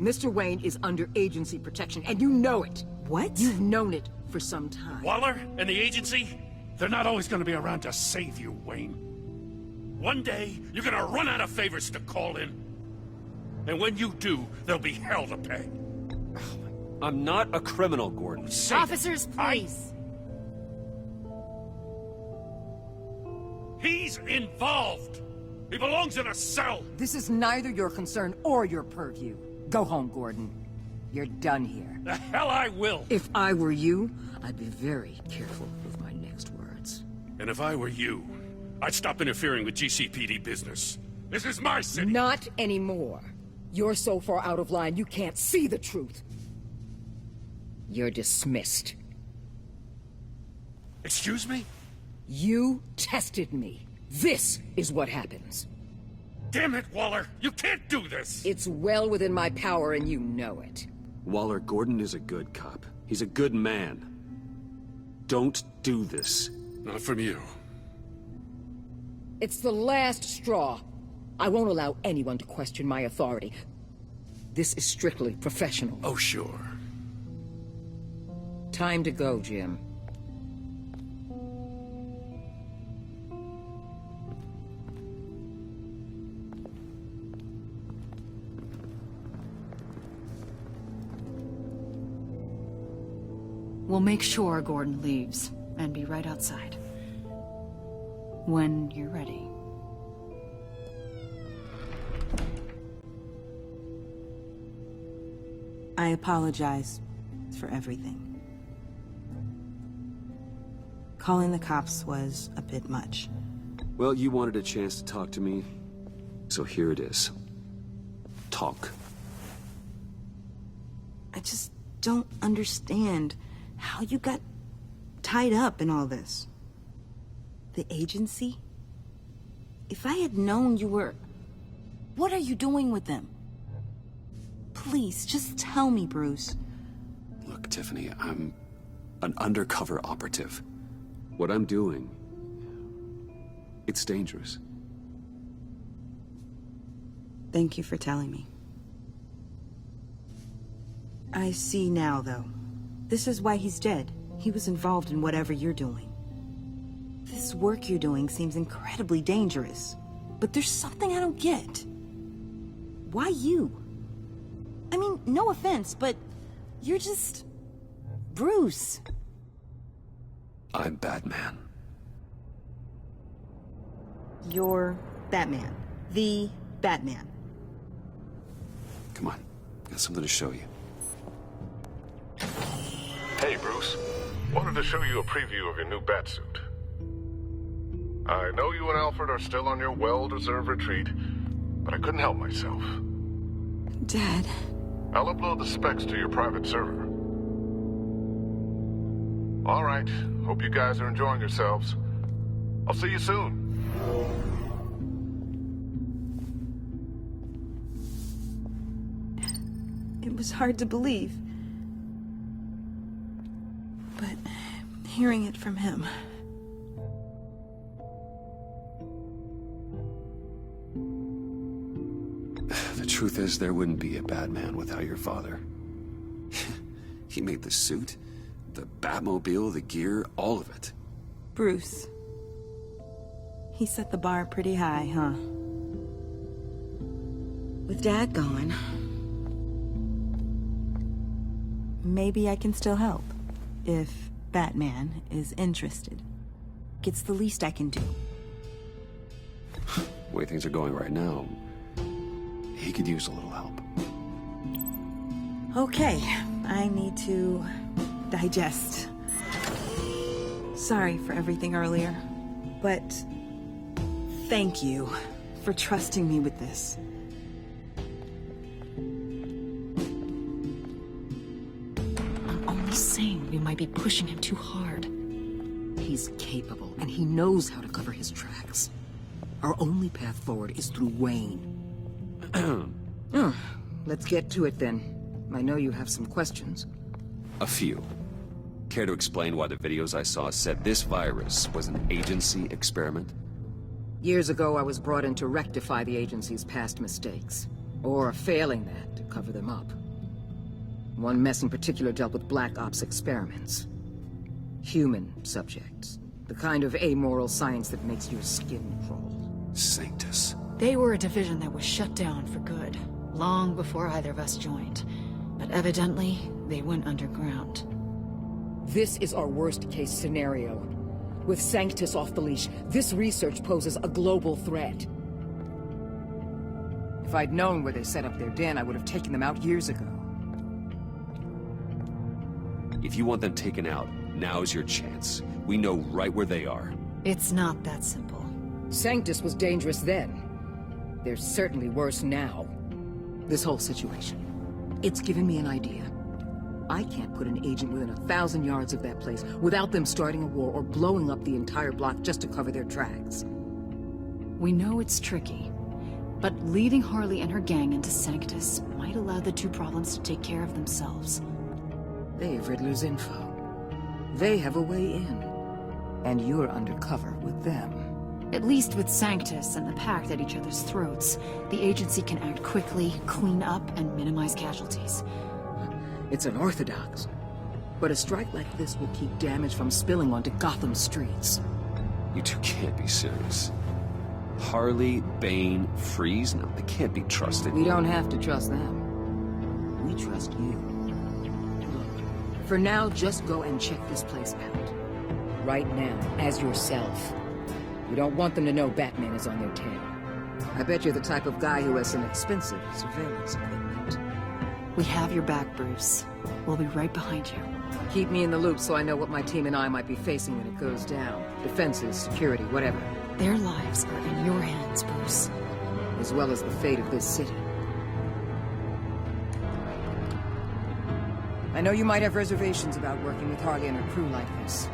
Mr. Wayne is under agency protection, and you know it. What? You've known it for some time. Waller and the agency? They're not always gonna be around to save you, Wayne. One day, you're gonna run out of favors to call in. And when you do, there'll be hell to pay. I'm not a criminal, Gordon. Officers, please. He's involved. He belongs in a cell. This is neither your concern or your purview. Go home, Gordon. You're done here. The hell I will. If I were you, I'd be very careful with my next words. And if I were you, I'd stop interfering with GCPD business. This is my city. Not anymore. You're so far out of line, you can't see the truth. You're dismissed. Excuse me? You tested me. This is what happens. Damn it, Waller! You can't do this! It's well within my power and you know it. Waller, Gordon is a good cop. He's a good man. Don't do this. Not from you. It's the last straw. I won't allow anyone to question my authority. This is strictly professional. Oh, sure. Time to go, Jim. We'll make sure Gordon leaves, and be right outside. When you're ready. I apologize for everything. Calling the cops was a bit much. Well, you wanted a chance to talk to me, so here it is. Talk. I just don't understand how you got tied up in all this. The agency? If I had known you were... What are you doing with them? Please, just tell me, Bruce. Look, Tiffany, I'm an undercover operative. What I'm doing, it's dangerous. Thank you for telling me. I see now, though. This is why he's dead. He was involved in whatever you're doing. This work you're doing seems incredibly dangerous. But there's something I don't get. Why you? I mean, no offense, but you're just... Bruce. I'm Batman. You're Batman. The Batman. Come on, got something to show you. Hey, Bruce. Wanted to show you a preview of your new Batsuit. I know you and Alfred are still on your well-deserved retreat, but I couldn't help myself. Dad. I'll upload the specs to your private server. All right. Hope you guys are enjoying yourselves. I'll see you soon. It was hard to believe. But hearing it from him... The truth is, there wouldn't be a Batman without your father. He made the suit, the Batmobile, the gear, all of it. Bruce. He set the bar pretty high, huh? With Dad gone... Maybe I can still help. If Batman is interested. It's the least I can do. The way things are going right now, he could use a little help. Okay, I need to digest. Sorry for everything earlier, but thank you for trusting me with this. I'm only saying we might be pushing him too hard. He's capable, and he knows how to cover his tracks. Our only path forward is through Wayne. Let's get to it then. I know you have some questions. A few. Care to explain why the videos I saw said this virus was an agency experiment? Years ago, I was brought in to rectify the agency's past mistakes. Or, failing that, to cover them up. One mess in particular dealt with Black Ops experiments. Human subjects. The kind of amoral science that makes your skin crawl. Sanctus. They were a division that was shut down for good, long before either of us joined. But evidently, they went underground. This is our worst-case scenario. With Sanctus off the leash, this research poses a global threat. If I'd known where they set up their den, I would have taken them out years ago. If you want them taken out, now's your chance. We know right where they are. It's not that simple. Sanctus was dangerous then. They're certainly worse now. This whole situation, it's given me an idea. I can't put an agent within 1,000 yards of that place without them starting a war or blowing up the entire block just to cover their tracks. We know it's tricky, But leading Harley and her gang into Sanctus might allow the two problems to take care of themselves. They have Riddler's info. They have a way in. And you're undercover with them. At least with Sanctus and the Pact at each other's throats, the agency can act quickly, clean up, and minimize casualties. It's unorthodox. But a strike like this will keep damage from spilling onto Gotham streets. You two can't be serious. Harley, Bane, Freeze? No, they can't be trusted. We don't have to trust them. We trust you. Look, for now, just go and check this place out. Right now, as yourself. We don't want them to know Batman is on their tail. I bet you're the type of guy who has some expensive surveillance equipment. We have your back, Bruce. We'll be right behind you. Keep me in the loop so I know what my team and I might be facing when it goes down. Defenses, security, whatever. Their lives are in your hands, Bruce. As well as the fate of this city. I know you might have reservations about working with Harley and her crew like this.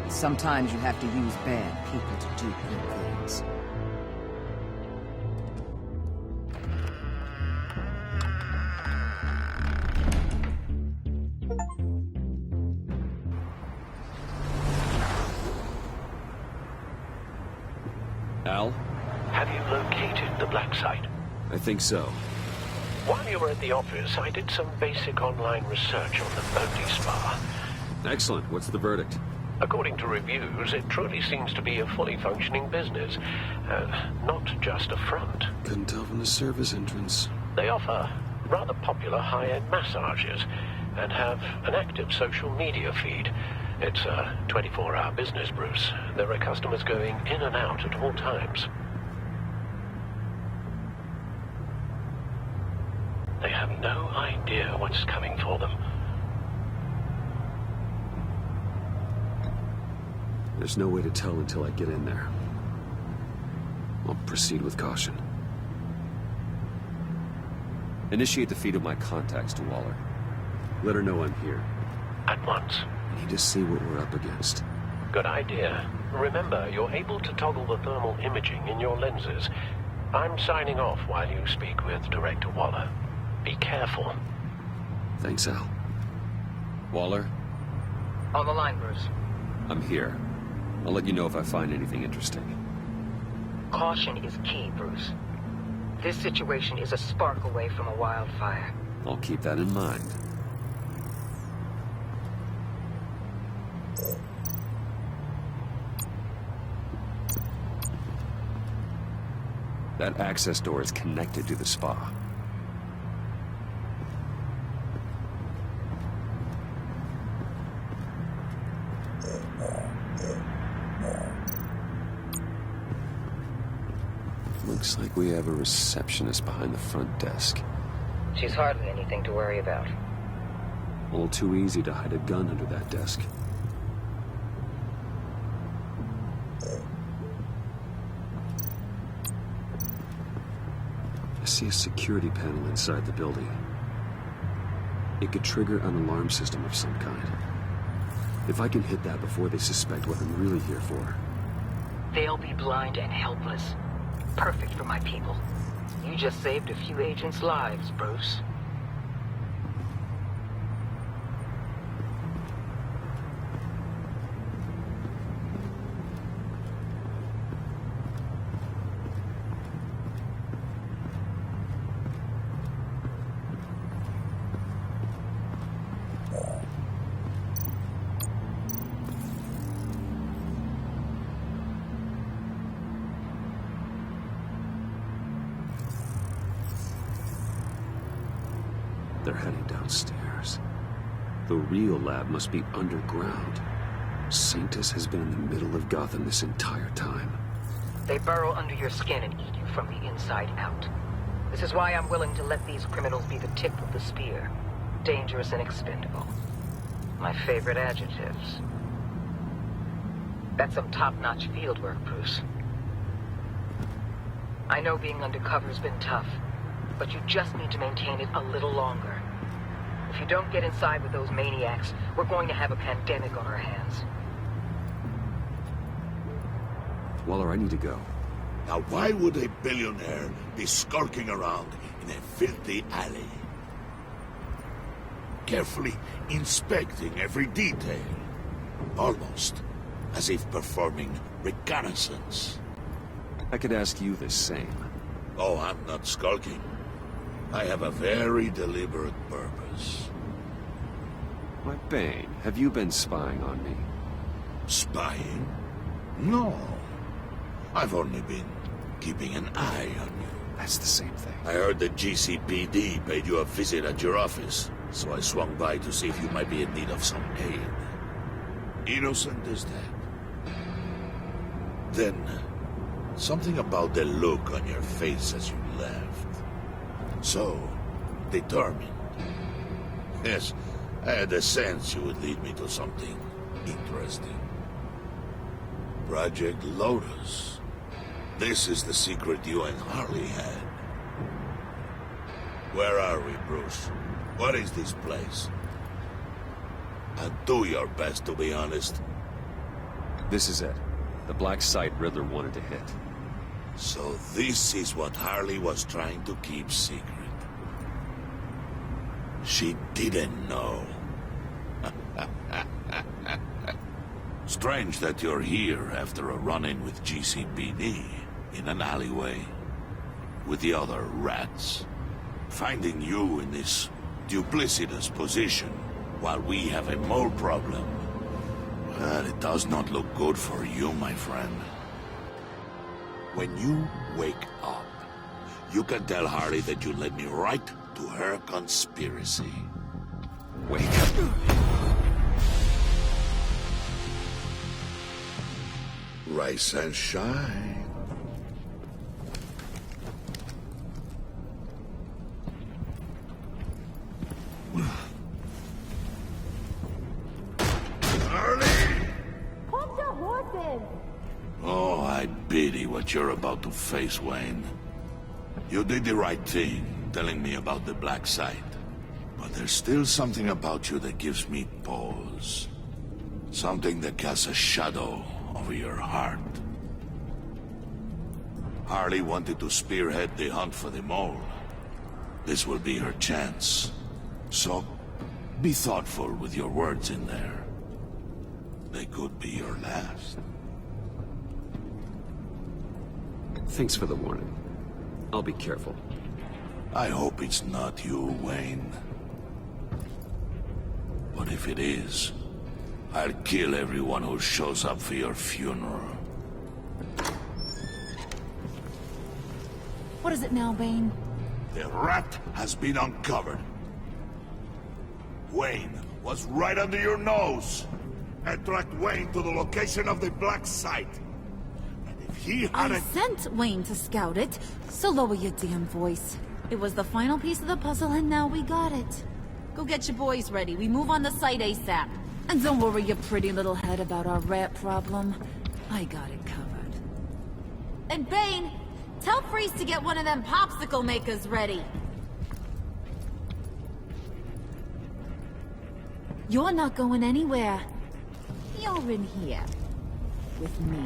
Sometimes you have to use bad people to do good things. Al? Have you located the black site? I think so. While you were at the office, I did some basic online research on the Bodhi Spa. Excellent. What's the verdict? According to reviews, it truly seems to be a fully functioning business, not just a front. Couldn't tell from the service entrance. They offer rather popular high-end massages and have an active social media feed. It's a 24-hour business, Bruce. There are customers going in and out at all times. They have no idea what's coming for them. There's no way to tell until I get in there. I'll proceed with caution. Initiate the feed of my contacts to Waller. Let her know I'm here. At once. I need to see what we're up against. Good idea. Remember, you're able to toggle the thermal imaging in your lenses. I'm signing off while you speak with Director Waller. Be careful. Thanks, Al. Waller? On the line, Bruce. I'm here. I'll let you know if I find anything interesting. Caution is key, Bruce. This situation is a spark away from a wildfire. I'll keep that in mind. That access door is connected to the spa. Looks like we have a receptionist behind the front desk. She's hardly anything to worry about. A little too easy to hide a gun under that desk. I see a security panel inside the building. It could trigger an alarm system of some kind. If I can hit that before they suspect what I'm really here for. They'll be blind and helpless. Perfect for my people. You just saved a few agents' lives, Bruce. They're heading downstairs. The real lab must be underground. Sanctus has been in the middle of Gotham this entire time. They burrow under your skin and eat you from the inside out. This is why I'm willing to let these criminals be the tip of the spear. Dangerous and expendable. My favorite adjectives. That's some top-notch field work, Bruce. I know being undercover's been tough, but you just need to maintain it a little longer. If you don't get inside with those maniacs, we're going to have a pandemic on our hands. Waller, I need to go. Now why would a billionaire be skulking around in a filthy alley? Carefully inspecting every detail. Almost as if performing reconnaissance. I could ask you the same. Oh, I'm not skulking. I have a very deliberate purpose. Why, Bane, have you been spying on me? Spying? No. I've only been keeping an eye on you. That's the same thing. I heard the GCPD paid you a visit at your office, so I swung by to see if you might be in need of some aid. Innocent as that. Then, something about the look on your face as you left. So, determined. Yes, I had a sense you would lead me to something interesting. Project Lotus. This is the secret you and Harley had. Where are we, Bruce? What is this place? And do your best to be honest. This is it. The black site Riddler wanted to hit. So this is what Harley was trying to keep secret. She didn't know. Strange that you're here after a run-in with GCPD in an alleyway with the other rats. Finding you in this duplicitous position while we have a mole problem. Well, it does not look good for you, my friend. When you wake up, you can tell Harley that you led me right to her conspiracy. Wake up. Rise and shine. Oh, I pity what you're about to face, Wayne. You did the right thing, telling me about the black site. But there's still something about you that gives me pause. Something that casts a shadow over your heart. Harley wanted to spearhead the hunt for the mole. This will be her chance. So, be thoughtful with your words in there. They could be your last. Thanks for the warning. I'll be careful. I hope it's not you, Wayne. But if it is, I'll kill everyone who shows up for your funeral. What is it now, Bane? The rat has been uncovered. Wayne was right under your nose. And tracked Wayne to the location of the black site. And if he hadn't... I sent Wayne to scout it, so lower your damn voice. It was the final piece of the puzzle, and now we got it. Go get your boys ready. We move on the site ASAP. And don't worry your pretty little head about our rat problem. I got it covered. And Bane, tell Freeze to get one of them popsicle makers ready. You're not going anywhere. You're in here. With me.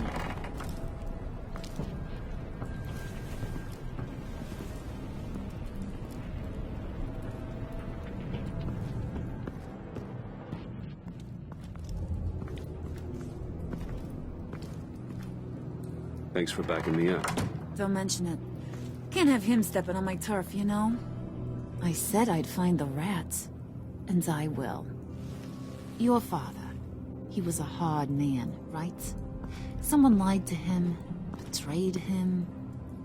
Thanks for backing me up. Don't mention it. Can't have him stepping on my turf, you know? I said I'd find the rats. And I will. Your father. He was a hard man, right? Someone lied to him, betrayed him.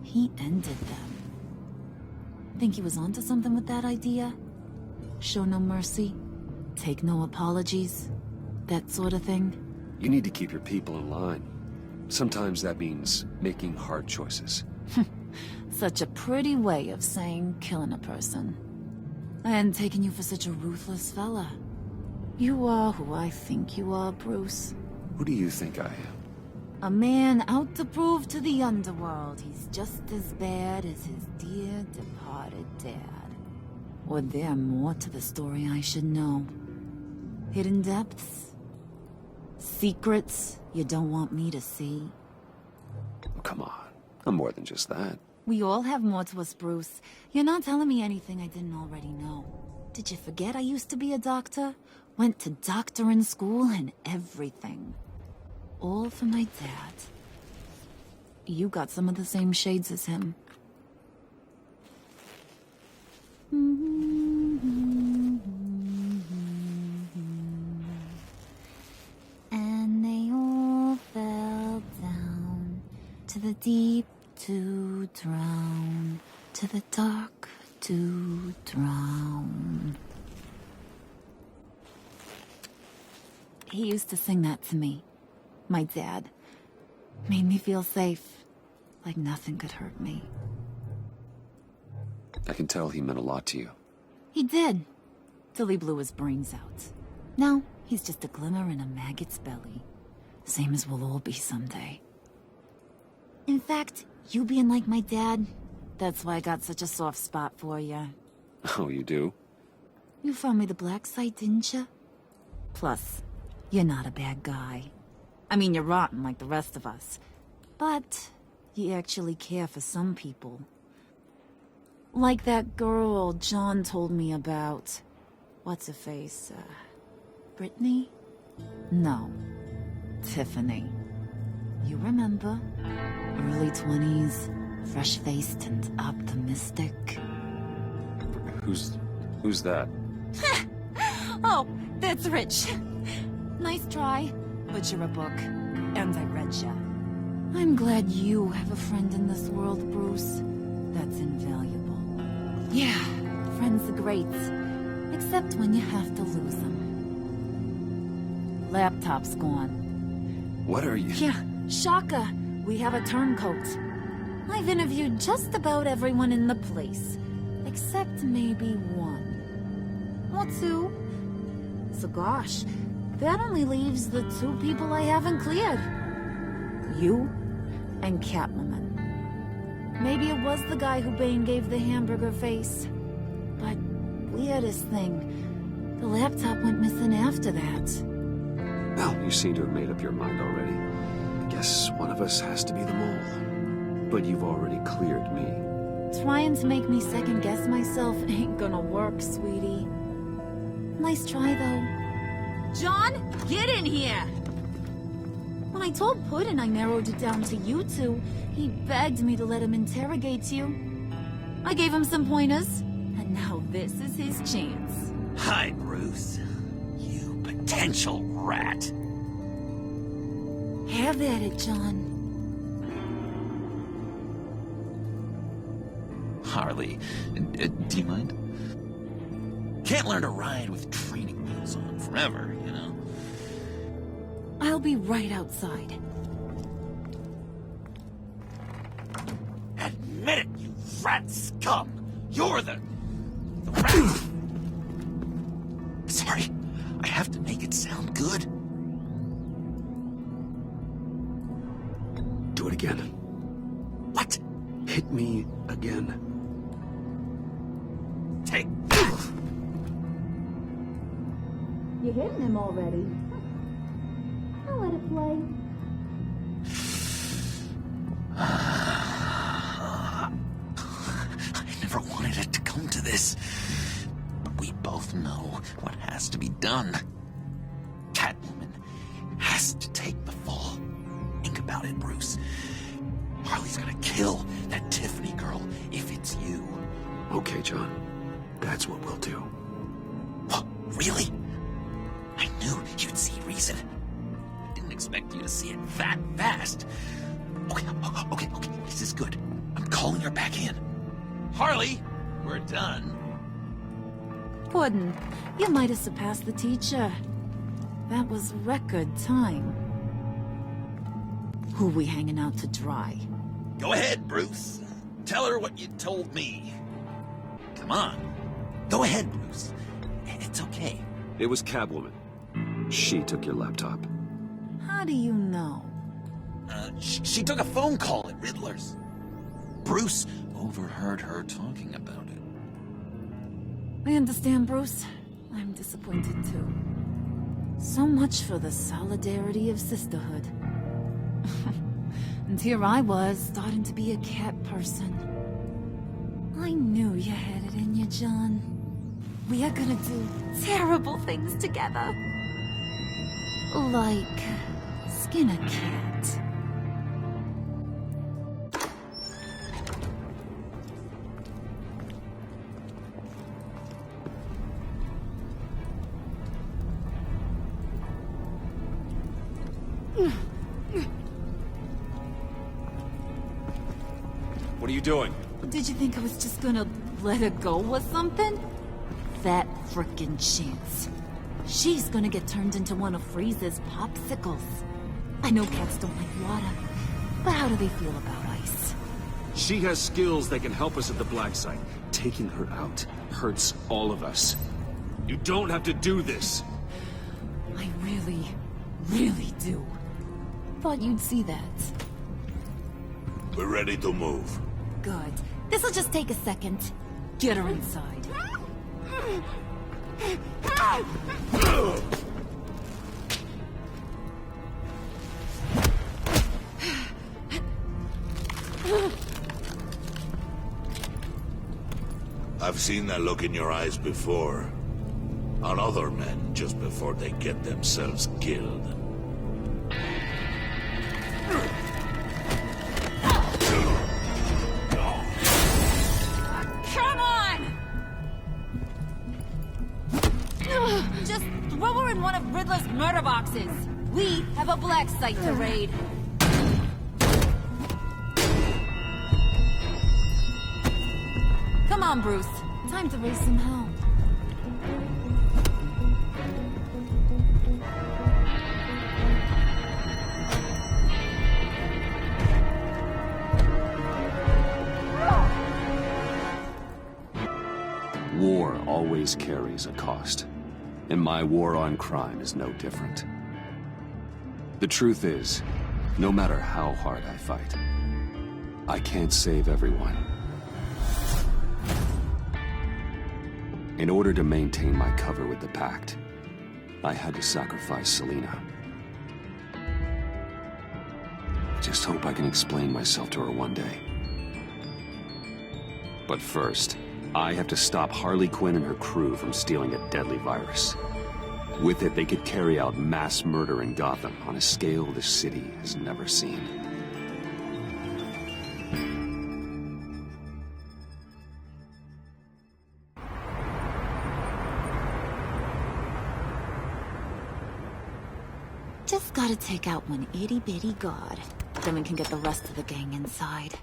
He ended them. Think he was onto something with that idea? Show no mercy? Take no apologies? That sort of thing? You need to keep your people in line. Sometimes that means making hard choices. Such a pretty way of saying killing a person. I hadn't taken you for such a ruthless fella. You are who I think you are, Bruce. Who do you think I am? A man out to prove to the underworld he's just as bad as his dear departed dad. Or there more to the story I should know. Hidden depths? Secrets you don't want me to see? Oh, come on. I'm more than just that. We all have more to us, Bruce. You're not telling me anything I didn't already know. Did you forget I used to be a doctor? Went to doctoring school and everything. All for my dad. You got some of the same shades as him. And they all fell down to the deep to drown, to the dark to drown. He used to sing that to me. My dad. Made me feel safe. Like nothing could hurt me. I can tell he meant a lot to you. He did. Till he blew his brains out. Now, he's just a glimmer in a maggot's belly. Same as we'll all be someday. In fact, you being like my dad, that's why I got such a soft spot for you. Oh, you do? You found me the black site, didn't you? Plus, you're not a bad guy. I mean, you're rotten like the rest of us. But you actually care for some people. Like that girl John told me about. What's her face? Brittany? No. Tiffany. You remember? Early 20s, fresh-faced and optimistic. Who's that? Oh, that's Rich. Nice try, but you're a book, and I read ya. I'm glad you have a friend in this world, Bruce. That's invaluable. Yeah, friends are great, except when you have to lose them. Laptop's gone. What are you? Yeah, shocker. We have a turncoat. I've interviewed just about everyone in the place, except maybe one. Or two. So gosh, that only leaves the two people I haven't cleared. You and Catwoman. Maybe it was the guy who Bane gave the hamburger face. But weirdest thing, the laptop went missing after that. Well, you seem to have made up your mind already. I guess one of us has to be the mole. But you've already cleared me. Trying to make me second-guess myself ain't gonna work, sweetie. Nice try, though. John, get in here! When I told Puddin' I narrowed it down to you two, he begged me to let him interrogate you. I gave him some pointers, and now this is his chance. Hi, Bruce. You potential rat. Have at it, John. Harley, do you mind? Can't learn to ride with training wheels on forever, you know? I'll be right outside. Admit it, you rat scum! You're the rat! Sorry, I have to make it sound good. Do it again. What? Hit me again. Take. You hitting him already? I'll let it play. I never wanted it to come to this. But we both know what has to be done. Catwoman has to take the fall. Think about it, Bruce. Harley's gonna kill that Tiffany girl if it's you. Okay, John. That's what we'll do. What? Really? I knew you'd see reason. Didn't expect you to see it that fast. Okay. This is good. I'm calling her back in. Harley, we're done. Puddin', you might have surpassed the teacher. That was record time. Who we hanging out to dry? Go ahead, Bruce. Tell her what you told me. Come on. Go ahead, Bruce. It's okay. It was Catwoman. She took your laptop. How do you know? She took a phone call at Riddler's. Bruce overheard her talking about it. I understand, Bruce. I'm disappointed, too. So much for the solidarity of sisterhood. And here I was, starting to be a cat person. I knew you had it in you, John. We are gonna do terrible things together. Like skin a cat. What are you doing? Did you think I was just gonna let her go or something? That frickin' chance. She's gonna get turned into one of Freeze's popsicles. I know cats don't like water, but how do they feel about ice? She has skills that can help us at the black site. Taking her out hurts all of us. You don't have to do this. I really, really do. Thought you'd see that. We're ready to move. Good. This'll just take a second. Get her inside. I've seen that look in your eyes before. On other men, just before they get themselves killed. Come on! Just throw her in one of Riddler's murder boxes. We have a black site to raid. Come on, Bruce. Time to raise some hell. War always carries a cost, and my war on crime is no different. The truth is, no matter how hard I fight, I can't save everyone. In order to maintain my cover with the Pact, I had to sacrifice Selina. I just hope I can explain myself to her one day. But first, I have to stop Harley Quinn and her crew from stealing a deadly virus. With it, they could carry out mass murder in Gotham on a scale the city has never seen. Just gotta take out one itty-bitty god. Then we can get the rest of the gang inside.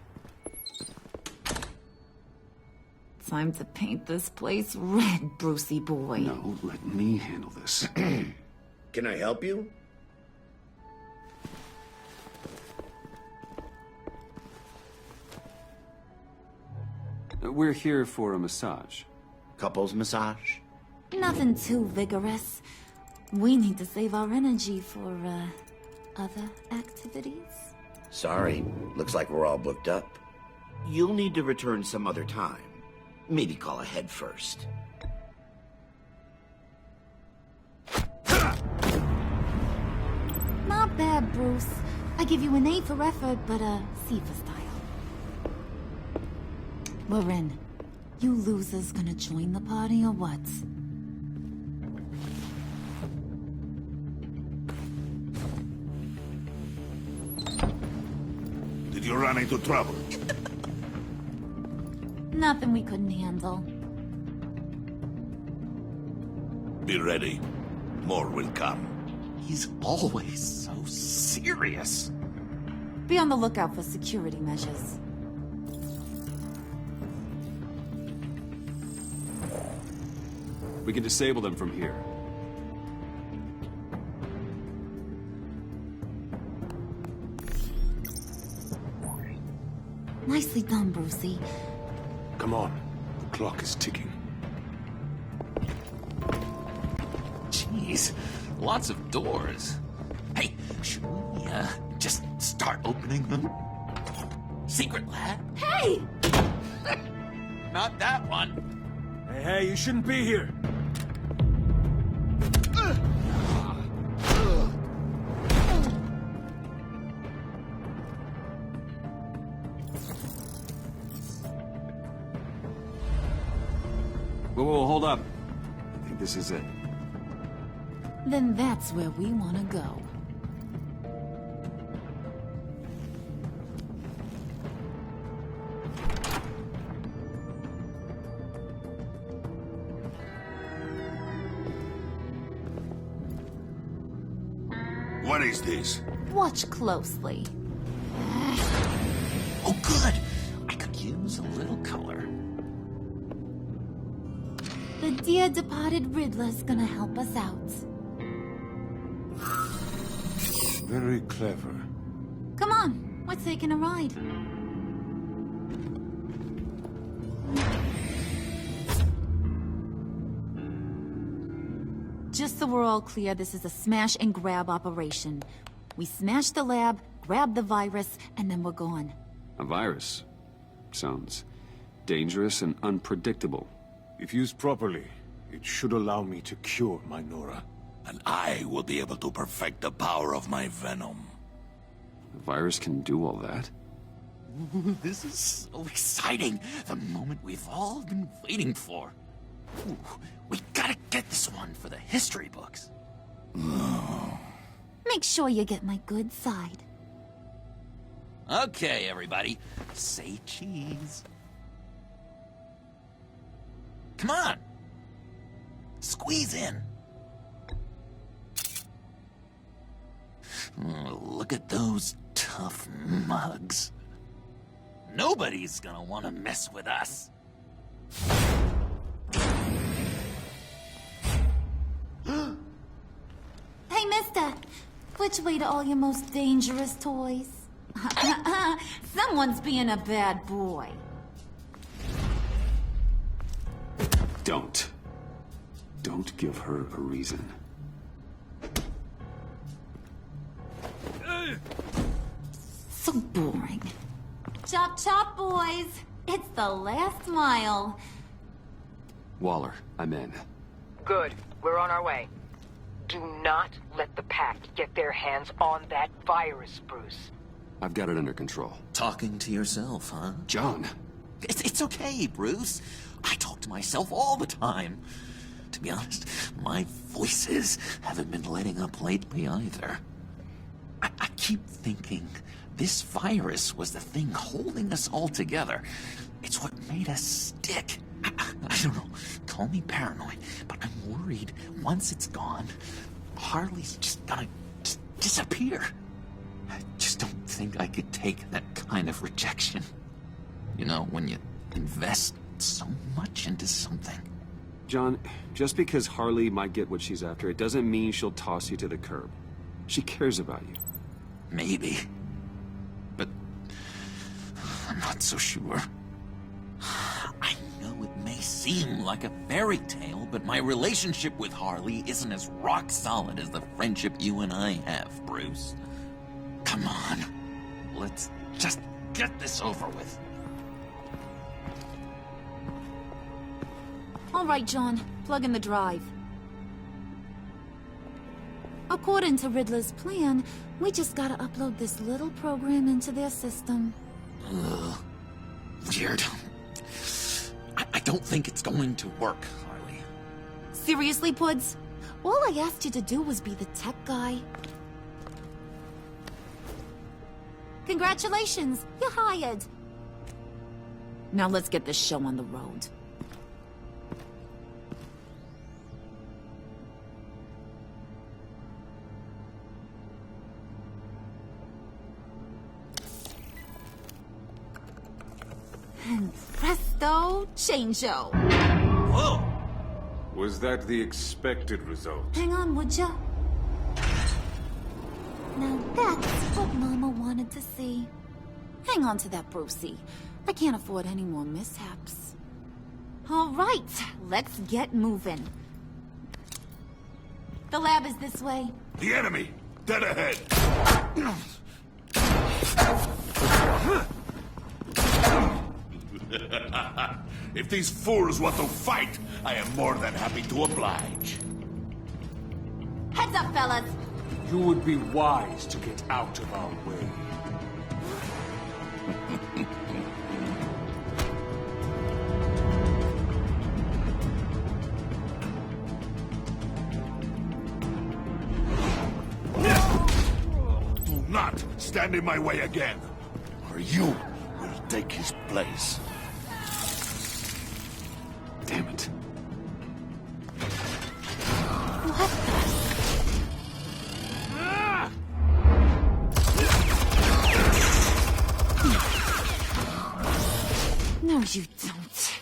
Time to paint this place red, Brucey boy. No, let me handle this. Can I help you? We're here for a massage. Couples massage? Nothing too vigorous. We need to save our energy for, other activities. Sorry. Looks like we're all booked up. You'll need to return some other time. Maybe call ahead first. Not bad, Bruce. I give you an A for effort, but a C for style. We're in. You losers gonna join the party or what? Did you run into trouble? Nothing we couldn't handle. Be ready. More will come. He's always so serious. Be on the lookout for security measures. We can disable them from here. Nicely done, Brucey. Come on. The clock is ticking. Jeez, lots of doors. Hey, should we, just start opening them? Secret lab? Hey! Not that one. Hey, you shouldn't be here. Hold up. I think this is it. Then that's where we want to go. What is this? Watch closely. Oh, good! I could use a little color. The dear departed Riddler's gonna help us out. Very clever. Come on, we're taking a ride. Just so we're all clear, this is a smash and grab operation. We smash the lab, grab the virus, and then we're gone. A virus? Sounds dangerous and unpredictable. If used properly, it should allow me to cure my Nora. And I will be able to perfect the power of my venom. The virus can do all that? Ooh, this is so exciting! The moment we've all been waiting for. Ooh, we gotta get this one for the history books. Make sure you get my good side. Okay, everybody. Say cheese. Come on. Squeeze in. Oh, look at those tough mugs. Nobody's gonna want to mess with us. Hey, mister! Which way to all your most dangerous toys? Someone's being a bad boy. Don't give her a reason. So boring. Chop chop, boys! It's the last mile. Waller, I'm in. Good. We're on our way. Do not let the Pact get their hands on that virus, Bruce. I've got it under control. Talking to yourself, huh? John! It's okay, Bruce. I talk to myself all the time. To be honest, my voices haven't been letting up lately either. I keep thinking this virus was the thing holding us all together. It's what made us stick. I don't know, call me paranoid, but I'm worried once it's gone, Harley's just gonna disappear. I just don't think I could take that kind of rejection. You know, when you invest so much into something. John, just because Harley might get what she's after, it doesn't mean she'll toss you to the curb. She cares about you. Maybe. But I'm not so sure. I know it may seem like a fairy tale, but my relationship with Harley isn't as rock solid as the friendship you and I have, Bruce. Come on. Let's just get this over with. All right, John. Plug in the drive. According to Riddler's plan, we just gotta upload this little program into their system. Ugh. Weird. I don't think it's going to work, Harley. Seriously, Puds? All I asked you to do was be the tech guy. Congratulations, you're hired. Now let's get this show on the road. And presto, changeo. Whoa! Was that the expected result? Hang on, would ya? Now that's what Mama wanted to see. Hang on to that, Brucey. I can't afford any more mishaps. All right, let's get moving. The lab is this way. The enemy! Dead ahead! If these fools want to fight, I am more than happy to oblige. Heads up, fellas. You would be wise to get out of our way. not stand in my way again, or you will take his place. Damn it. No, you don't.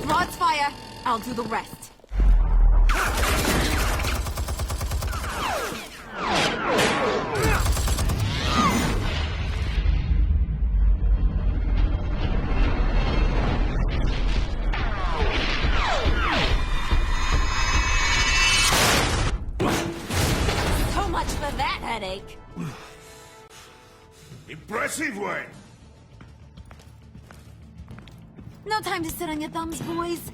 Rod's fire. I'll do the rest. So much for that headache. Impressive, Wayne. No time to sit on your thumbs, boys.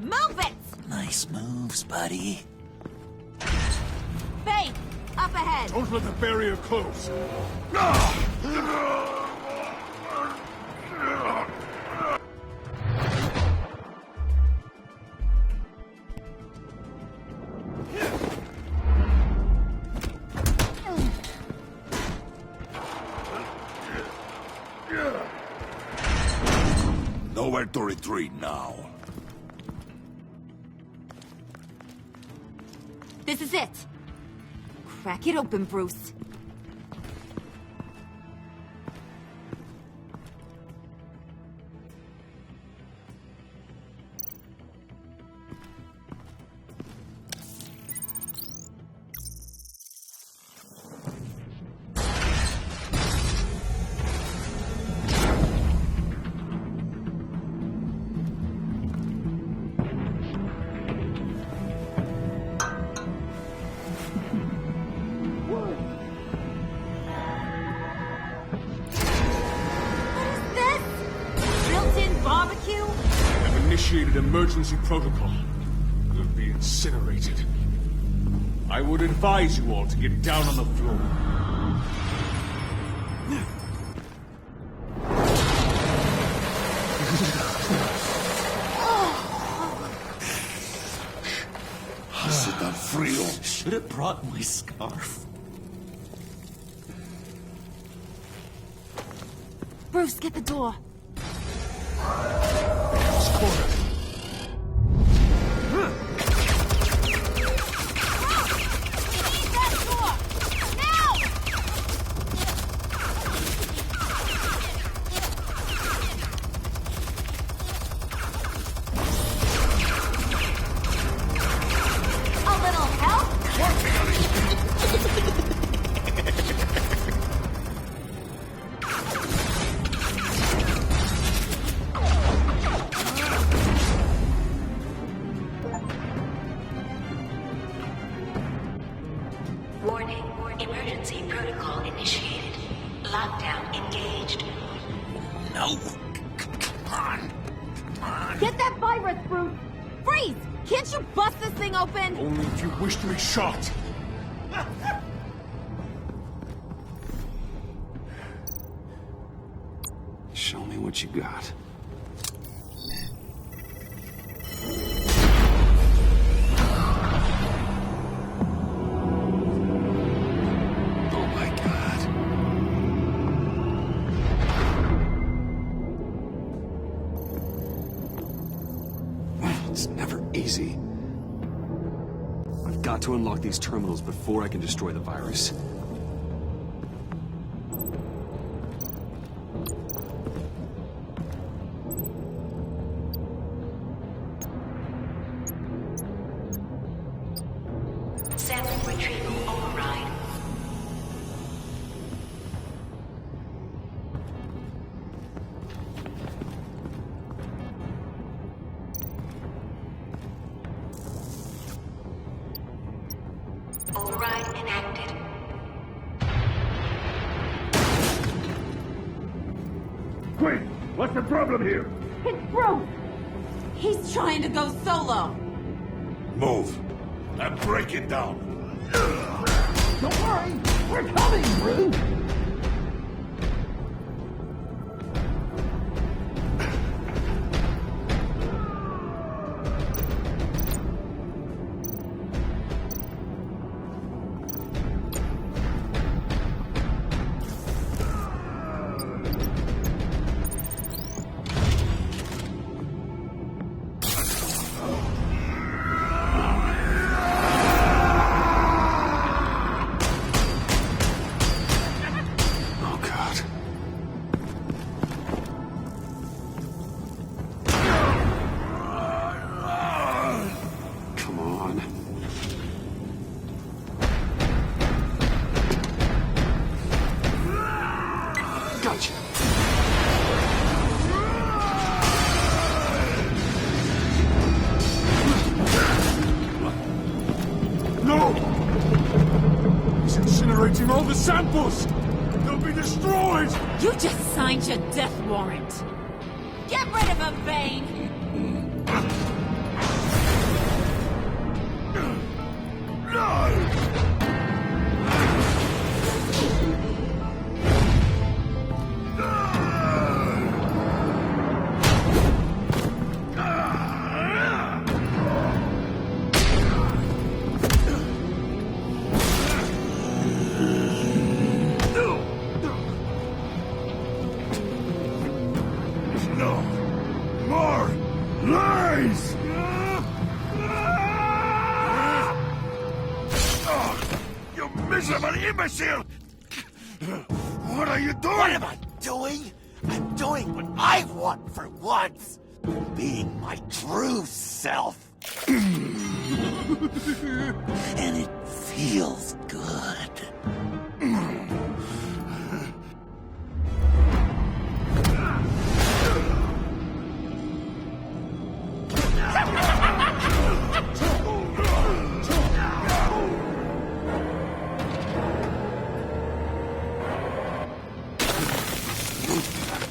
Move it! Nice moves, buddy. Faith, up ahead. Don't let the barrier close. Nowhere to retreat now. This is it. Crack it open, Bruce. Initiated emergency protocol. You'll be incinerated. I would advise you all to get down on the floor. Sit down, Frio. Should have brought my scarf. Bruce, get the door. Warning, emergency protocol initiated. Lockdown engaged. No. Come on. Get that virus, Bruce! Freeze! Can't you bust this thing open? Only if you wish to be shot. Show me what you got. Oh my God. It's never easy. I've got to unlock these terminals before I can destroy the virus. Sample retrieval override. Override enacted. Quick! What's the problem here? It's Bruce! He's trying to go solo. Move. And break it down. Don't worry, we're coming, Bruce! all the samples! They'll be destroyed! You just signed your death warrant. Get rid of him, Bane! Imbecile! What are you doing? What am I doing? I'm doing what I want for once. Being my true self. And it feels good.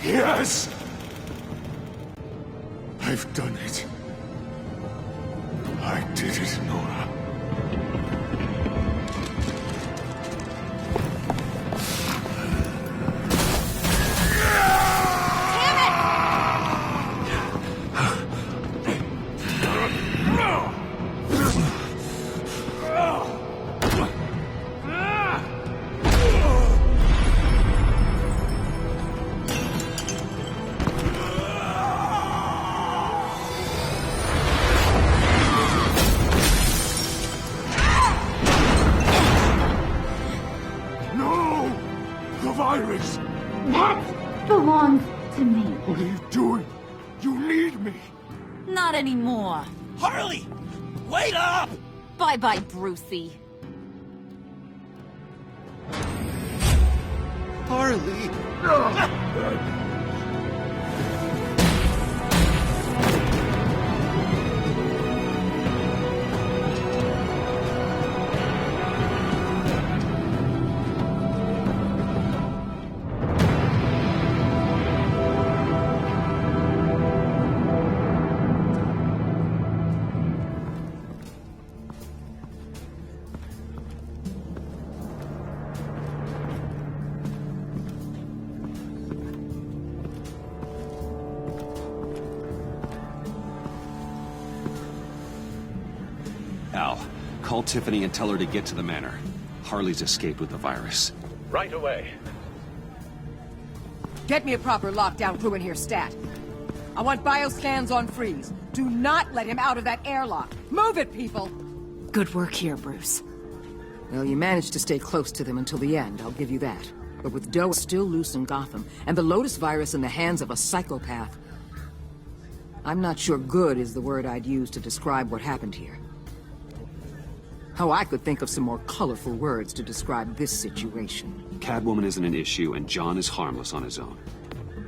Yes! I've done it. I did it, Nora. That belongs to me. What are you doing? You need me. Not anymore. Harley! Wait up! Bye-bye, Brucey. Harley! Al, call Tiffany and tell her to get to the manor. Harley's escaped with the virus. Right away. Get me a proper lockdown crew in here, stat. I want bioscans on Freeze. Do not let him out of that airlock. Move it, people! Good work here, Bruce. Well, you managed to stay close to them until the end, I'll give you that. But with Doe still loose in Gotham, and the Lotus virus in the hands of a psychopath, I'm not sure good is the word I'd use to describe what happened here. Oh, I could think of some more colorful words to describe this situation. Catwoman isn't an issue, and John is harmless on his own.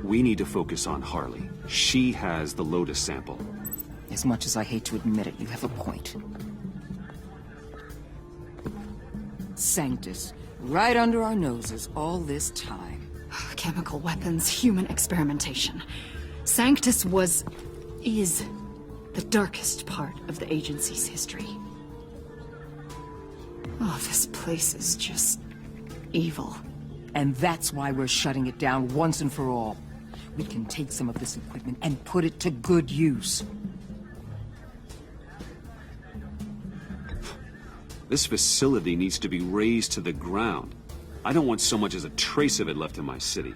We need to focus on Harley. She has the Lotus sample. As much as I hate to admit it, you have a point. Sanctus, right under our noses all this time. Chemical weapons, human experimentation. Sanctus is the darkest part of the agency's history. Oh, this place is just evil. And that's why we're shutting it down once and for all. We can take some of this equipment and put it to good use. This facility needs to be razed to the ground. I don't want so much as a trace of it left in my city.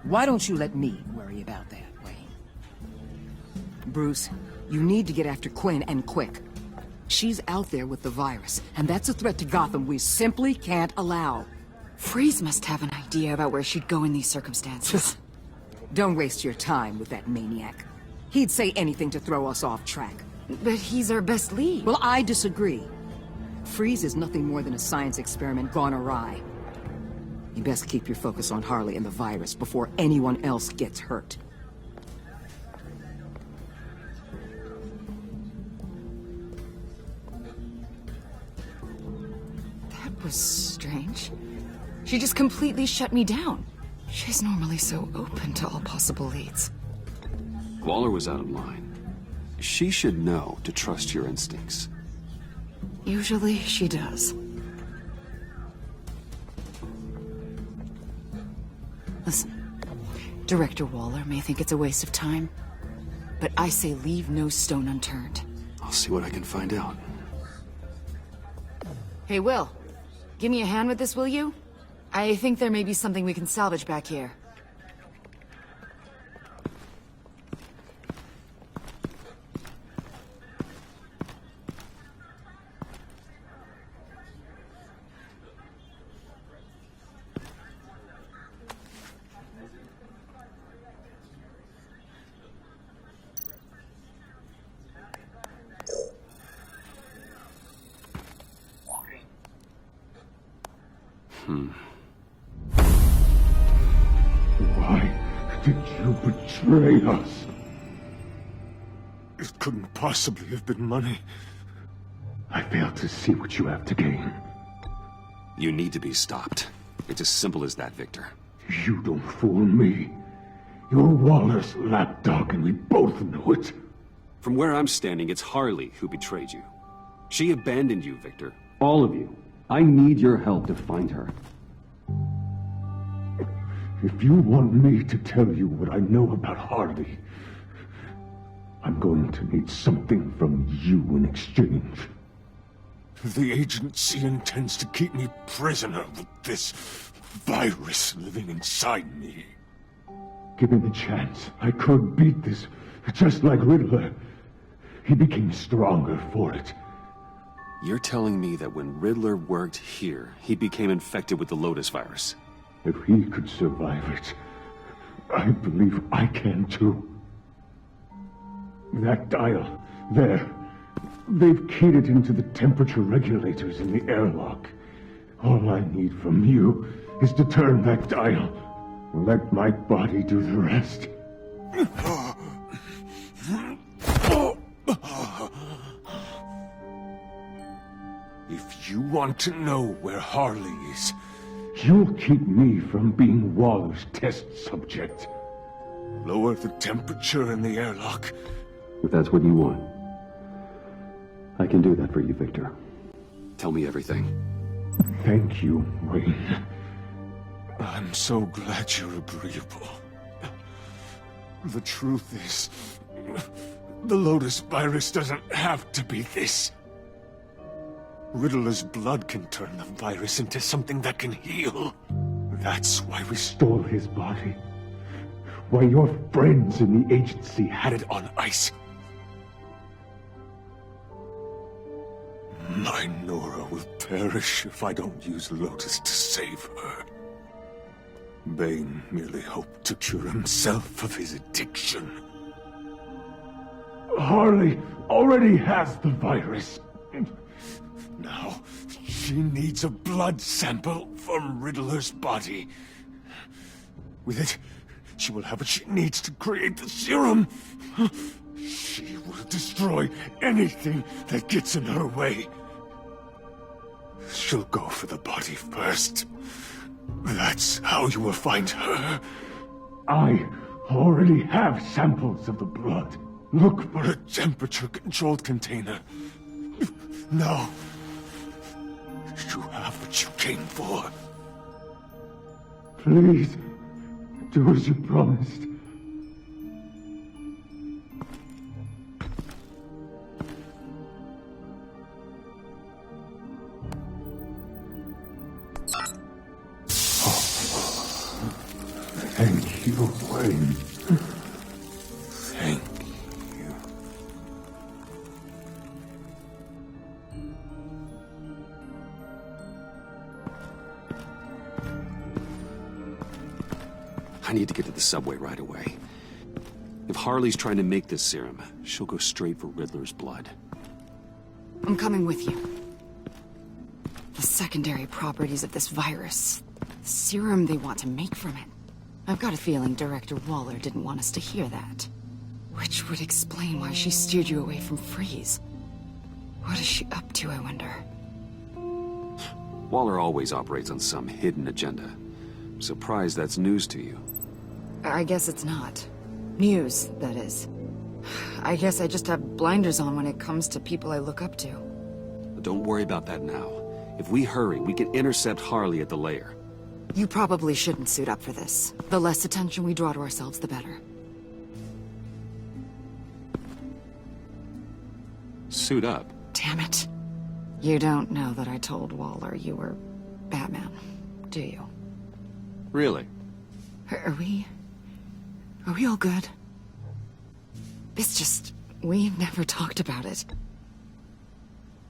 Why don't you let me worry about that, Wayne? Bruce, you need to get after Quinn, and quick. She's out there with the virus, and that's a threat to Gotham we simply can't allow. Freeze must have an idea about where she'd go in these circumstances. Don't waste your time with that maniac. He'd say anything to throw us off track. But he's our best lead. Well, I disagree. Freeze is nothing more than a science experiment gone awry. You best keep your focus on Harley and the virus before anyone else gets hurt. was strange. She just completely shut me down. She's normally so open to all possible leads. Waller was out of line. She should know to trust your instincts. Usually she does. Listen, Director Waller may think it's a waste of time, but I say leave no stone unturned. I'll see what I can find out. Hey, Will. Give me a hand with this, will you? I think there may be something we can salvage back here. Why did you betray us? It couldn't possibly have been money. I fail to see what you have to gain. You need to be stopped. It's as simple as that, Victor. You don't fool me. You're Waller's lapdog, and we both know it. From where I'm standing, it's Harley who betrayed you. She abandoned you, Victor. All of you. I need your help to find her. If you want me to tell you what I know about Harley, I'm going to need something from you in exchange. The agency intends to keep me prisoner with this virus living inside me. Given the chance, I could beat this, just like Riddler. He became stronger for it. You're telling me that when Riddler worked here, he became infected with the Lotus virus? If he could survive it, I believe I can too. That dial, there. They've keyed it into the temperature regulators in the airlock. All I need from you is to turn that dial. Let my body do the rest. If you want to know where Harley is, you'll keep me from being Waller's test subject. Lower the temperature in the airlock. If that's what you want, I can do that for you, Victor. Tell me everything. Thank you, Wayne. I'm so glad you're agreeable. The truth is, the Lotus virus doesn't have to be this. Riddler's blood can turn the virus into something that can heal. That's why we stole his body. Why your friends in the agency had it on ice. My Nora will perish if I don't use Lotus to save her. Bane merely hoped to cure himself of his addiction. Harley already has the virus. Now, she needs a blood sample from Riddler's body. With it, she will have what she needs to create the serum. She will destroy anything that gets in her way. She'll go for the body first. That's how you will find her. I already have samples of the blood. Look for a temperature-controlled container. Now, you have what you came for. Please, do as you promised. Thank you, Wayne. Thank you. I need to get to the subway right away. If Harley's trying to make this serum, she'll go straight for Riddler's blood. I'm coming with you. The secondary properties of this virus. The serum they want to make from it. I've got a feeling Director Waller didn't want us to hear that. Which would explain why she steered you away from Freeze. What is she up to, I wonder? Waller always operates on some hidden agenda. I'm surprised that's news to you. I guess it's not. News, that is. I guess I just have blinders on when it comes to people I look up to. But don't worry about that now. If we hurry, we can intercept Harley at the lair. You probably shouldn't suit up for this. The less attention we draw to ourselves, the better. Suit up? Damn it. You don't know that I told Waller you were Batman, do you? Really? Are we all good? It's just, we've never talked about it.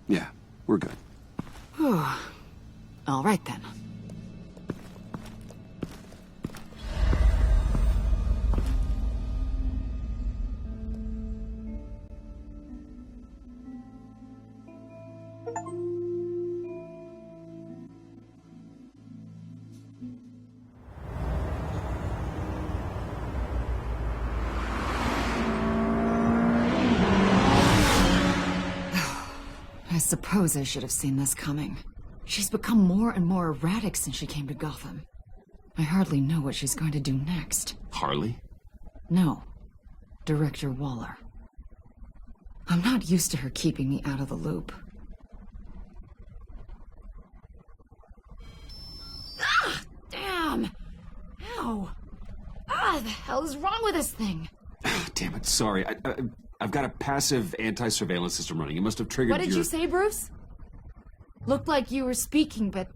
Yeah, we're good. Whew. All right then. I suppose I should have seen this coming. She's become more and more erratic since she came to Gotham. I hardly know what she's going to do next. Harley? No. Director Waller. I'm not used to her keeping me out of the loop. Ah! Damn! Ow! Ah, the hell is wrong with this thing? Damn it, sorry. I've got a passive anti-surveillance system running. It must have triggered What did you say, Bruce? Looked like you were speaking, but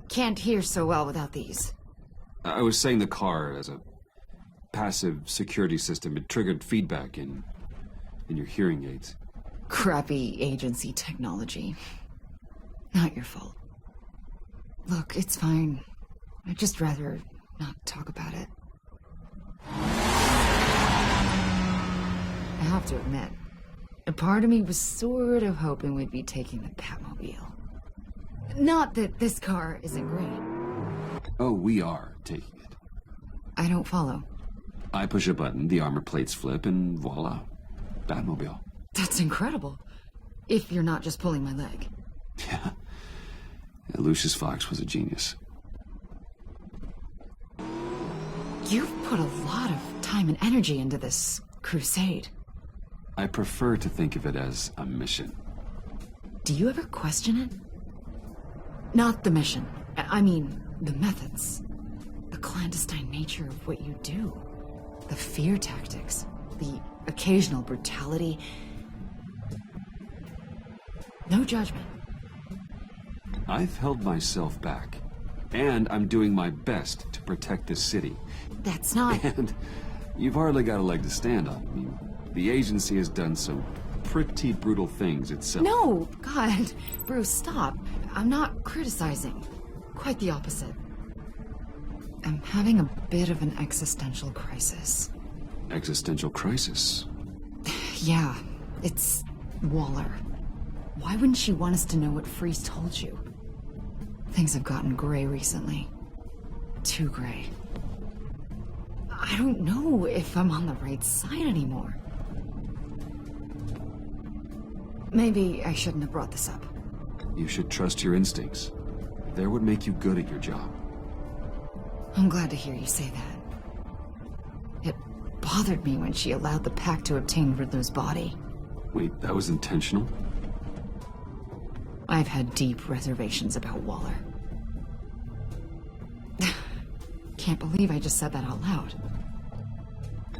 can't hear so well without these. I was saying the car as a passive security system. It triggered feedback in your hearing aids. Crappy agency technology. Not your fault. Look, it's fine. I'd just rather not talk about it. I have to admit, a part of me was sort of hoping we'd be taking the Batmobile. Not that this car isn't great. Oh, we are taking it. I don't follow. I push a button, the armor plates flip, and voila. Batmobile. That's incredible. If you're not just pulling my leg. Yeah. Lucius Fox was a genius. You've put a lot of time and energy into this crusade. I prefer to think of it as a mission. Do you ever question it? Not the mission. I mean, the methods. The clandestine nature of what you do. The fear tactics. The occasional brutality. No judgment. I've held myself back. And I'm doing my best to protect this city. That's not... And you've hardly got a leg to stand on. I mean, the agency has done some pretty brutal things itself. No! God, Bruce, stop. I'm not criticizing. Quite the opposite. I'm having a bit of an existential crisis. Existential crisis? Yeah, it's Waller. Why wouldn't she want us to know what Freeze told you? Things have gotten gray recently. Too gray. I don't know if I'm on the right side anymore. Maybe I shouldn't have brought this up. You should trust your instincts. They're what make you good at your job. I'm glad to hear you say that. It bothered me when she allowed the Pact to obtain Riddler's body. Wait, that was intentional? I've had deep reservations about Waller. Can't believe I just said that out loud.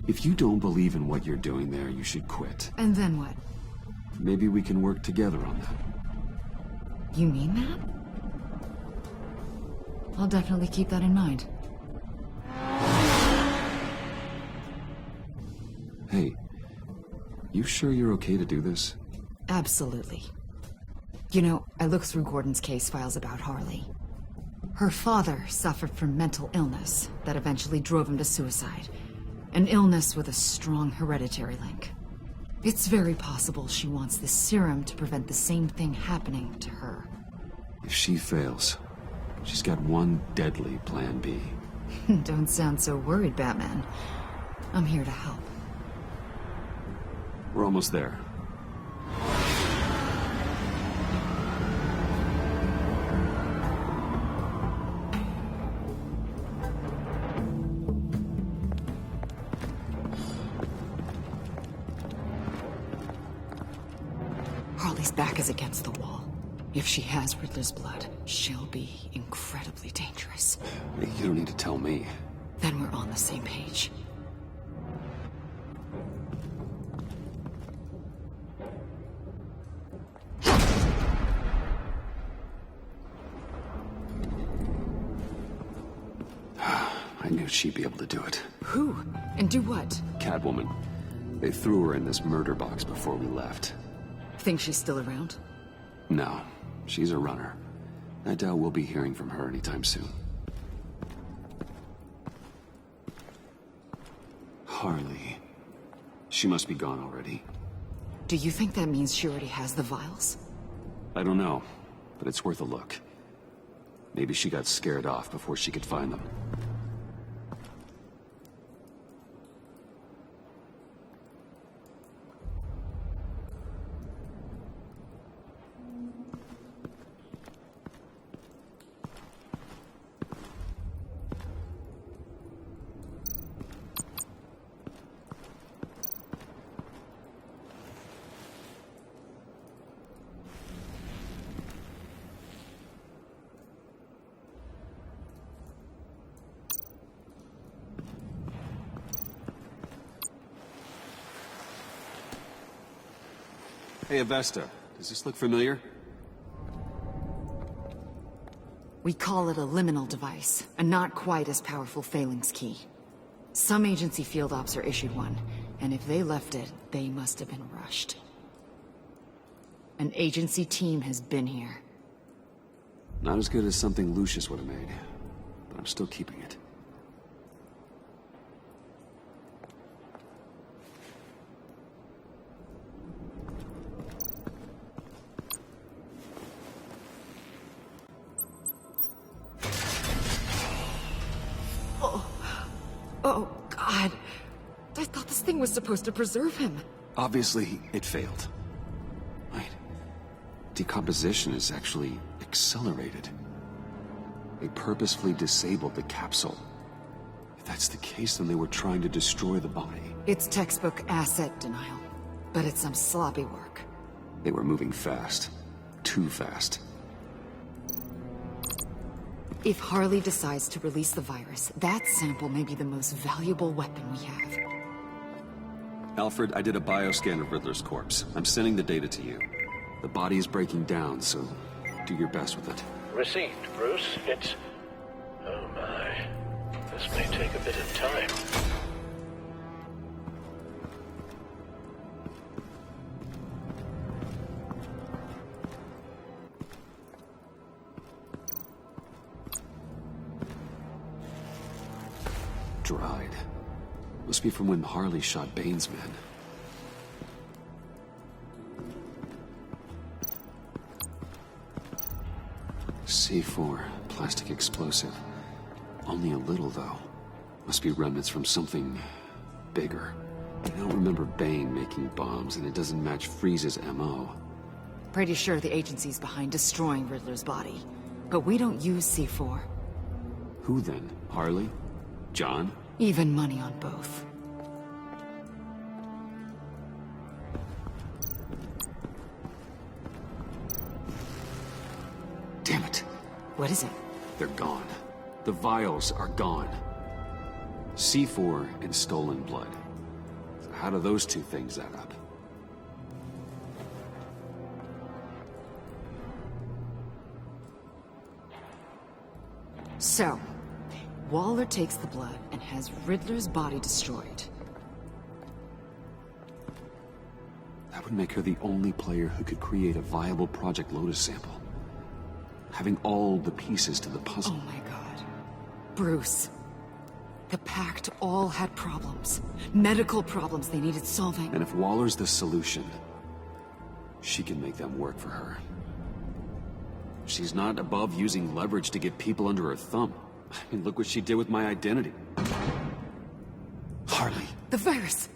If you don't believe in what you're doing there, you should quit. And then what? Maybe we can work together on that. You mean that? I'll definitely keep that in mind. Hey, you sure you're okay to do this? Absolutely. You know, I looked through Gordon's case files about Harley. Her father suffered from mental illness that eventually drove him to suicide. An illness with a strong hereditary link. It's very possible she wants this serum to prevent the same thing happening to her. If she fails, she's got one deadly plan B. Don't sound so worried, Batman. I'm here to help. We're almost there. back is against the wall. If she has Riddler's blood, she'll be incredibly dangerous. You don't need to tell me. Then we're on the same page. I knew she'd be able to do it. Who? And do what? Catwoman. They threw her in this murder box before we left. Think she's still around? No, she's a runner. I doubt we'll be hearing from her anytime soon. Harley. She must be gone already. Do you think that means she already has the vials? I don't know, but it's worth a look. Maybe she got scared off before she could find them. Hey, Avesta. Does this look familiar? We call it a liminal device, a not quite as powerful phalanx key. Some agency field ops are issued one, and if they left it, they must have been rushed. An agency team has been here. Not as good as something Lucius would have made, but I'm still keeping it. Oh, God. I thought this thing was supposed to preserve him. Obviously, it failed. Wait. Decomposition is actually accelerated. They purposefully disabled the capsule. If that's the case, then they were trying to destroy the body. It's textbook asset denial, but it's some sloppy work. They were moving fast. Too fast. If Harley decides to release the virus, that sample may be the most valuable weapon we have. Alfred, I did a bioscan of Riddler's corpse. I'm sending the data to you. The body is breaking down, so do your best with it. Received, Bruce. It's... Oh my. This may take a bit of time. Dried. Must be from when Harley shot Bane's men. C4, plastic explosive. Only a little, though. Must be remnants from something bigger. I don't remember Bane making bombs, and it doesn't match Freeze's MO. Pretty sure the agency's behind destroying Riddler's body. But we don't use C4. Who then? Harley? John? Even money on both. Damn it. What is it? They're gone. The vials are gone. C4 and stolen blood. So how do those two things add up? So, Waller takes the blood and has Riddler's body destroyed. That would make her the only player who could create a viable Project Lotus sample. Having all the pieces to the puzzle. Oh my god. Bruce. The Pact all had problems. Medical problems they needed solving. And if Waller's the solution, she can make them work for her. She's not above using leverage to get people under her thumb. I mean, look what she did with my identity. Harley. The virus.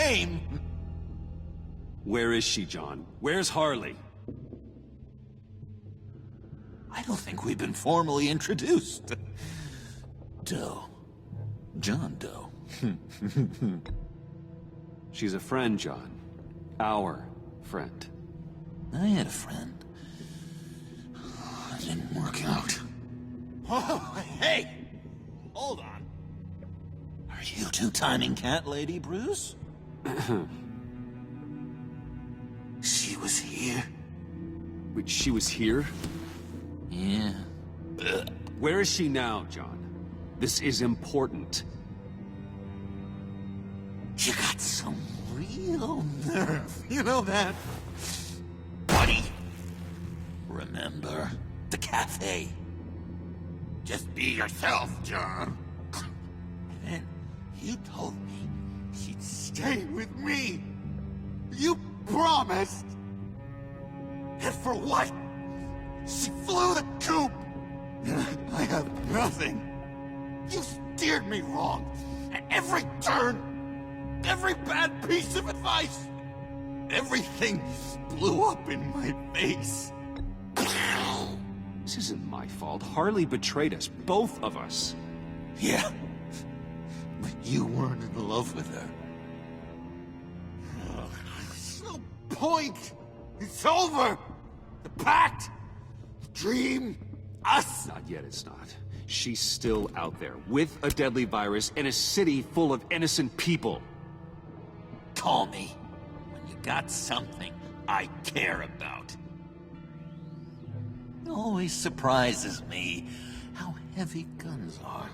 name! Where is she, John? Where's Harley? I don't think we've been formally introduced. Doe. John Doe. She's a friend, John. Our friend. I had a friend. It didn't work out. Oh, hey! Hold on. Are you two-timing cat lady, Bruce? She was here. Wait, she was here? Yeah. Where is she now, John? This is important. You got some real nerve. You know that? Buddy! Remember the cafe? Just be yourself, John. And then you told me she'd stay with me. You promised. And for what? She flew the coop. And I have nothing. You steered me wrong. At every turn. Every bad piece of advice. Everything blew up in my face. This isn't my fault. Harley betrayed us, both of us. Yeah, but you weren't in love with her. There's no point. It's over. The Pact, the dream, us. Not yet, it's not. She's still out there, with a deadly virus in a city full of innocent people. Call me when you got something I care about. It always surprises me how heavy guns are.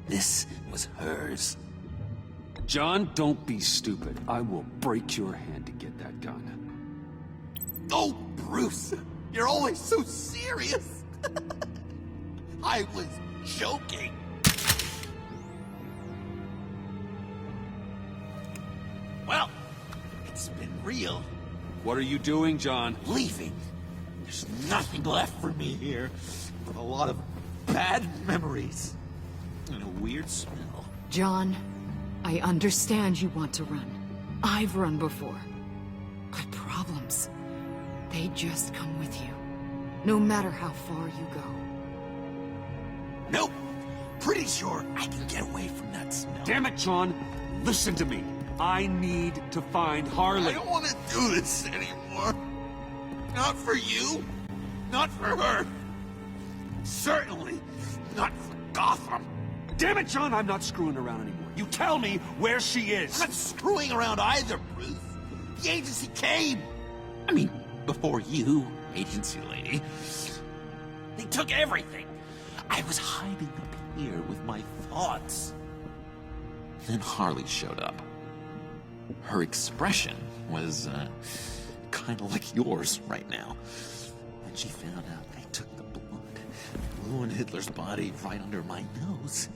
This was hers. John, don't be stupid. I will break your hand to get that gun. Oh, Bruce, you're always so serious. I was joking. Well, it's been real. What are you doing, John? Leaving. There's nothing left for me here but a lot of bad memories and a weird smell. John, I understand you want to run. I've run before. But problems, they just come with you, no matter how far you go. Nope. Pretty sure I can get away from that smell. Damn it, John. Listen to me. I need to find Harley. I don't want to do this anymore. Not for you. Not for her. Certainly not for Gotham. Damn it, John. I'm not screwing around anymore. You tell me where she is. I'm not screwing around either, Bruce. The agency came. I mean, before you, agency lady. They took everything. I was hiding up here with my thoughts. Then Harley showed up. Her expression was, kind of like yours right now. When she found out I took the blood and ruined Hitler's body right under my nose,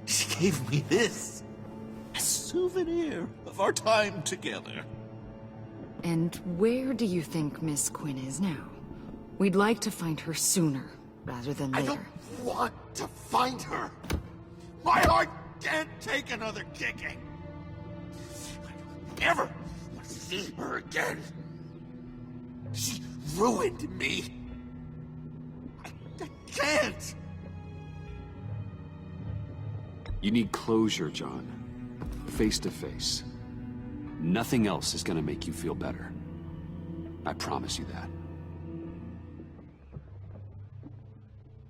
she gave me this. A souvenir of our time together. And where do you think Miss Quinn is now? We'd like to find her sooner, rather than later. I don't want to find her. My heart can't take another kicking. I don't ever want to see her again. She ruined me. I can't. You need closure, John. Face to face. Nothing else is gonna make you feel better. I promise you that.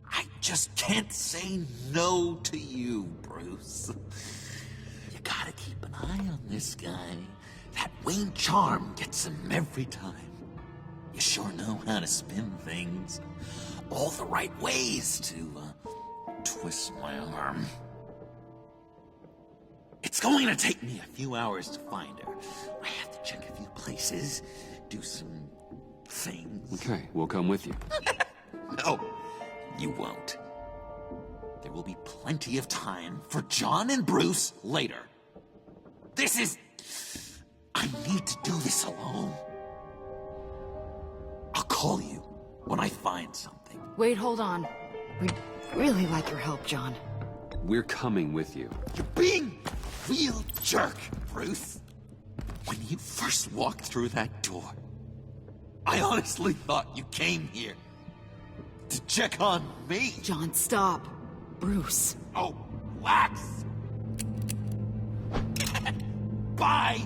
I just can't say no to you, Bruce. You gotta keep an eye on this guy. That Wayne charm gets him every time. You sure know how to spin things. All the right ways to, twist my arm. It's going to take me a few hours to find her. I have to check a few places, do some things. Okay, we'll come with you. No, you won't. There will be plenty of time for John and Bruce later. This is... I need to do this alone. I'll call you when I find something. Wait, hold on. We'd really like your help, John. We're coming with you. You're being a real jerk. Bruce, when you first walked through that door, I honestly thought you came here to check on me. John, stop. Bruce. Oh, relax. Bye.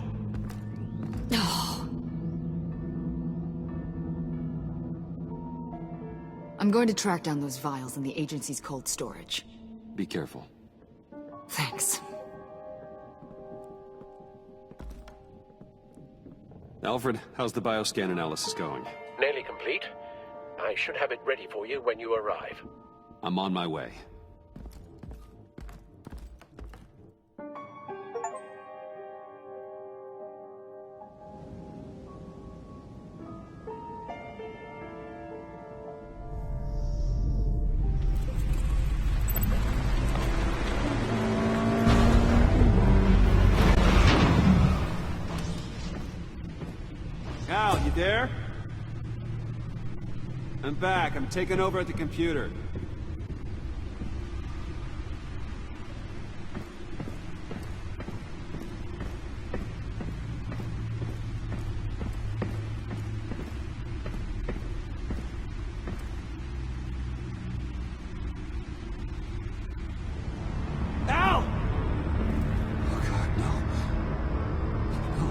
I'm going to track down those vials in the agency's cold storage. Be careful. Thanks. Alfred, how's the bioscan analysis going? Nearly complete. I should have it ready for you when you arrive. I'm on my way. Al, you there? I'm back. I'm taking over at the computer. Al! Oh God, no. No.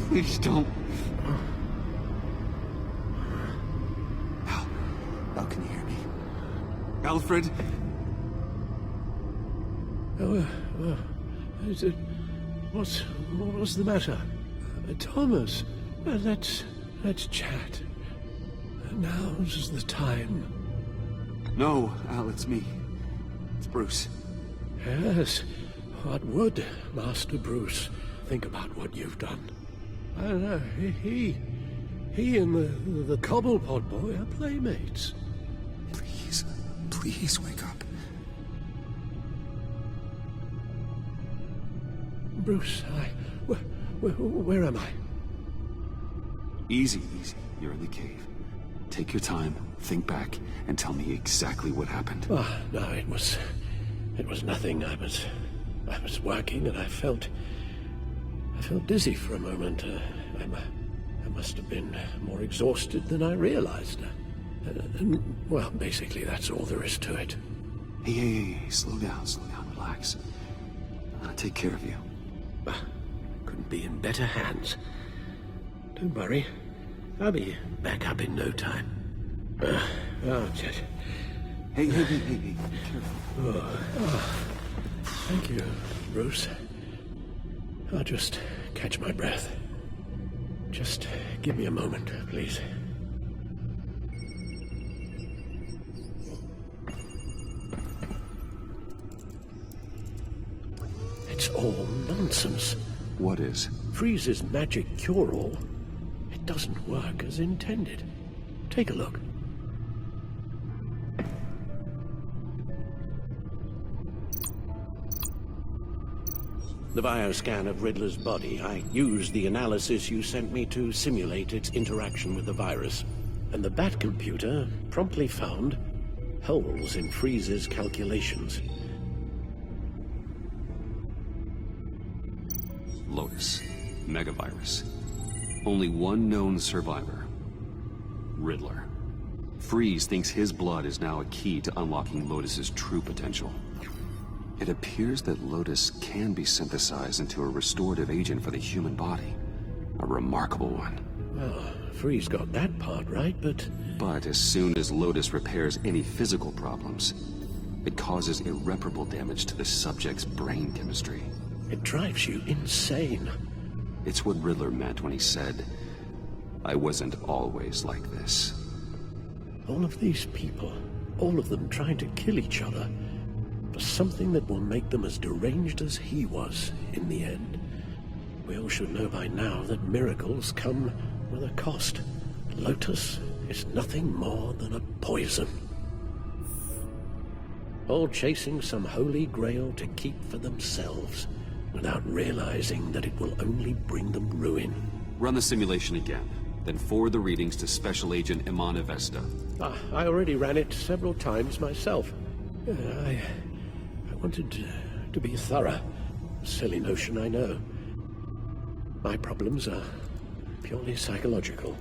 Please don't. Al, can you hear me? Alfred? What was the matter? Thomas, let's chat. Now's the time. No, Al, it's me. It's Bruce. Yes, what would Master Bruce think about what you've done? He and the Cobblepot boy are playmates. Please wake up. Bruce, where am I? Easy. You're in the cave. Take your time, think back, and tell me exactly what happened. No, it was nothing. I was working and I felt dizzy for a moment. I must have been more exhausted than I realized. Well, basically, that's all there is to it. Hey, slow down, relax. I'll take care of you. Couldn't be in better hands. Don't worry. I'll be back up in no time. Jet. Hey, be careful. Thank you, Bruce. I'll just catch my breath. Just give me a moment, please. It's all nonsense. What is? Freeze's magic cure-all. It doesn't work as intended. Take a look. The bioscan of Riddler's body. I used the analysis you sent me to simulate its interaction with the virus. And the Bat computer promptly found holes in Freeze's calculations. Lotus. Megavirus. Only one known survivor. Riddler. Freeze thinks his blood is now a key to unlocking Lotus's true potential. It appears that Lotus can be synthesized into a restorative agent for the human body. A remarkable one. Well, Freeze got that part right, but... But as soon as Lotus repairs any physical problems, it causes irreparable damage to the subject's brain chemistry. It drives you insane. It's what Riddler meant when he said, I wasn't always like this. All of these people, all of them trying to kill each other, for something that will make them as deranged as he was in the end. We all should know by now that miracles come with a cost. Lotus is nothing more than a poison. All chasing some holy grail to keep for themselves, without realizing that it will only bring them ruin. Run the simulation again, then forward the readings to Special Agent Imana Vesta. I already ran it several times myself. I wanted to be thorough. Silly notion, I know. My problems are purely psychological.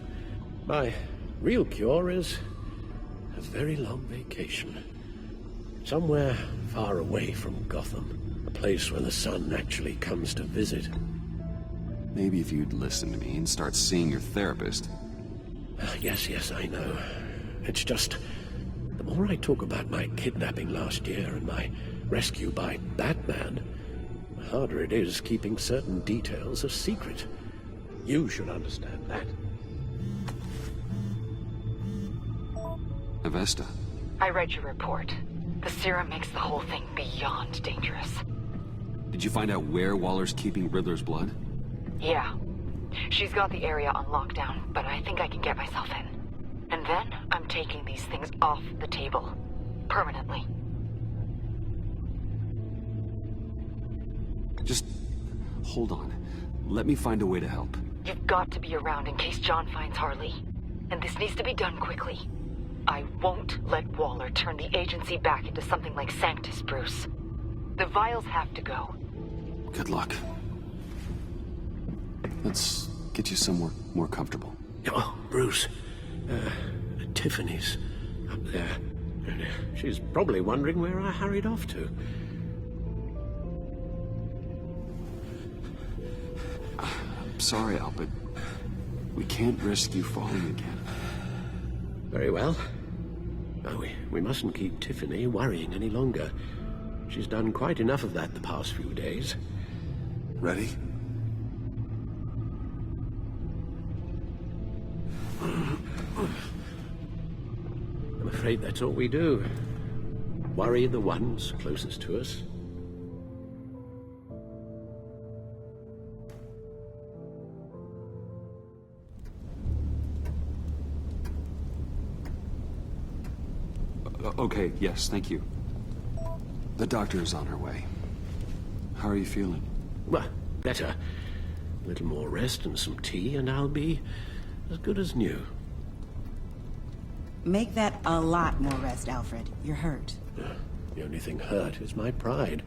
My real cure is a very long vacation. Somewhere far away from Gotham. A place where the sun actually comes to visit. Maybe if you'd listen to me and start seeing your therapist. Yes, I know. It's just, the more I talk about my kidnapping last year and my rescue by Batman, the harder it is keeping certain details a secret. You should understand that. Avesta. I read your report. The serum makes the whole thing beyond dangerous. Did you find out where Waller's keeping Riddler's blood? Yeah. She's got the area on lockdown, but I think I can get myself in. And then I'm taking these things off the table. Permanently. Just hold on. Let me find a way to help. You've got to be around in case John finds Harley. And this needs to be done quickly. I won't let Waller turn the agency back into something like Sanctus, Bruce. The vials have to go. Good luck. Let's get you somewhere more comfortable. Oh, Bruce. Tiffany's up there. She's probably wondering where I hurried off to. I'm sorry, Al, but we can't risk you falling again. Very well. No, we mustn't keep Tiffany worrying any longer. She's done quite enough of that the past few days. Ready? I'm afraid that's all we do. Worry the ones closest to us. Okay, yes, thank you. The doctor is on her way. How are you feeling? Well, better. A little more rest and some tea, and I'll be as good as new. Make that a lot more rest, Alfred. You're hurt. The only thing hurt is my pride.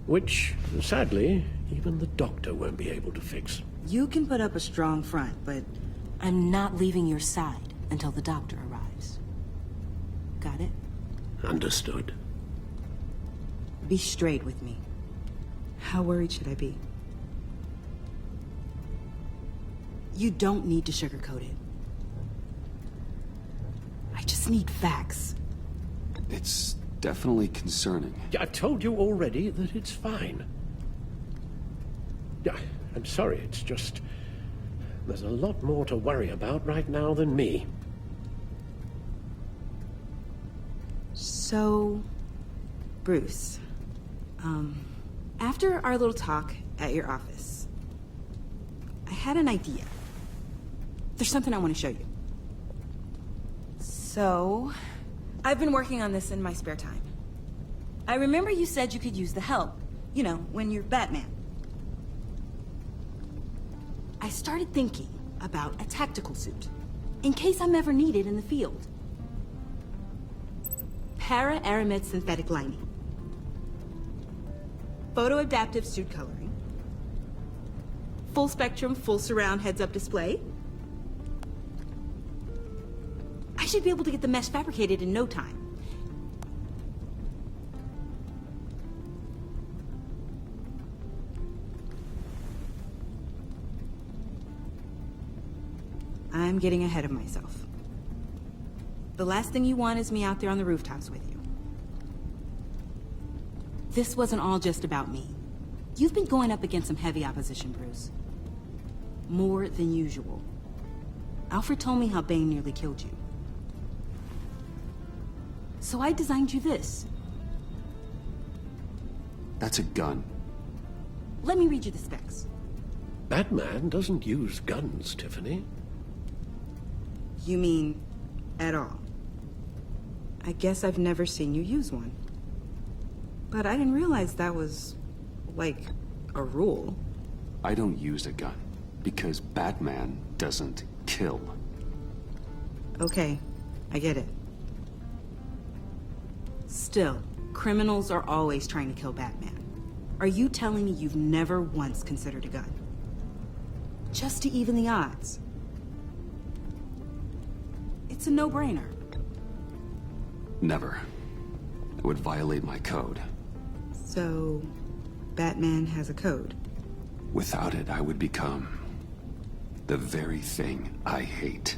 Which, sadly, even the doctor won't be able to fix. You can put up a strong front, but I'm not leaving your side until the doctor arrives. Got it? Understood. Be straight with me. How worried should I be? You don't need to sugarcoat it. I just need facts. It's definitely concerning. I've told you already that it's fine. I'm sorry, it's just... there's a lot more to worry about right now than me. So... Bruce... after our little talk at your office, I had an idea. There's something I want to show you. So, I've been working on this in my spare time. I remember you said you could use the help. You know, when you're Batman. I started thinking about a tactical suit, in case I'm ever needed in the field. Para-aramid synthetic lining. Photo-adaptive suit coloring. Full spectrum, full surround heads-up display. I should be able to get the mesh fabricated in no time. I'm getting ahead of myself. The last thing you want is me out there on the rooftops with you. This wasn't all just about me. You've been going up against some heavy opposition, Bruce. More than usual. Alfred told me how Bane nearly killed you. So I designed you this. That's a gun. Let me read you the specs. Batman doesn't use guns, Tiffany. You mean, at all? I guess I've never seen you use one. But I didn't realize that was, like, a rule. I don't use a gun, because Batman doesn't kill. Okay, I get it. Still, criminals are always trying to kill Batman. Are you telling me you've never once considered a gun? Just to even the odds? It's a no-brainer. Never. It would violate my code. So, Batman has a code? Without it, I would become the very thing I hate.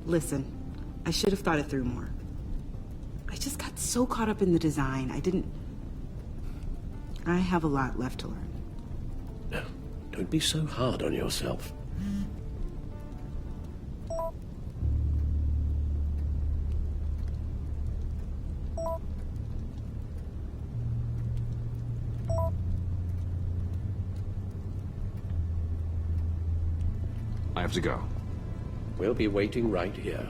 Listen, I should have thought it through more. I just got so caught up in the design, I have a lot left to learn. No, don't be so hard on yourself. I have to go. We'll be waiting right here.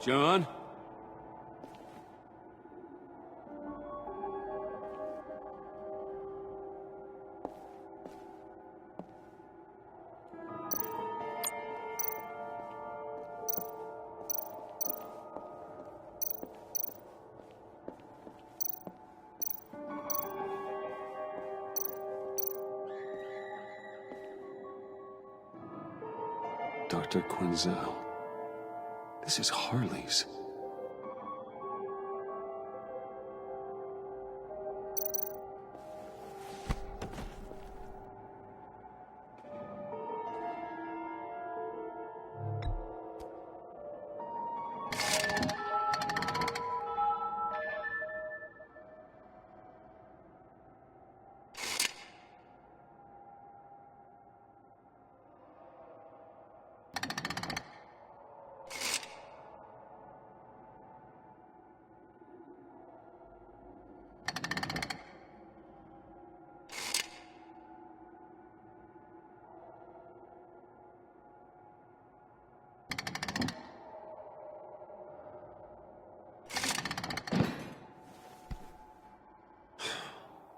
John? Dr. Quinzel. This is Harley's.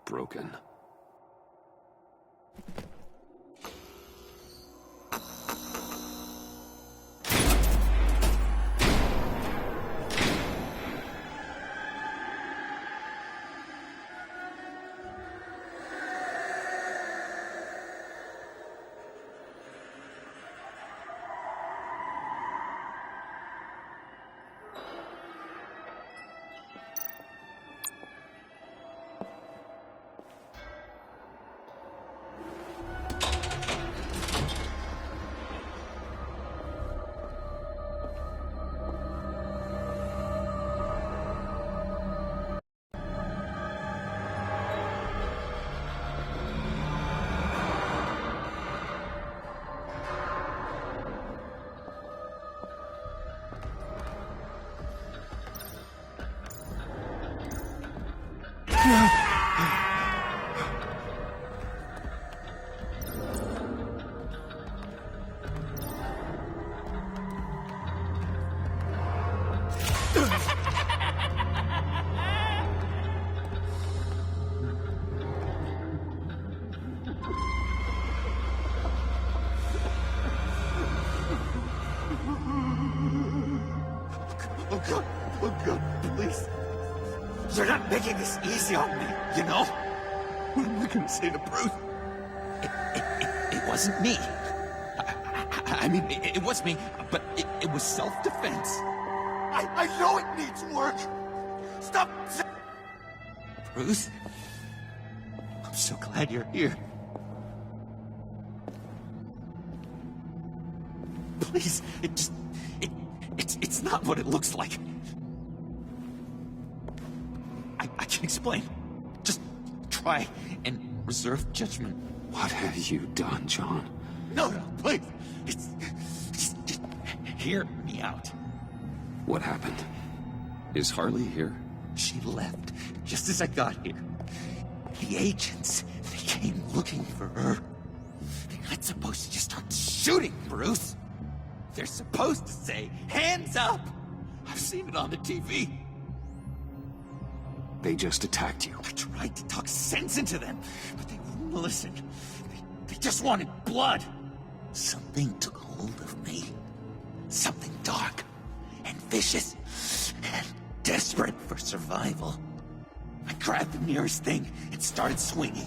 Broken. Oh God, please. You're not making this easy on me, you know? What am I gonna say to Bruce? It wasn't me. I mean, it was me, but it was self-defense. I know it needs work. Stop. Bruce, I'm so glad you're here. Please, it's not what it looks like. I can explain. Just try and reserve judgment. What have you done, John? No, please. hear me out. What happened? Is Harley here? She left just as I got here. The agents, they came looking for her. They're not supposed to just start shooting, Bruce. They're supposed to say, hands up! I've seen it on the TV. They just attacked you. I tried to talk sense into them, but they wouldn't listen. They just wanted blood. Something took hold of me. Something dark and vicious and desperate for survival. I grabbed the nearest thing and started swinging.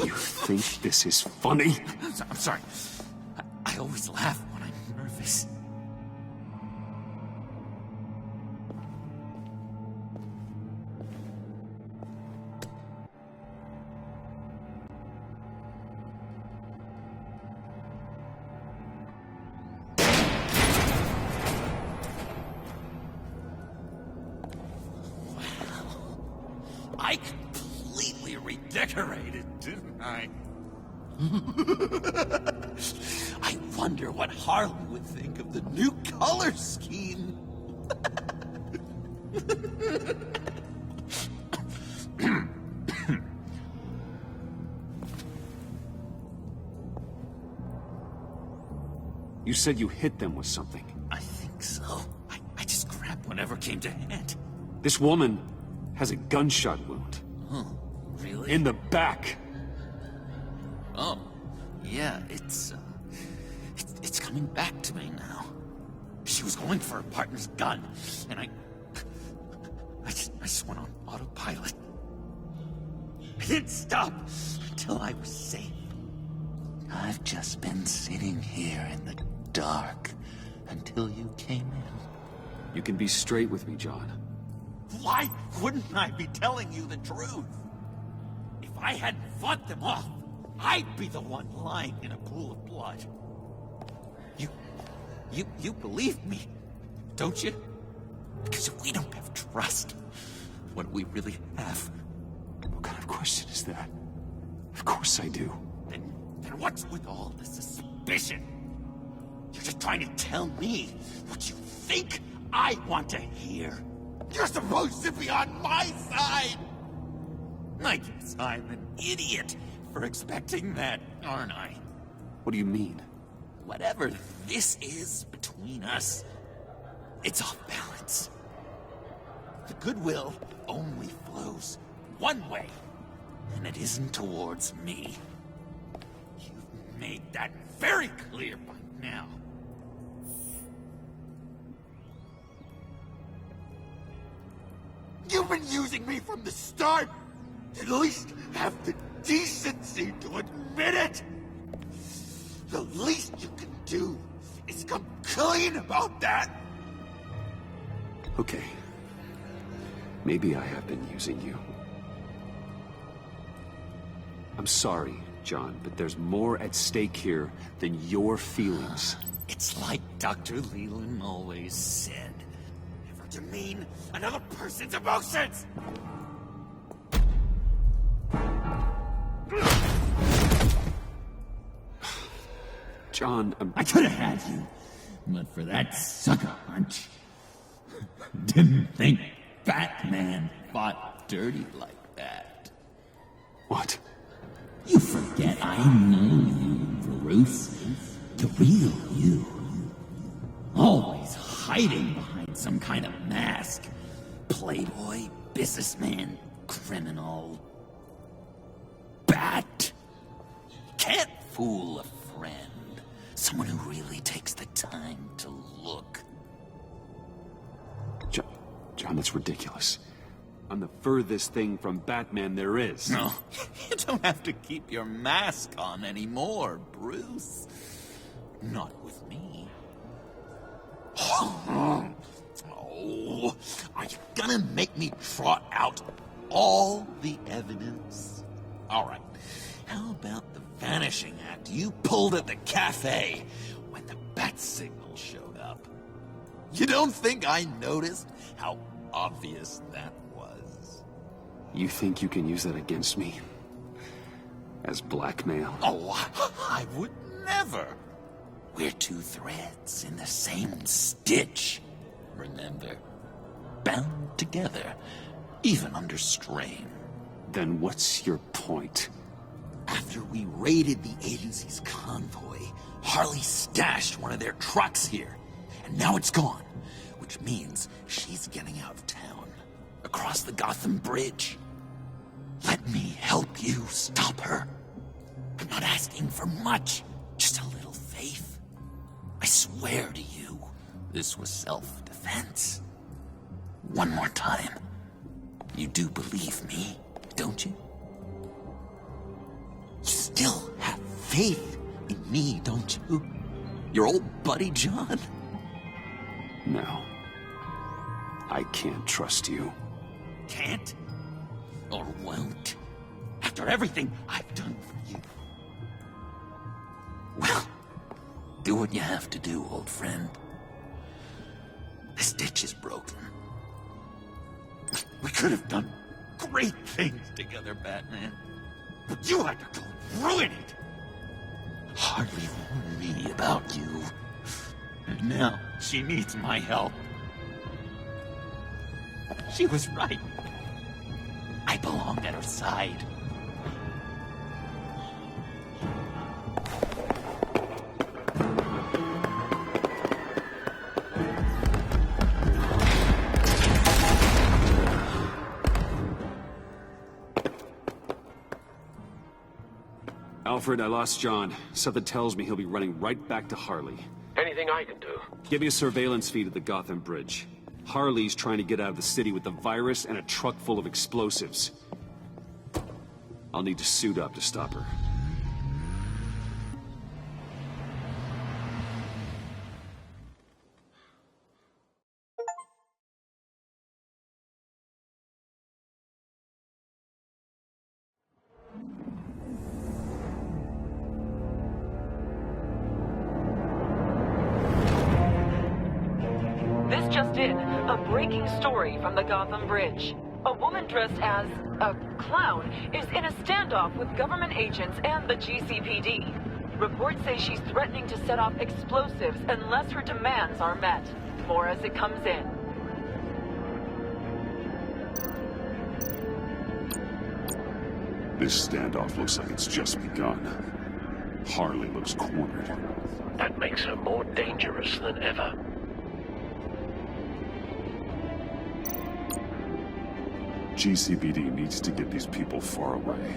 You think this is funny? I'm sorry. I always laugh when I'm nervous. I completely redecorated, didn't I? I wonder what Harley would think of the new color scheme. You said you hit them with something. I think so. I just grabbed whatever came to hand. This woman has a gunshot wound. Oh, really? In the back. Oh, yeah, it's coming back to me now. She was going for her partner's gun, and I just went on autopilot. I didn't stop until I was safe. I've just been sitting here in the dark until you came in. You can be straight with me, John. Why wouldn't I be telling you the truth? If I hadn't fought them off, I'd be the one lying in a pool of blood. You believe me, don't you? Because if we don't have trust, what do we really have? What kind of question is that? Of course I do. Then what's with all the suspicion? You're just trying to tell me what you think I want to hear. You're supposed to be on my side! I guess I'm an idiot for expecting that, aren't I? What do you mean? Whatever this is between us, it's off balance. The goodwill only flows one way, and it isn't towards me. You've made that very clear by now. You've been using me from the start! At least have the decency to admit it! The least you can do is come clean about that! Okay. Maybe I have been using you. I'm sorry, John, but there's more at stake here than your feelings. It's like Dr. Leland always said. Never demean another person's emotions! John, I could have had you, but for that sucker punch. Didn't think Batman fought dirty like that. What? You forget I know you, Bruce. The real you. Always hiding behind some kind of mask. Playboy, businessman, criminal. Bat. Can't fool a friend. Someone who really takes the time to look. John, that's ridiculous. I'm the furthest thing from Batman there is. No, you don't have to keep your mask on anymore, Bruce. Not with me. Oh, are you gonna make me trot out all the evidence? All right, how about the vanishing act you pulled at the cafe when the bat signal showed up? You don't think I noticed how obvious that was? You think you can use that against me? As blackmail? Oh, I would never. We're two threads in the same stitch. Remember? Bound together, even under strain. Then what's your point? After we raided the agency's convoy, Harley stashed one of their trucks here. And now it's gone, which means she's getting out of town, across the Gotham Bridge. Let me help you stop her. I'm not asking for much, just a little faith. I swear to you, this was self-defense. One more time. You do believe me, don't you? You still have faith in me, don't you? Your old buddy, John? No. I can't trust you. Can't? Or won't? After everything I've done for you. Well, do what you have to do, old friend. This ditch is broken. We could have done great things together, Batman. But you had to go ruin it. Hardly warned me about you. And now she needs my help. She was right. I belong at her side. Alfred, I lost John. Something tells me he'll be running right back to Harley. Anything I can do? Give me a surveillance feed at the Gotham Bridge. Harley's trying to get out of the city with the virus and a truck full of explosives. I'll need to suit up to stop her. This just in, a breaking story from the Gotham Bridge. A woman dressed as a clown is in a standoff with government agents and the GCPD. Reports say she's threatening to set off explosives unless her demands are met. More as it comes in. This standoff looks like it's just begun. Harley looks cornered. That makes her more dangerous than ever. GCPD needs to get these people far away.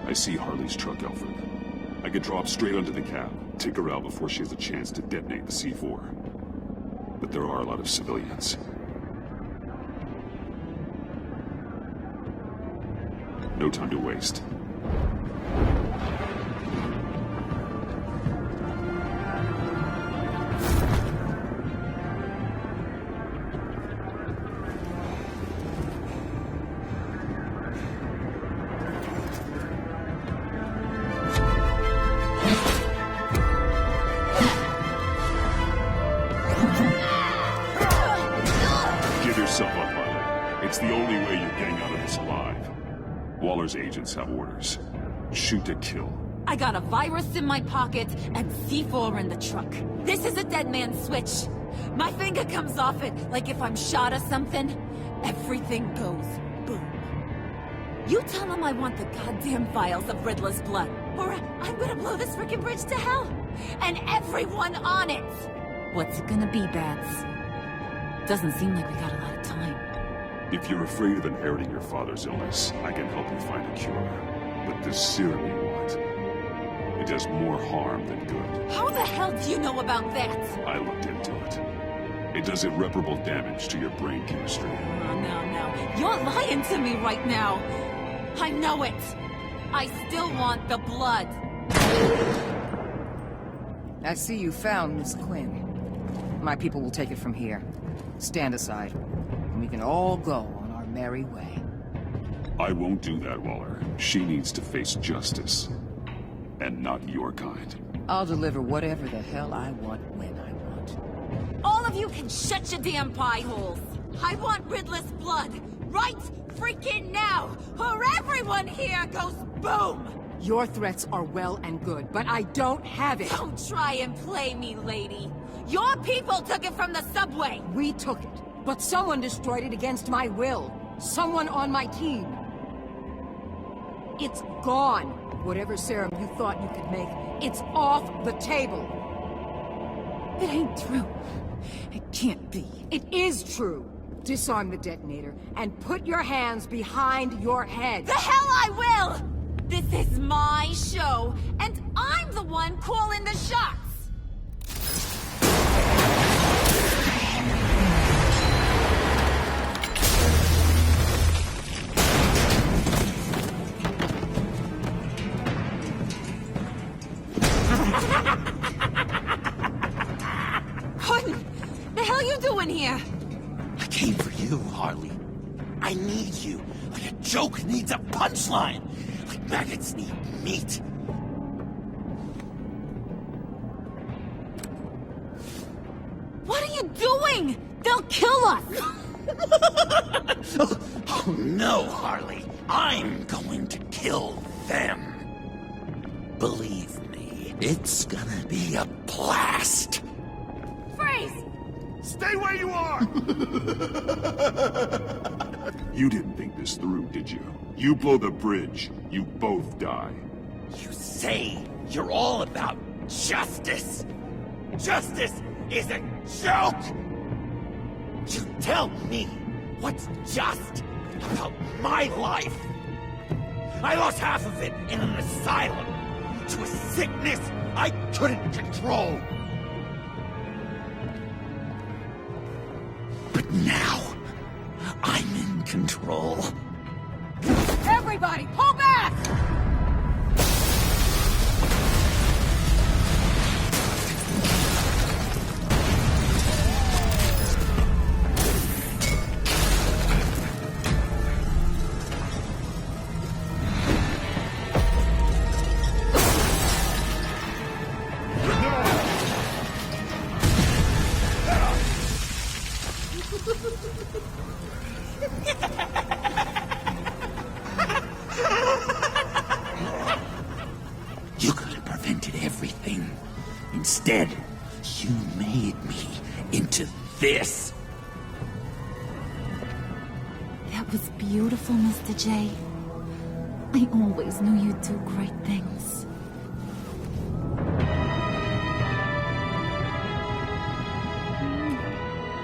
I see Harley's truck, Alfred. I could drop straight onto the cab, take her out before she has a chance to detonate the C4. But there are a lot of civilians. No time to waste. Agents have orders. Shoot to kill. I got a virus in my pocket and C4 in the truck. This is a dead man's switch. My finger comes off it like if I'm shot or something. Everything goes boom. You tell him I want the goddamn vials of Riddler's blood, or I'm gonna blow this frickin' bridge to hell. And everyone on it. What's it gonna be, Bats? Doesn't seem like we got a lot of time. If you're afraid of inheriting your father's illness, I can help you find a cure. But this serum you want, it does more harm than good. How the hell do you know about that? I looked into it. It does irreparable damage to your brain chemistry. Oh, no. You're lying to me right now. I know it. I still want the blood. I see you found Miss Quinn. My people will take it from here. Stand aside. And we can all go on our merry way. I won't do that, Waller. She needs to face justice. And not your kind. I'll deliver whatever the hell I want when I want. All of you can shut your damn pie holes. I want Riddler's blood, right freaking now, or everyone here goes boom! Your threats are well and good, but I don't have it. Don't try and play me, lady. Your people took it from the subway. We took it, but someone destroyed it against my will. Someone on my team. It's gone. Whatever serum you thought you could make, it's off the table. It ain't true. It can't be. It is true. Disarm the detonator and put your hands behind your head. The hell I will! This is my show, and I'm the one calling the shots! Gordon, the hell you doing here? I came for you, Harley. I need you, like a joke needs a punchline. Like maggots need meat. What are you doing? They'll kill us! Oh no, Harley. I'm going to kill them. Believe me, it's gonna be a blast. Freeze! Stay where you are! You didn't think this through, did you? You blow the bridge, you both die. You say you're all about justice. Justice is a joke! You tell me what's just about my life. I lost half of it in an asylum to a sickness I couldn't control. But now, I'm in control. Everybody, pull back! You could have prevented everything. Instead, you made me into this. That was beautiful, Mr. J. I always knew you'd do great things.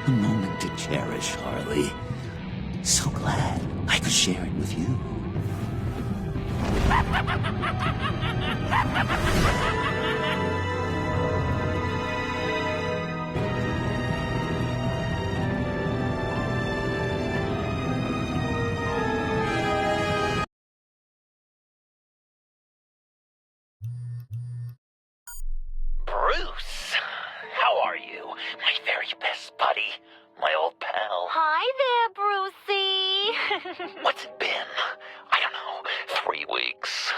A moment to cherish, Harley. So glad I could share it with you. Bruce, how are you? My very best buddy, my old pal. Hi there, Brucey. What's it been? I don't know, 3 weeks.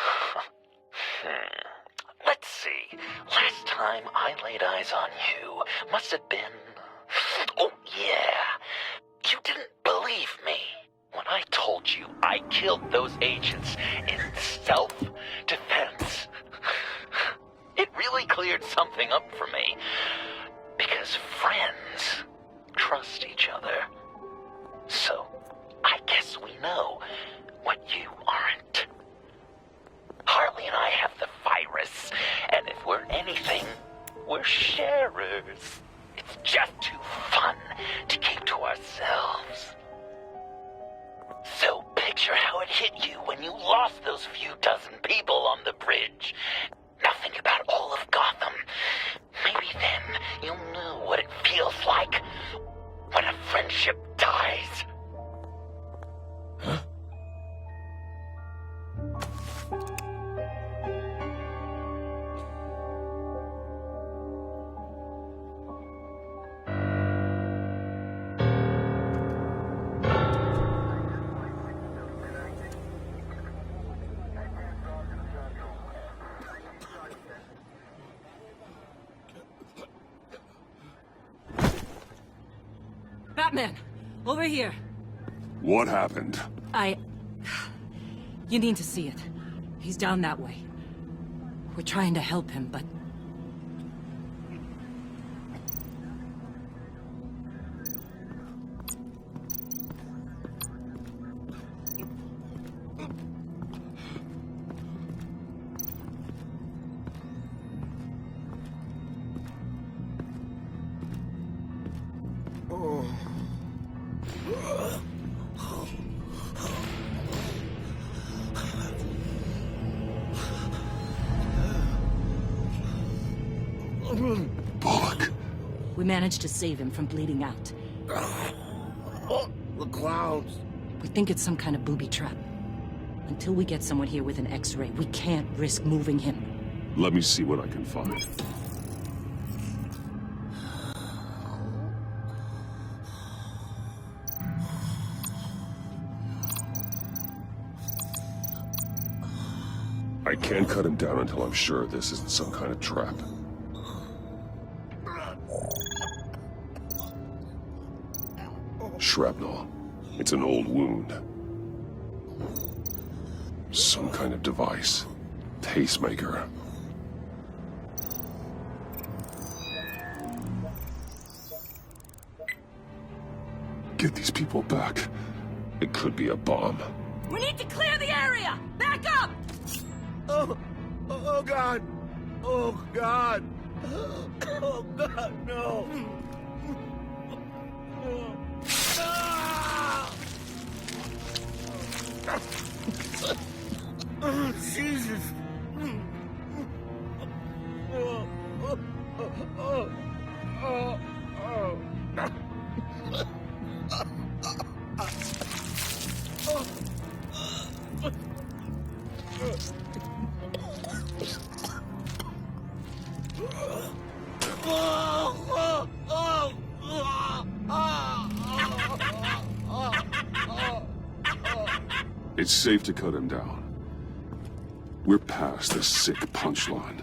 Let's see. Last time I laid eyes on you must have been... Oh, yeah. You didn't believe me when I told you I killed those agents in self-defense. It really cleared something up for me. Because friends trust each other. So, I guess we know what you aren't. Harley and I have the virus, and if we're anything, we're sharers. It's just too fun to keep to ourselves. So picture how it hit you when you lost those few dozen people on the bridge. Nothing about all of Gotham. Maybe then you'll know what it feels like when a friendship dies. Huh? Batman! Over here! What happened? You need to see it. He's down that way. We're trying to help him, but... Bullock. We managed to save him from bleeding out. The clouds. We think it's some kind of booby trap. Until we get someone here with an X-ray, we can't risk moving him. Let me see what I can find. I can't cut him down until I'm sure this isn't some kind of trap. Shrapnel. It's an old wound. Some kind of device. Pacemaker. Get these people back. It could be a bomb. We need to clear the area! Back up! Oh God! Oh God! Oh God, no! Oh, Jesus! It's safe to cut him down. We're past the sick punchline.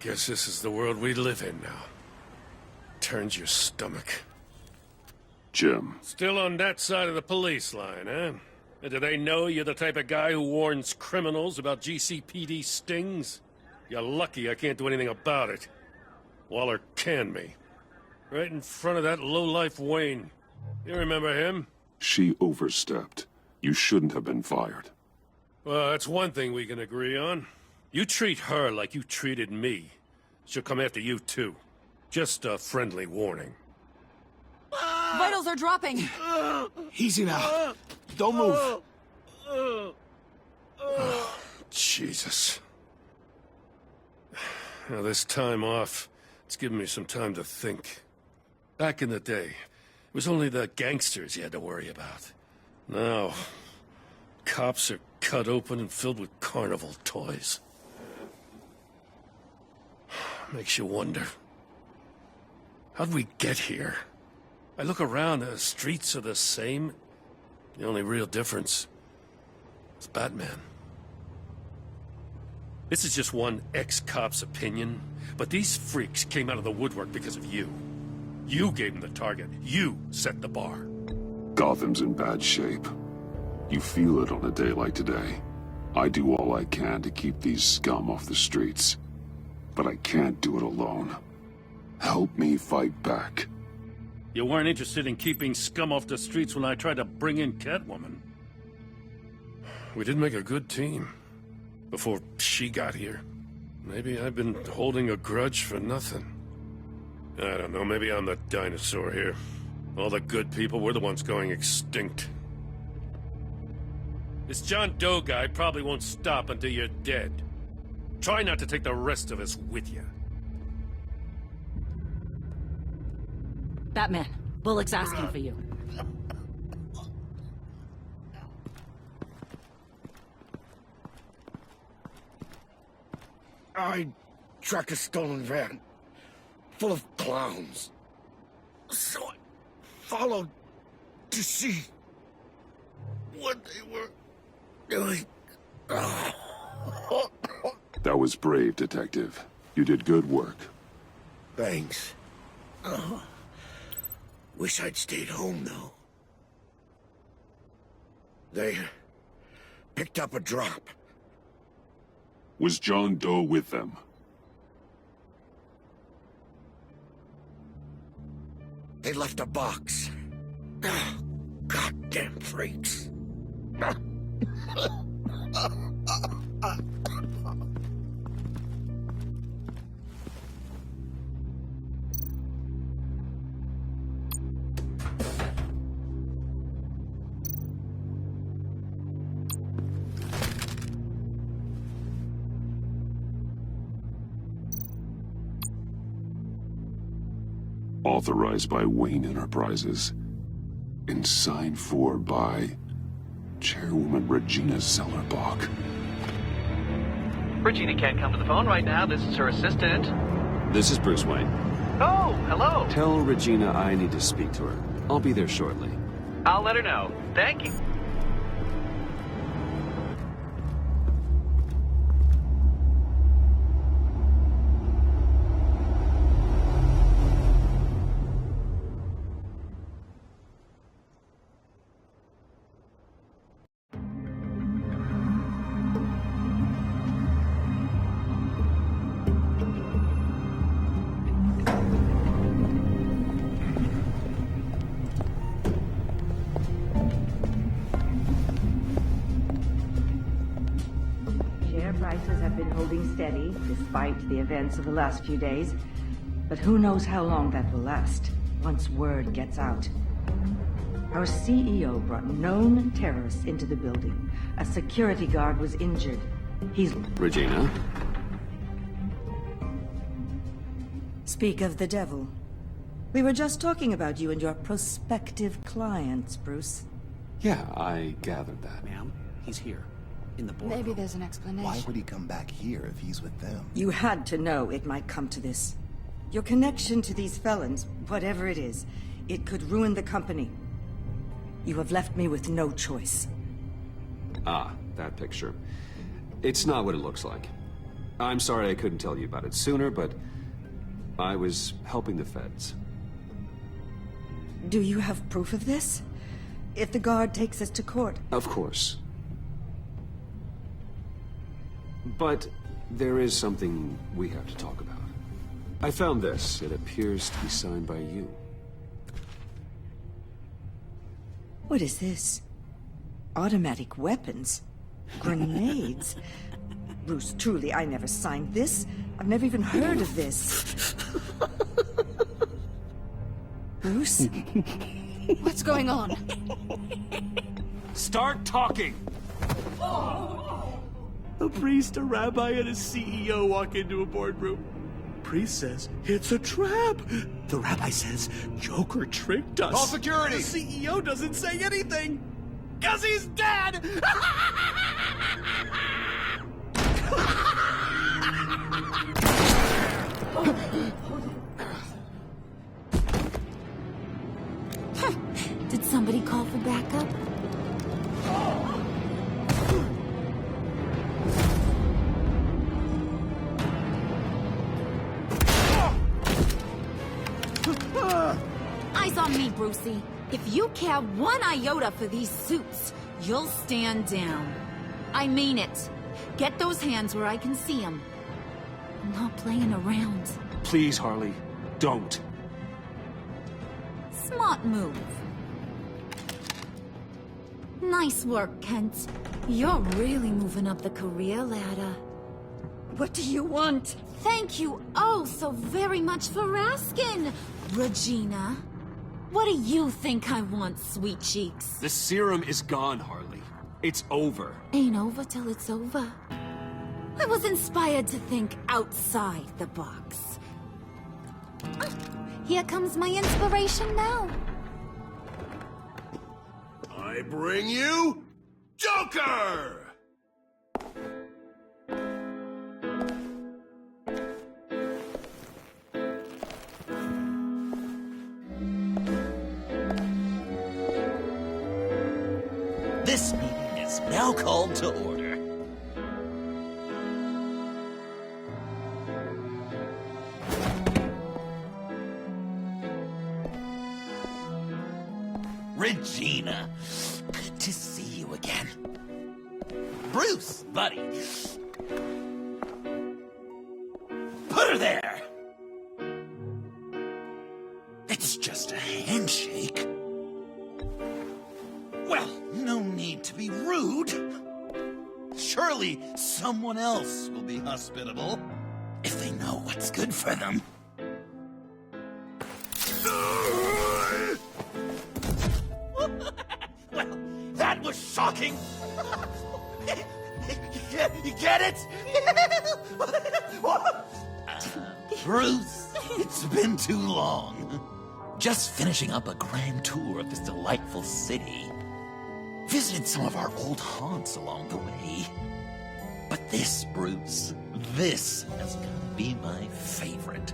Guess this is the world we live in now. Turns your stomach. Jim. Still on that side of the police line, eh? And do they know you're the type of guy who warns criminals about GCPD stings? You're lucky I can't do anything about it. Waller canned me. Right in front of that lowlife Wayne. You remember him? She overstepped. You shouldn't have been fired. Well, that's one thing we can agree on. You treat her like you treated me. She'll come after you, too. Just a friendly warning. Vitals are dropping! Easy now. Don't move. Oh, Jesus. Now, this time off, it's given me some time to think. Back in the day, it was only the gangsters you had to worry about. Now, cops are cut open and filled with carnival toys. Makes you wonder. How'd we get here? I look around, the streets are the same. The only real difference is Batman. This is just one ex-cop's opinion, but these freaks came out of the woodwork because of you. You gave them the target. You set the bar. Gotham's in bad shape. You feel it on a day like today. I do all I can to keep these scum off the streets, but I can't do it alone. Help me fight back. You weren't interested in keeping scum off the streets when I tried to bring in Catwoman. We did make a good team. Before she got here. Maybe I've been holding a grudge for nothing. I don't know, maybe I'm the dinosaur here. All the good people, we're the ones going extinct. This John Doe guy probably won't stop until you're dead. Try not to take the rest of us with you. Batman, Bullock's asking for you. I tracked a stolen van full of clowns. So followed to see what they were doing. That was brave, Detective. You did good work. Thanks. Wish I'd stayed home, though. They picked up a drop. Was John Doe with them? They left a box. Goddamn freaks. Authorized by Wayne Enterprises. And signed for by Chairwoman Regina Zellerbach. Regina can't come to the phone right now. This is her assistant. This is Bruce Wayne. Oh, hello. Tell Regina I need to speak to her. I'll be there shortly. I'll let her know. Thank you. Prices have been holding steady, despite the events of the last few days. But who knows how long that will last, once word gets out. Our CEO brought known terrorists into the building. A security guard was injured. He's... Regina? Speak of the devil. We were just talking about you and your prospective clients, Bruce. Yeah, I gathered that. Ma'am, he's here. In the boardroom. Maybe there's an explanation. Why would he come back here if he's with them? You had to know it might come to this. Your connection to these felons, whatever it is, it could ruin the company. You have left me with no choice. Ah, that picture. It's not what it looks like. I'm sorry I couldn't tell you about it sooner, but I was helping the feds. Do you have proof of this? If the guard takes us to court? Of course. But there is something we have to talk about. I found this. It appears to be signed by you. What is this? Automatic weapons? Grenades? Bruce, truly, I never signed this. I've never even heard of this. Bruce? What's going on? Start talking! A priest, a rabbi, and a CEO walk into a boardroom. Priest says, it's a trap. The rabbi says, Joker tricked us. Call security! The CEO doesn't say anything. 'Cause he's dead! Did somebody call for backup? Eyes on me, Brucey. If you care one iota for these suits, you'll stand down. I mean it. Get those hands where I can see them. I'm not playing around. Please, Harley, don't. Smart move. Nice work, Kent. You're really moving up the career ladder. What do you want? Thank you oh so very much for asking, Regina. What do you think I want, sweet cheeks? The serum is gone, Harley. It's over. Ain't over till it's over. I was inspired to think outside the box. Here comes my inspiration now. I bring you Joker! now called to order. Regina, good to see you again. Bruce, buddy. Put her there! It's just a handshake. Well, no need to be rude. Surely someone else will be hospitable if they know what's good for them. Well, that was shocking. You get it? Bruce, it's been too long. Just finishing up a grand tour of this delightful city. Visited some of our old haunts along the way. But this, Bruce, this is gonna be my favorite.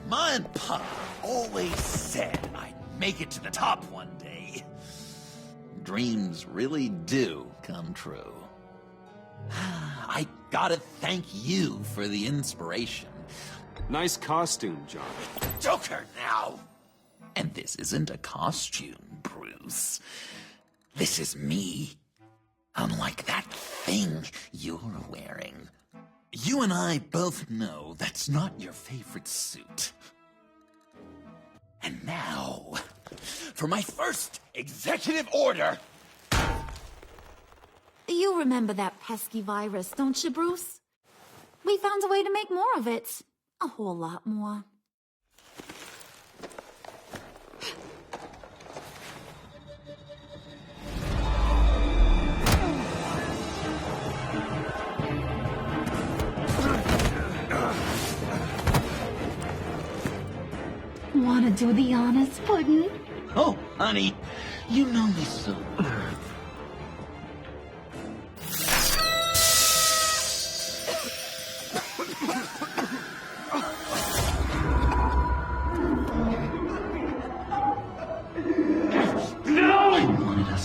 Ma and Pa always said I'd make it to the top one day. Dreams really do come true. I gotta thank you for the inspiration. Nice costume, John. Joker now! And this isn't a costume, Bruce. This is me. Unlike that thing you're wearing. You and I both know that's not your favorite suit. And now, for my first executive order. You remember that pesky virus, don't you, Bruce? We found a way to make more of it. A whole lot more. Wanna do the honors, Puddin'? Oh, honey, you know me so.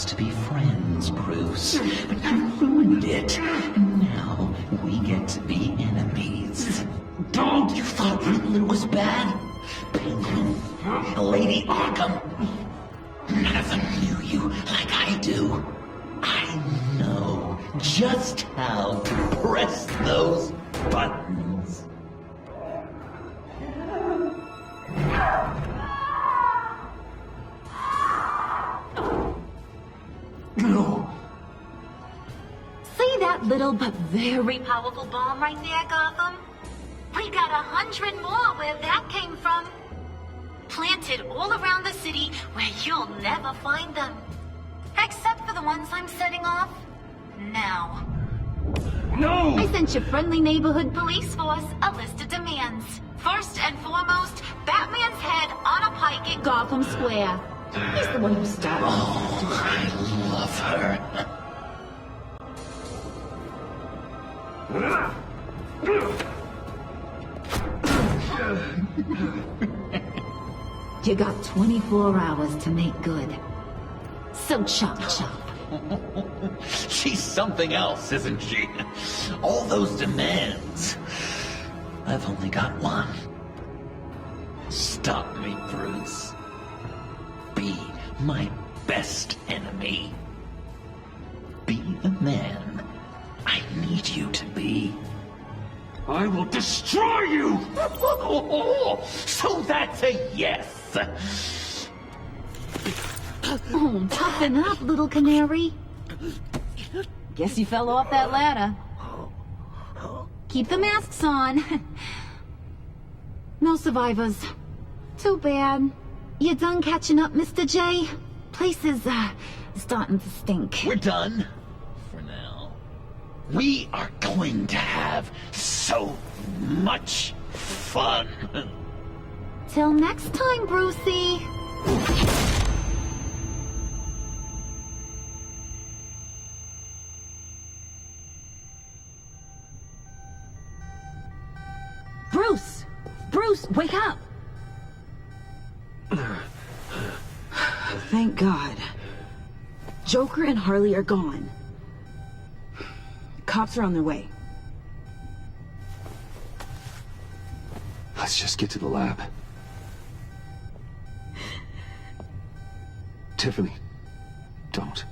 To be friends, Bruce, but you ruined it, and now we get to be enemies. Don't! You thought Riddler was bad? Penguin, Lady Arkham, none of them knew you like I do. I know just how to press those buttons. No. See that little but very powerful bomb right there, Gotham? We got 100 more where that came from. Planted all around the city where you'll never find them. Except for the ones I'm setting off now. No! I sent your friendly neighborhood police force a list of demands. First and foremost, Batman's head on a pike in Gotham Square. He's the one who started. Oh, I love her. You got 24 hours to make good. So chop chop. She's something else, isn't she? All those demands. I've only got one. Stop me, Bruce. Be my best enemy. Be the man I need you to be. I will destroy you! So that's a yes! Oh, toughen up, little canary. Guess you fell off that ladder. Keep the masks on. No survivors. Too bad. You done catching up, Mr. J? Place is, starting to stink. We're done. For now. We are going to have so much fun. Till next time, Brucey. Bruce! Bruce, wake up! Thank God. Joker and Harley are gone. Cops are on their way. Let's just get to the lab. Tiffany, don't.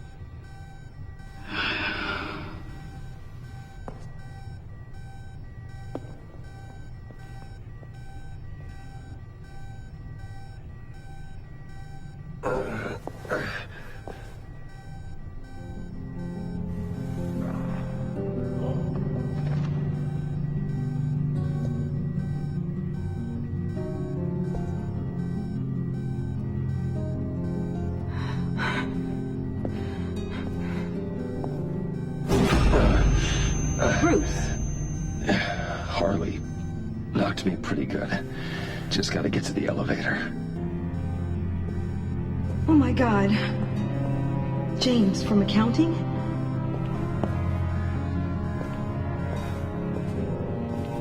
Harley knocked me pretty good. Just gotta get to the elevator. Oh my God. James, from accounting?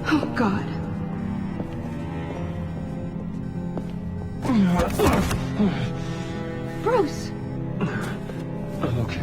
Oh God. Bruce! I'm okay.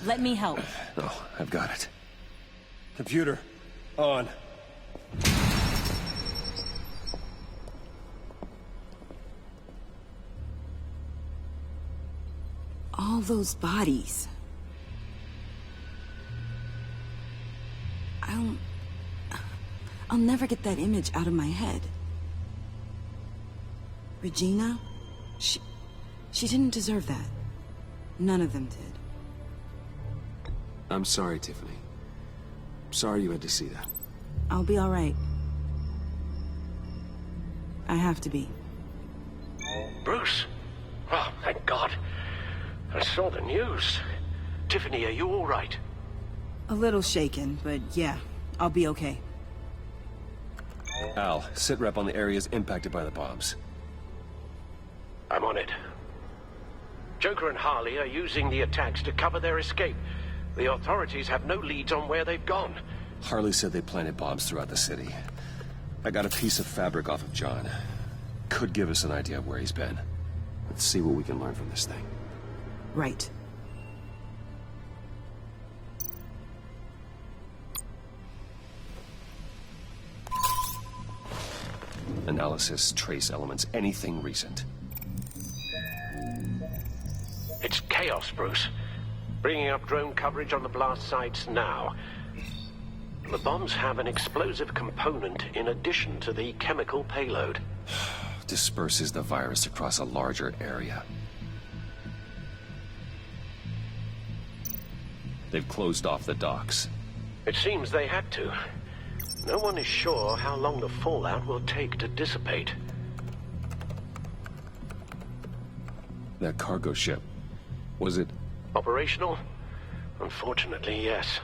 Let me help. Oh, I've got it. Computer, on. All those bodies. I'll never get that image out of my head. Regina? She didn't deserve that. None of them did. I'm sorry, Tiffany. Sorry you had to see that. I'll be all right. I have to be. Bruce? Oh, thank God. I saw the news. Tiffany, are you all right? A little shaken, but yeah, I'll be okay. Al, sit rep on the areas impacted by the bombs. I'm on it. Joker and Harley are using the attacks to cover their escape. The authorities have no leads on where they've gone. Harley said they planted bombs throughout the city. I got a piece of fabric off of John. Could give us an idea of where he's been. Let's see what we can learn from this thing. Right. Analysis, trace elements, anything recent. It's chaos, Bruce. Bringing up drone coverage on the blast sites now. The bombs have an explosive component in addition to the chemical payload. Disperses the virus across a larger area. They've closed off the docks. It seems they had to. No one is sure how long the fallout will take to dissipate. That cargo ship, was it... Operational? Unfortunately, yes.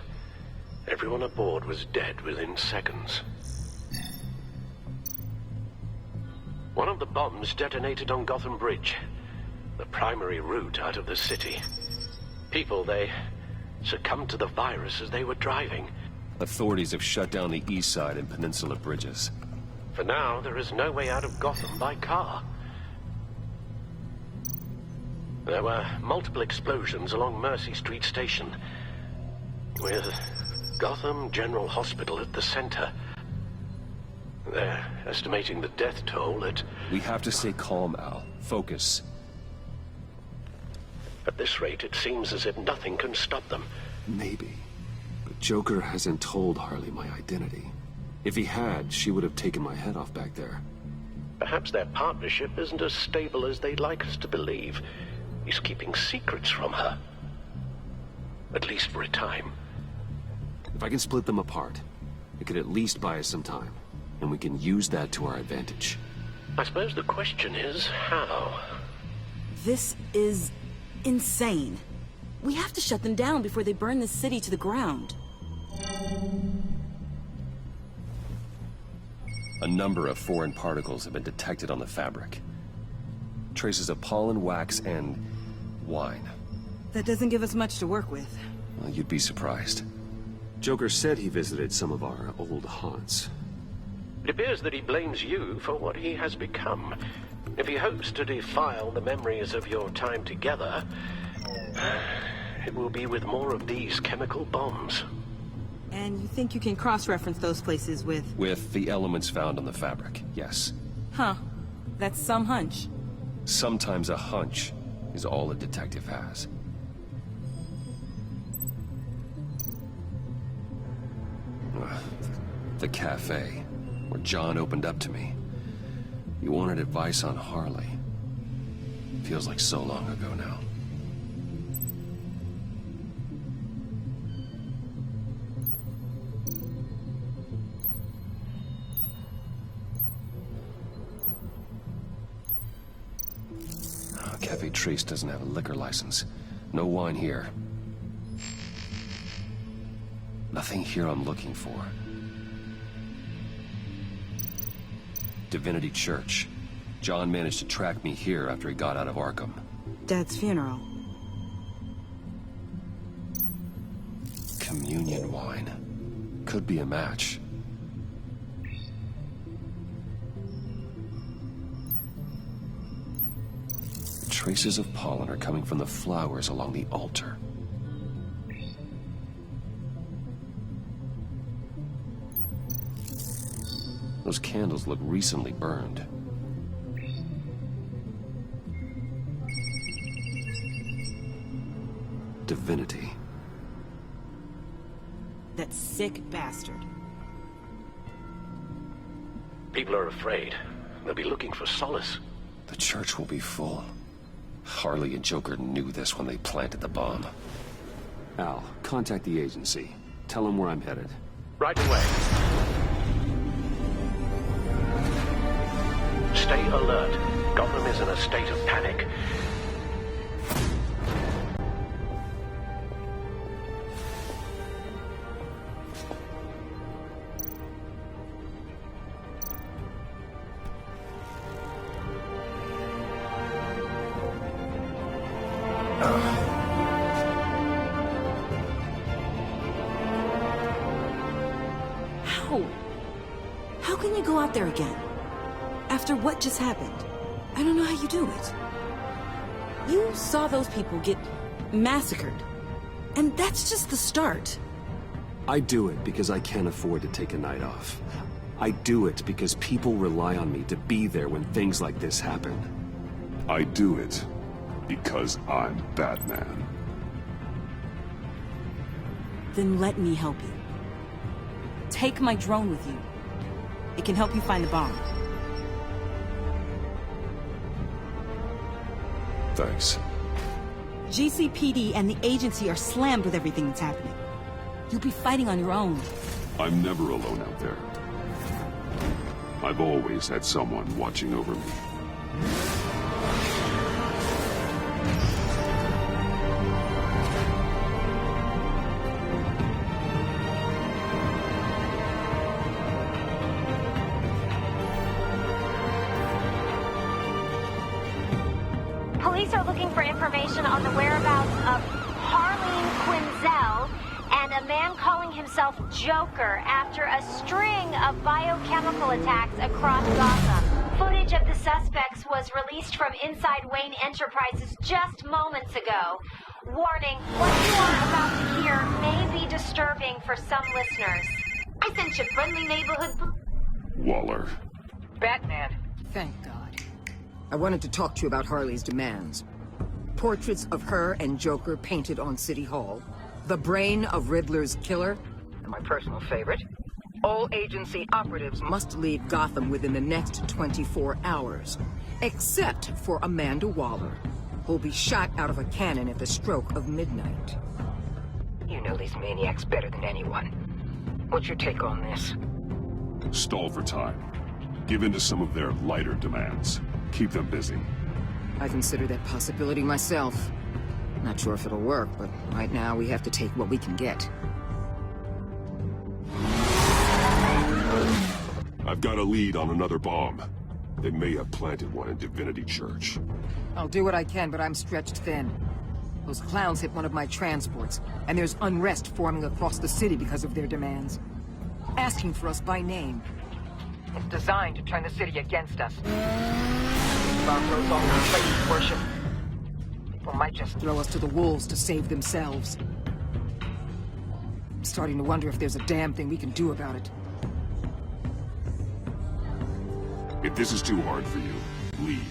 Everyone aboard was dead within seconds. One of the bombs detonated on Gotham Bridge, the primary route out of the city. People, they succumbed to the virus as they were driving. Authorities have shut down the east side and peninsula bridges. For now, there is no way out of Gotham by car. There were multiple explosions along Mercy Street Station, with Gotham General Hospital at the center. They're estimating the death toll at... We have to stay calm, Al. Focus. At this rate, it seems as if nothing can stop them. Maybe. But Joker hasn't told Harley my identity. If he had, she would have taken my head off back there. Perhaps their partnership isn't as stable as they'd like us to believe. He's keeping secrets from her. At least for a time. If I can split them apart, it could at least buy us some time. And we can use that to our advantage. I suppose the question is, how? This is insane. We have to shut them down before they burn this city to the ground. A number of foreign particles have been detected on the fabric. Traces of pollen, wax, and wine. That doesn't give us much to work with. Well, you'd be surprised. Joker said he visited some of our old haunts. It appears that he blames you for what he has become. If he hopes to defile the memories of your time together, it will be with more of these chemical bombs. And you think you can cross-reference those places with... With the elements found on the fabric, yes. Huh. That's some hunch. Sometimes a hunch is all a detective has. The cafe, where John opened up to me. He wanted advice on Harley. Feels like so long ago now. Cafe Trace doesn't have a liquor license. No wine here. Nothing here I'm looking for. Divinity Church. John managed to track me here after he got out of Arkham. Dad's funeral. Communion wine. Could be a match. Traces of pollen are coming from the flowers along the altar. Those candles look recently burned. Divinity. That sick bastard. People are afraid. They'll be looking for solace. The church will be full. Harley and Joker knew this when they planted the bomb. Al, contact the agency. Tell them where I'm headed. Right away. Stay alert. Gotham is in a state of panic. How can you go out there again? After what just happened? I don't know how you do it. You saw those people get massacred. And that's just the start. I do it because I can't afford to take a night off. I do it because people rely on me to be there when things like this happen. I do it because I'm Batman. Then let me help you. Take my drone with you. It can help you find the bomb. Thanks. GCPD and the agency are slammed with everything that's happening. You'll be fighting on your own. I'm never alone out there. I've always had someone watching over me. Police are looking for information on the whereabouts of Harleen Quinzel and a man calling himself Joker after a string of biochemical attacks across Gotham. Footage of the suspects was released from inside Wayne Enterprises just moments ago. Warning, what you are about to hear may be disturbing for some listeners. I sent you friendly neighborhood... Waller. Batman. Thank God. I wanted to talk to you about Harley's demands. portraits of her and Joker painted on City Hall, the brain of Riddler's killer, and my personal favorite, all agency operatives must leave Gotham within the next 24 hours, except for Amanda Waller, who'll be shot out of a cannon at the stroke of midnight. You know these maniacs better than anyone. What's your take on this? Stall for time. Give in to some of their lighter demands. Keep them busy. I consider that possibility myself. Not sure if it'll work, but right now we have to take what we can get. I've got a lead on another bomb. They may have planted one in Divinity Church. I'll do what I can, but I'm stretched thin. Those clowns hit one of my transports, and there's unrest forming across the city because of their demands. Asking for us by name. It's designed to turn the city against us. Bomb goes off in places worship. People might just throw us to the wolves to save themselves. I'm starting to wonder if there's a damn thing we can do about it. If this is too hard for you, leave.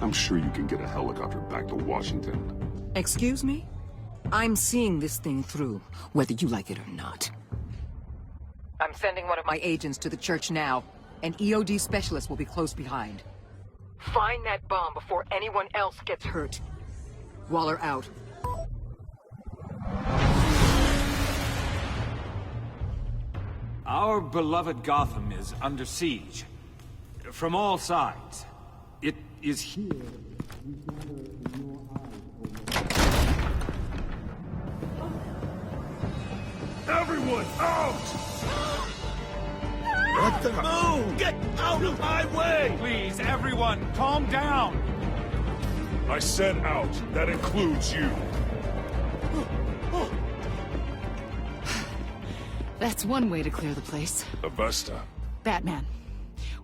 I'm sure you can get a helicopter back to Washington. Excuse me? I'm seeing this thing through, whether you like it or not. I'm sending one of my agents to the church now. An EOD specialist will be close behind. Find that bomb before anyone else gets hurt. Waller out. Our beloved Gotham is under siege. From all sides. It is here. Everyone, out! What the moon? Get out of my way! Please, everyone, calm down! I said out. That includes you. That's one way to clear the place. Avesta. Batman.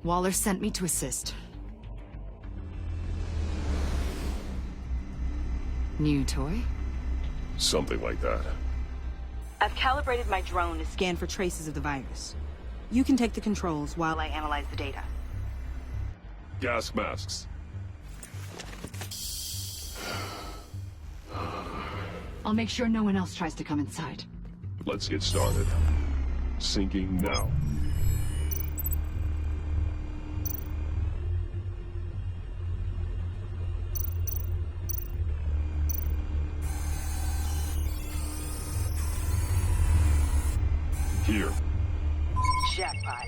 Waller sent me to assist. New toy? Something like that. I've calibrated my drone to scan for traces of the virus. You can take the controls while I analyze the data. Gas masks. I'll make sure no one else tries to come inside. Let's get started. Syncing now. Here. Jackpot.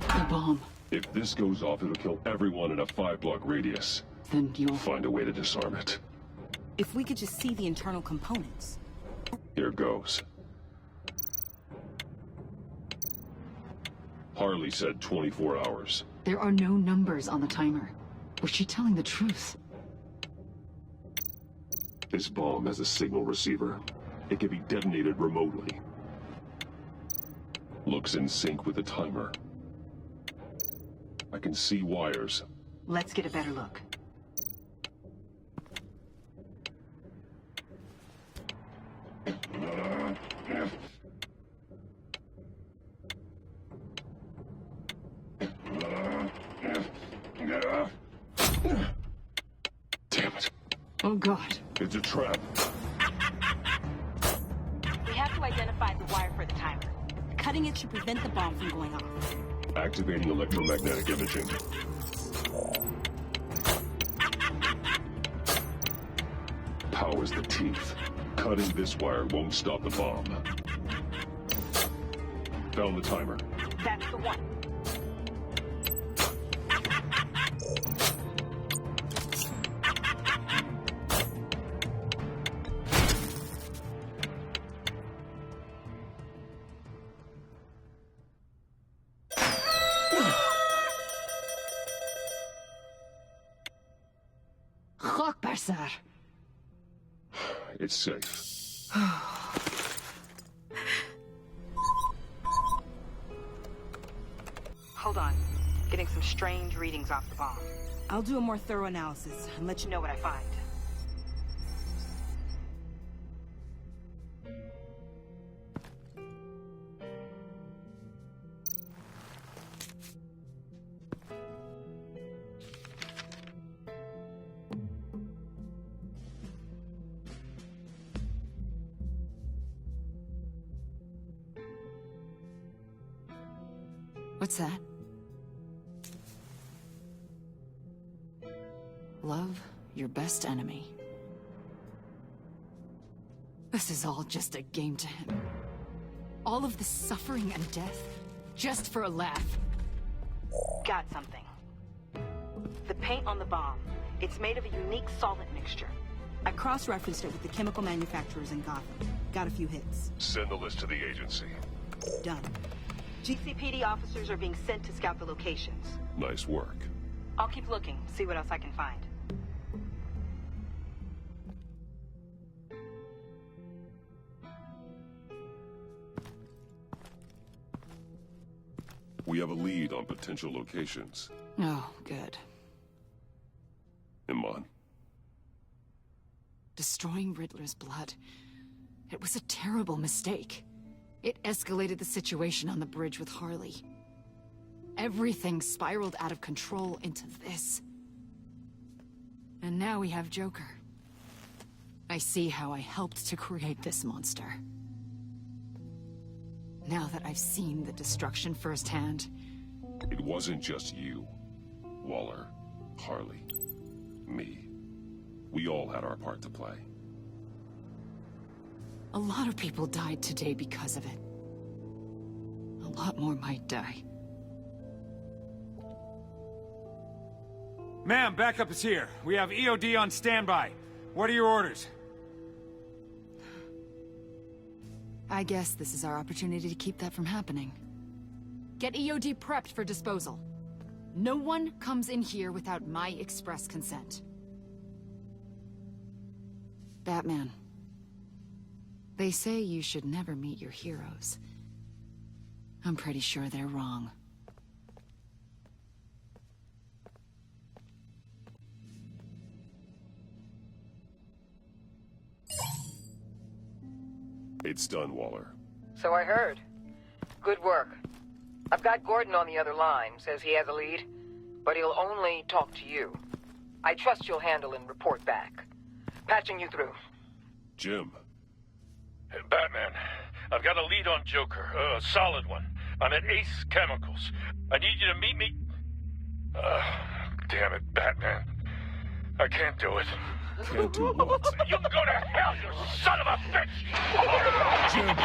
The bomb. If this goes off, it'll kill everyone in a 5-block radius. Then you'll find a way to disarm it. If we could just see the internal components. Here goes. Harley said 24 hours. There are no numbers on the timer. Was she telling the truth? This bomb has a signal receiver. It can be detonated remotely. Looks in sync with the timer. I can see wires. Let's get a better look. Damn it. Oh, God. It's a trap. We have to identify the wire for the timer. Cutting it should prevent the bomb from going off. Activating electromagnetic imaging. Power's the teeth. Cutting this wire won't stop the bomb. Found the timer. That's the one. Sir. It's safe. Hold on. getting some strange readings off the bomb. I'll do a more thorough analysis and let you know what I find. What's that? Love your best enemy. This is all just a game to him. All of this suffering and death, just for a laugh. Got something. The paint on the bomb. It's made of a unique solvent mixture. I cross-referenced it with the chemical manufacturers in Gotham. Got a few hits. Send the list to the agency. Done. GCPD officers are being sent to scout the locations. Nice work. I'll keep looking, see what else I can find. We have a lead on potential locations. Oh, good. Iman. Destroying Riddler's blood. It was a terrible mistake. It escalated the situation on the bridge with Harley. Everything spiraled out of control into this. And now we have Joker. I see how I helped to create this monster. Now that I've seen the destruction firsthand... It wasn't just you, Waller, Harley, me. We all had our part to play. A lot of people died today because of it. A lot more might die. Ma'am, backup is here. We have EOD on standby. What are your orders? I guess this is our opportunity to keep that from happening. Get EOD prepped for disposal. No one comes in here without my express consent. Batman. They say you should never meet your heroes. I'm pretty sure they're wrong. It's done, Waller. So I heard. Good work. I've got Gordon on the other line, says he has a lead, but he'll only talk to you. I trust you'll handle and report back. Patching you through. Jim. Hey, Batman, I've got a lead on Joker, a solid one. I'm at Ace Chemicals. I need you to meet me... damn it, Batman. I can't do it. Can't do what? You can go to hell, you son of a bitch! Jim!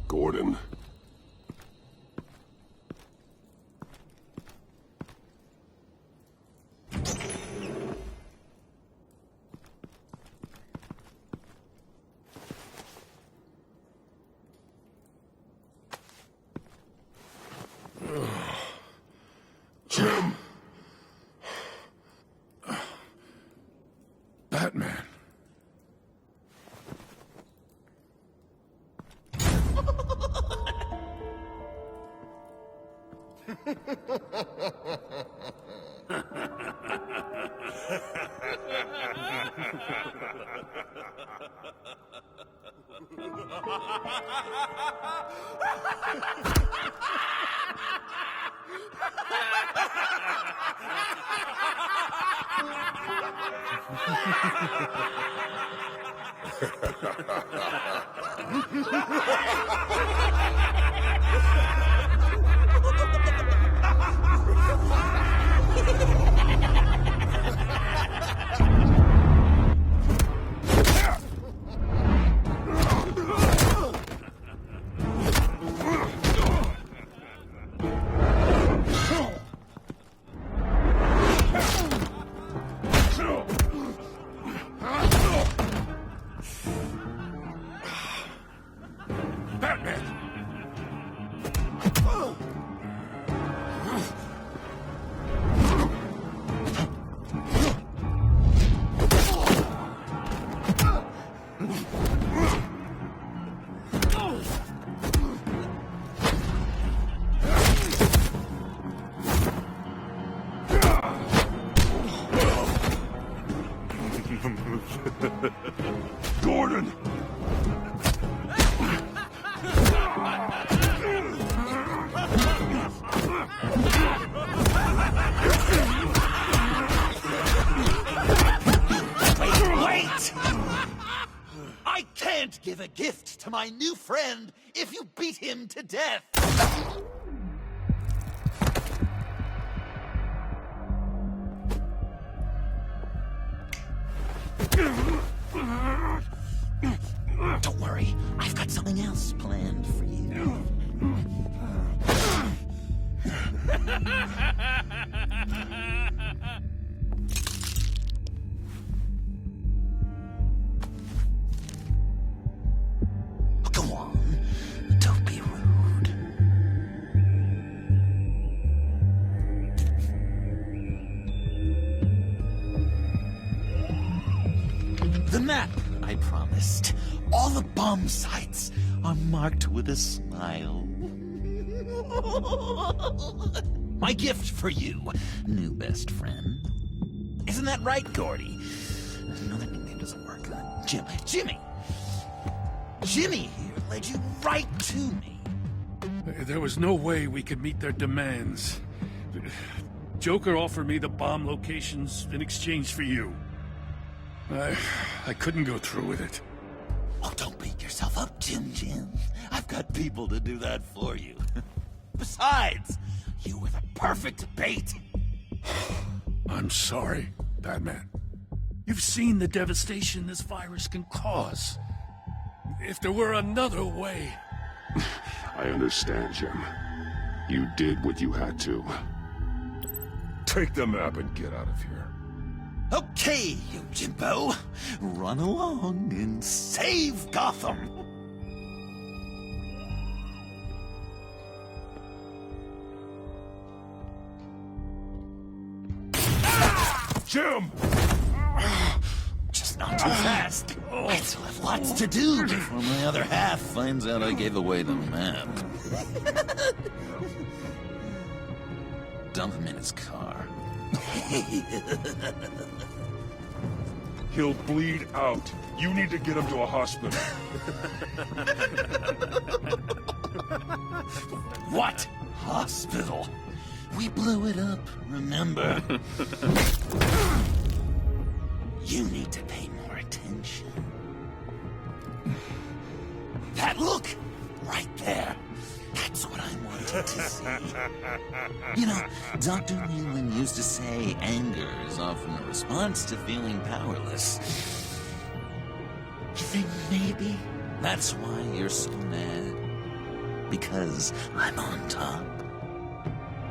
Gordon. Jim. Batman. Wait! I can't give a gift to my new friend if you beat him to death! Don't worry, I've got something else planned for you. Go on, don't be rude. The map I promised. All the bomb sites are marked with a smile. My gift for you, new best friend. Isn't that right, Gordy? No, that nickname doesn't work. Jimmy! Jimmy here led you right to me. There was no way we could meet their demands. Joker offered me the bomb locations in exchange for you. I couldn't go through with it. Oh, don't beat yourself up, Jim. I've got people to do that for you. Besides, you were the perfect bait. I'm sorry, Batman. You've seen the devastation this virus can cause. If there were another way... I understand, Jim. You did what you had to. Take the map and get out of here. Okay, you Jimbo. Run along and save Gotham. Jim! Just not too fast. I still have lots to do before my other half finds out I gave away the map. Dump him in his car. He'll bleed out. You need to get him to a hospital. What hospital? We blew it up, remember? You need to pay more attention. That look! Right there. That's what I wanted to see. You know, Dr. Leland used to say anger is often a response to feeling powerless. You think maybe that's why you're so mad? Because I'm on top?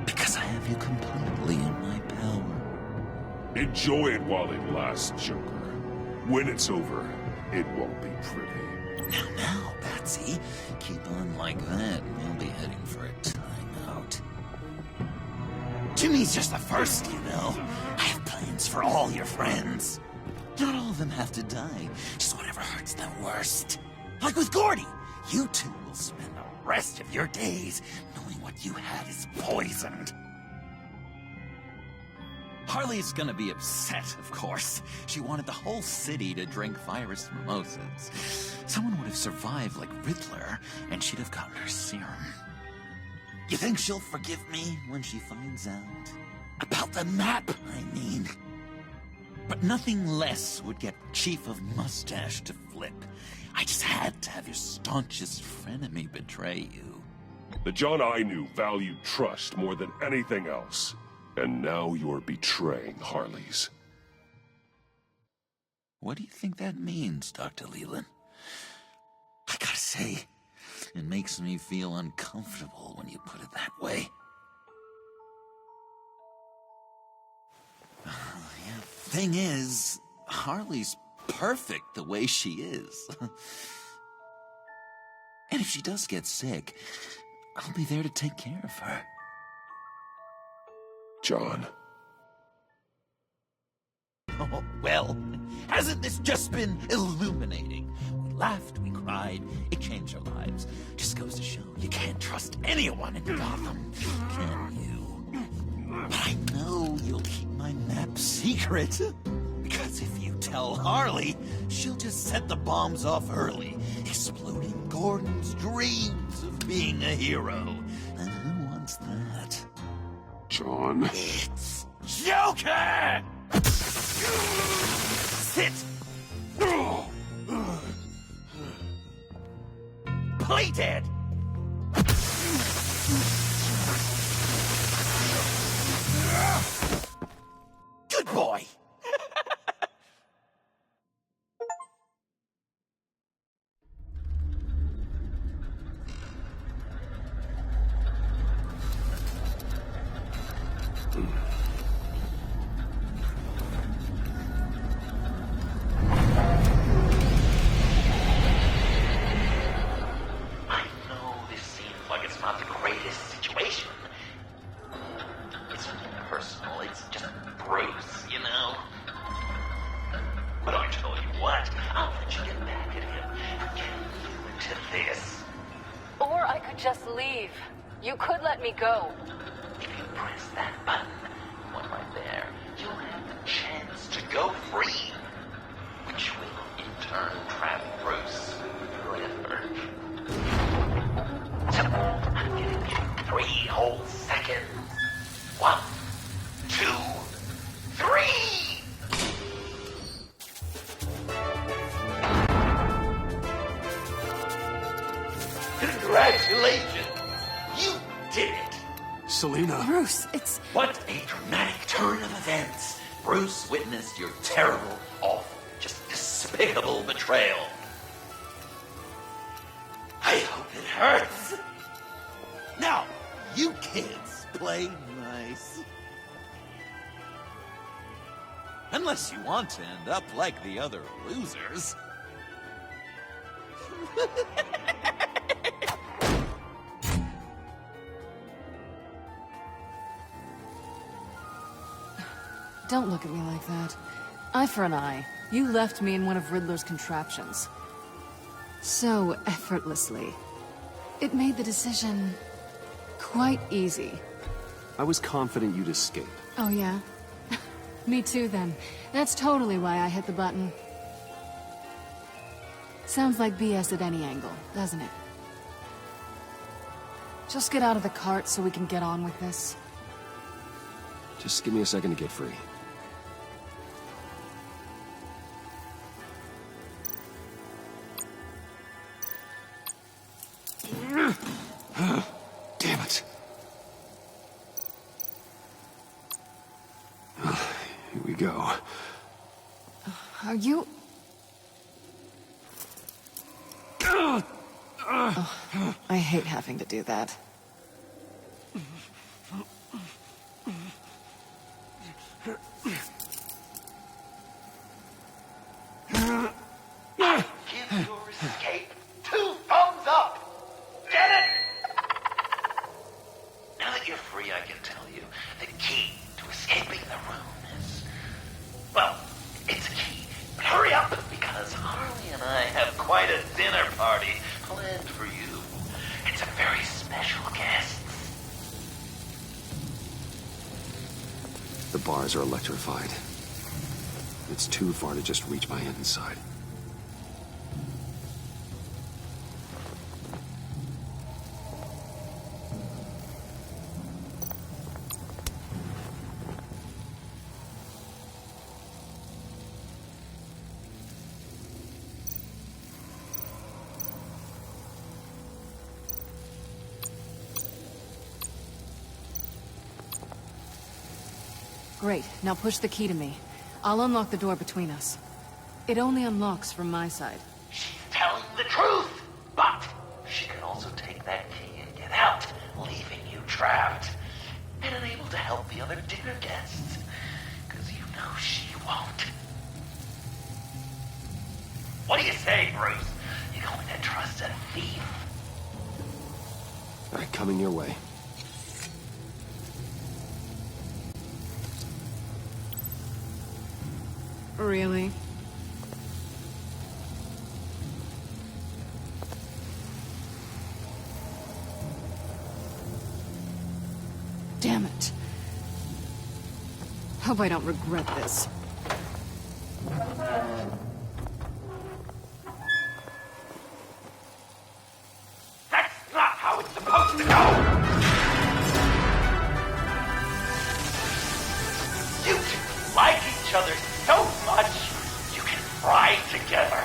Because I have you completely in my power? Enjoy it while it lasts, Joker. When it's over, it won't be pretty. Now, Patsy, keep on like that and we'll be heading for a timeout. Jimmy's just the first, you know. I have plans for all your friends. Not all of them have to die, just whatever hurts them worst. Like with Gordy, you two will spend the rest of your days knowing what you had is poisoned. Harley's gonna be upset, of course. She wanted the whole city to drink virus mimosas. Someone would have survived like Riddler, and she'd have gotten her serum. You think she'll forgive me when she finds out? About the map, I mean. But nothing less would get Chief of Mustache to flip. I just had to have your staunchest frenemy betray you. The John I knew valued trust more than anything else. And now you're betraying Harley's. What do you think that means, Dr. Leland? I gotta say, it makes me feel uncomfortable when you put it that way. Yeah, thing is, Harley's perfect the way she is. And if she does get sick, I'll be there to take care of her. John. Oh, well, hasn't this just been illuminating? We laughed, we cried, it changed our lives. Just goes to show you can't trust anyone in Gotham, can you? But I know you'll keep my map secret. Because if you tell Harley, she'll just set the bombs off early, exploding Gordon's dreams of being a hero. And who wants that? John. It's Joker! Sit! Play dead! Good boy! Just leave. You could let me go. If you press that button, one right there, you'll have the chance to go free, which will in turn trap Bruce forever. So, I'm giving you 3 whole seconds. 1, 2, 3! Congratulations! You did it! Selena. Bruce, it's... What a dramatic turn of events! Bruce witnessed your terrible, awful, just despicable betrayal. I hope it hurts! Now, you kids play nice. Unless you want to end up like the other losers. Don't look at me like that. Eye for an eye. You left me in one of Riddler's contraptions. So effortlessly. It made the decision quite easy. I was confident you'd escape. Oh, yeah? Me too, then. That's totally why I hit the button. Sounds like BS at any angle, doesn't it? Just get out of the cart so we can get on with this. Just give me a second to get free. Damn it. Well, here we go. Are you... Oh, I hate having to do that. I give your escape 2 thumbs up! Get it? Now that you're free, I can tell you the key to escaping the room is... Well, it's a key. But hurry up, because Harley and I have quite a dinner party planned for you. It's a very special guest. The bars are electrified. It's too far to just reach my hand inside. Great. Now push the key to me. I'll unlock the door between us. It only unlocks from my side. She's telling the truth, but she can also take that key and get out, leaving you trapped and unable to help the other dinner guests, because you know she won't. What do you say, Bruce? You going to trust a thief? All right, coming your way. Really? Damn it. Hope I don't regret this. That's not how it to go! You two like each other so much, you can fry together.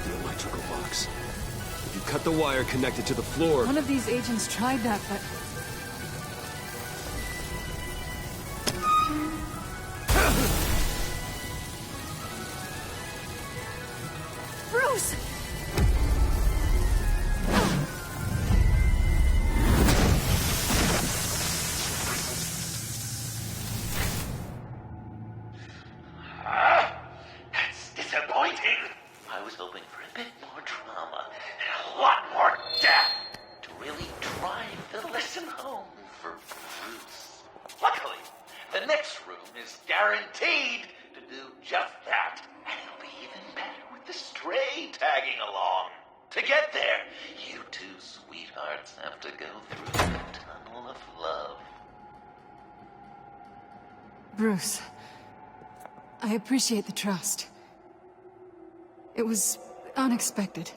The electrical box. If you cut the wire connected to the floor... One of these agents tried that, but... Bruce! That's disappointing. I was hoping for a bit more drama and a lot more death to really drive the lesson home for Bruce. Luckily, the next room is guaranteed to do just that. And it'll be even better with the stray tagging along. To get there, you two sweethearts have to go through the tunnel of love. Bruce, I appreciate the trust. It was unexpected.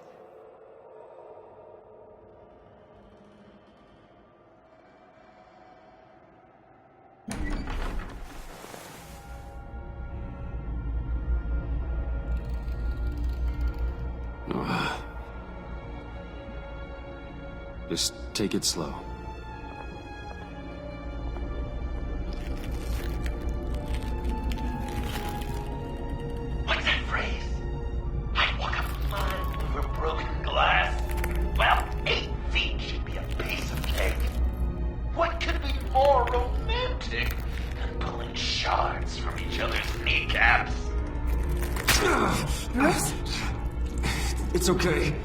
Just take it slow. What's that phrase? I'd walk a mile over broken glass. Well, 8 feet should be a piece of cake. What could be more romantic than pulling shards from each other's kneecaps? Bruce? It's okay.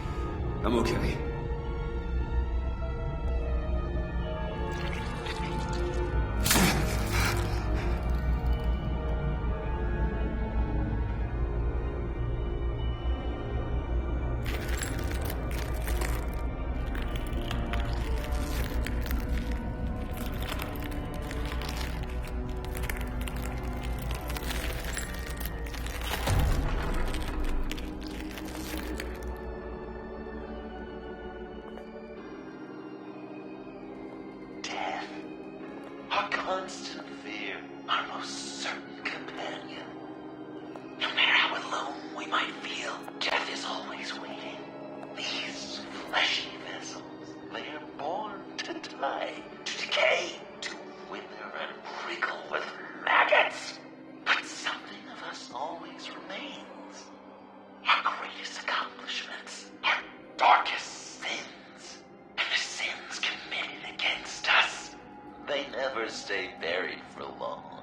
I'm okay. Our constant fear, our most certain companion. No matter how alone we might feel, death is always waiting. These fleshy vessels, they are born to die, to decay, to wither and wriggle with maggots. But something of us always remains. Our greatest accomplishments, our darkest sins, and the sins committed against us. They never stay buried for long,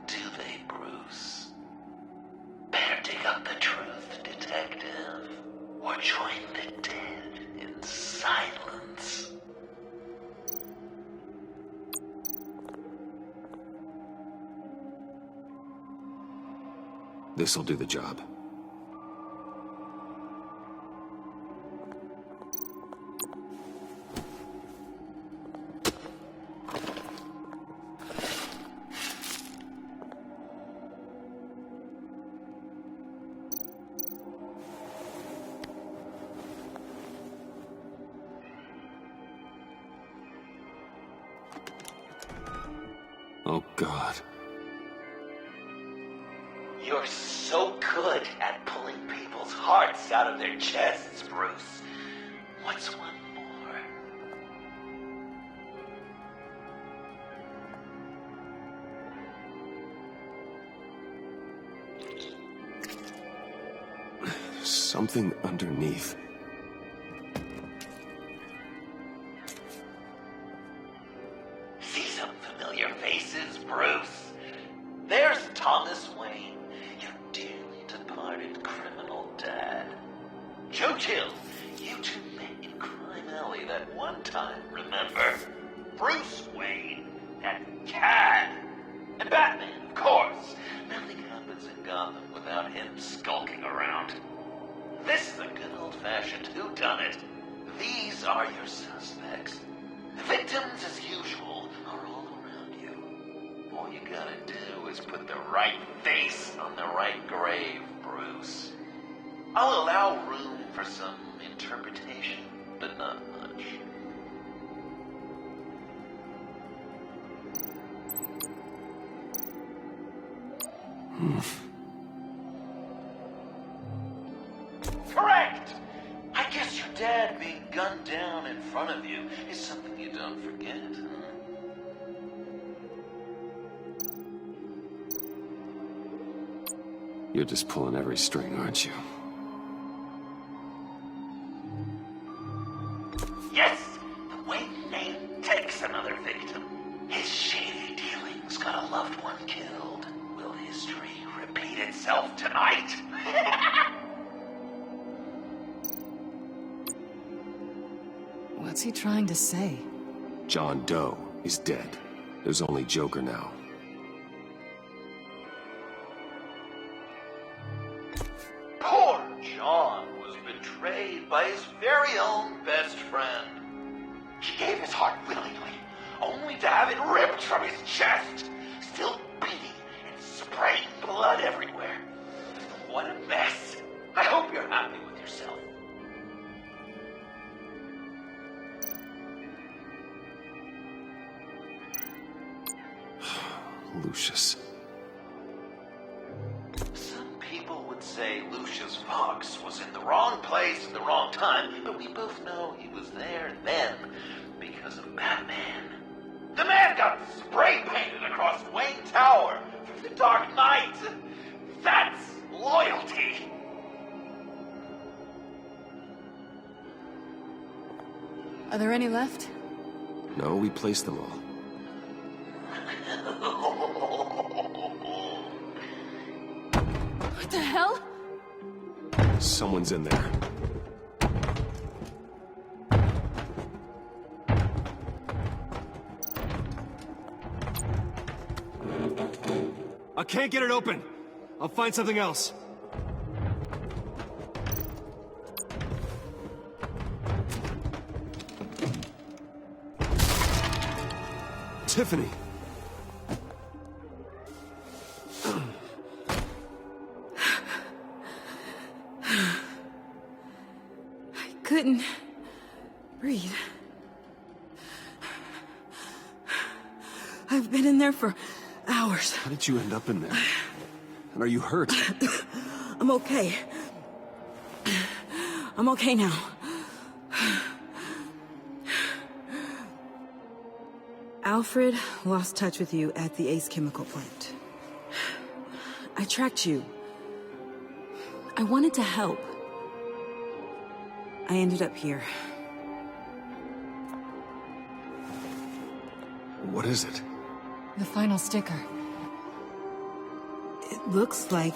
do they, Bruce? Better dig up the truth, detective, or join the dead in silence. This'll do the job. Oh, God. You're so good at pulling people's hearts out of their chests, Bruce. What's one more? Something underneath. See some familiar faces, Bruce? There's Thomas Wayne, your dearly departed criminal dad. Joe Chill, you two met in Crime Alley that one time, remember? Bruce Wayne, that cad. And Batman, of course. Nothing happens in Gotham without him skulking around. This is a good old-fashioned whodunit. These are your suspects. The victims, as usual, are all around you. All you gotta do is put the right face on the right grave, Bruce. I'll allow room for some interpretation, but not much. Correct! I guess your dad being gunned down in front of you is something you don't forget, huh? You're just pulling every string, aren't you? Yes! The way Nate takes another victim. His shady dealings got a loved one killed. Will history repeat itself tonight? What's he trying to say? John Doe is dead. There's only Joker now. Poor John was betrayed by his very own best friend. He gave his heart willingly, only to have it ripped from his chest, still beating and spraying blood everywhere. What a mess. I hope you're happy with yourself. Lucius. Some people would say Lucius Fox was in the wrong place at the wrong time, but we both know he was there then because of Batman. The man got spray painted across Wayne Tower through the Dark Knight. That's loyalty. Are there any left? No, we placed them all. What the hell? Someone's in there. I can't get it open. I'll find something else. Tiffany! Couldn't breathe. I've been in there for hours. How did you end up in there? And are you hurt? I'm okay. I'm okay now. Alfred lost touch with you at the Ace chemical plant. I tracked you. I wanted to help. I ended up here. What is it? The final sticker. It looks like...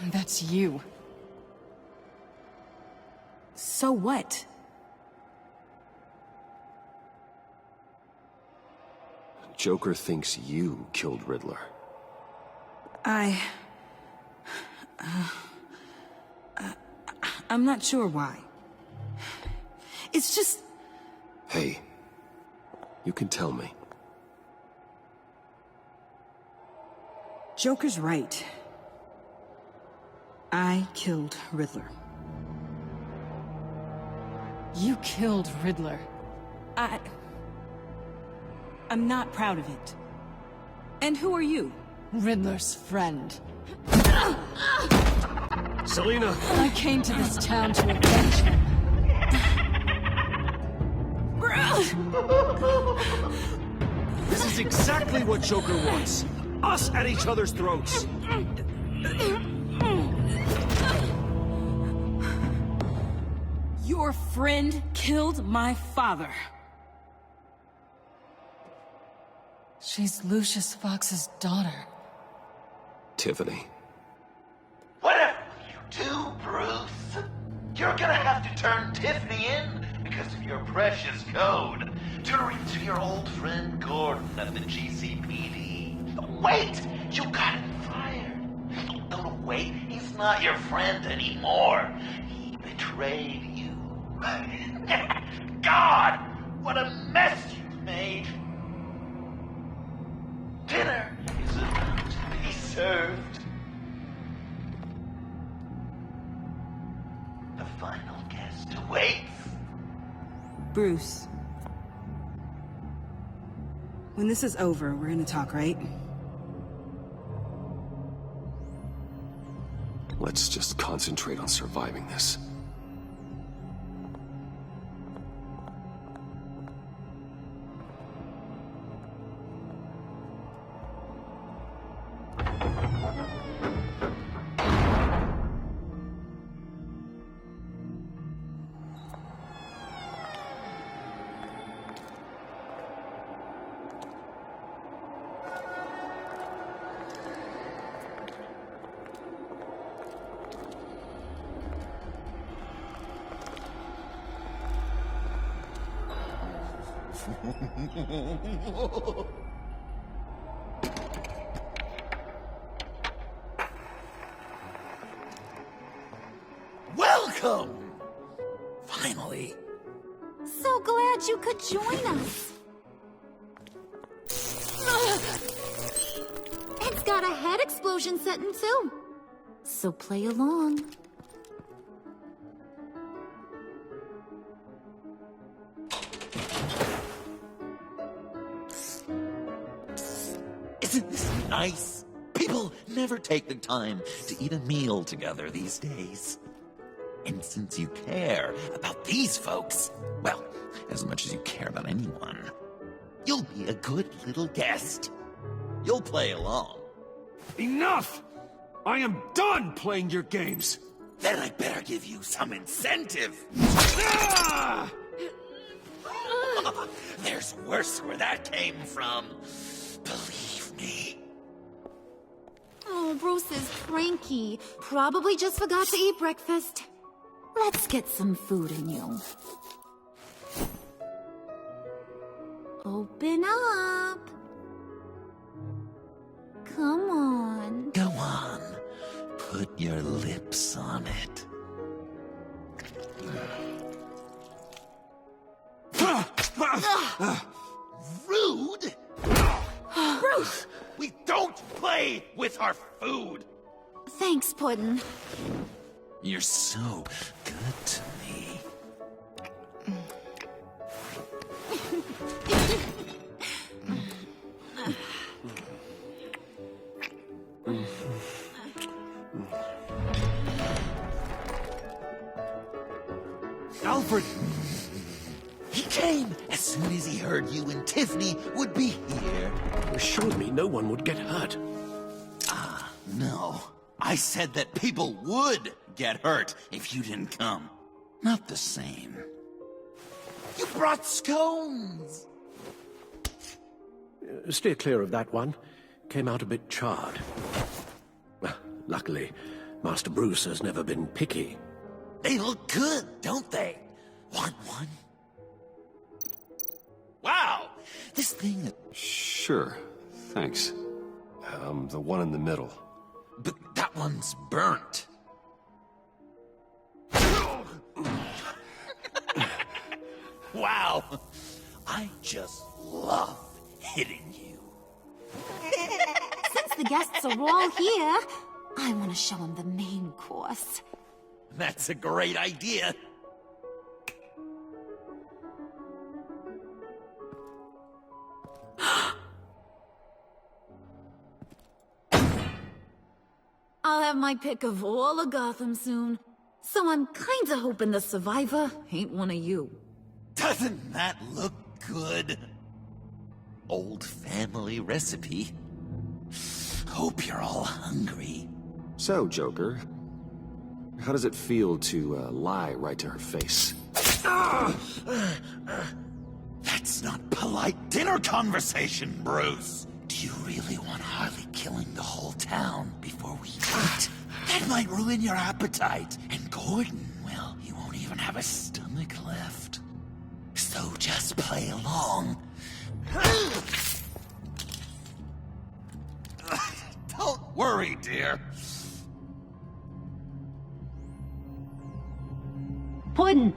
That's you. So what? Joker thinks you killed Riddler. I'm not sure why. It's just... Hey, you can tell me. Joker's right. I killed Riddler. You killed Riddler. I'm not proud of it. And who are you? Riddler's friend. Selina! I came to this town to avenge him. This is exactly what Joker wants. Us at each other's throats. Your friend killed my father. She's Lucius Fox's daughter. Tiffany. Whatever you do, Bruce, you're gonna have to turn Tiffany in because of your precious code to reach your old friend Gordon at the GCPD. Wait! You got him fired. No, wait, he's not your friend anymore. He betrayed you. God! What a mess you've made! Dinner is about to be served. final guest awaits. Bruce. When this is over, we're gonna talk, right? Let's just concentrate on surviving this. Welcome! Finally. So glad you could join us. It's got a head explosion setting too. So play along. Isn't this nice? People never take the time to eat a meal together these days. And since you care about these folks, well, as much as you care about anyone, you'll be a good little guest. You'll play along. Enough! I am done playing your games! Then I better give you some incentive. Ah! There's worse where that came from. Believe me. Oh, Bruce is cranky. Probably just forgot to eat breakfast. Let's get some food in you. Open up. Come on. Go on. Put your lips on it. Rude! Bruce! We don't play with our food! Thanks, Puddin'. You're so good to me. Alfred! He came as soon as he heard you and Tiffany would be here. You assured me no one would get hurt. No. I said that people would get hurt if you didn't come. Not the same. You brought scones! Steer clear of that one. Came out a bit charred. Luckily, Master Bruce has never been picky. They look good, don't they? Want one? Wow! This thing... Sure, thanks. The one in the middle. But that one's burnt. Wow! I just love hitting you. Since the guests are all here, I want to show them the main course. That's a great idea. I'll have my pick of all of Gotham soon. So I'm kinda hoping the survivor ain't one of you. Doesn't that look good? Old family recipe. Hope you're all hungry. So, Joker, how does it feel to lie right to her face? That's not polite dinner conversation, Bruce. Do you really want Harley killing the whole town before we eat? That might ruin your appetite. And Gordon, well, he won't even have a stomach left. So just play along. Don't worry, dear. Puddin',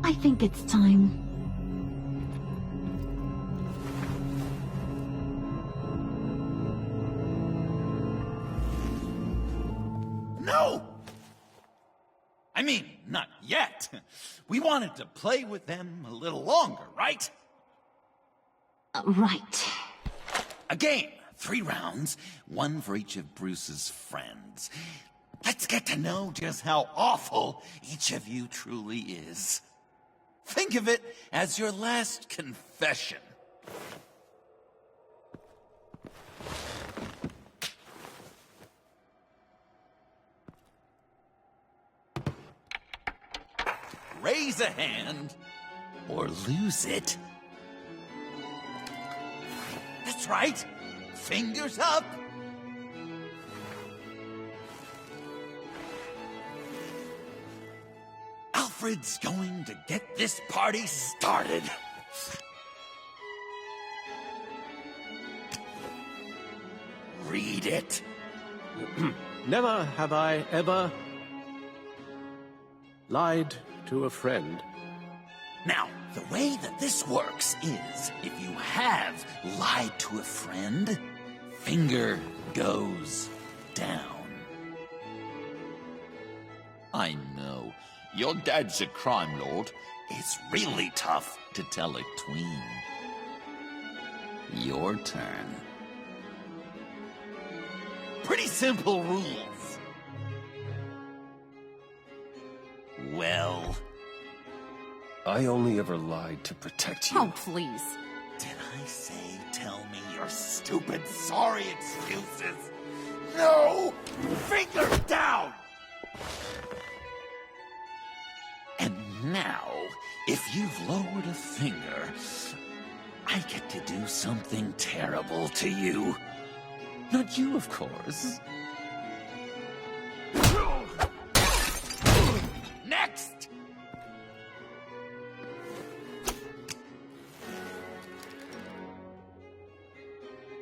I think it's time. No! I mean, not yet. We wanted to play with them a little longer, right? Right. A game. 3 rounds, 1 for each of Bruce's friends. Let's get to know just how awful each of you truly is. Think of it as your last confession. Raise a hand, or lose it. That's right. Fingers up. Alfred's going to get this party started. Read it. Never have I ever lied to a friend. Now, the way that this works is, if you have lied to a friend, finger goes down. I know, your dad's a crime lord. It's really tough to tell a tween. Your turn. Pretty simple rules. Well, I only ever lied to protect you. Oh, please. did I say tell me your stupid sorry excuses? No! Finger down! And now, if you've lowered a finger, I get to do something terrible to you. Not you, of course. Next!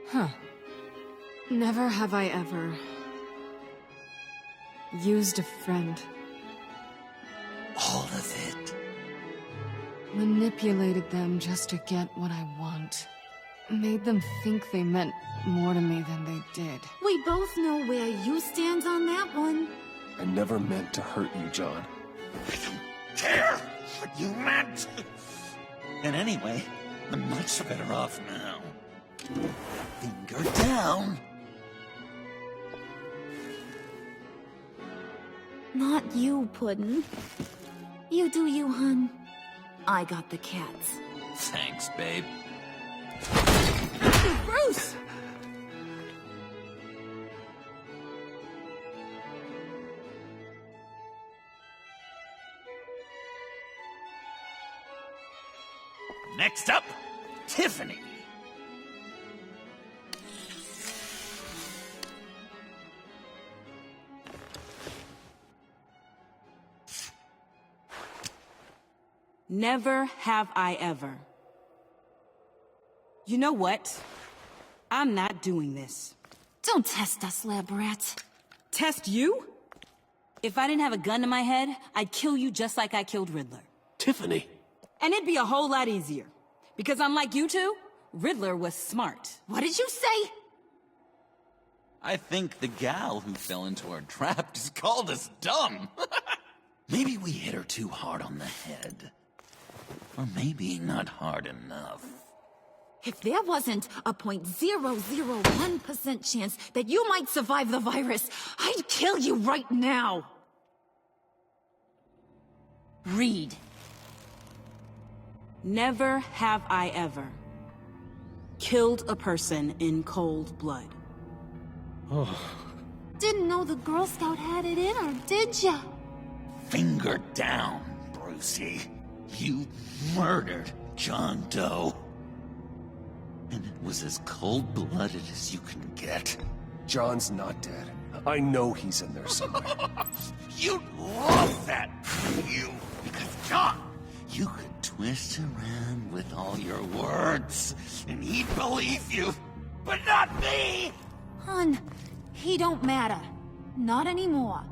Huh. Never have I ever used a friend. All of it. Manipulated them just to get what I want. Made them think they meant more to me than they did. We both know where you stand on that one. I never meant to hurt you, John. I don't care what you meant. And anyway, I'm much better off now. Finger down. Not you, Puddin'. You do you, hun. I got the cats. Thanks, babe. Bruce! Next up, Tiffany. Never have I ever. You know what? I'm not doing this. Don't test us, lab rat. Test you? If I didn't have a gun to my head, I'd kill you just like I killed Riddler. Tiffany. And it'd be a whole lot easier. Because unlike you two, Riddler was smart. What did you say? I think the gal who fell into our trap just called us dumb. Maybe we hit her too hard on the head. Or maybe not hard enough. If there wasn't a 0.001% chance that you might survive the virus, I'd kill you right now. Read. Never have I ever killed a person in cold blood. Oh. Didn't know the Girl Scout had it in her, did ya? Finger down, Brucey. You murdered John Doe. And it was as cold-blooded as you can get. John's not dead. I know he's in there somewhere. You'd love that, you. Because, John, you could twist around with all your words, and he'd believe you. But not me! Hun, he don't matter. Not anymore.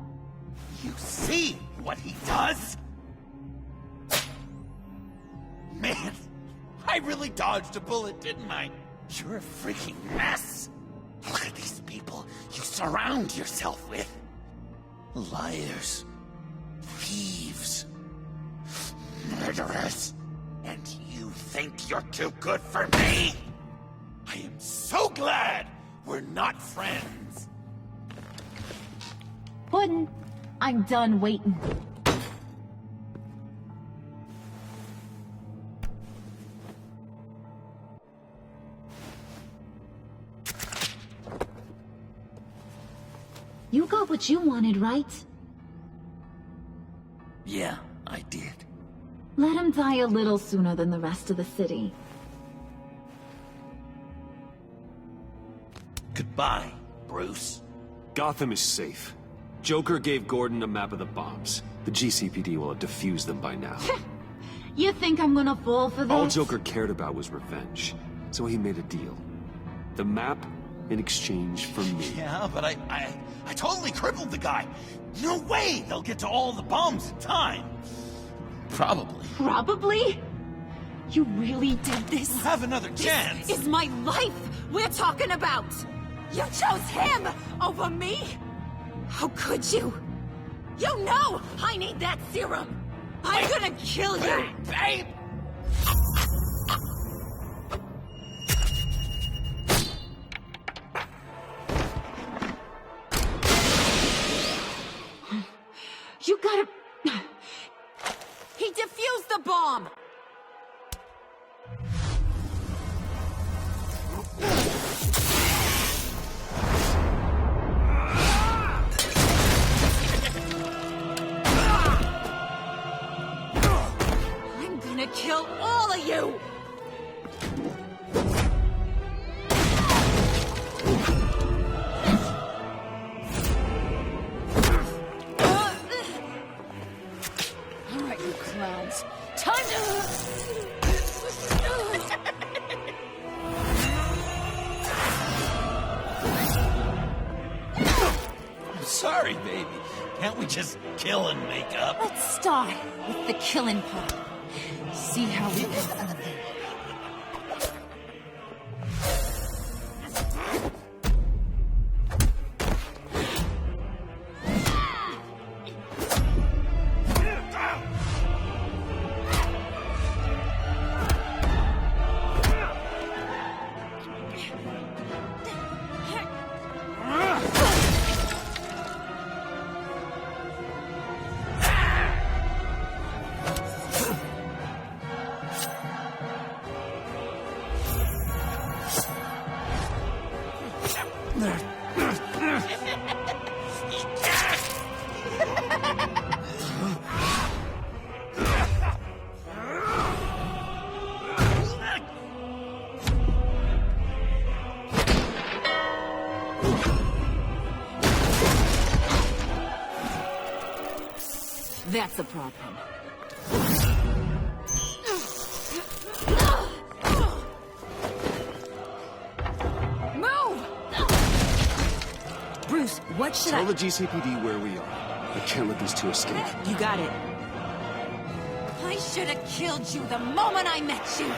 You see what he does? Man, I really dodged a bullet, didn't I? You're a freaking mess. Look at these people you surround yourself with. Liars. Thieves. murderers. And you think you're too good for me? I am so glad we're not friends. Puddin', I'm done waiting. You got what you wanted, right? Yeah, I did. Let him die a little sooner than the rest of the city. Goodbye, Bruce. Gotham is safe. Joker gave Gordon a map of the bombs. The GCPD will have defused them by now. You think I'm gonna fall for this? All Joker cared about was revenge, so he made a deal. The map in exchange for me. Yeah, but I totally crippled the guy. No way they'll get to all the bombs in time. Probably. Probably? You really did this? We'll have another chance. This is my life we're talking about! You chose him over me? How could you? You know I need that serum! I'm gonna kill you! Babe! You gotta... He defused the bomb! I'm gonna kill all of you! Alright, you clowns. Time I'm sorry, baby. Can't we just kill and make up? Let's start with the killing part. See how we go from there. That's the problem. Move! Bruce, what should Tell the GCPD where we are. I can't let these two escape. You got it. I should have killed you the moment I met you!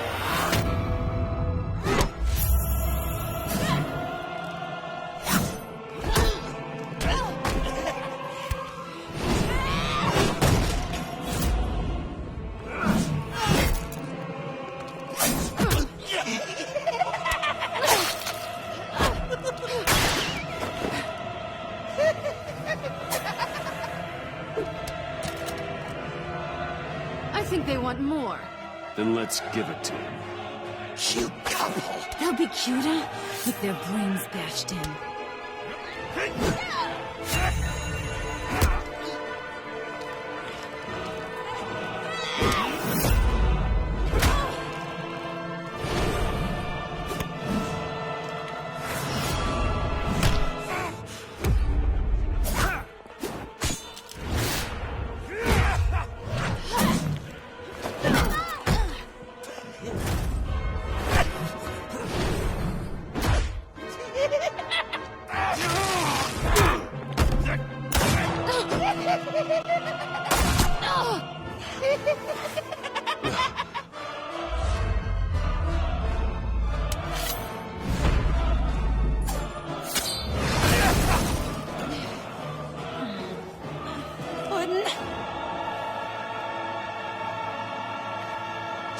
I think they want more. Then let's give it to him. Cute couple. They'll be cuter with their brains bashed in.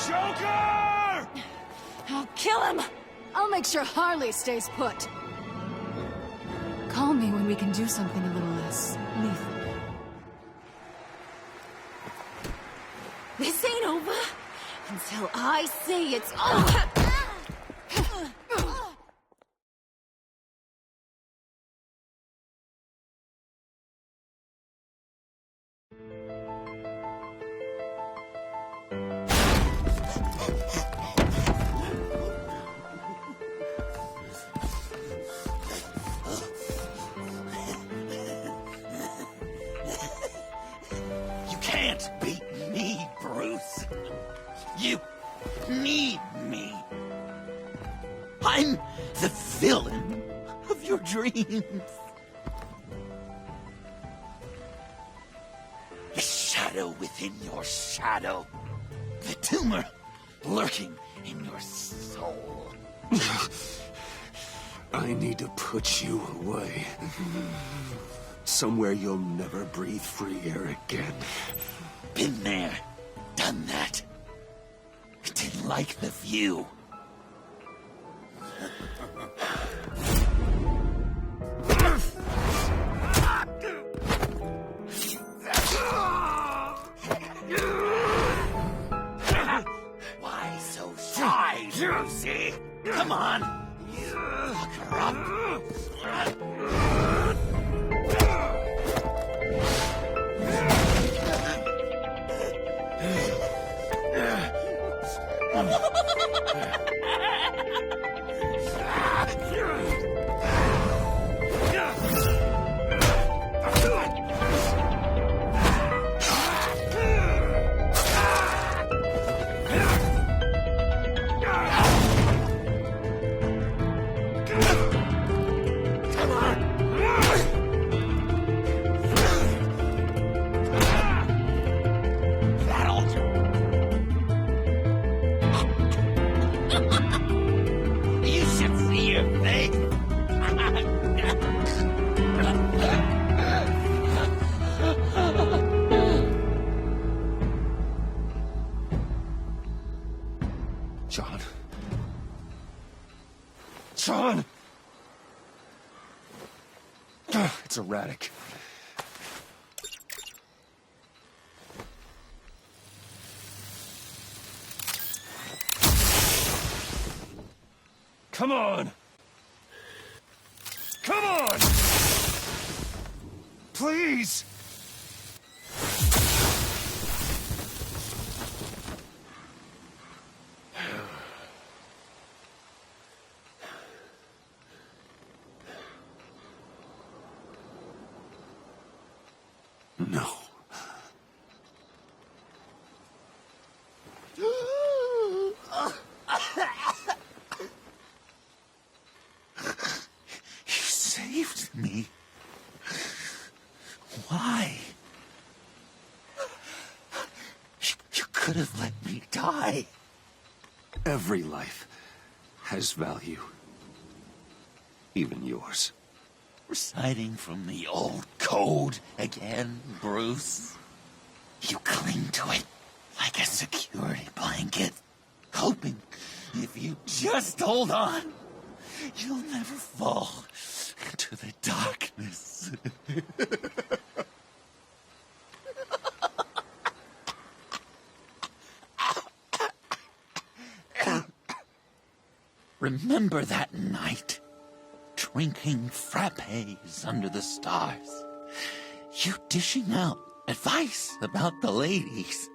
Joker! I'll kill him! I'll make sure Harley stays put. Call me when we can do something a little less lethal. This ain't over until I say it's over! You can't beat me, Bruce. You need me. I'm the villain of your dreams. The shadow within your shadow. The tumor lurking in your soul. I need to put you away. Somewhere you'll never breathe free air again. Been there, done that. Didn't like the view. Why so shy, Brucey? Come on. Lock her up. John! It's erratic. Come on! Come on! Please! No. You saved me. Why? You could have let me die. Every life has value. Even yours. Reciting from the old code again, Bruce. You cling to it like a security blanket, hoping if you just hold on, you'll never fall into the darkness. Remember that night? Drinking frappes under the stars. You dishing out advice about the ladies.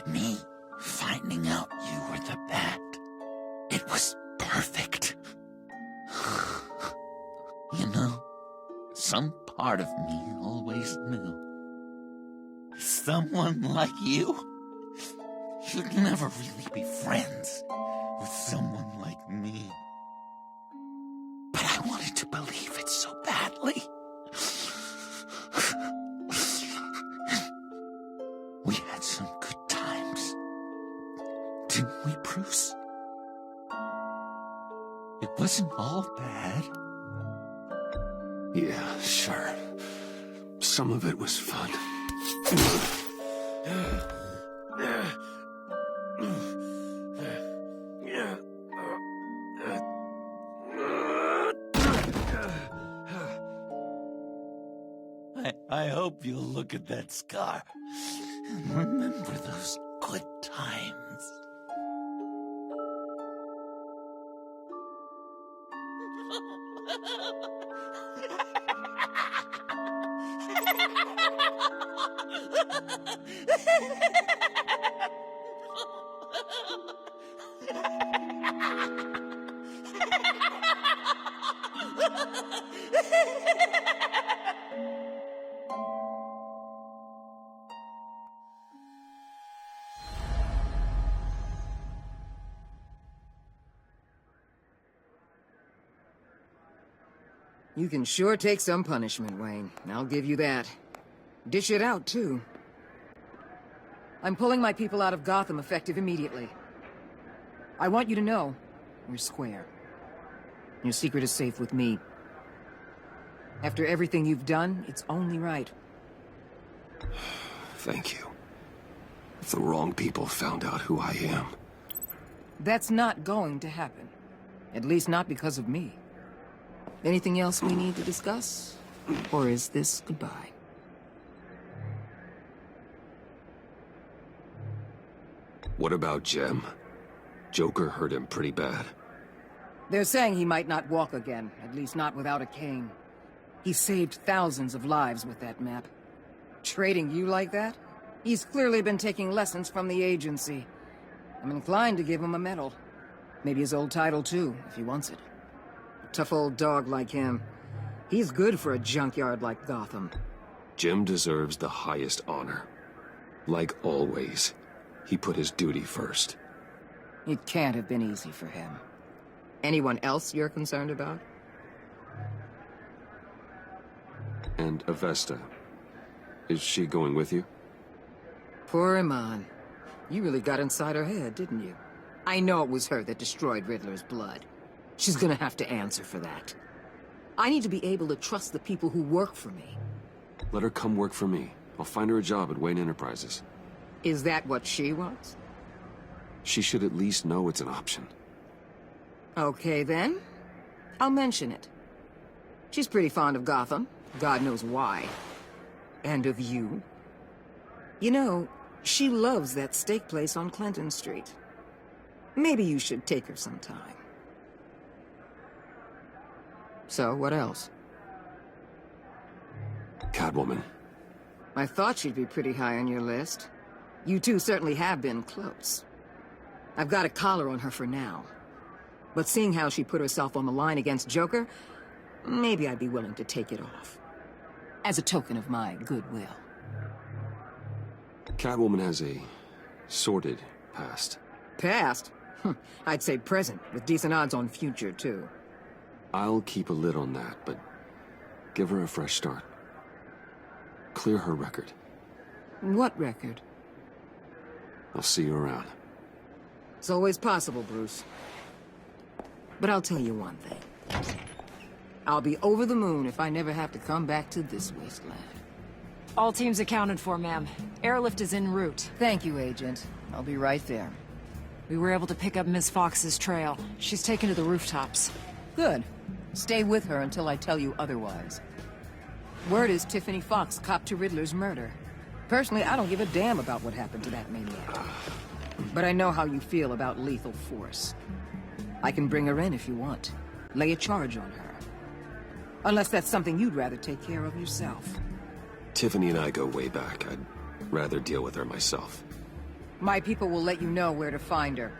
Me finding out you were the bat. It was perfect. You know, some part of me always knew. Someone like you, you'd never really be friends with someone like me. But I wanted to believe it so badly. We had some good times, didn't we, Bruce? It wasn't all bad. Yeah, sure. Some of it was fun. look at that scar and remember those good times. You can sure take some punishment, Wayne. I'll give you that. Dish it out, too. I'm pulling my people out of Gotham effective immediately. I want you to know, we're square. Your secret is safe with me. After everything you've done, it's only right. Thank you. If the wrong people found out who I am... That's not going to happen. At least not because of me. Anything else we need to discuss? Or is this goodbye? What about Jem? Joker hurt him pretty bad. They're saying he might not walk again, at least not without a cane. He saved thousands of lives with that map. Trading you like that? He's clearly been taking lessons from the agency. I'm inclined to give him a medal. Maybe his old title too, if he wants it. A tough old dog like him. He's good for a junkyard like Gotham. Jem deserves the highest honor. Like always, he put his duty first. It can't have been easy for him. Anyone else you're concerned about? And Avesta. Is she going with you? Poor Iman. You really got inside her head, didn't you? I know it was her that destroyed Riddler's blood. She's gonna have to answer for that. I need to be able to trust the people who work for me. Let her come work for me. I'll find her a job at Wayne Enterprises. Is that what she wants? She should at least know it's an option. Okay, then. I'll mention it. She's pretty fond of Gotham. God knows why. And of you. You know, she loves that steak place on Clinton Street. Maybe you should take her sometime. So, what else? Catwoman. I thought she'd be pretty high on your list. You two certainly have been close. I've got a collar on her for now. But seeing how she put herself on the line against Joker, maybe I'd be willing to take it off. As a token of my goodwill. Catwoman has a sordid past. Past? I'd say present, with decent odds on future, too. I'll keep a lid on that, but give her a fresh start. Clear her record. What record? I'll see you around. It's always possible, Bruce. But I'll tell you one thing. I'll be over the moon if I never have to come back to this wasteland. All teams accounted for, ma'am. Airlift is en route. Thank you, Agent. I'll be right there. We were able to pick up Miss Fox's trail. She's taken to the rooftops. Good. Stay with her until I tell you otherwise. Word is Tiffany Fox copped to Riddler's murder. Personally, I don't give a damn about what happened to that maniac. But I know how you feel about lethal force. I can bring her in if you want. Lay a charge on her. Unless that's something you'd rather take care of yourself. Tiffany and I go way back. I'd rather deal with her myself. My people will let you know where to find her.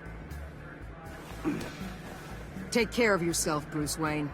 Take care of yourself, Bruce Wayne.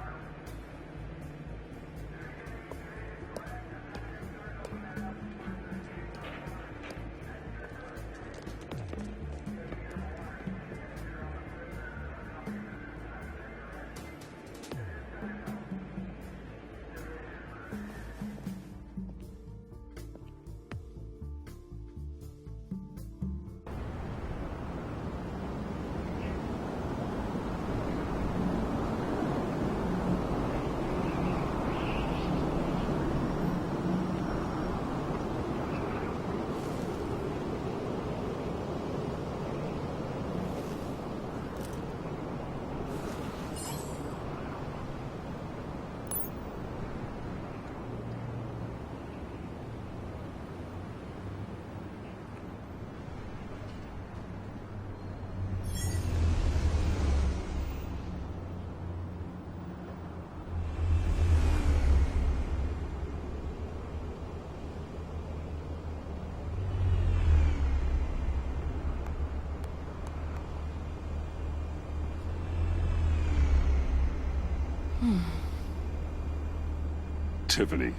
Tiffany,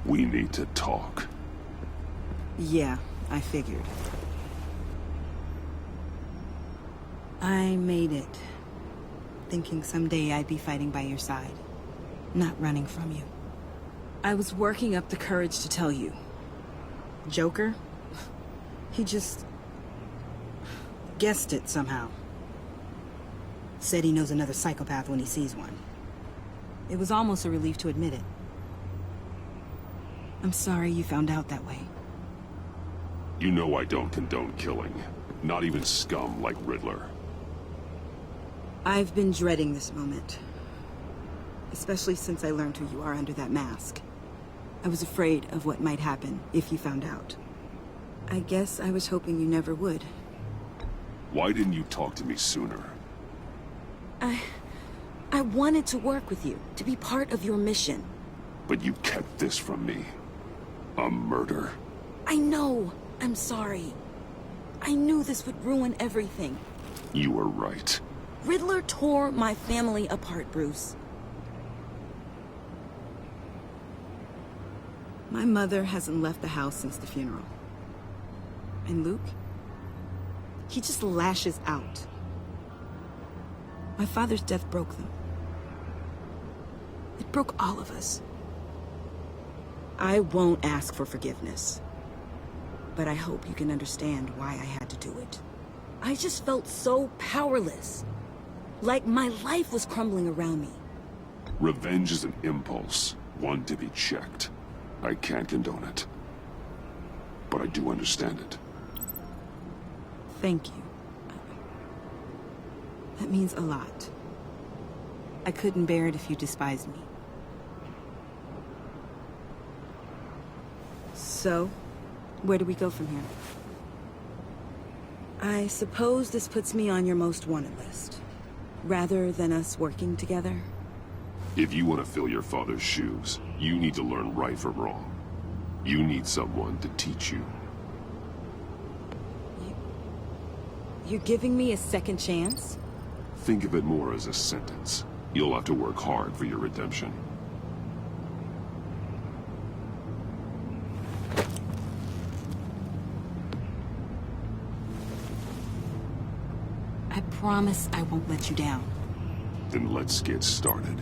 we need to talk. Yeah, I figured. I made it, thinking someday I'd be fighting by your side, not running from you. I was working up the courage to tell you. Joker? He just guessed it somehow. Said he knows another psychopath when he sees one. It was almost a relief to admit it. I'm sorry you found out that way. You know I don't condone killing. Not even scum like Riddler. I've been dreading this moment. Especially since I learned who you are under that mask. I was afraid of what might happen if you found out. I guess I was hoping you never would. Why didn't you talk to me sooner? I wanted to work with you, to be part of your mission. But you kept this from me. A murder. I know. I'm sorry. I knew this would ruin everything. You were right. Riddler tore my family apart, Bruce. My mother hasn't left the house since the funeral. And Luke? He just lashes out. My father's death broke them. It broke all of us. I won't ask for forgiveness. But I hope you can understand why I had to do it. I just felt so powerless. Like my life was crumbling around me. Revenge is an impulse, one to be checked. I can't condone it. But I do understand it. Thank you. That means a lot. I couldn't bear it if you despised me. So, where do we go from here? I suppose this puts me on your most wanted list. Rather than us working together? If you want to fill your father's shoes, you need to learn right from wrong. You need someone to teach you. You're giving me a second chance? Think of it more as a sentence. You'll have to work hard for your redemption. I promise I won't let you down. Then let's get started.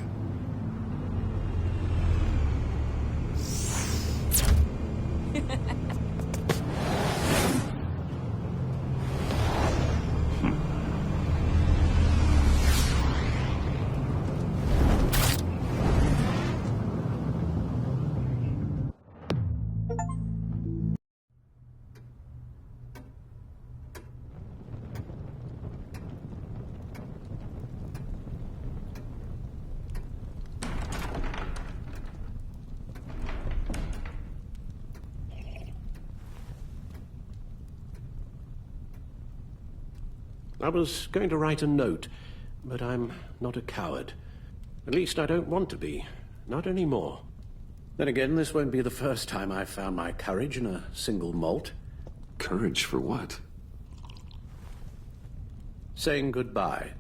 I was going to write a note, but I'm not a coward. At least I don't want to be. Not anymore. Then again, this won't be the first time I've found my courage in a single malt. Courage for what? Saying goodbye.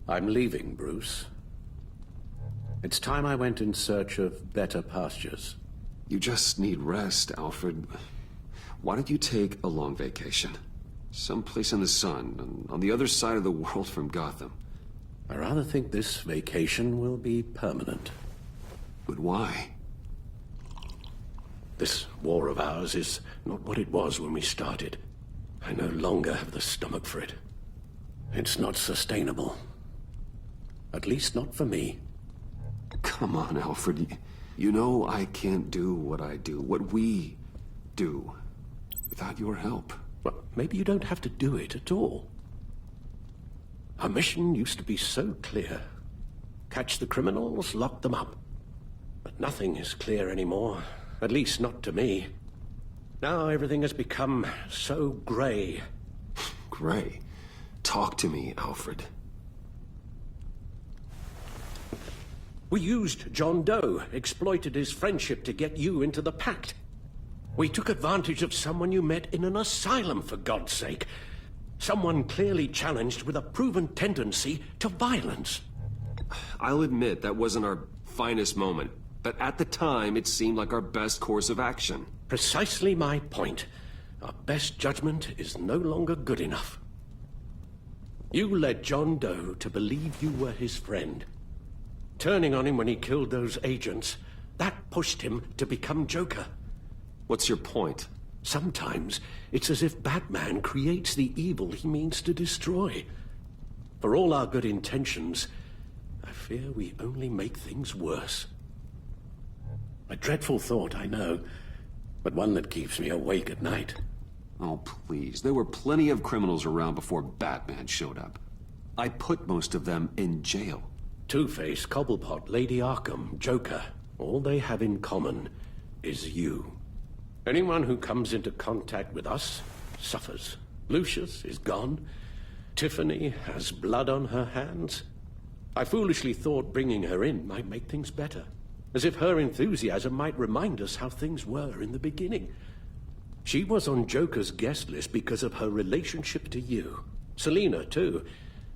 I'm leaving, Bruce. It's time I went in search of better pastures. You just need rest, Alfred. Why don't you take a long vacation? Someplace in the sun, on the other side of the world from Gotham. I rather think this vacation will be permanent. But why? This war of ours is not what it was when we started. I no longer have the stomach for it. It's not sustainable. At least not for me. Come on, Alfred. You know I can't do what I do, what we do, without your help. Well, maybe you don't have to do it at all. Our mission used to be so clear. Catch the criminals, lock them up. But nothing is clear anymore. At least not to me. Now everything has become so grey. Grey? Talk to me, Alfred. We used John Doe, exploited his friendship to get you into the Pact. We took advantage of someone you met in an asylum, for God's sake. Someone clearly challenged with a proven tendency to violence. I'll admit that wasn't our finest moment, but at the time it seemed like our best course of action. Precisely my point. Our best judgment is no longer good enough. You led John Doe to believe you were his friend. Turning on him when he killed those agents, that pushed him to become Joker. What's your point? Sometimes it's as if Batman creates the evil he means to destroy. For all our good intentions, I fear we only make things worse. A dreadful thought, I know, but one that keeps me awake at night. Oh, please. There were plenty of criminals around before Batman showed up. I put most of them in jail. Two-Face, Cobblepot, Lady Arkham, Joker, all they have in common is you. Anyone who comes into contact with us suffers. Lucius is gone. Tiffany has blood on her hands. I foolishly thought bringing her in might make things better, as if her enthusiasm might remind us how things were in the beginning. She was on Joker's guest list because of her relationship to you. Selina, too.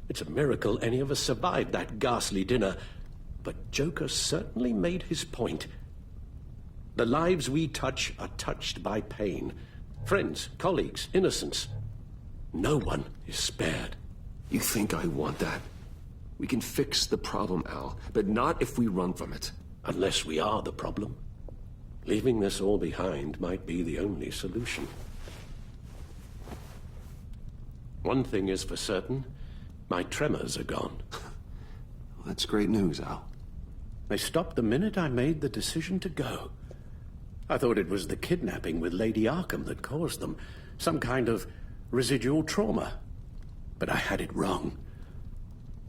It's a miracle any of us survived that ghastly dinner. But Joker certainly made his point. The lives we touch are touched by pain. Friends, colleagues, innocents. No one is spared. You think I want that? We can fix the problem, Al, but not if we run from it. Unless we are the problem. Leaving this all behind might be the only solution. One thing is for certain, my tremors are gone. Well, that's great news, Al. They stopped the minute I made the decision to go. I thought it was the kidnapping with Lady Arkham that caused them, some kind of residual trauma. But I had it wrong.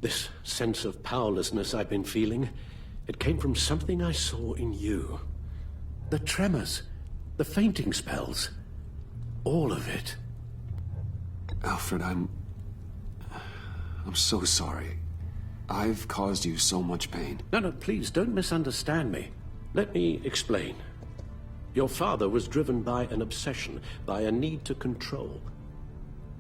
This sense of powerlessness I've been feeling, it came from something I saw in you. The tremors, the fainting spells, all of it. Alfred, I'm so sorry. I've caused you so much pain. No, please, don't misunderstand me. Let me explain. Your father was driven by an obsession, by a need to control.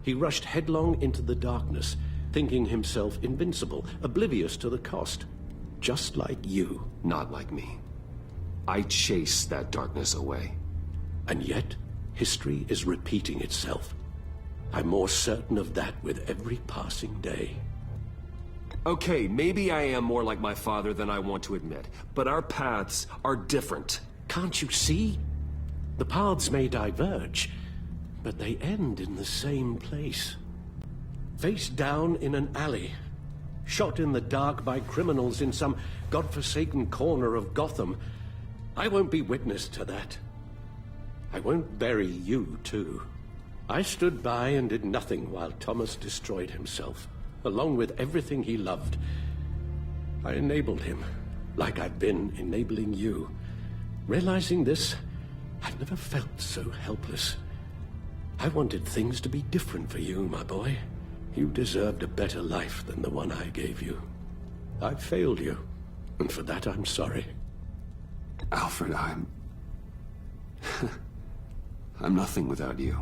He rushed headlong into the darkness, thinking himself invincible, oblivious to the cost. Just like you. Not like me. I chased that darkness away. And yet, history is repeating itself. I'm more certain of that with every passing day. Okay, maybe I am more like my father than I want to admit, but our paths are different. Can't you see? The paths may diverge, but they end in the same place. Face down in an alley, shot in the dark by criminals in some godforsaken corner of Gotham. I won't be witness to that. I won't bury you, too. I stood by and did nothing while Thomas destroyed himself, along with everything he loved. I enabled him, like I've been enabling you. Realizing this, I've never felt so helpless. I wanted things to be different for you, my boy. You deserved a better life than the one I gave you. I failed you, and for that I'm sorry. Alfred, I'm nothing without you.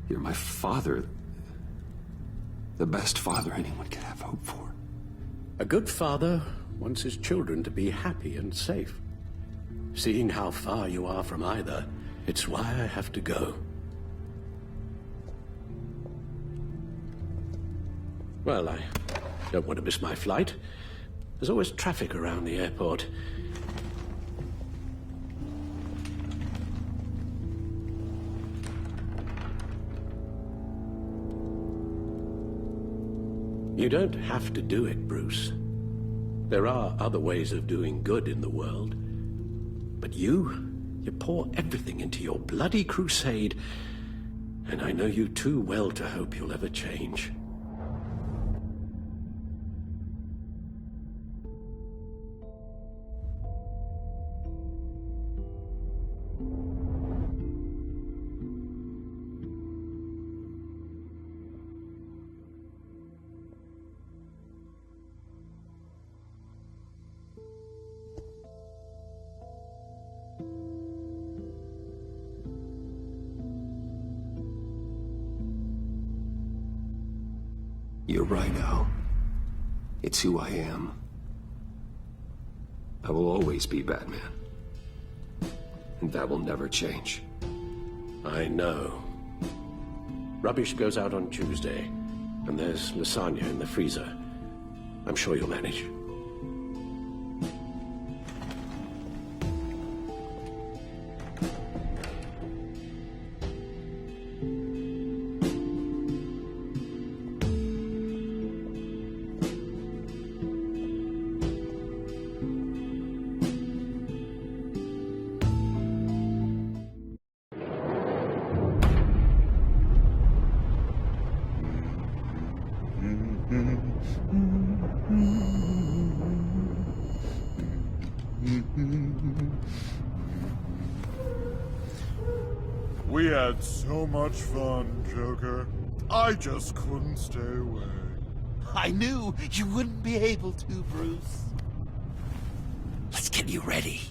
You're my father. The best father anyone could have hope for. A good father wants his children to be happy and safe. Seeing how far you are from either, it's why I have to go. Well, I don't want to miss my flight. There's always traffic around the airport. You don't have to do it, Bruce. There are other ways of doing good in the world. But you pour everything into your bloody crusade, and I know you too well to hope you'll ever change. You're right, Al. It's who I am. I will always be Batman. And that will never change. I know. Rubbish goes out on Tuesday, and there's lasagna in the freezer. I'm sure you'll manage. We had so much fun, Joker. I just couldn't stay away. I knew you wouldn't be able to, Bruce. Let's get you ready.